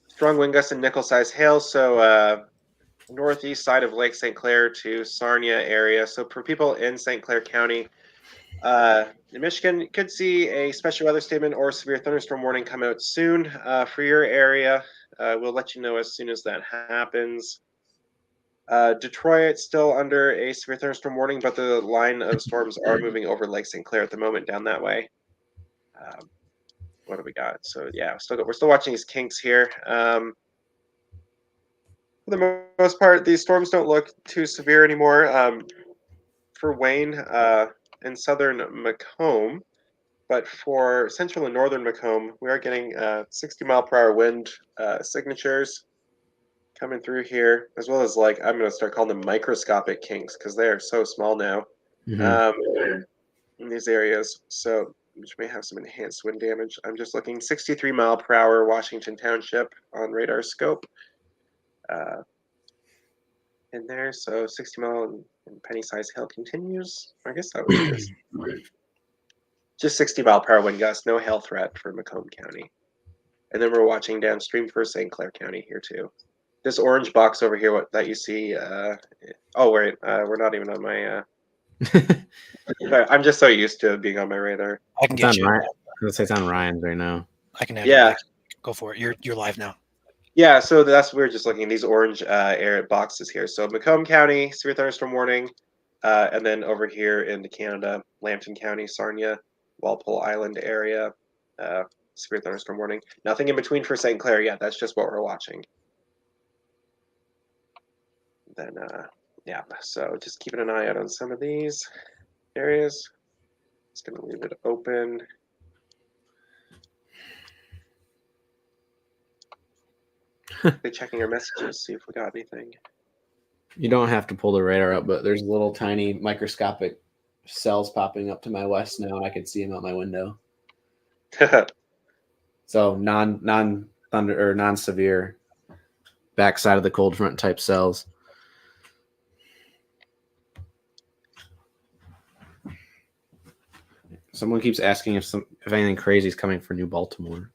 Strong wind gusts and nickel-sized hail. So northeast side of Lake St. Clair to Sarnia area. So for people in St. Clair County, in Michigan, you could see a special weather statement or severe thunderstorm warning come out soon for your area. We'll let you know as soon as that happens. Detroit still under a severe thunderstorm warning, but the line of storms are moving over Lake St. Clair at the moment down that way. What do we got? So yeah, we're still watching these kinks here. For the most part, these storms don't look too severe anymore. For Wayne in southern Macomb, but for central and northern Macomb, we are getting 60-mile-per-hour wind signatures coming through here, as well as I'm going to start calling them microscopic kinks because they are so small now in these areas. So which may have some enhanced wind damage. I'm just looking 63-mile-per-hour Washington Township on radar scope in there. So 60 mile and penny-sized hail continues. I guess that was just 60-mile-per-hour wind gusts, no hail threat for Macomb County. And then we're watching downstream for St. Clair County here too. This orange box over here that you see. Oh wait, we're not even on my. I'm just so used to being on my radar. I can get you. Let's say it's on Ryan's right now. I can have you. Go for it. You're live now. Yeah, so we're just looking at these orange air boxes here. So Macomb County, severe thunderstorm warning, and then over here into Canada, Lambton County, Sarnia, Walpole Island area, severe thunderstorm warning. Nothing in between for St. Clair yet. That's just what we're watching. Then, yeah, so just keeping an eye out on some of these areas. Just going to leave it open. Checking our messages, see if we got anything. You don't have to pull the radar up, but there's little tiny microscopic cells popping up to my west now, and I can see them out my window. So non thunder or non severe backside of the cold front type cells. Someone keeps asking if anything crazy is coming for New Baltimore.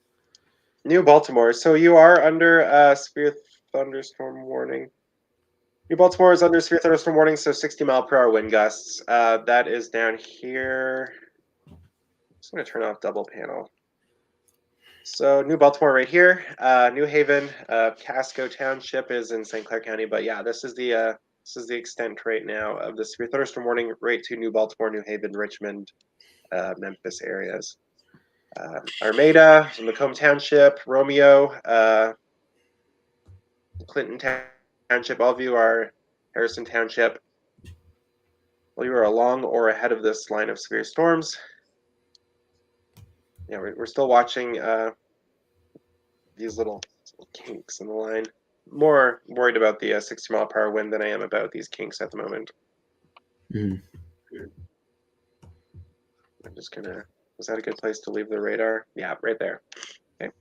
New Baltimore. So you are under severe thunderstorm warning. New Baltimore is under severe thunderstorm warning, so 60-mile-per-hour wind gusts. That is down here. I'm just going to turn off double panel. So New Baltimore right here. New Haven, Casco Township is in St. Clair County, but yeah, this is the extent right now of the severe thunderstorm warning right to New Baltimore, New Haven, Richmond, Memphis areas. Armada, Macomb Township, Romeo, Clinton Township, all of you are Harrison Township. Well, you are along or ahead of this line of severe storms. Yeah, we're still watching these little kinks in the line. More worried about the 60-mile-per-hour wind than I am about these kinks at the moment. Mm-hmm. I'm just gonna. Was that a good place to leave the radar? Yeah, right there. Okay.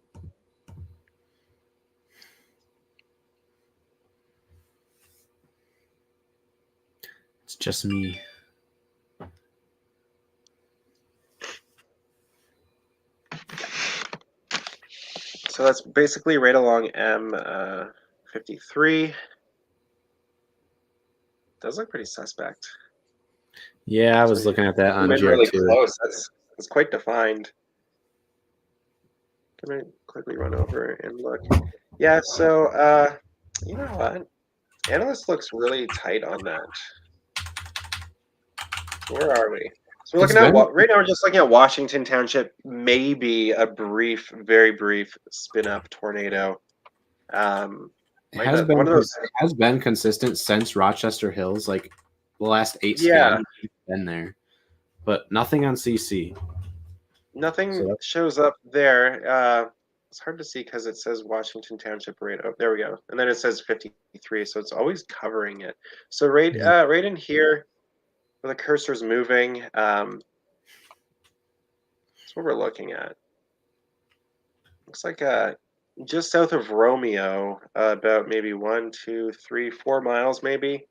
It's just me. So that's basically right along M53. Does look pretty suspect. Yeah, I was looking at that on GR2. Really close. That's quite defined. Can I quickly run over and look? Yeah, so you know what? Analyst looks really tight on that. Where are we? So we're looking at right now. We're just looking at Washington Township. Maybe a brief, very brief spin-up tornado. It has been consistent since Rochester Hills, like the last 8 scans been there, but nothing on CC. Nothing shows up there. It's hard to see because it says Washington Township right. Oh, there we go, and then it says 53, so it's always covering it. So right in here, where the cursor's moving, that's what we're looking at. Looks like just south of Romeo, about maybe 1, 2, 3, 4 miles, maybe.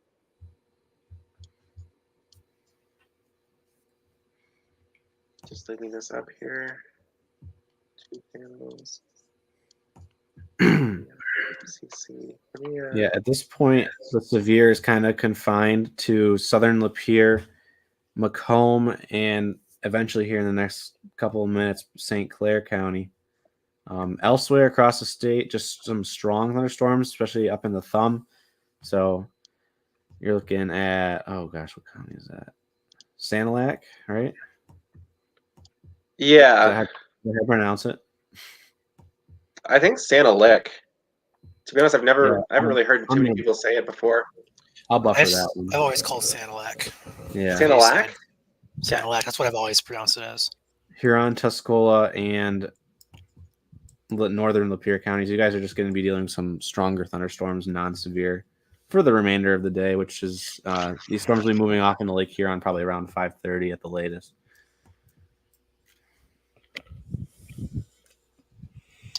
Just leaving this up here. 2 panels. CC. Yeah, at this point, the severe is kind of confined to southern Lapeer, Macomb, and eventually here in the next couple of minutes, St. Clair County. Elsewhere across the state, just some strong thunderstorms, especially up in the thumb. So you're looking at, oh gosh, what county is that? Sanilac, right? Yeah. Did I pronounce it? I think Santa Lick. To be honest, I haven't really heard too many people say it before. I'll buffer that one. I've always called Sanilac. Yeah. Sanilac? Sanilac, that's what I've always pronounced it as. Huron, Tuscola, and northern Lapeer counties. You guys are just going to be dealing with some stronger thunderstorms, non-severe, for the remainder of the day, which is these storms will be moving off into Lake Huron probably around 5:30 at the latest.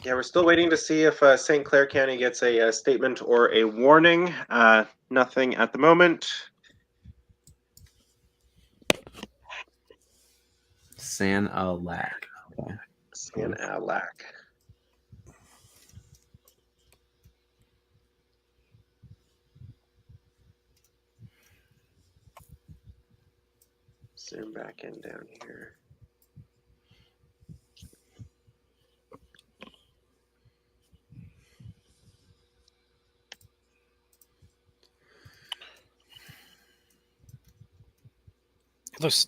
Yeah, we're still waiting to see if St. Clair County gets a statement or a warning. Nothing at the moment. Sanilac. Okay. Sanilac. Zoom back in down here.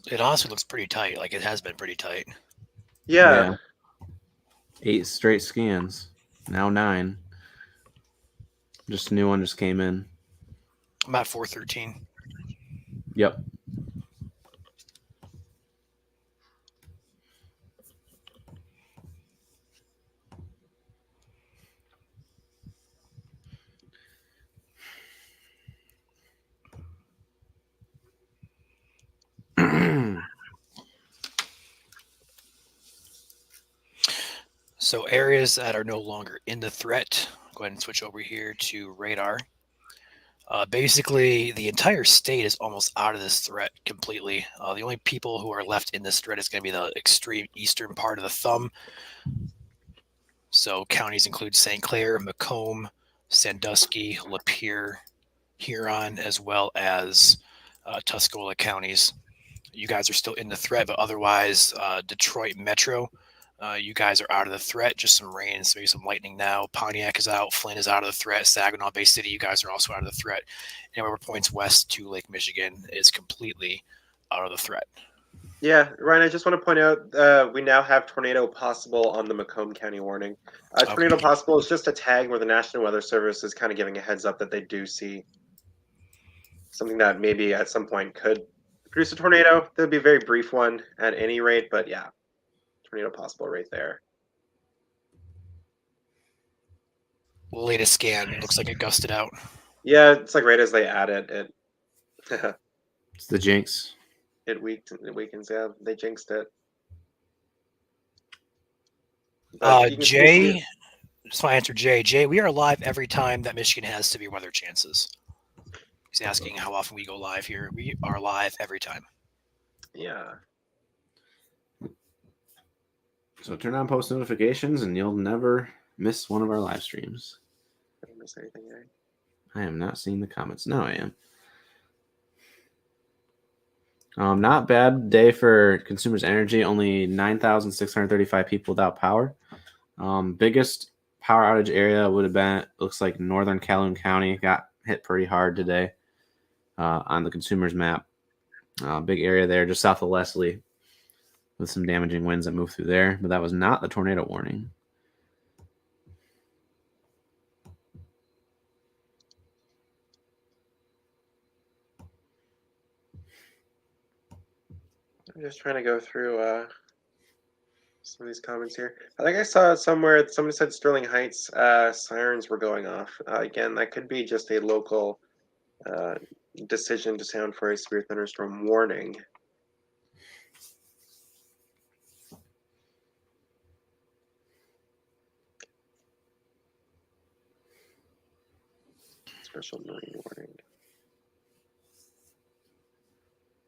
It honestly looks pretty tight. Like it has been pretty tight. Yeah. 8 straight scans. Now 9. Just a new one just came in. I'm at 413. Yep. So areas that are no longer in the threat, go ahead and switch over here to radar. Basically, the entire state is almost out of this threat completely. The only people who are left in this threat is going to be the extreme eastern part of the thumb. So counties include St. Clair, Macomb, Sandusky, Lapeer, Huron, as well as Tuscola counties. You guys are still in the threat, but otherwise, Detroit Metro, you guys are out of the threat. Just some rain, so maybe some lightning now. Pontiac is out. Flint is out of the threat. Saginaw Bay City, you guys are also out of the threat. And whoever points west to Lake Michigan is completely out of the threat. Yeah, Ryan, I just want to point out we now have tornado possible on the Macomb County warning. Tornado possible is just a tag where the National Weather Service is kind of giving a heads up that they do see something that maybe at some point could produce a tornado. There'll be a very brief one at any rate, but yeah, tornado possible right there. Latest scan looks like it gusted out. Yeah, it's like right as they add it, It's the jinx. it weakens. Yeah, they jinxed it. But you can still see Jay, just my answer, Jay. Jay, we are live every time that Michigan has severe weather chances. He's asking how often we go live here. We are live every time. Yeah. So turn on post notifications and you'll never miss one of our live streams. I didn't miss anything there. I am not seeing the comments. No, I am. Not bad day for Consumers Energy. Only 9,635 people without power. Biggest power outage area would have been, looks like northern Calhoun County got hit pretty hard today on the Consumers map. Big area there just south of Leslie with some damaging winds that moved through there. But that was not the tornado warning. I'm just trying to go through some of these comments here. I think I saw somewhere somebody said Sterling Heights sirens were going off. Again, that could be just a local decision to sound for a severe thunderstorm warning. Special marine warning.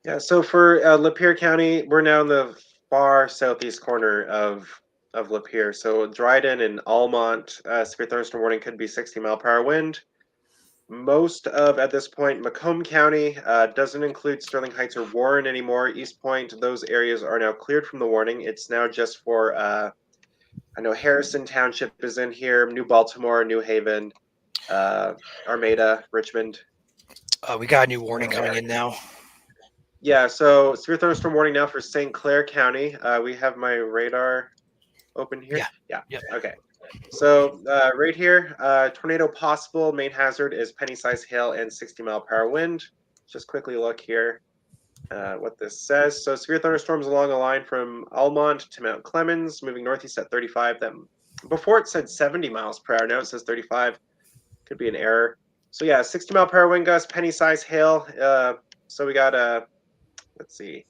Yeah, so for Lapeer County, we're now in the far southeast corner of Lapeer. So Dryden and Almont, severe thunderstorm warning could be 60-mile-per-hour wind. Most of, at this point, Macomb County doesn't include Sterling Heights or Warren anymore. East Point, those areas are now cleared from the warning. It's now just for, I know Harrison Township is in here, New Baltimore, New Haven, Armada, Richmond. We got a new warning coming in now. Yeah, so severe thunderstorm warning now for St. Clair County. We have my radar open here. Yeah. Yep. Okay. So right here, tornado possible. Main hazard is penny-sized hail and 60-mile-per-hour wind. Just quickly look here what this says. So severe thunderstorms along the line from Almont to Mount Clemens, moving northeast at 35. That before it said 70 miles per hour. Now it says 35. Could be an error. So yeah, 60-mile-per-hour wind gusts, penny-sized hail. So we got let's see,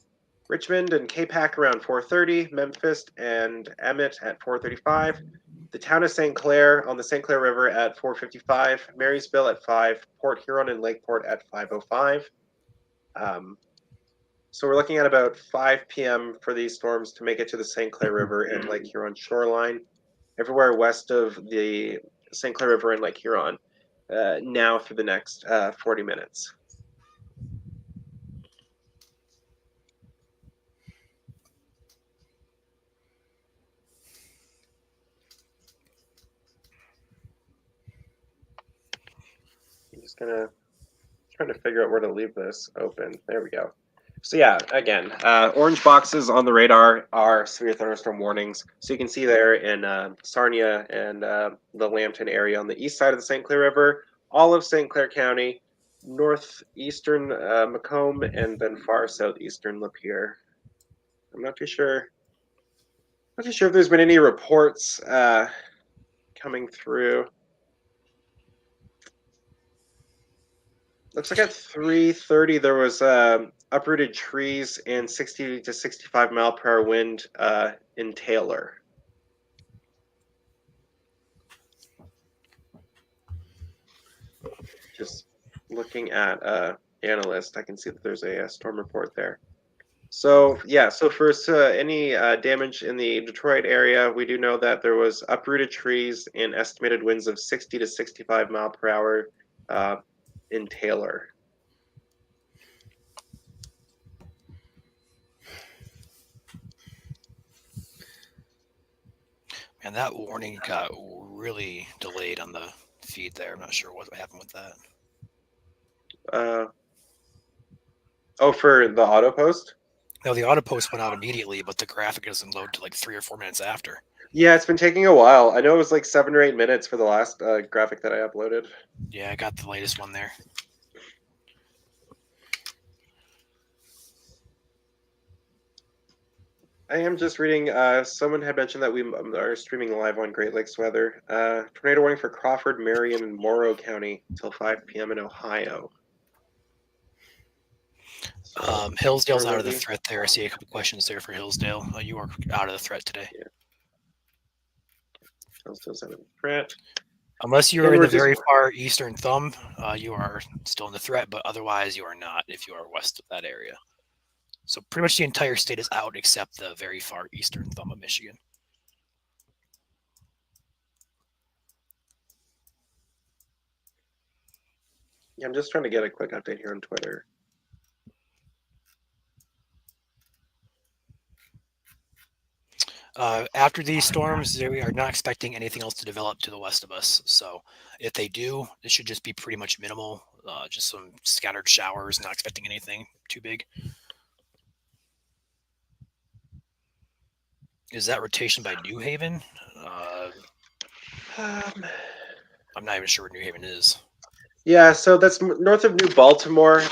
Richmond and K-Pac around 4:30, Memphis and Emmett at 4:35, the town of St. Clair on the St. Clair River at 4:55, Marysville at 5, Port Huron and Lakeport at 5:05. So we're looking at about 5 p.m. for these storms to make it to the St. Clair River and Lake Huron shoreline. Everywhere west of the St. Clair River and Lake Huron now for the next 40 minutes. I'm just trying to figure out where to leave this open. There we go. So yeah, again, orange boxes on the radar are severe thunderstorm warnings. So you can see there in Sarnia and the Lambton area on the east side of the St. Clair River, all of St. Clair County, northeastern Macomb, and then far southeastern Lapeer. I'm not too sure. Not too sure if there's been any reports coming through. Looks like at 3:30 there was uprooted trees and 60 to 65 mile per hour wind in Taylor. Just looking at analyst, I can see that there's a storm report there. So yeah, so for any damage in the Detroit area, we do know that there was uprooted trees and estimated winds of 60 to 65 mile per hour in Taylor. And that warning got really delayed on the feed there. I'm not sure what happened with that. Oh, for the auto post? No, the auto post went out immediately, but the graphic doesn't load to like 3 or 4 minutes after. Yeah, it's been taking a while. I know it was like 7 or 8 minutes for the last graphic that I uploaded. Yeah, I got the latest one there. I am just reading. Someone had mentioned that we are streaming live on Great Lakes Weather. Tornado warning for Crawford, Marion, and Morrow County until 5 p.m. in Ohio. So, Hillsdale's out of the Lee? threat there. I see a couple questions there for Hillsdale. You are out of the threat today. Yeah. Hillsdale's out of the threat. Unless you And are in we're the just- very far eastern thumb, you are still in the threat, but otherwise you are not if you are west of that area. So pretty much the entire state is out except the very far eastern thumb of Michigan. Yeah, I'm just trying to get a quick update here on Twitter. After these storms, we are not expecting anything else to develop to the west of us. So if they do, it should just be pretty much minimal, just some scattered showers, not expecting anything too big. Is that rotation by New Haven? I'm not even sure where New Haven is. Yeah, so that's north of New Baltimore.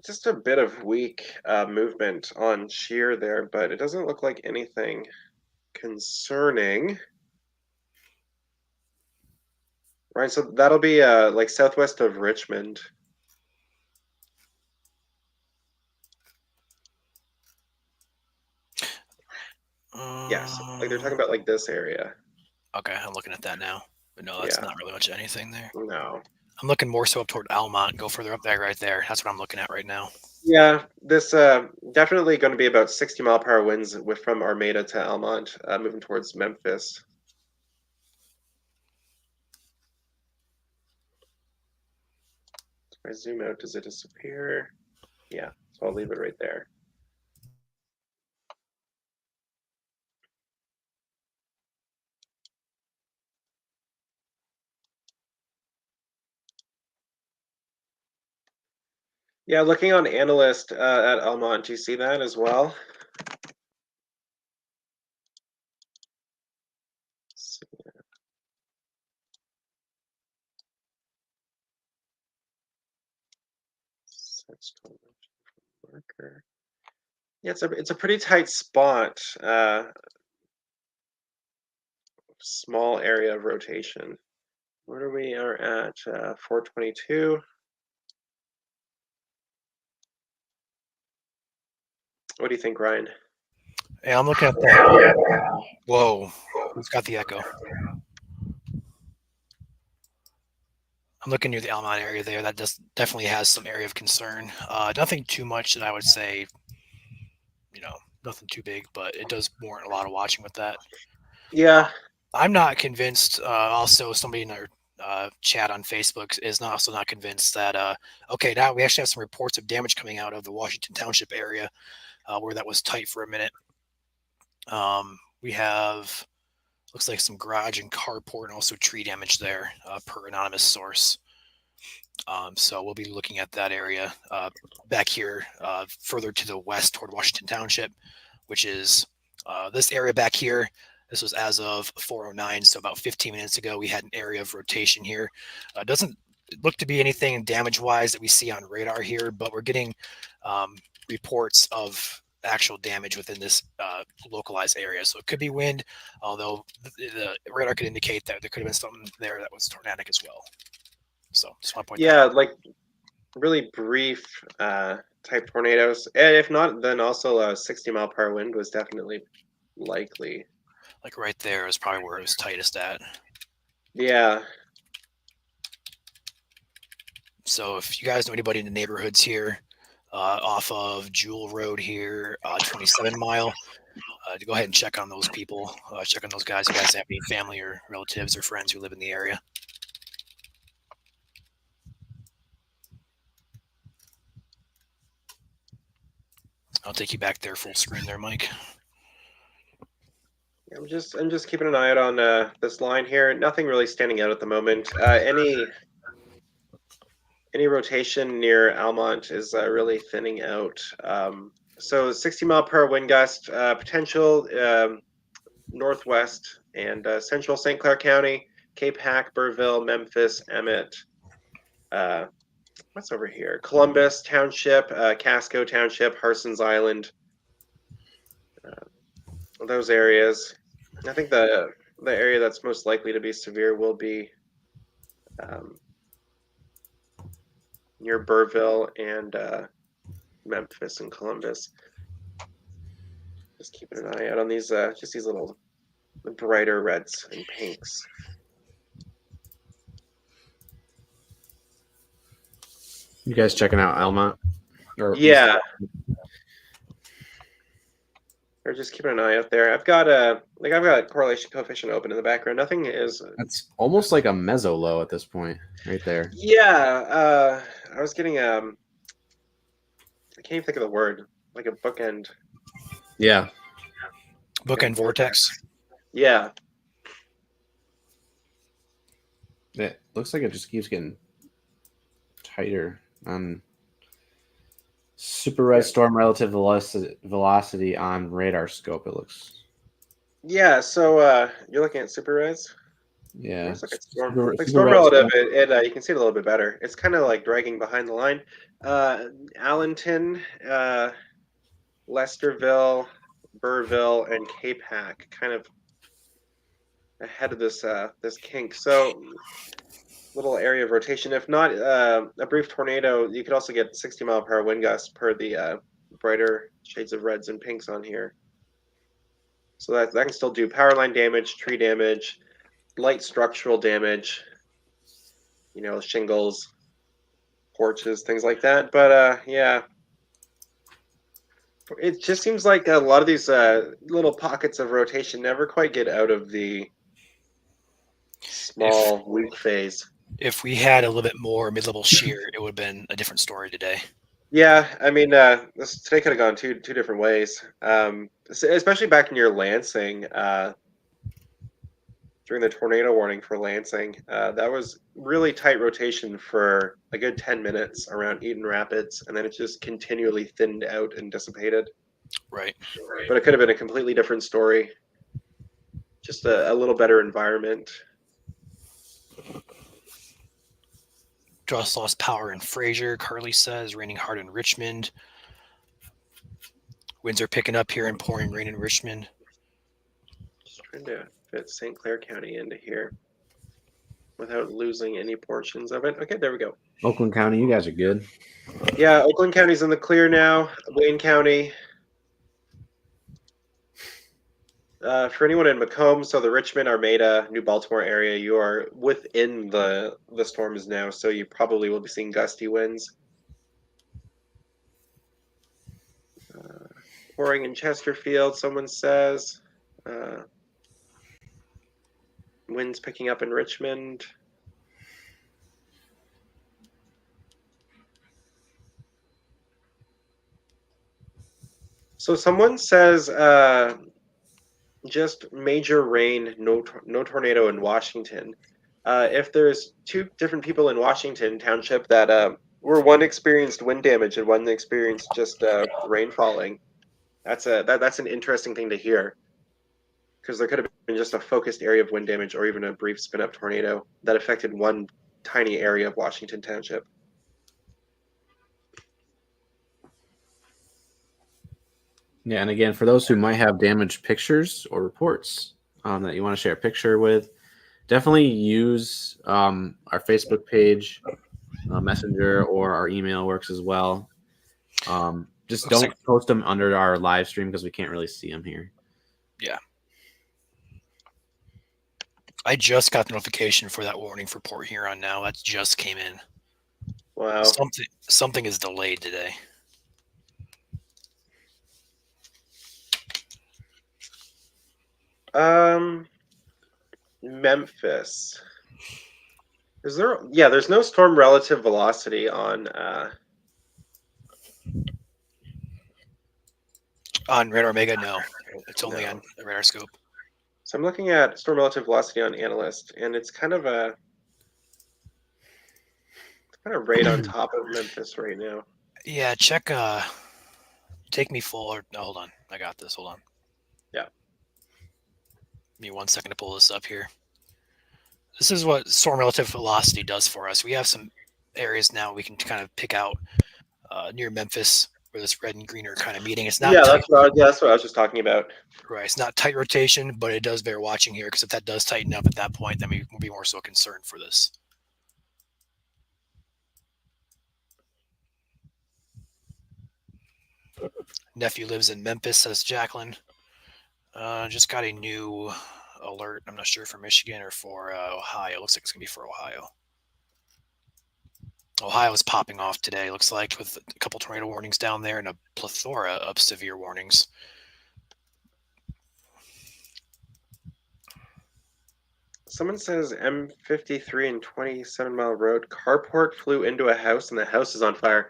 Just a bit of weak movement on shear there, but it doesn't look like anything concerning. Right, so that'll be like southwest of Richmond. Yes, like they're talking about like this area. Okay, I'm looking at that now. But no, that's Yeah. not really much of anything there. No. I'm looking more so up toward Almont. Go further up there, right there. That's what I'm looking at right now. Yeah, this definitely going to be about 60 mile per hour winds from Armada to Almont, moving towards Memphis. If I zoom out, does it disappear? Yeah, so I'll leave it right there. Yeah, looking on Analyst at Almont, do you see that as well? Marker. Yeah, it's a pretty tight spot. Small area of rotation. Where we are at 422. What do you think, Ryan? Yeah, I'm looking at that. Whoa, who's got the echo? I'm looking near the Almont area there. That definitely has some area of concern. Nothing too much that I would say, nothing too big, but it does warrant a lot of watching with that. Yeah. I'm not convinced. Also, somebody in our chat on Facebook is also not convinced that, okay, now we actually have some reports of damage coming out of the Washington Township area where that was tight for a minute. We have, looks like some garage and carport and also tree damage there per anonymous source. So we'll be looking at that area back here further to the west toward Washington Township, which is this area back here. This was as of 4:09, so about 15 minutes ago, we had an area of rotation here. Doesn't look to be anything damage-wise that we see on radar here, but we're getting reports of actual damage within this localized area. So it could be wind, although the radar could indicate that there could have been something there that was tornadic as well. So just want to point that Yeah, out. like really brief type tornadoes, and if not, then also a 60-mile-per-hour wind was definitely likely. Like right there is probably where it was tightest at. Yeah. So if you guys know anybody in the neighborhoods here, off of Jewel Road here, 27 Mile, to go ahead and check on those people, check on those guys. If you guys have any family or relatives or friends who live in the area. I'll take you back there full screen there, Mike. I'm just keeping an eye out on this line here. Nothing really standing out at the moment. Any rotation near Almont is really thinning out. So 60-mile-per-hour wind gust potential northwest and central St. Clair County, Cape Hack, Burrville, Memphis, Emmett. What's over here? Columbus Township, Casco Township, Harson's Island. Those areas. I think the area that's most likely to be severe will be near Burrville and Memphis and Columbus. Just keeping an eye out on these just these little brighter reds and pinks. You guys checking out Almont? Or Yeah. Or just keeping an eye out there. I've got a correlation coefficient open in the background. Nothing is. That's almost like a meso low at this point, right there. Yeah. I was getting I can't even think of the word. Like a bookend. Yeah. Bookend vortex. Yeah. It looks like it just keeps getting tighter on super red storm relative velocity on radar scope. It looks. Yeah. So you're looking at super res. Yeah. It's like a storm, Super- like super storm red relative. storm. You can see it a little bit better. It's kind of like dragging behind the line. Allenton, Lesterville, Burrville, and Cape Hack, kind of ahead of this this kink. So little area of rotation. If not a brief tornado, you could also get 60-mile-per-hour wind gusts per the brighter shades of reds and pinks on here. So that can still do power line damage, tree damage, light structural damage, shingles, porches, things like that. But yeah, it just seems like a lot of these little pockets of rotation never quite get out of the small weak phase. If we had a little bit more mid-level shear, it would have been a different story today. Yeah, I mean, this today could have gone two different ways. Especially back near Lansing, during the tornado warning for Lansing, that was really tight rotation for a good 10 minutes around Eaton Rapids, and then it just continually thinned out and dissipated. Right. But it could have been a completely different story. Just a little better environment. Just lost power in Fraser. Carly says raining hard in Richmond. Winds are picking up here and pouring rain in Richmond. Just trying to fit St. Clair County into here without losing any portions of it. Okay, there we go. Oakland County, you guys are good. Yeah, Oakland County's in the clear now. Wayne County. For anyone in Macomb, so the Richmond, Armada, New Baltimore area, you are within the storms now, so you probably will be seeing gusty winds. Pouring in Chesterfield, someone says. Winds picking up in Richmond. So someone says just major rain, no tornado in Washington. if there's two different people in Washington Township that were one experienced wind damage and one experienced just rain falling, that's an interesting thing to hear, because there could have been just a focused area of wind damage or even a brief spin up tornado that affected one tiny area of Washington Township. Yeah, and again, for those who might have damaged pictures or reports that you want to share a picture with, definitely use our Facebook page, Messenger, or our email works as well. Just don't post them under our live stream because we can't really see them here. Yeah. I just got the notification for that warning for Port Huron now. That just came in. Wow. Something is delayed today. Memphis. Is there? Yeah, there's no storm relative velocity on Radar Omega. No, it's only on the radar scope. So I'm looking at storm relative velocity on Analyst, and it's kind of right on top of Memphis right now. Yeah, check. Take me full. Or no, hold on. I got this. Hold on. Yeah. Give me 1 second to pull this up here. This is what storm relative velocity does for us. We have some areas now we can kind of pick out near Memphis where this red and green are kind of meeting. It's not that's what I was just talking about. Right. It's not tight rotation, but it does bear watching here, because if that does tighten up at that point, then we will be more so concerned for this. Nephew lives in Memphis, says Jacqueline. Just got a new alert. I'm not sure for Michigan or for Ohio. Looks like it's going to be for Ohio. Ohio is popping off today, looks like, with a couple tornado warnings down there and a plethora of severe warnings. Someone says M53 and 27 Mile Road carport flew into a house and the house is on fire.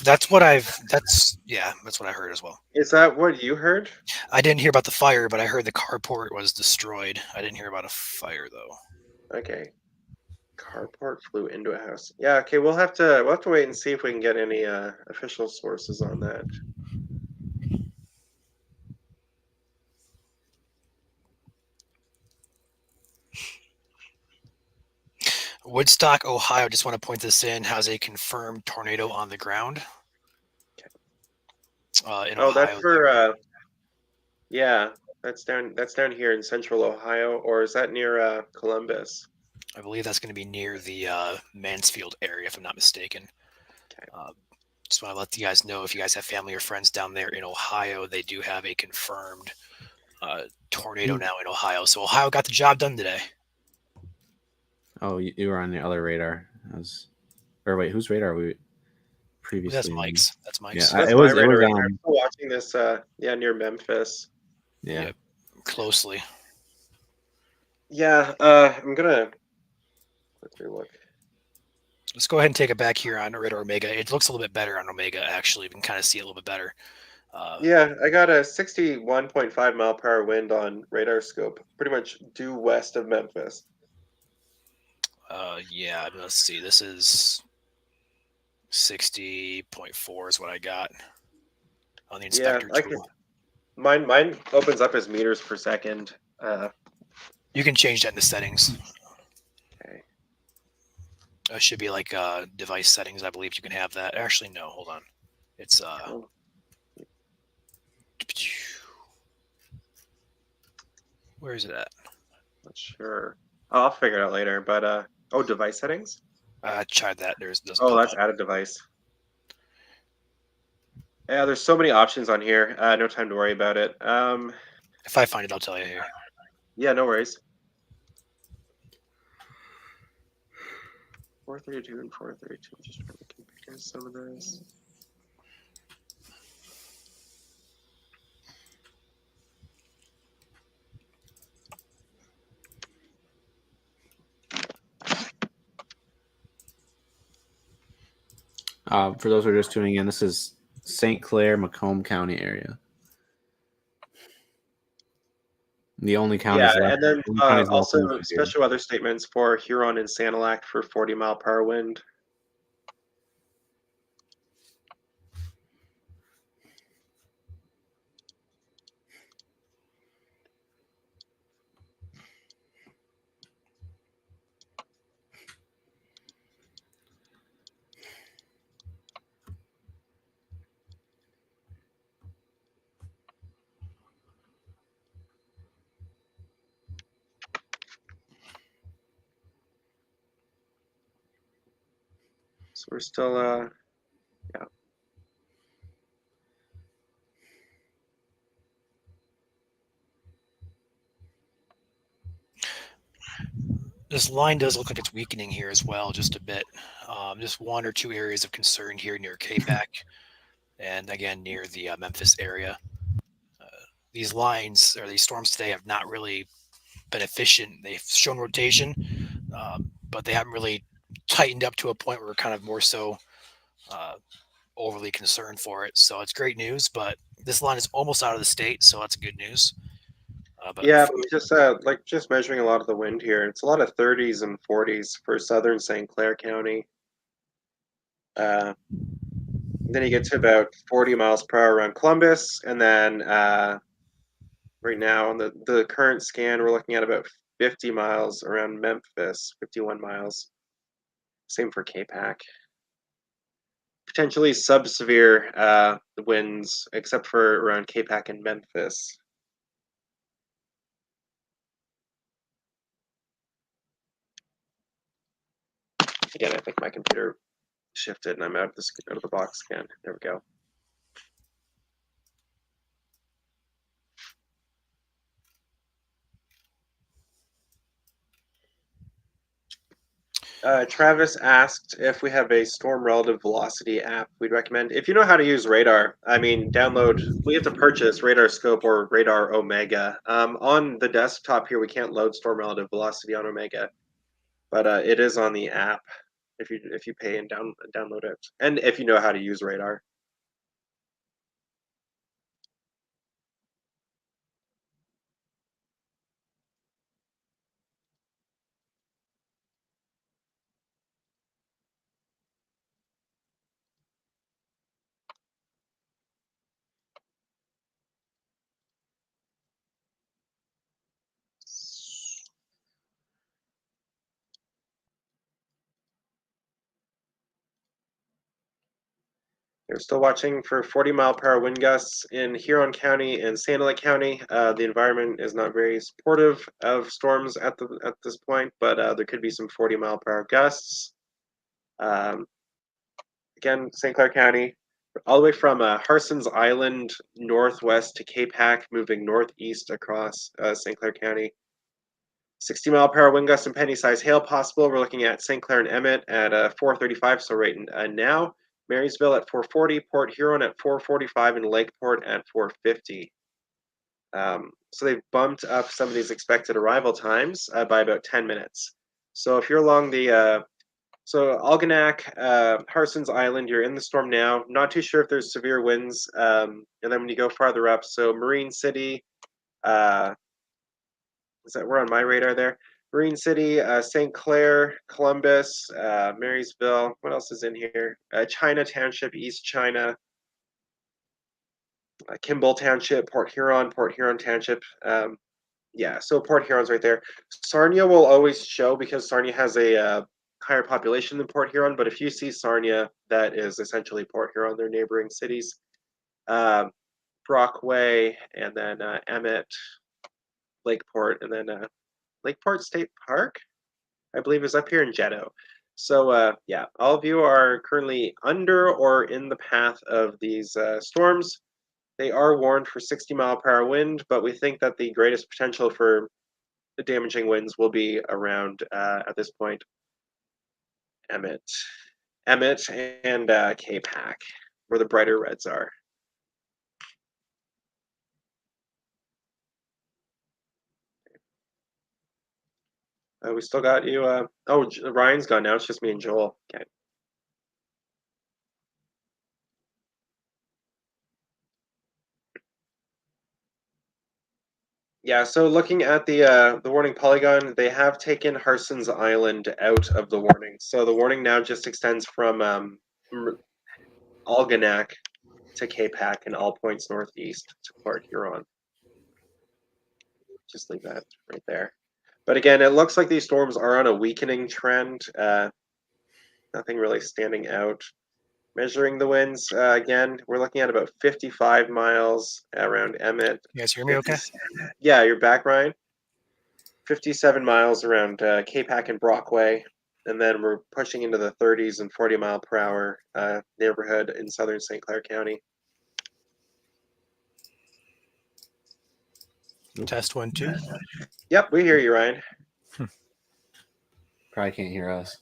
That's what I heard as well. Is that what you heard? I didn't hear about the fire, but I heard the carport was destroyed. I didn't hear about a fire though. Okay. Carport flew into a house. Yeah, okay, we'll have to wait and see if we can get any official sources on that. Woodstock, Ohio, just want to point this in, has a confirmed tornado on the ground. In Ohio, that's for that's down here in central Ohio, or is that near Columbus? I believe that's going to be near the Mansfield area, if I'm not mistaken. Okay. Just want to let you guys know, if you guys have family or friends down there in Ohio, they do have a confirmed tornado now in Ohio. So Ohio got the job done today. Oh, you were on the other radar. Or wait, whose radar were we previously? That's Mike's. That's Mike's. Yeah, That's it was I'm watching this near Memphis. Yeah. Closely. Yeah, I'm gonna look. Let's go ahead and take it back here on Radar Omega. It looks a little bit better on Omega, actually. We can kind of see it a little bit better. Yeah, I got a 61.5 mile per hour wind on radar scope, pretty much due west of Memphis. Yeah, let's see. This is 60.4 is what I got on the inspector tool. Mine opens up as meters per second. You can change that in the settings. Okay. It should be like device settings. I believe you can have that. Actually, no. Hold on. It's where is it at? Not sure. I'll figure it out later. But device settings. I tried that. Doesn't that's added device. Yeah, there's so many options on here. No time to worry about it. If I find it, I'll tell you here. Yeah, no worries. 432 and 432. Just trying to compare some of those. For those who are just tuning in, this is St. Clair, Macomb County area. The only counties Yeah, left. and then only counties left in also Michigan. special weather statements for Huron and Sanilac for 40-mile-per-hour wind. So we're still, yeah. This line does look like it's weakening here as well, just a bit. Just one or two areas of concern here near Capac, and again near the Memphis area. These lines or these storms today have not really been efficient. They've shown rotation, but they haven't really tightened up to a point where we're kind of more so overly concerned for it. So it's great news, but this line is almost out of the state, so that's good news. But Yeah, but just measuring a lot of the wind here. It's a lot of 30s and 40s for southern St. Clair County. Then you get to about 40 miles per hour around Columbus, and then right now on the current scan, we're looking at about 50 miles around Memphis, 51 miles. Same for Capac. Potentially sub-severe winds, except for around Capac and Memphis. Again, I think my computer shifted and I'm out of the box again. There we go. Travis asked if we have a storm relative velocity app we'd recommend. If you know how to use radar, I mean, we have to purchase Radar Scope or Radar Omega. On the desktop here, we can't load storm relative velocity on Omega, but it is on the app if you pay and download it, and if you know how to use radar. They're still watching for 40-mile-per-hour wind gusts in Huron County and Sanilac County. The environment is not very supportive of storms at this point, but there could be some 40-mile-per-hour gusts. Again, St. Clair County, all the way from Harson's Island northwest to Capac, moving northeast across St. Clair County. 60-mile-per-hour wind gusts and penny-sized hail possible. We're looking at St. Clair and Emmett at 4:35, so right now. Marysville at 4:40, Port Huron at 4:45, and Lakeport at 4:50. So they've bumped up some of these expected arrival times by about 10 minutes. So if you're along the Algonac, Harson's Island, you're in the storm now. Not too sure if there's severe winds. And then when you go farther up, so Marine City, we're on my radar there. Marine City, St. Clair, Columbus, Marysville. What else is in here? China Township, East China, Kimball Township, Port Huron Township. Yeah, so Port Huron's right there. Sarnia will always show because Sarnia has a higher population than Port Huron. But if you see Sarnia, that is essentially Port Huron, their neighboring cities. Brockway, and then Emmett, Lakeport, and then Lakeport State Park, I believe, is up here in Jetto. So yeah, all of you are currently under or in the path of these storms. They are warned for 60-mile-per-hour wind, but we think that the greatest potential for the damaging winds will be around, at this point, Emmett and Capac, where the brighter reds are. We still got you. Ryan's gone now. It's just me and Joel. Okay. Yeah, so looking at the warning polygon, they have taken Harson's Island out of the warning. So the warning now just extends from Algonac to Capac and all points northeast to Port Huron. Just leave that right there. But again, it looks like these storms are on a weakening trend. Nothing really standing out. Measuring the winds, again, we're looking at about 55 miles around Emmett. You guys hear me okay? Yeah, you're back, Ryan. 57 miles around Capac and Brockway. And then we're pushing into the 30s and 40 mile per hour neighborhood in southern St. Clair County. Test 1, 2. Yep, we hear you, Ryan. Probably can't hear us.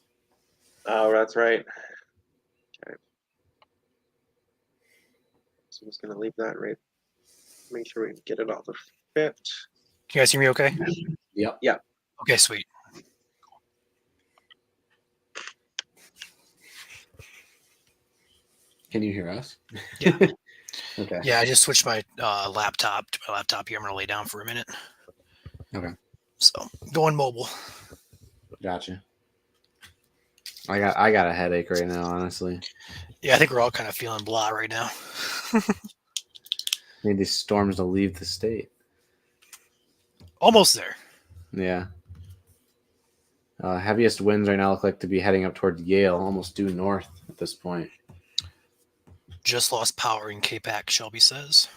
Oh, that's right. Okay. So I'm just going to leave that right. Make sure we get it off the fit. Can you guys hear me okay? Yep. Yeah. Okay, sweet. Can you hear us? Yeah. Okay. Yeah, I just switched my laptop to my laptop here. I'm going to lay down for a minute. Okay. So, going mobile. Gotcha. I got a headache right now, honestly. Yeah, I think we're all kind of feeling blah right now. Need these storms to leave the state. Almost there. Yeah. Heaviest winds right now look like to be heading up towards Yale, almost due north at this point. Just lost power in Capac, Shelby says.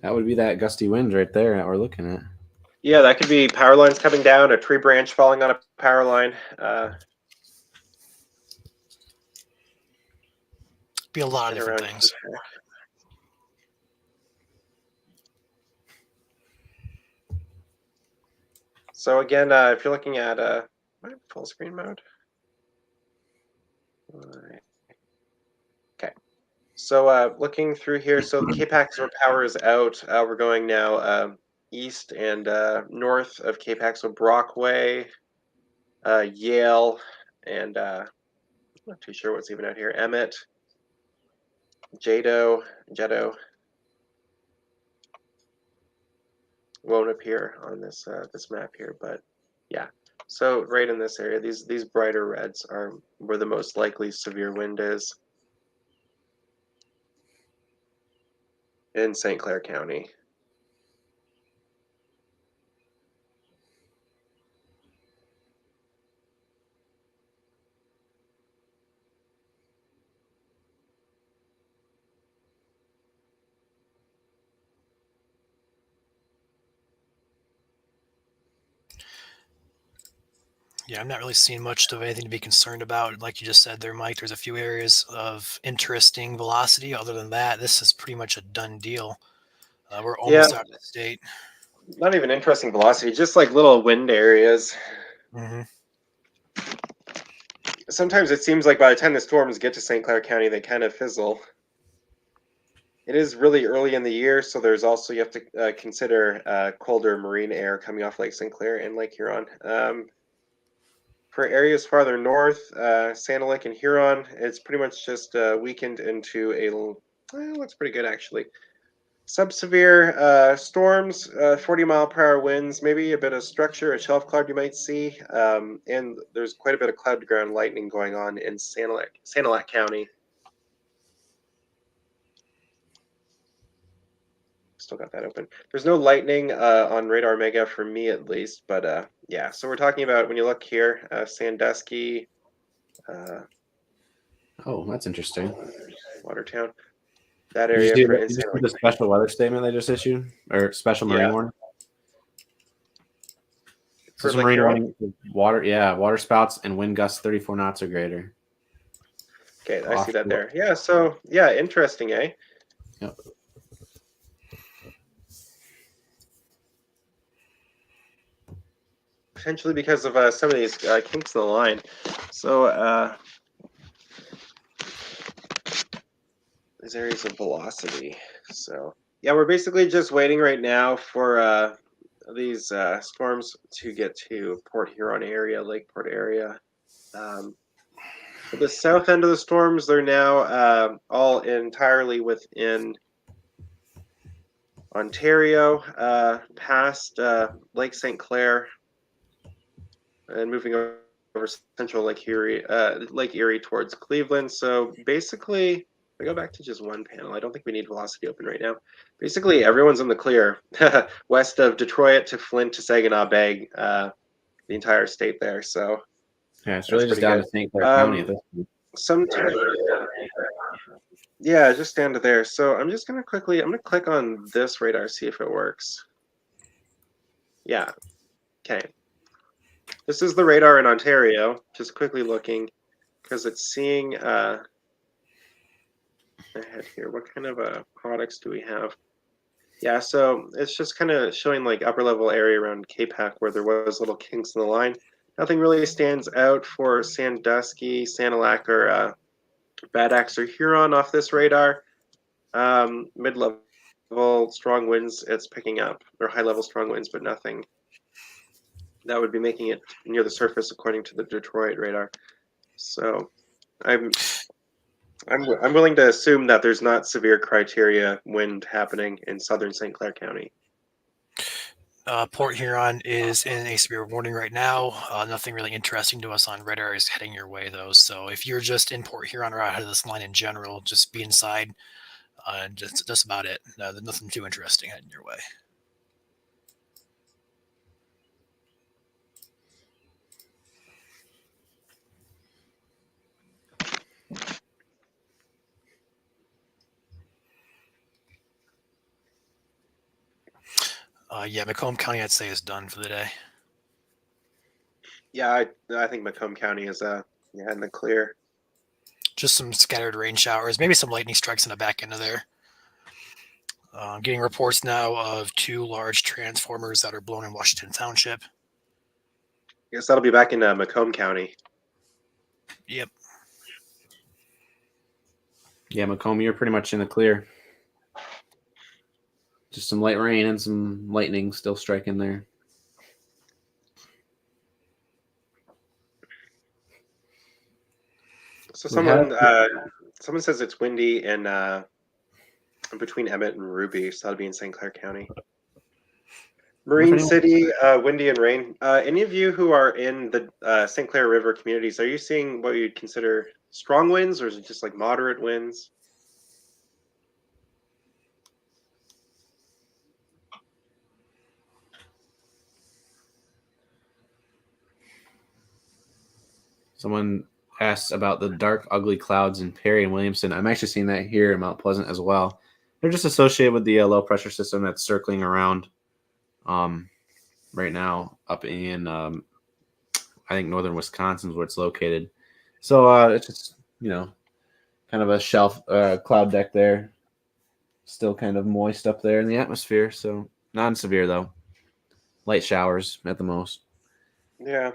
That would be that gusty wind right there that we're looking at. Yeah, that could be power lines coming down, a tree branch falling on a power line. Be a lot of different around things. So again, if you're looking at full screen mode. Alright. Okay. So looking through here, so Capac where power is out. We're going now east and north of Capac, so Brockway, Yale, and I'm not too sure what's even out here. Emmett, Jeddo. Won't appear on this this map here, but yeah. So right in this area, these brighter reds are where the most likely severe wind is in St. Clair County. Yeah, I'm not really seeing much of anything to be concerned about. Like you just said there, Mike, there's a few areas of interesting velocity. Other than that, this is pretty much a done deal. We're almost out of the state. Not even interesting velocity, just like little wind areas. Mm-hmm. Sometimes it seems like by the time the storms get to St. Clair County, they kind of fizzle. It is really early in the year, so there's also, you have to consider colder marine air coming off Lake St. Clair and Lake Huron. For areas farther north, Sand Lake and Huron, it's pretty much just weakened into it looks pretty good actually. Subsevere storms, 40 mile per hour winds, maybe a bit of structure, a shelf cloud you might see, and there's quite a bit of cloud to ground lightning going on in Sanilac County. Still got that open. There's no lightning on Radar Mega for me at least, but yeah. So we're talking about, when you look here, Sandusky. Oh, that's interesting. Watertown. That area. Did you see the special weather statement they just issued, or special marine warning? For marine warning, water spouts and wind gusts 34 knots or greater. Okay, I see that there. Yeah, so yeah, interesting, eh? Yep. Potentially because of some of these kinks in the line. So these areas of velocity. So yeah, we're basically just waiting right now for these storms to get to Port Huron area, Lakeport area. For the south end of the storms, they're now all entirely within Ontario, past Lake St. Clair, and moving over central Lake Erie towards Cleveland. So basically, if I go back to just one panel, I don't think we need velocity open right now. Basically, everyone's in the clear west of Detroit to Flint to Saginaw Bay, the entire state there. So Yeah, it's that's really just pretty down good. to St. Clair County at this point. Sometimes, yeah, just down to there. So I'm just gonna click on this radar, see if it works. Yeah. Okay. This is the radar in Ontario. Just quickly looking because it's seeing ahead here. What kind of products do we have? Yeah, so it's just kind of showing like upper level area around Capac where there was little kinks in the line. Nothing really stands out for Sandusky, Sanilac, or Bad Axe or Huron off this radar. Mid-level strong winds it's picking up, or high-level strong winds, but nothing that would be making it near the surface according to the Detroit radar. So I'm willing to assume that there's not severe criteria wind happening in southern St. Clair County. Port Huron is in a severe warning right now. Nothing really interesting to us on radar is heading your way, though. So if you're just in Port Huron or out of this line in general, just be inside. That's about it. There's nothing too interesting heading your way. Yeah, Macomb County, I'd say, is done for the day. Yeah, I think Macomb County is in the clear. Just some scattered rain showers, maybe some lightning strikes in the back end of there. Getting reports now of 2 large transformers that are blown in Washington Township. I guess that'll be back in Macomb County. Yep. Yeah, Macomb, you're pretty much in the clear. Just some light rain and some lightning still striking there. So someone says it's windy in between Emmett and Ruby, so that'll be in St. Clair County. Marine City, windy and rain. Any of you who are in the St. Clair River communities, are you seeing what you'd consider strong winds, or is it just like moderate winds? Someone asked about the dark, ugly clouds in Perry and Williamson. I'm actually seeing that here in Mount Pleasant as well. They're just associated with the low pressure system that's circling around right now up in, I think, northern Wisconsin is where it's located. So it's just, kind of a shelf cloud deck there. Still kind of moist up there in the atmosphere. So non-severe, though. Light showers at the most. Yeah.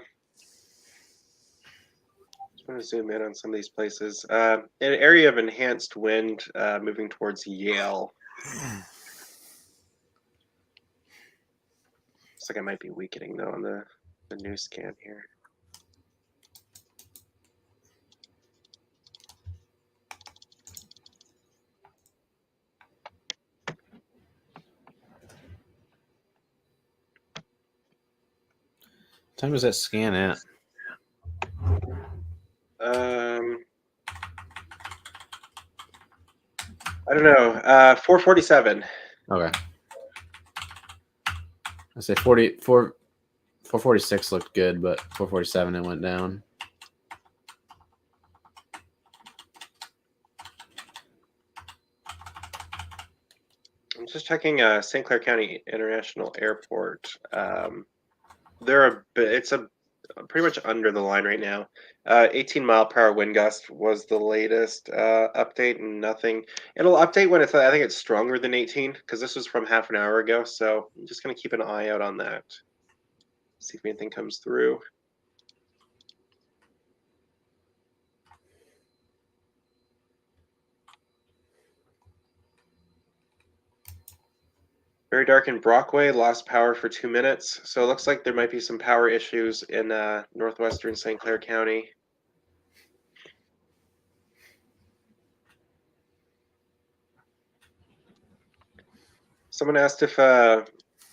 I'm going to zoom in on some of these places. An area of enhanced wind moving towards Yale. Looks like I might be weakening though on the new scan here. What time was that scan at? I don't know. 447. Okay. I say 446 looked good, but 447 it went down. I'm just checking St. Clair County International Airport. It's pretty much under the line right now. 18-mile-per-hour wind gust was the latest update, and nothing. It'll update when I think it's stronger than 18, because this was from half an hour ago. So I'm just gonna keep an eye out on that. See if anything comes through. Very dark in Brockway, lost power for 2 minutes. So it looks like there might be some power issues in northwestern St. Clair County. Someone asked if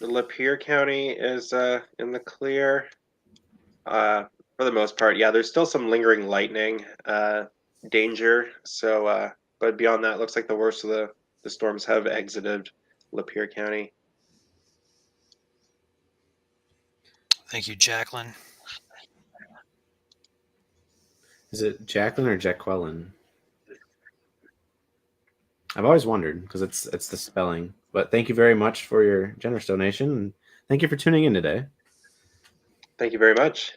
Lapeer County is in the clear. For the most part, yeah. There's still some lingering lightning danger. So, but beyond that, it looks like the worst of the storms have exited Lapeer County. Thank you, Jacqueline. Is it Jacqueline or Jacqueline? I've always wondered because it's the spelling. But thank you very much for your generous donation, and thank you for tuning in today. Thank you very much.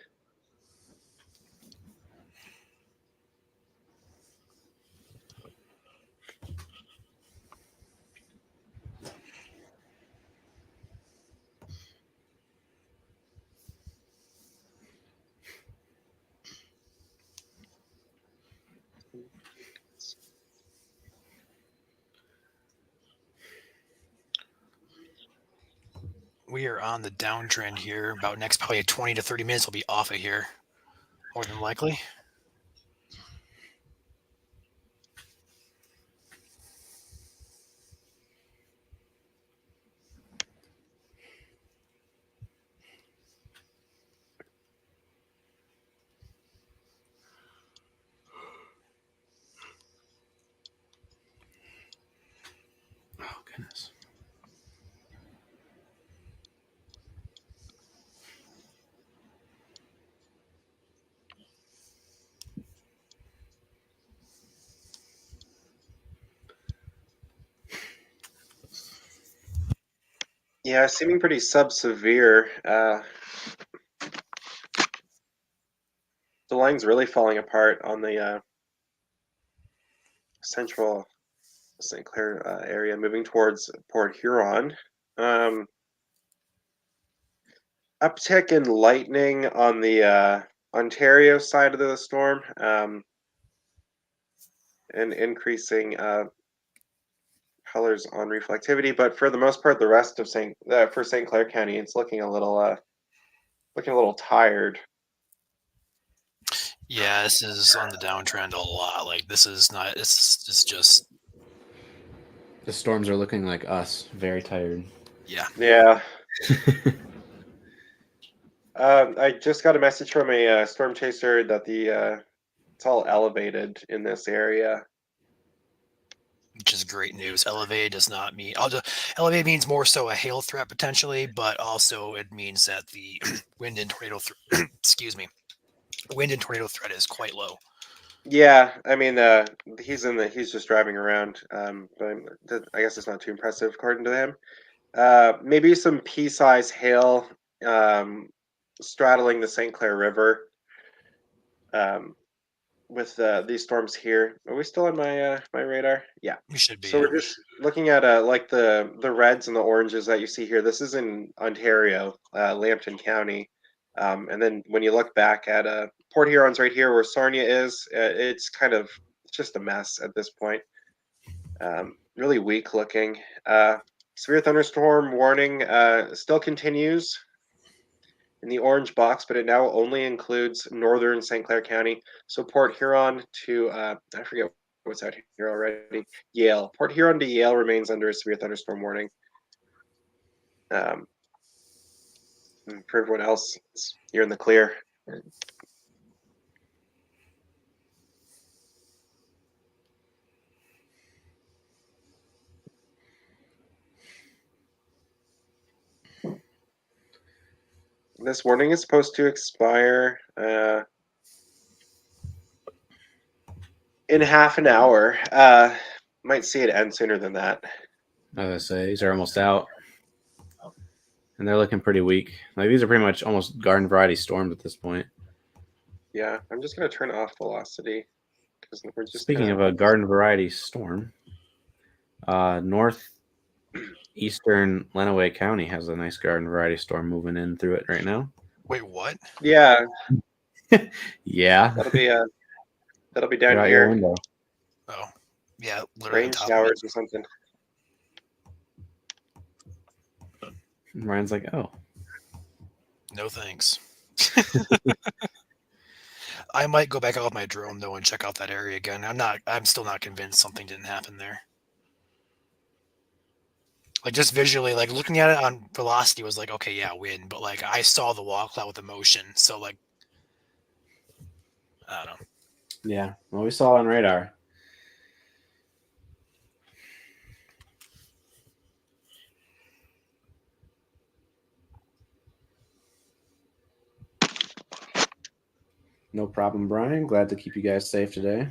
We are on the downtrend here. About next probably 20 to 30 minutes, we'll be off of here, more than likely. Oh goodness. Yeah, seeming pretty sub-severe. The line's really falling apart on the central St. Clair area, moving towards Port Huron. Uptick in lightning on the Ontario side of the storm, and increasing colors on reflectivity. But for the most part, the rest of St. Clair County, it's looking a little tired. Yeah, this is on the downtrend a lot. Like this is not. It's just. The storms are looking like us, very tired. Yeah. Yeah. I just got a message from a storm chaser that it's all elevated in this area. Which is great news. Elevated does not mean. Elevated means more so a hail threat potentially, but also it means that the wind and tornado. Excuse me. Wind and tornado threat is quite low. Yeah, I mean, he's just driving around, but I guess it's not too impressive according to him. Maybe some pea-size hail straddling the St. Clair River with these storms here. Are we still on my radar? Yeah. We should be. So we're just looking at like the reds and the oranges that you see here. This is in Ontario, Lambton County. And then when you look back at Port Huron's right here where Sarnia is, it's just a mess at this point. Really weak looking. Severe thunderstorm warning still continues in the orange box, but it now only includes northern St. Clair County. So Port Huron to, I forget what's out here already, Yale. Port Huron to Yale remains under a severe thunderstorm warning. For everyone else, you're in the clear. This warning is supposed to expire in half an hour. Might see it end sooner than that. I was gonna say these are almost out, and they're looking pretty weak. Like these are pretty much almost garden variety storms at this point. Yeah, I'm just gonna turn off velocity because we're just Speaking of a garden variety storm, northeastern Lenawee County has a nice garden variety storm moving in through it right now. Wait, what? Yeah, Yeah, that'll be Right down out your here. window. Oh, yeah, literally on Rain top of showers or something. And Ryan's like, oh, it. No thanks. I might go back out with my drone though and check out that area again. I'm still not convinced something didn't happen there. Like just visually, like looking at it on velocity was like, okay, yeah, wind. But like I saw the wall cloud with the motion, so like I don't know. Yeah. Well, we saw it on radar. No problem, Brian. Glad to keep you guys safe today.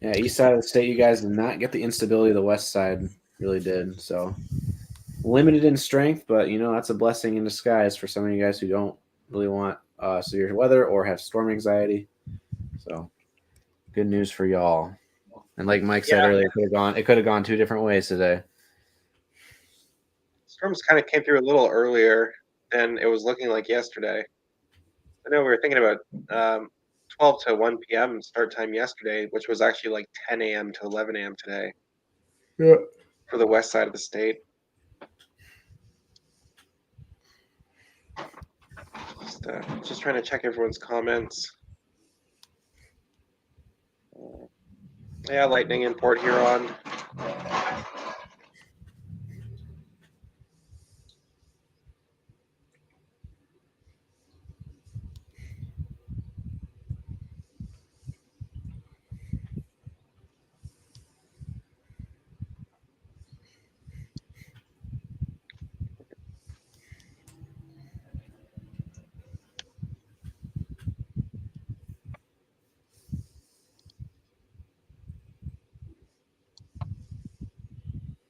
Yeah, east side of the state, you guys did not get the instability the west side really did. So limited in strength, but that's a blessing in disguise for some of you guys who don't really want severe weather or have storm anxiety. So good news for y'all. And like Mike said earlier, it could have gone two different ways today. Storms kind of came through a little earlier than it was looking like yesterday. I know we were thinking about 12 to 1 p.m. start time yesterday, which was actually like 10 a.m. to 11 a.m. today. Yeah. For the west side of the state. Just trying to check everyone's comments. Yeah, lightning in Port Huron.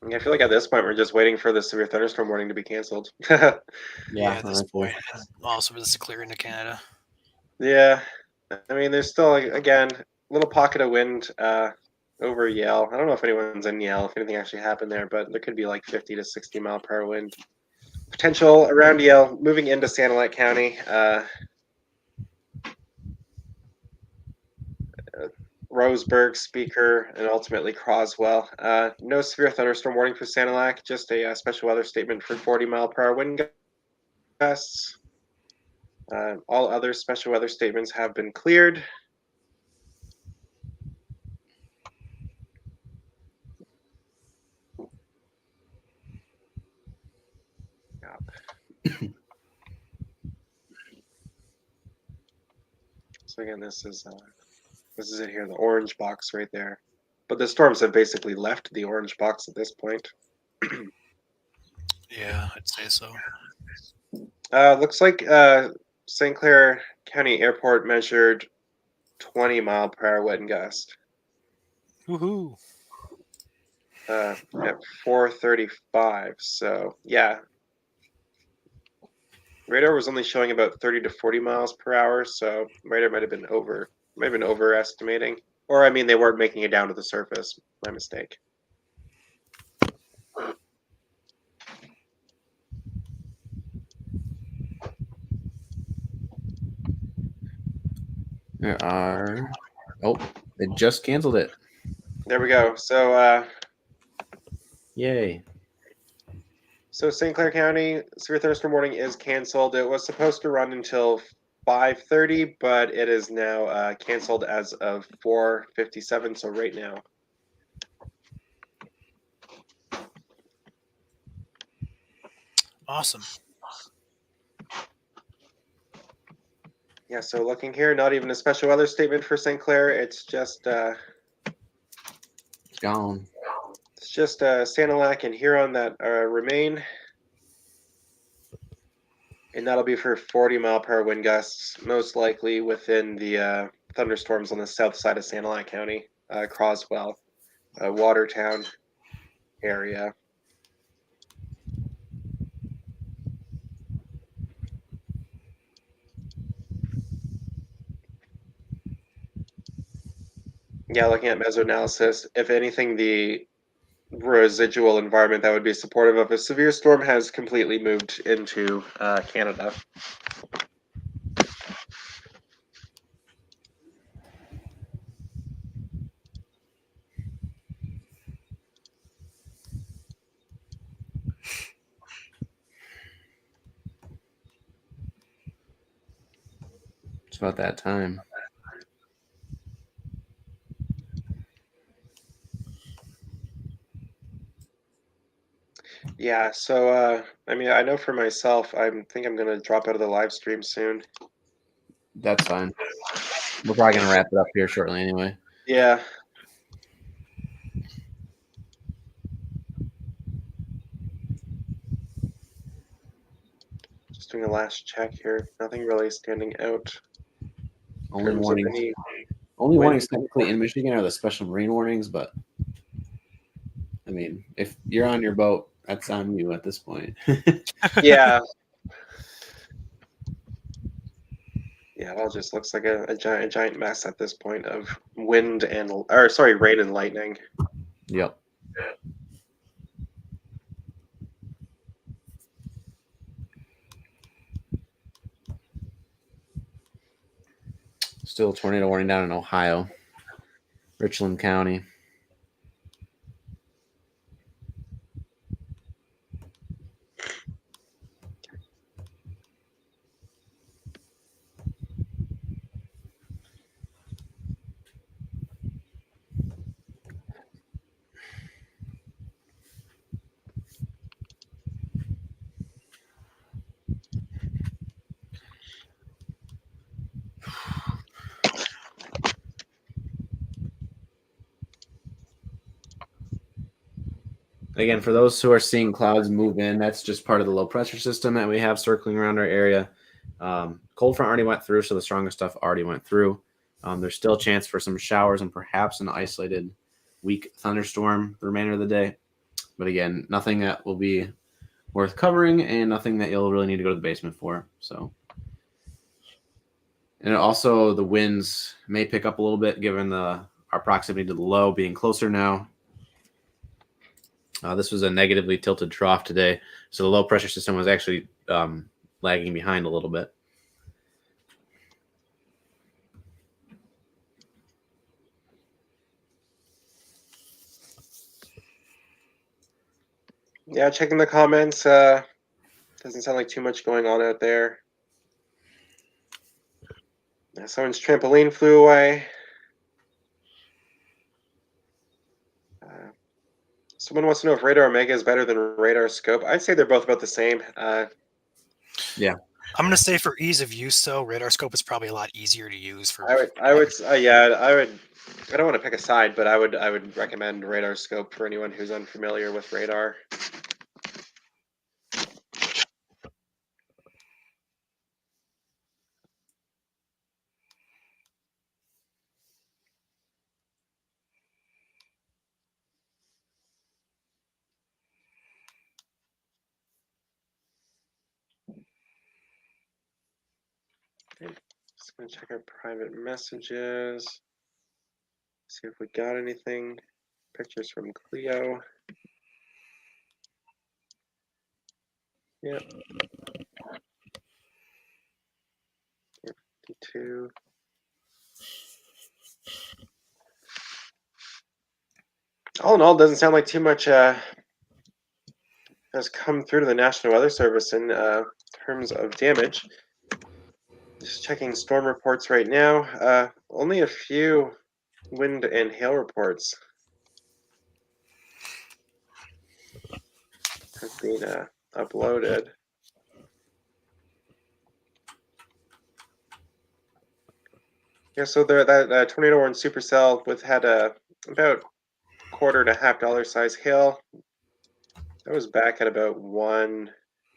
I feel like at this point we're just waiting for the severe thunderstorm warning to be canceled. Yeah, at this honestly. point, and also it's clear into Canada. Yeah, I mean, there's still again a little pocket of wind over Yale. I don't know if anyone's in Yale, if anything actually happened there, but there could be like 50 to 60 mile per hour wind potential around Yale, moving into Sanilac County. Roseburg, Speaker, and ultimately Croswell. No severe thunderstorm warning for Sanilac, just a special weather statement for 40 mile per hour wind gusts. All other special weather statements have been cleared. So again, this is it here, the orange box right there. But the storms have basically left the orange box at this point. Yeah, I'd say so. Looks like St. Clair County Airport measured 20 mile per hour wind gust. Woohoo! At 4:35. So yeah, radar was only showing about 30 to 40 miles per hour. So radar might have been overestimating, or I mean, they weren't making it down to the surface. My mistake. They just canceled it. There we go. So Yay. So St. Clair County severe thunderstorm warning is canceled. It was supposed to run until 5:30, but it is now canceled as of 4:57. So right now. Awesome. Yeah. So looking here, not even a special weather statement for St. Clair. It's just It's gone. It's just Sanilac and Huron that remain. And that'll be for 40 mile per hour wind gusts, most likely within the thunderstorms on the south side of Sanilac County, Croswell, Watertown area. Yeah, looking at mesoanalysis, if anything, the residual environment that would be supportive of a severe storm has completely moved into Canada. It's about that time. Yeah, so I mean, I know for myself, I think I'm gonna drop out of the live stream soon. That's fine. We're probably gonna wrap it up here shortly anyway. Yeah. Just doing a last check here. Nothing really standing out. Only terms of warnings. any Only wind- warnings technically in Michigan are the special marine warnings, but I mean, if you're on your boat, that's on you at this point. Yeah. Yeah, it all just looks like a giant mess at this point of wind and, or sorry, rain and lightning. Yep. Still a tornado warning down in Ohio, Richland County. Again, for those who are seeing clouds move in, that's just part of the low pressure system that we have circling around our area. Cold front already went through, so the strongest stuff already went through. There's still a chance for some showers and perhaps an isolated weak thunderstorm the remainder of the day. But again, nothing that will be worth covering and nothing that you'll really need to go to the basement for. So, and also the winds may pick up a little bit given our proximity to the low being closer now. This was a negatively tilted trough today, so the low pressure system was actually lagging behind a little bit. Yeah, checking the comments. Doesn't sound like too much going on out there. Someone's trampoline flew away. Someone wants to know if Radar Omega is better than Radar Scope. I'd say they're both about the same. Yeah. I'm gonna say for ease of use, so Radar Scope is probably a lot easier to use. For I would, yeah, I would. I don't want to pick a side, but I would recommend Radar Scope for anyone who's unfamiliar with radar. Okay, just gonna check our private messages. See if we got anything. Pictures from Cleo. Yep. 52. All in all, doesn't sound like too much has come through to the National Weather Service in terms of damage. Just checking storm reports right now. Only a few wind and hail reports have been uploaded. Yeah, so there that tornado warning supercell had about $1.25 size hail. That was back at about 1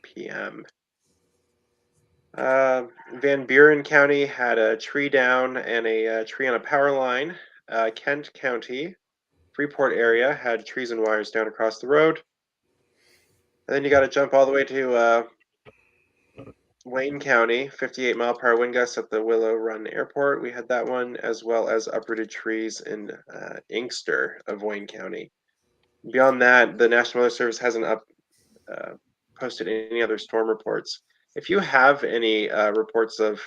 p.m. Van Buren County had a tree down and a tree on a power line. Kent County, Freeport area had trees and wires down across the road. And then you got to jump all the way to Wayne County, 58-mile-per-hour wind gusts at the Willow Run Airport. We had that one, as well as uprooted trees in Inkster of Wayne County. Beyond that, the National Weather Service hasn't posted any other storm reports. If you have any reports of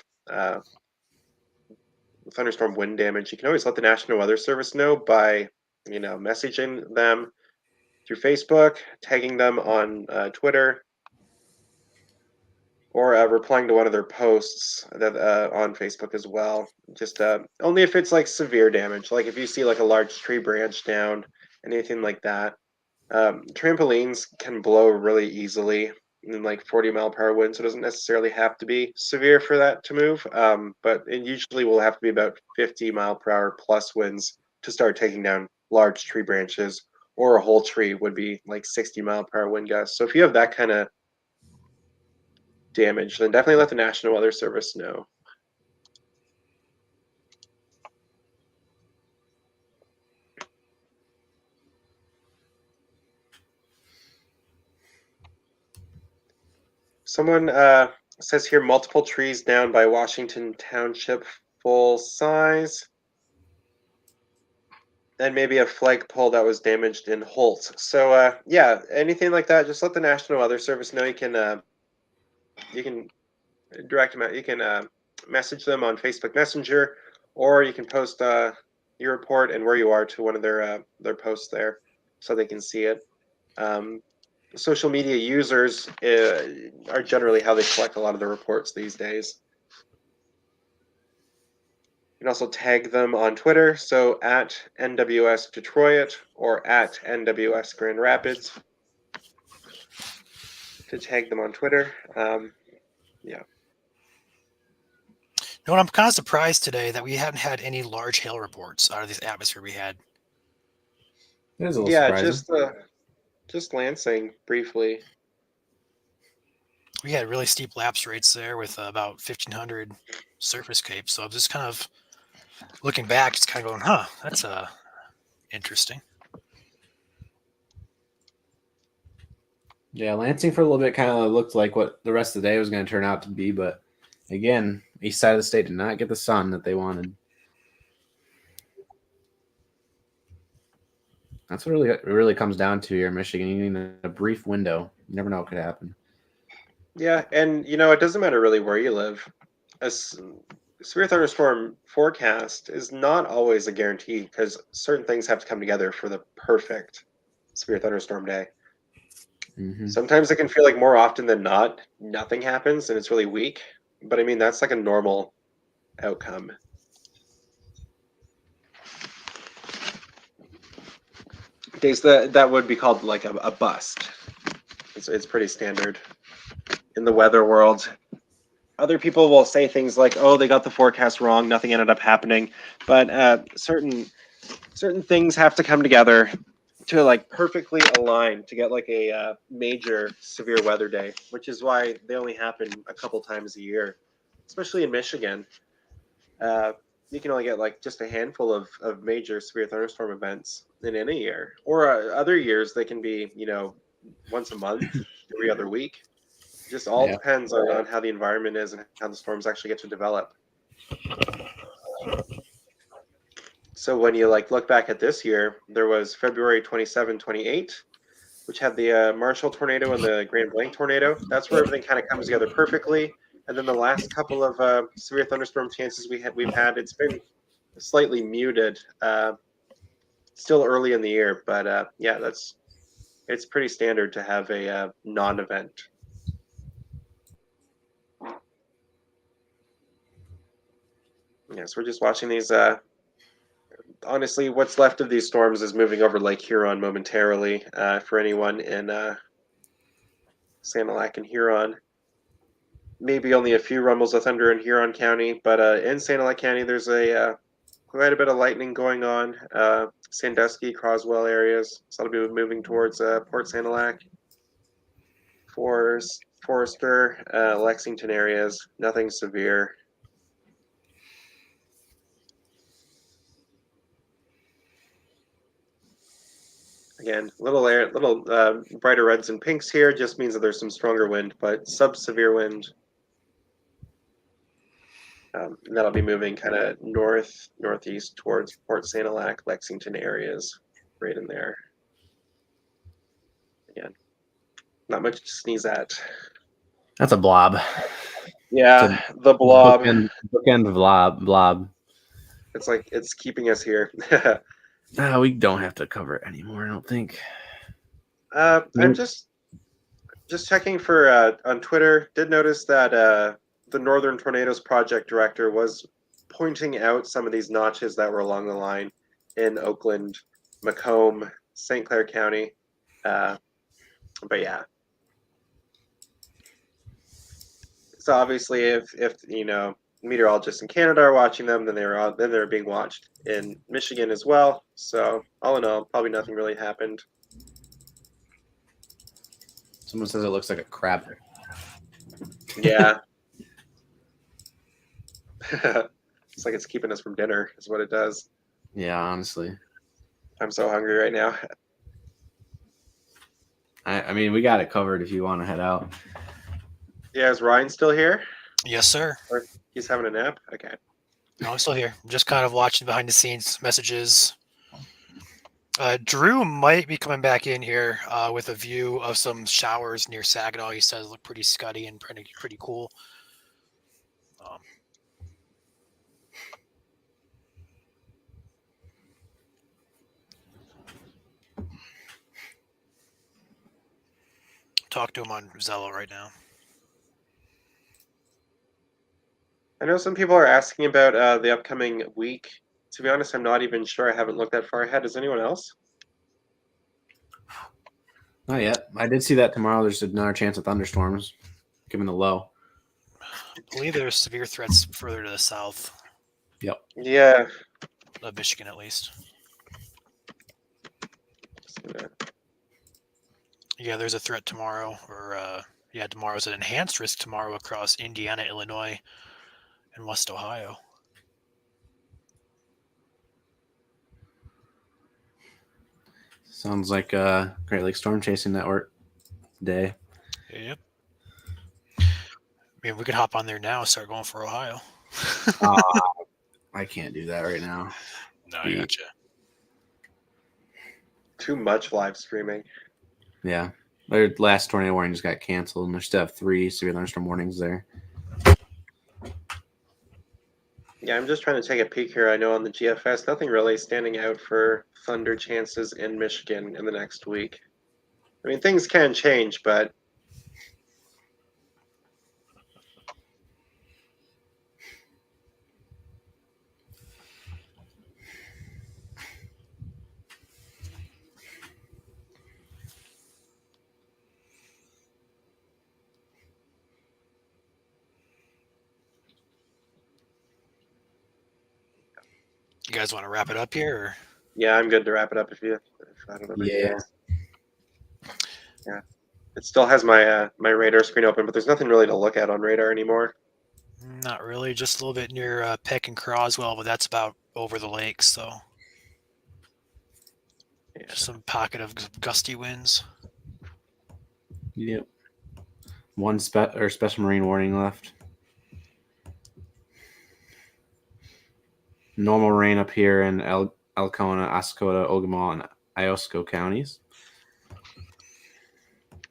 thunderstorm wind damage, you can always let the National Weather Service know by, messaging them through Facebook, tagging them on Twitter, or replying to one of their posts that on Facebook as well. Just only if it's like severe damage, like if you see like a large tree branch down, anything like that. Trampolines can blow really easily in like 40-mile-per-hour winds, so it doesn't necessarily have to be severe for that to move. But it usually will have to be about 50-mile-per-hour plus winds to start taking down large tree branches, or a whole tree would be like 60-mile-per-hour wind gusts. So if you have that kind of damage, then definitely let the National Weather Service know. Someone says here multiple trees down by Washington Township, full size. And maybe a flagpole that was damaged in Holt. So yeah, anything like that, just let the National Weather Service know. You can direct them out. You can message them on Facebook Messenger, or you can post your report and where you are to one of their posts there, so they can see it. Social media users are generally how they collect a lot of the reports these days. You can also tag them on Twitter, so at NWS Detroit or at NWS Grand Rapids to tag them on Twitter. Yeah. You know what, I'm kind of surprised today that we haven't had any large hail reports out of this atmosphere we had. It is a little Yeah, surprising. just Lansing briefly. We had really steep lapse rates there with about 1,500 surface capes. So I'm just kind of looking back, just kind of going, huh, that's interesting. Yeah, Lansing for a little bit kind of looked like what the rest of the day was going to turn out to be, but again, east side of the state did not get the sun that they wanted. That's what it really comes down to here in Michigan. You need a brief window. You never know what could happen. Yeah, and it doesn't matter really where you live. A severe thunderstorm forecast is not always a guarantee, because certain things have to come together for the perfect severe thunderstorm day. Mm-hmm. Sometimes it can feel like more often than not, nothing happens and it's really weak. But I mean, that's like a normal outcome. Days that would be called like a bust. It's pretty standard in the weather world. Other people will say things like, "Oh, they got the forecast wrong. Nothing ended up happening." But certain things have to come together to like perfectly align to get like a major severe weather day, which is why they only happen a couple times a year, especially in Michigan. You can only get like just a handful of major severe thunderstorm events in any year, or other years they can be once a month, every other week. It just all depends on how the environment is and how the storms actually get to develop. So when you look back at this year, there was February 27, 28, which had the Marshall tornado and the Grand Blanc tornado. That's where everything kind of comes together perfectly. And then the last couple of severe thunderstorm chances we've had, it's been slightly muted. Still early in the year, but yeah, it's pretty standard to have a non-event. Yes, we're just watching these. Honestly, what's left of these storms is moving over Lake Huron momentarily. For anyone in Sanilac and Huron, maybe only a few rumbles of thunder in Huron County, but in Sanilac County, there's quite a bit of lightning going on. Sandusky, Croswell areas, so it'll be moving towards Port Sanilac, Forester, Lexington areas. Nothing severe. Again, little brighter reds and pinks here just means that there's some stronger wind, but sub-severe wind. That'll be moving kind of northeast towards Port Sanilac, Lexington areas, right in there. Again, not much to sneeze at. That's a blob. Yeah, the blob. Bookend blob. It's like it's keeping us here. No, we don't have to cover it anymore, I don't think. I'm just checking for on Twitter. Did notice that the Northern Tornadoes project director was pointing out some of these notches that were along the line in Oakland, Macomb, St. Clair County. But yeah. So obviously, if meteorologists in Canada are watching them, then they're being watched in Michigan as well. So all in all, probably nothing really happened. Someone says it looks like a crab. Yeah. It's like it's keeping us from dinner, is what it does. Yeah, honestly. I'm so hungry right now. I mean, we got it covered if you want to head out. Yeah, is Ryan still here? Yes, sir. Or he's having a nap? Okay. No, I'm still here. I'm just kind of watching behind the scenes messages. Drew might be coming back in here with a view of some showers near Saginaw. He says look pretty scuddy and pretty cool. Talk to him on Zello right now. I know some people are asking about the upcoming week. To be honest, I'm not even sure. I haven't looked that far ahead. Is anyone else? Not yet. I did see that tomorrow. There's another chance of thunderstorms, given the low. I believe there's severe threats further to the south Yeah. of Michigan, at least. Yeah, there's a threat tomorrow, tomorrow's an enhanced risk tomorrow across Indiana, Illinois, and West Ohio. Sounds like a Great Lakes Storm Chasing Network day. Yep. I mean, we could hop on there now and start going for Ohio. I can't do that right now. No, I gotcha. Too much live streaming. Yeah. Their last tornado warning just got canceled, and they still have 3 severe thunderstorm warnings there. Yeah, I'm just trying to take a peek here. I know on the GFS, nothing really standing out for thunder chances in Michigan in the next week. I mean, things can change, but You guys want to wrap it up here? Or? yeah, I'm good to wrap it up if I don't know. Yeah. Yeah. It still has my my radar screen open, but there's nothing really to look at on radar anymore. Not really. Just a little bit near Peck and Croswell, but that's about over the lake. So just some pocket of gusty winds. Yep. One special marine warning left. Normal rain up here in Alcona, Oscoda, Ogama, and Iosco counties.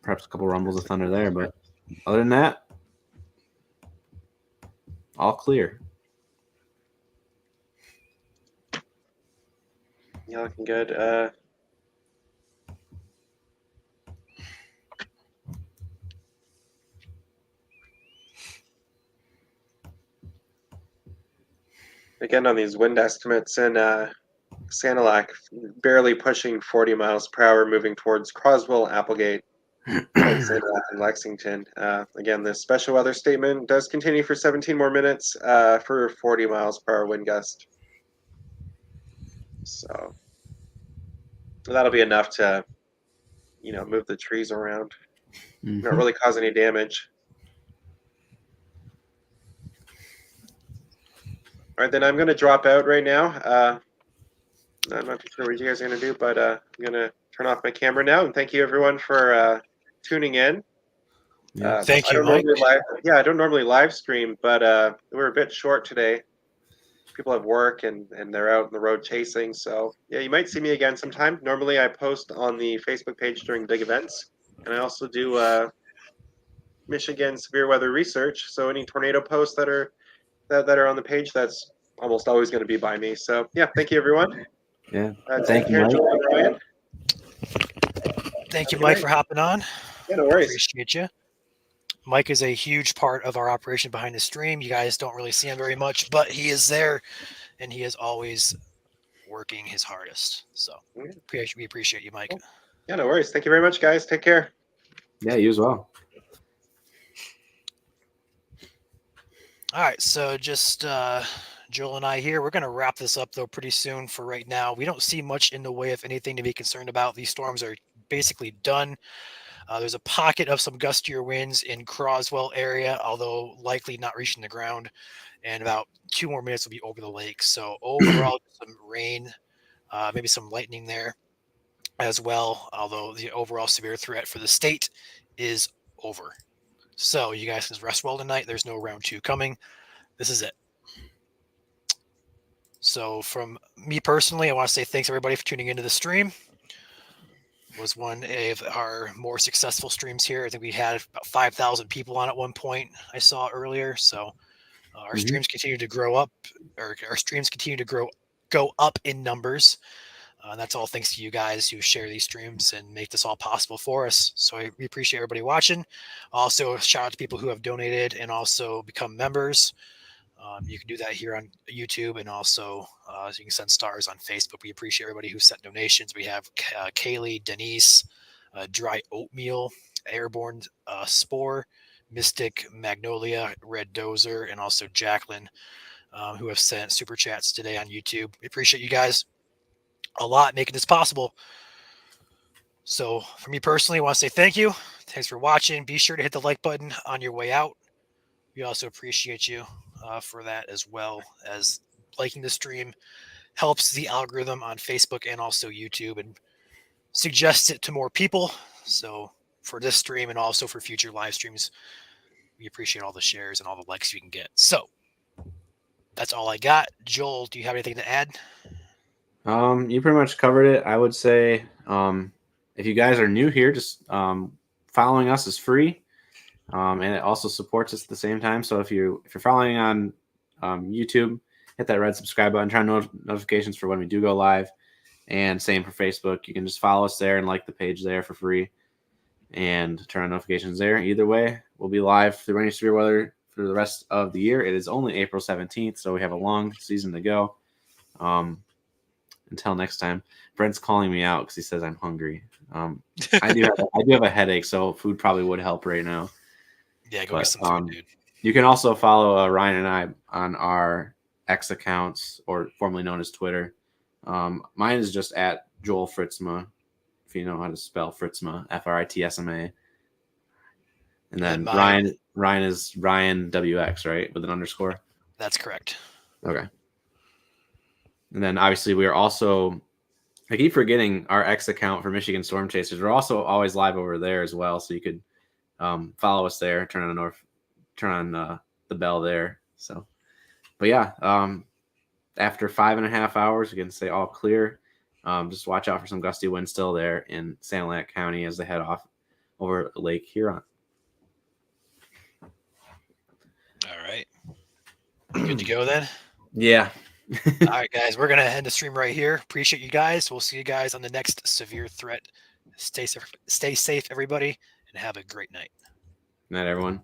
Perhaps a couple rumbles of thunder there, but other than that, all clear. Yeah, looking good. Again, on these wind estimates in Sanilac, barely pushing 40 miles per hour, moving towards Croswell, Applegate, Sanilac, and Lexington. Again, this special weather statement does continue for 17 more minutes for 40 miles per hour wind gust. So that'll be enough to, move the trees around, not really cause any damage. All right, then I'm going to drop out right now. I'm not too sure what you guys are going to do, but I'm going to turn off my camera now. And thank you, everyone, for tuning in. Yeah. Thank you, Mike. I don't normally live stream, but we're a bit short today. People have work and they're out on the road chasing. So, yeah, you might see me again sometime. Normally, I post on the Facebook page during big events. And I also do Michigan severe weather research. So any tornado posts that are on the page, that's almost always going to be by me. So yeah, thank you, everyone. Yeah. Thank you, Mike. Thank you, Mike, for hopping on. Yeah, no worries. Appreciate you. Mike is a huge part of our operation behind the stream. You guys don't really see him very much, but he is there, and he is always working his hardest. So we appreciate you, Mike. Yeah, no worries. Thank you very much, guys. Take care. Yeah, you as well. All right, so just Joel and I here. We're going to wrap this up, though, pretty soon for right now. We don't see much in the way of anything to be concerned about. These storms are basically done. There's a pocket of some gustier winds in Croswell area, although likely not reaching the ground. And about 2 more minutes will be over the lake. So overall, some rain, maybe some lightning there as well, although the overall severe threat for the state is over. So you guys can rest well tonight. There's no round 2 coming. This is it. So from me personally, I want to say thanks everybody for tuning into the stream. It was one of our more successful streams here. I think we had about 5,000 people on at one point I saw earlier. So our streams continue to grow up, or our streams continue to go up in numbers. That's all thanks to you guys who share these streams and make this all possible for us. So we appreciate everybody watching. Also, shout out to people who have donated and also become members. You can do that here on YouTube, and also you can send stars on Facebook. We appreciate everybody who sent donations. We have Kaylee, Denise, Dry Oatmeal, Airborne Spore, Mystic, Magnolia, Red Dozer, and also Jacqueline, who have sent super chats today on YouTube. We appreciate you guys a lot making this possible. So for me personally, I want to say thank you. Thanks for watching. Be sure to hit the like button on your way out. We also appreciate you for that, as well as liking the stream helps the algorithm on Facebook and also YouTube and suggests it to more people. So for this stream and also for future live streams, we appreciate all the shares and all the likes you can get. So that's all I got. Joel, do you have anything to add? You pretty much covered it. I would say if you guys are new here, just following us is free, and it also supports us at the same time. So if you're following on YouTube, hit that red subscribe button, turn on notifications for when we do go live, and same for Facebook. You can just follow us there and like the page there for free, and turn on notifications there. Either way, we'll be live through rainy severe weather for the rest of the year. It is only April 17th, so we have a long season to go. Until next time. Brent's calling me out because he says I'm hungry. I do have a headache, so food probably would help right now. Yeah, go get some food, dude. You can also follow Ryan and I on our X accounts, or formerly known as Twitter. Mine is just at Joel Fritzma, if you know how to spell Fritzma, Fritsma. And then Ryan is Ryan WX, right, with an underscore. That's correct. Okay. And then obviously we are also, I keep forgetting our X account for Michigan Storm Chasers. We're also always live over there as well, so you could follow us there, turn on the bell there. So, but yeah, after 5.5 hours, we can say all clear. Just watch out for some gusty winds still there in Sanilac County as they head off over Lake Huron. All right. Good to go then? Yeah. All right, guys, we're going to end the stream right here. Appreciate you guys. We'll see you guys on the next severe threat. Stay safe, everybody, and have a great night. Night, everyone.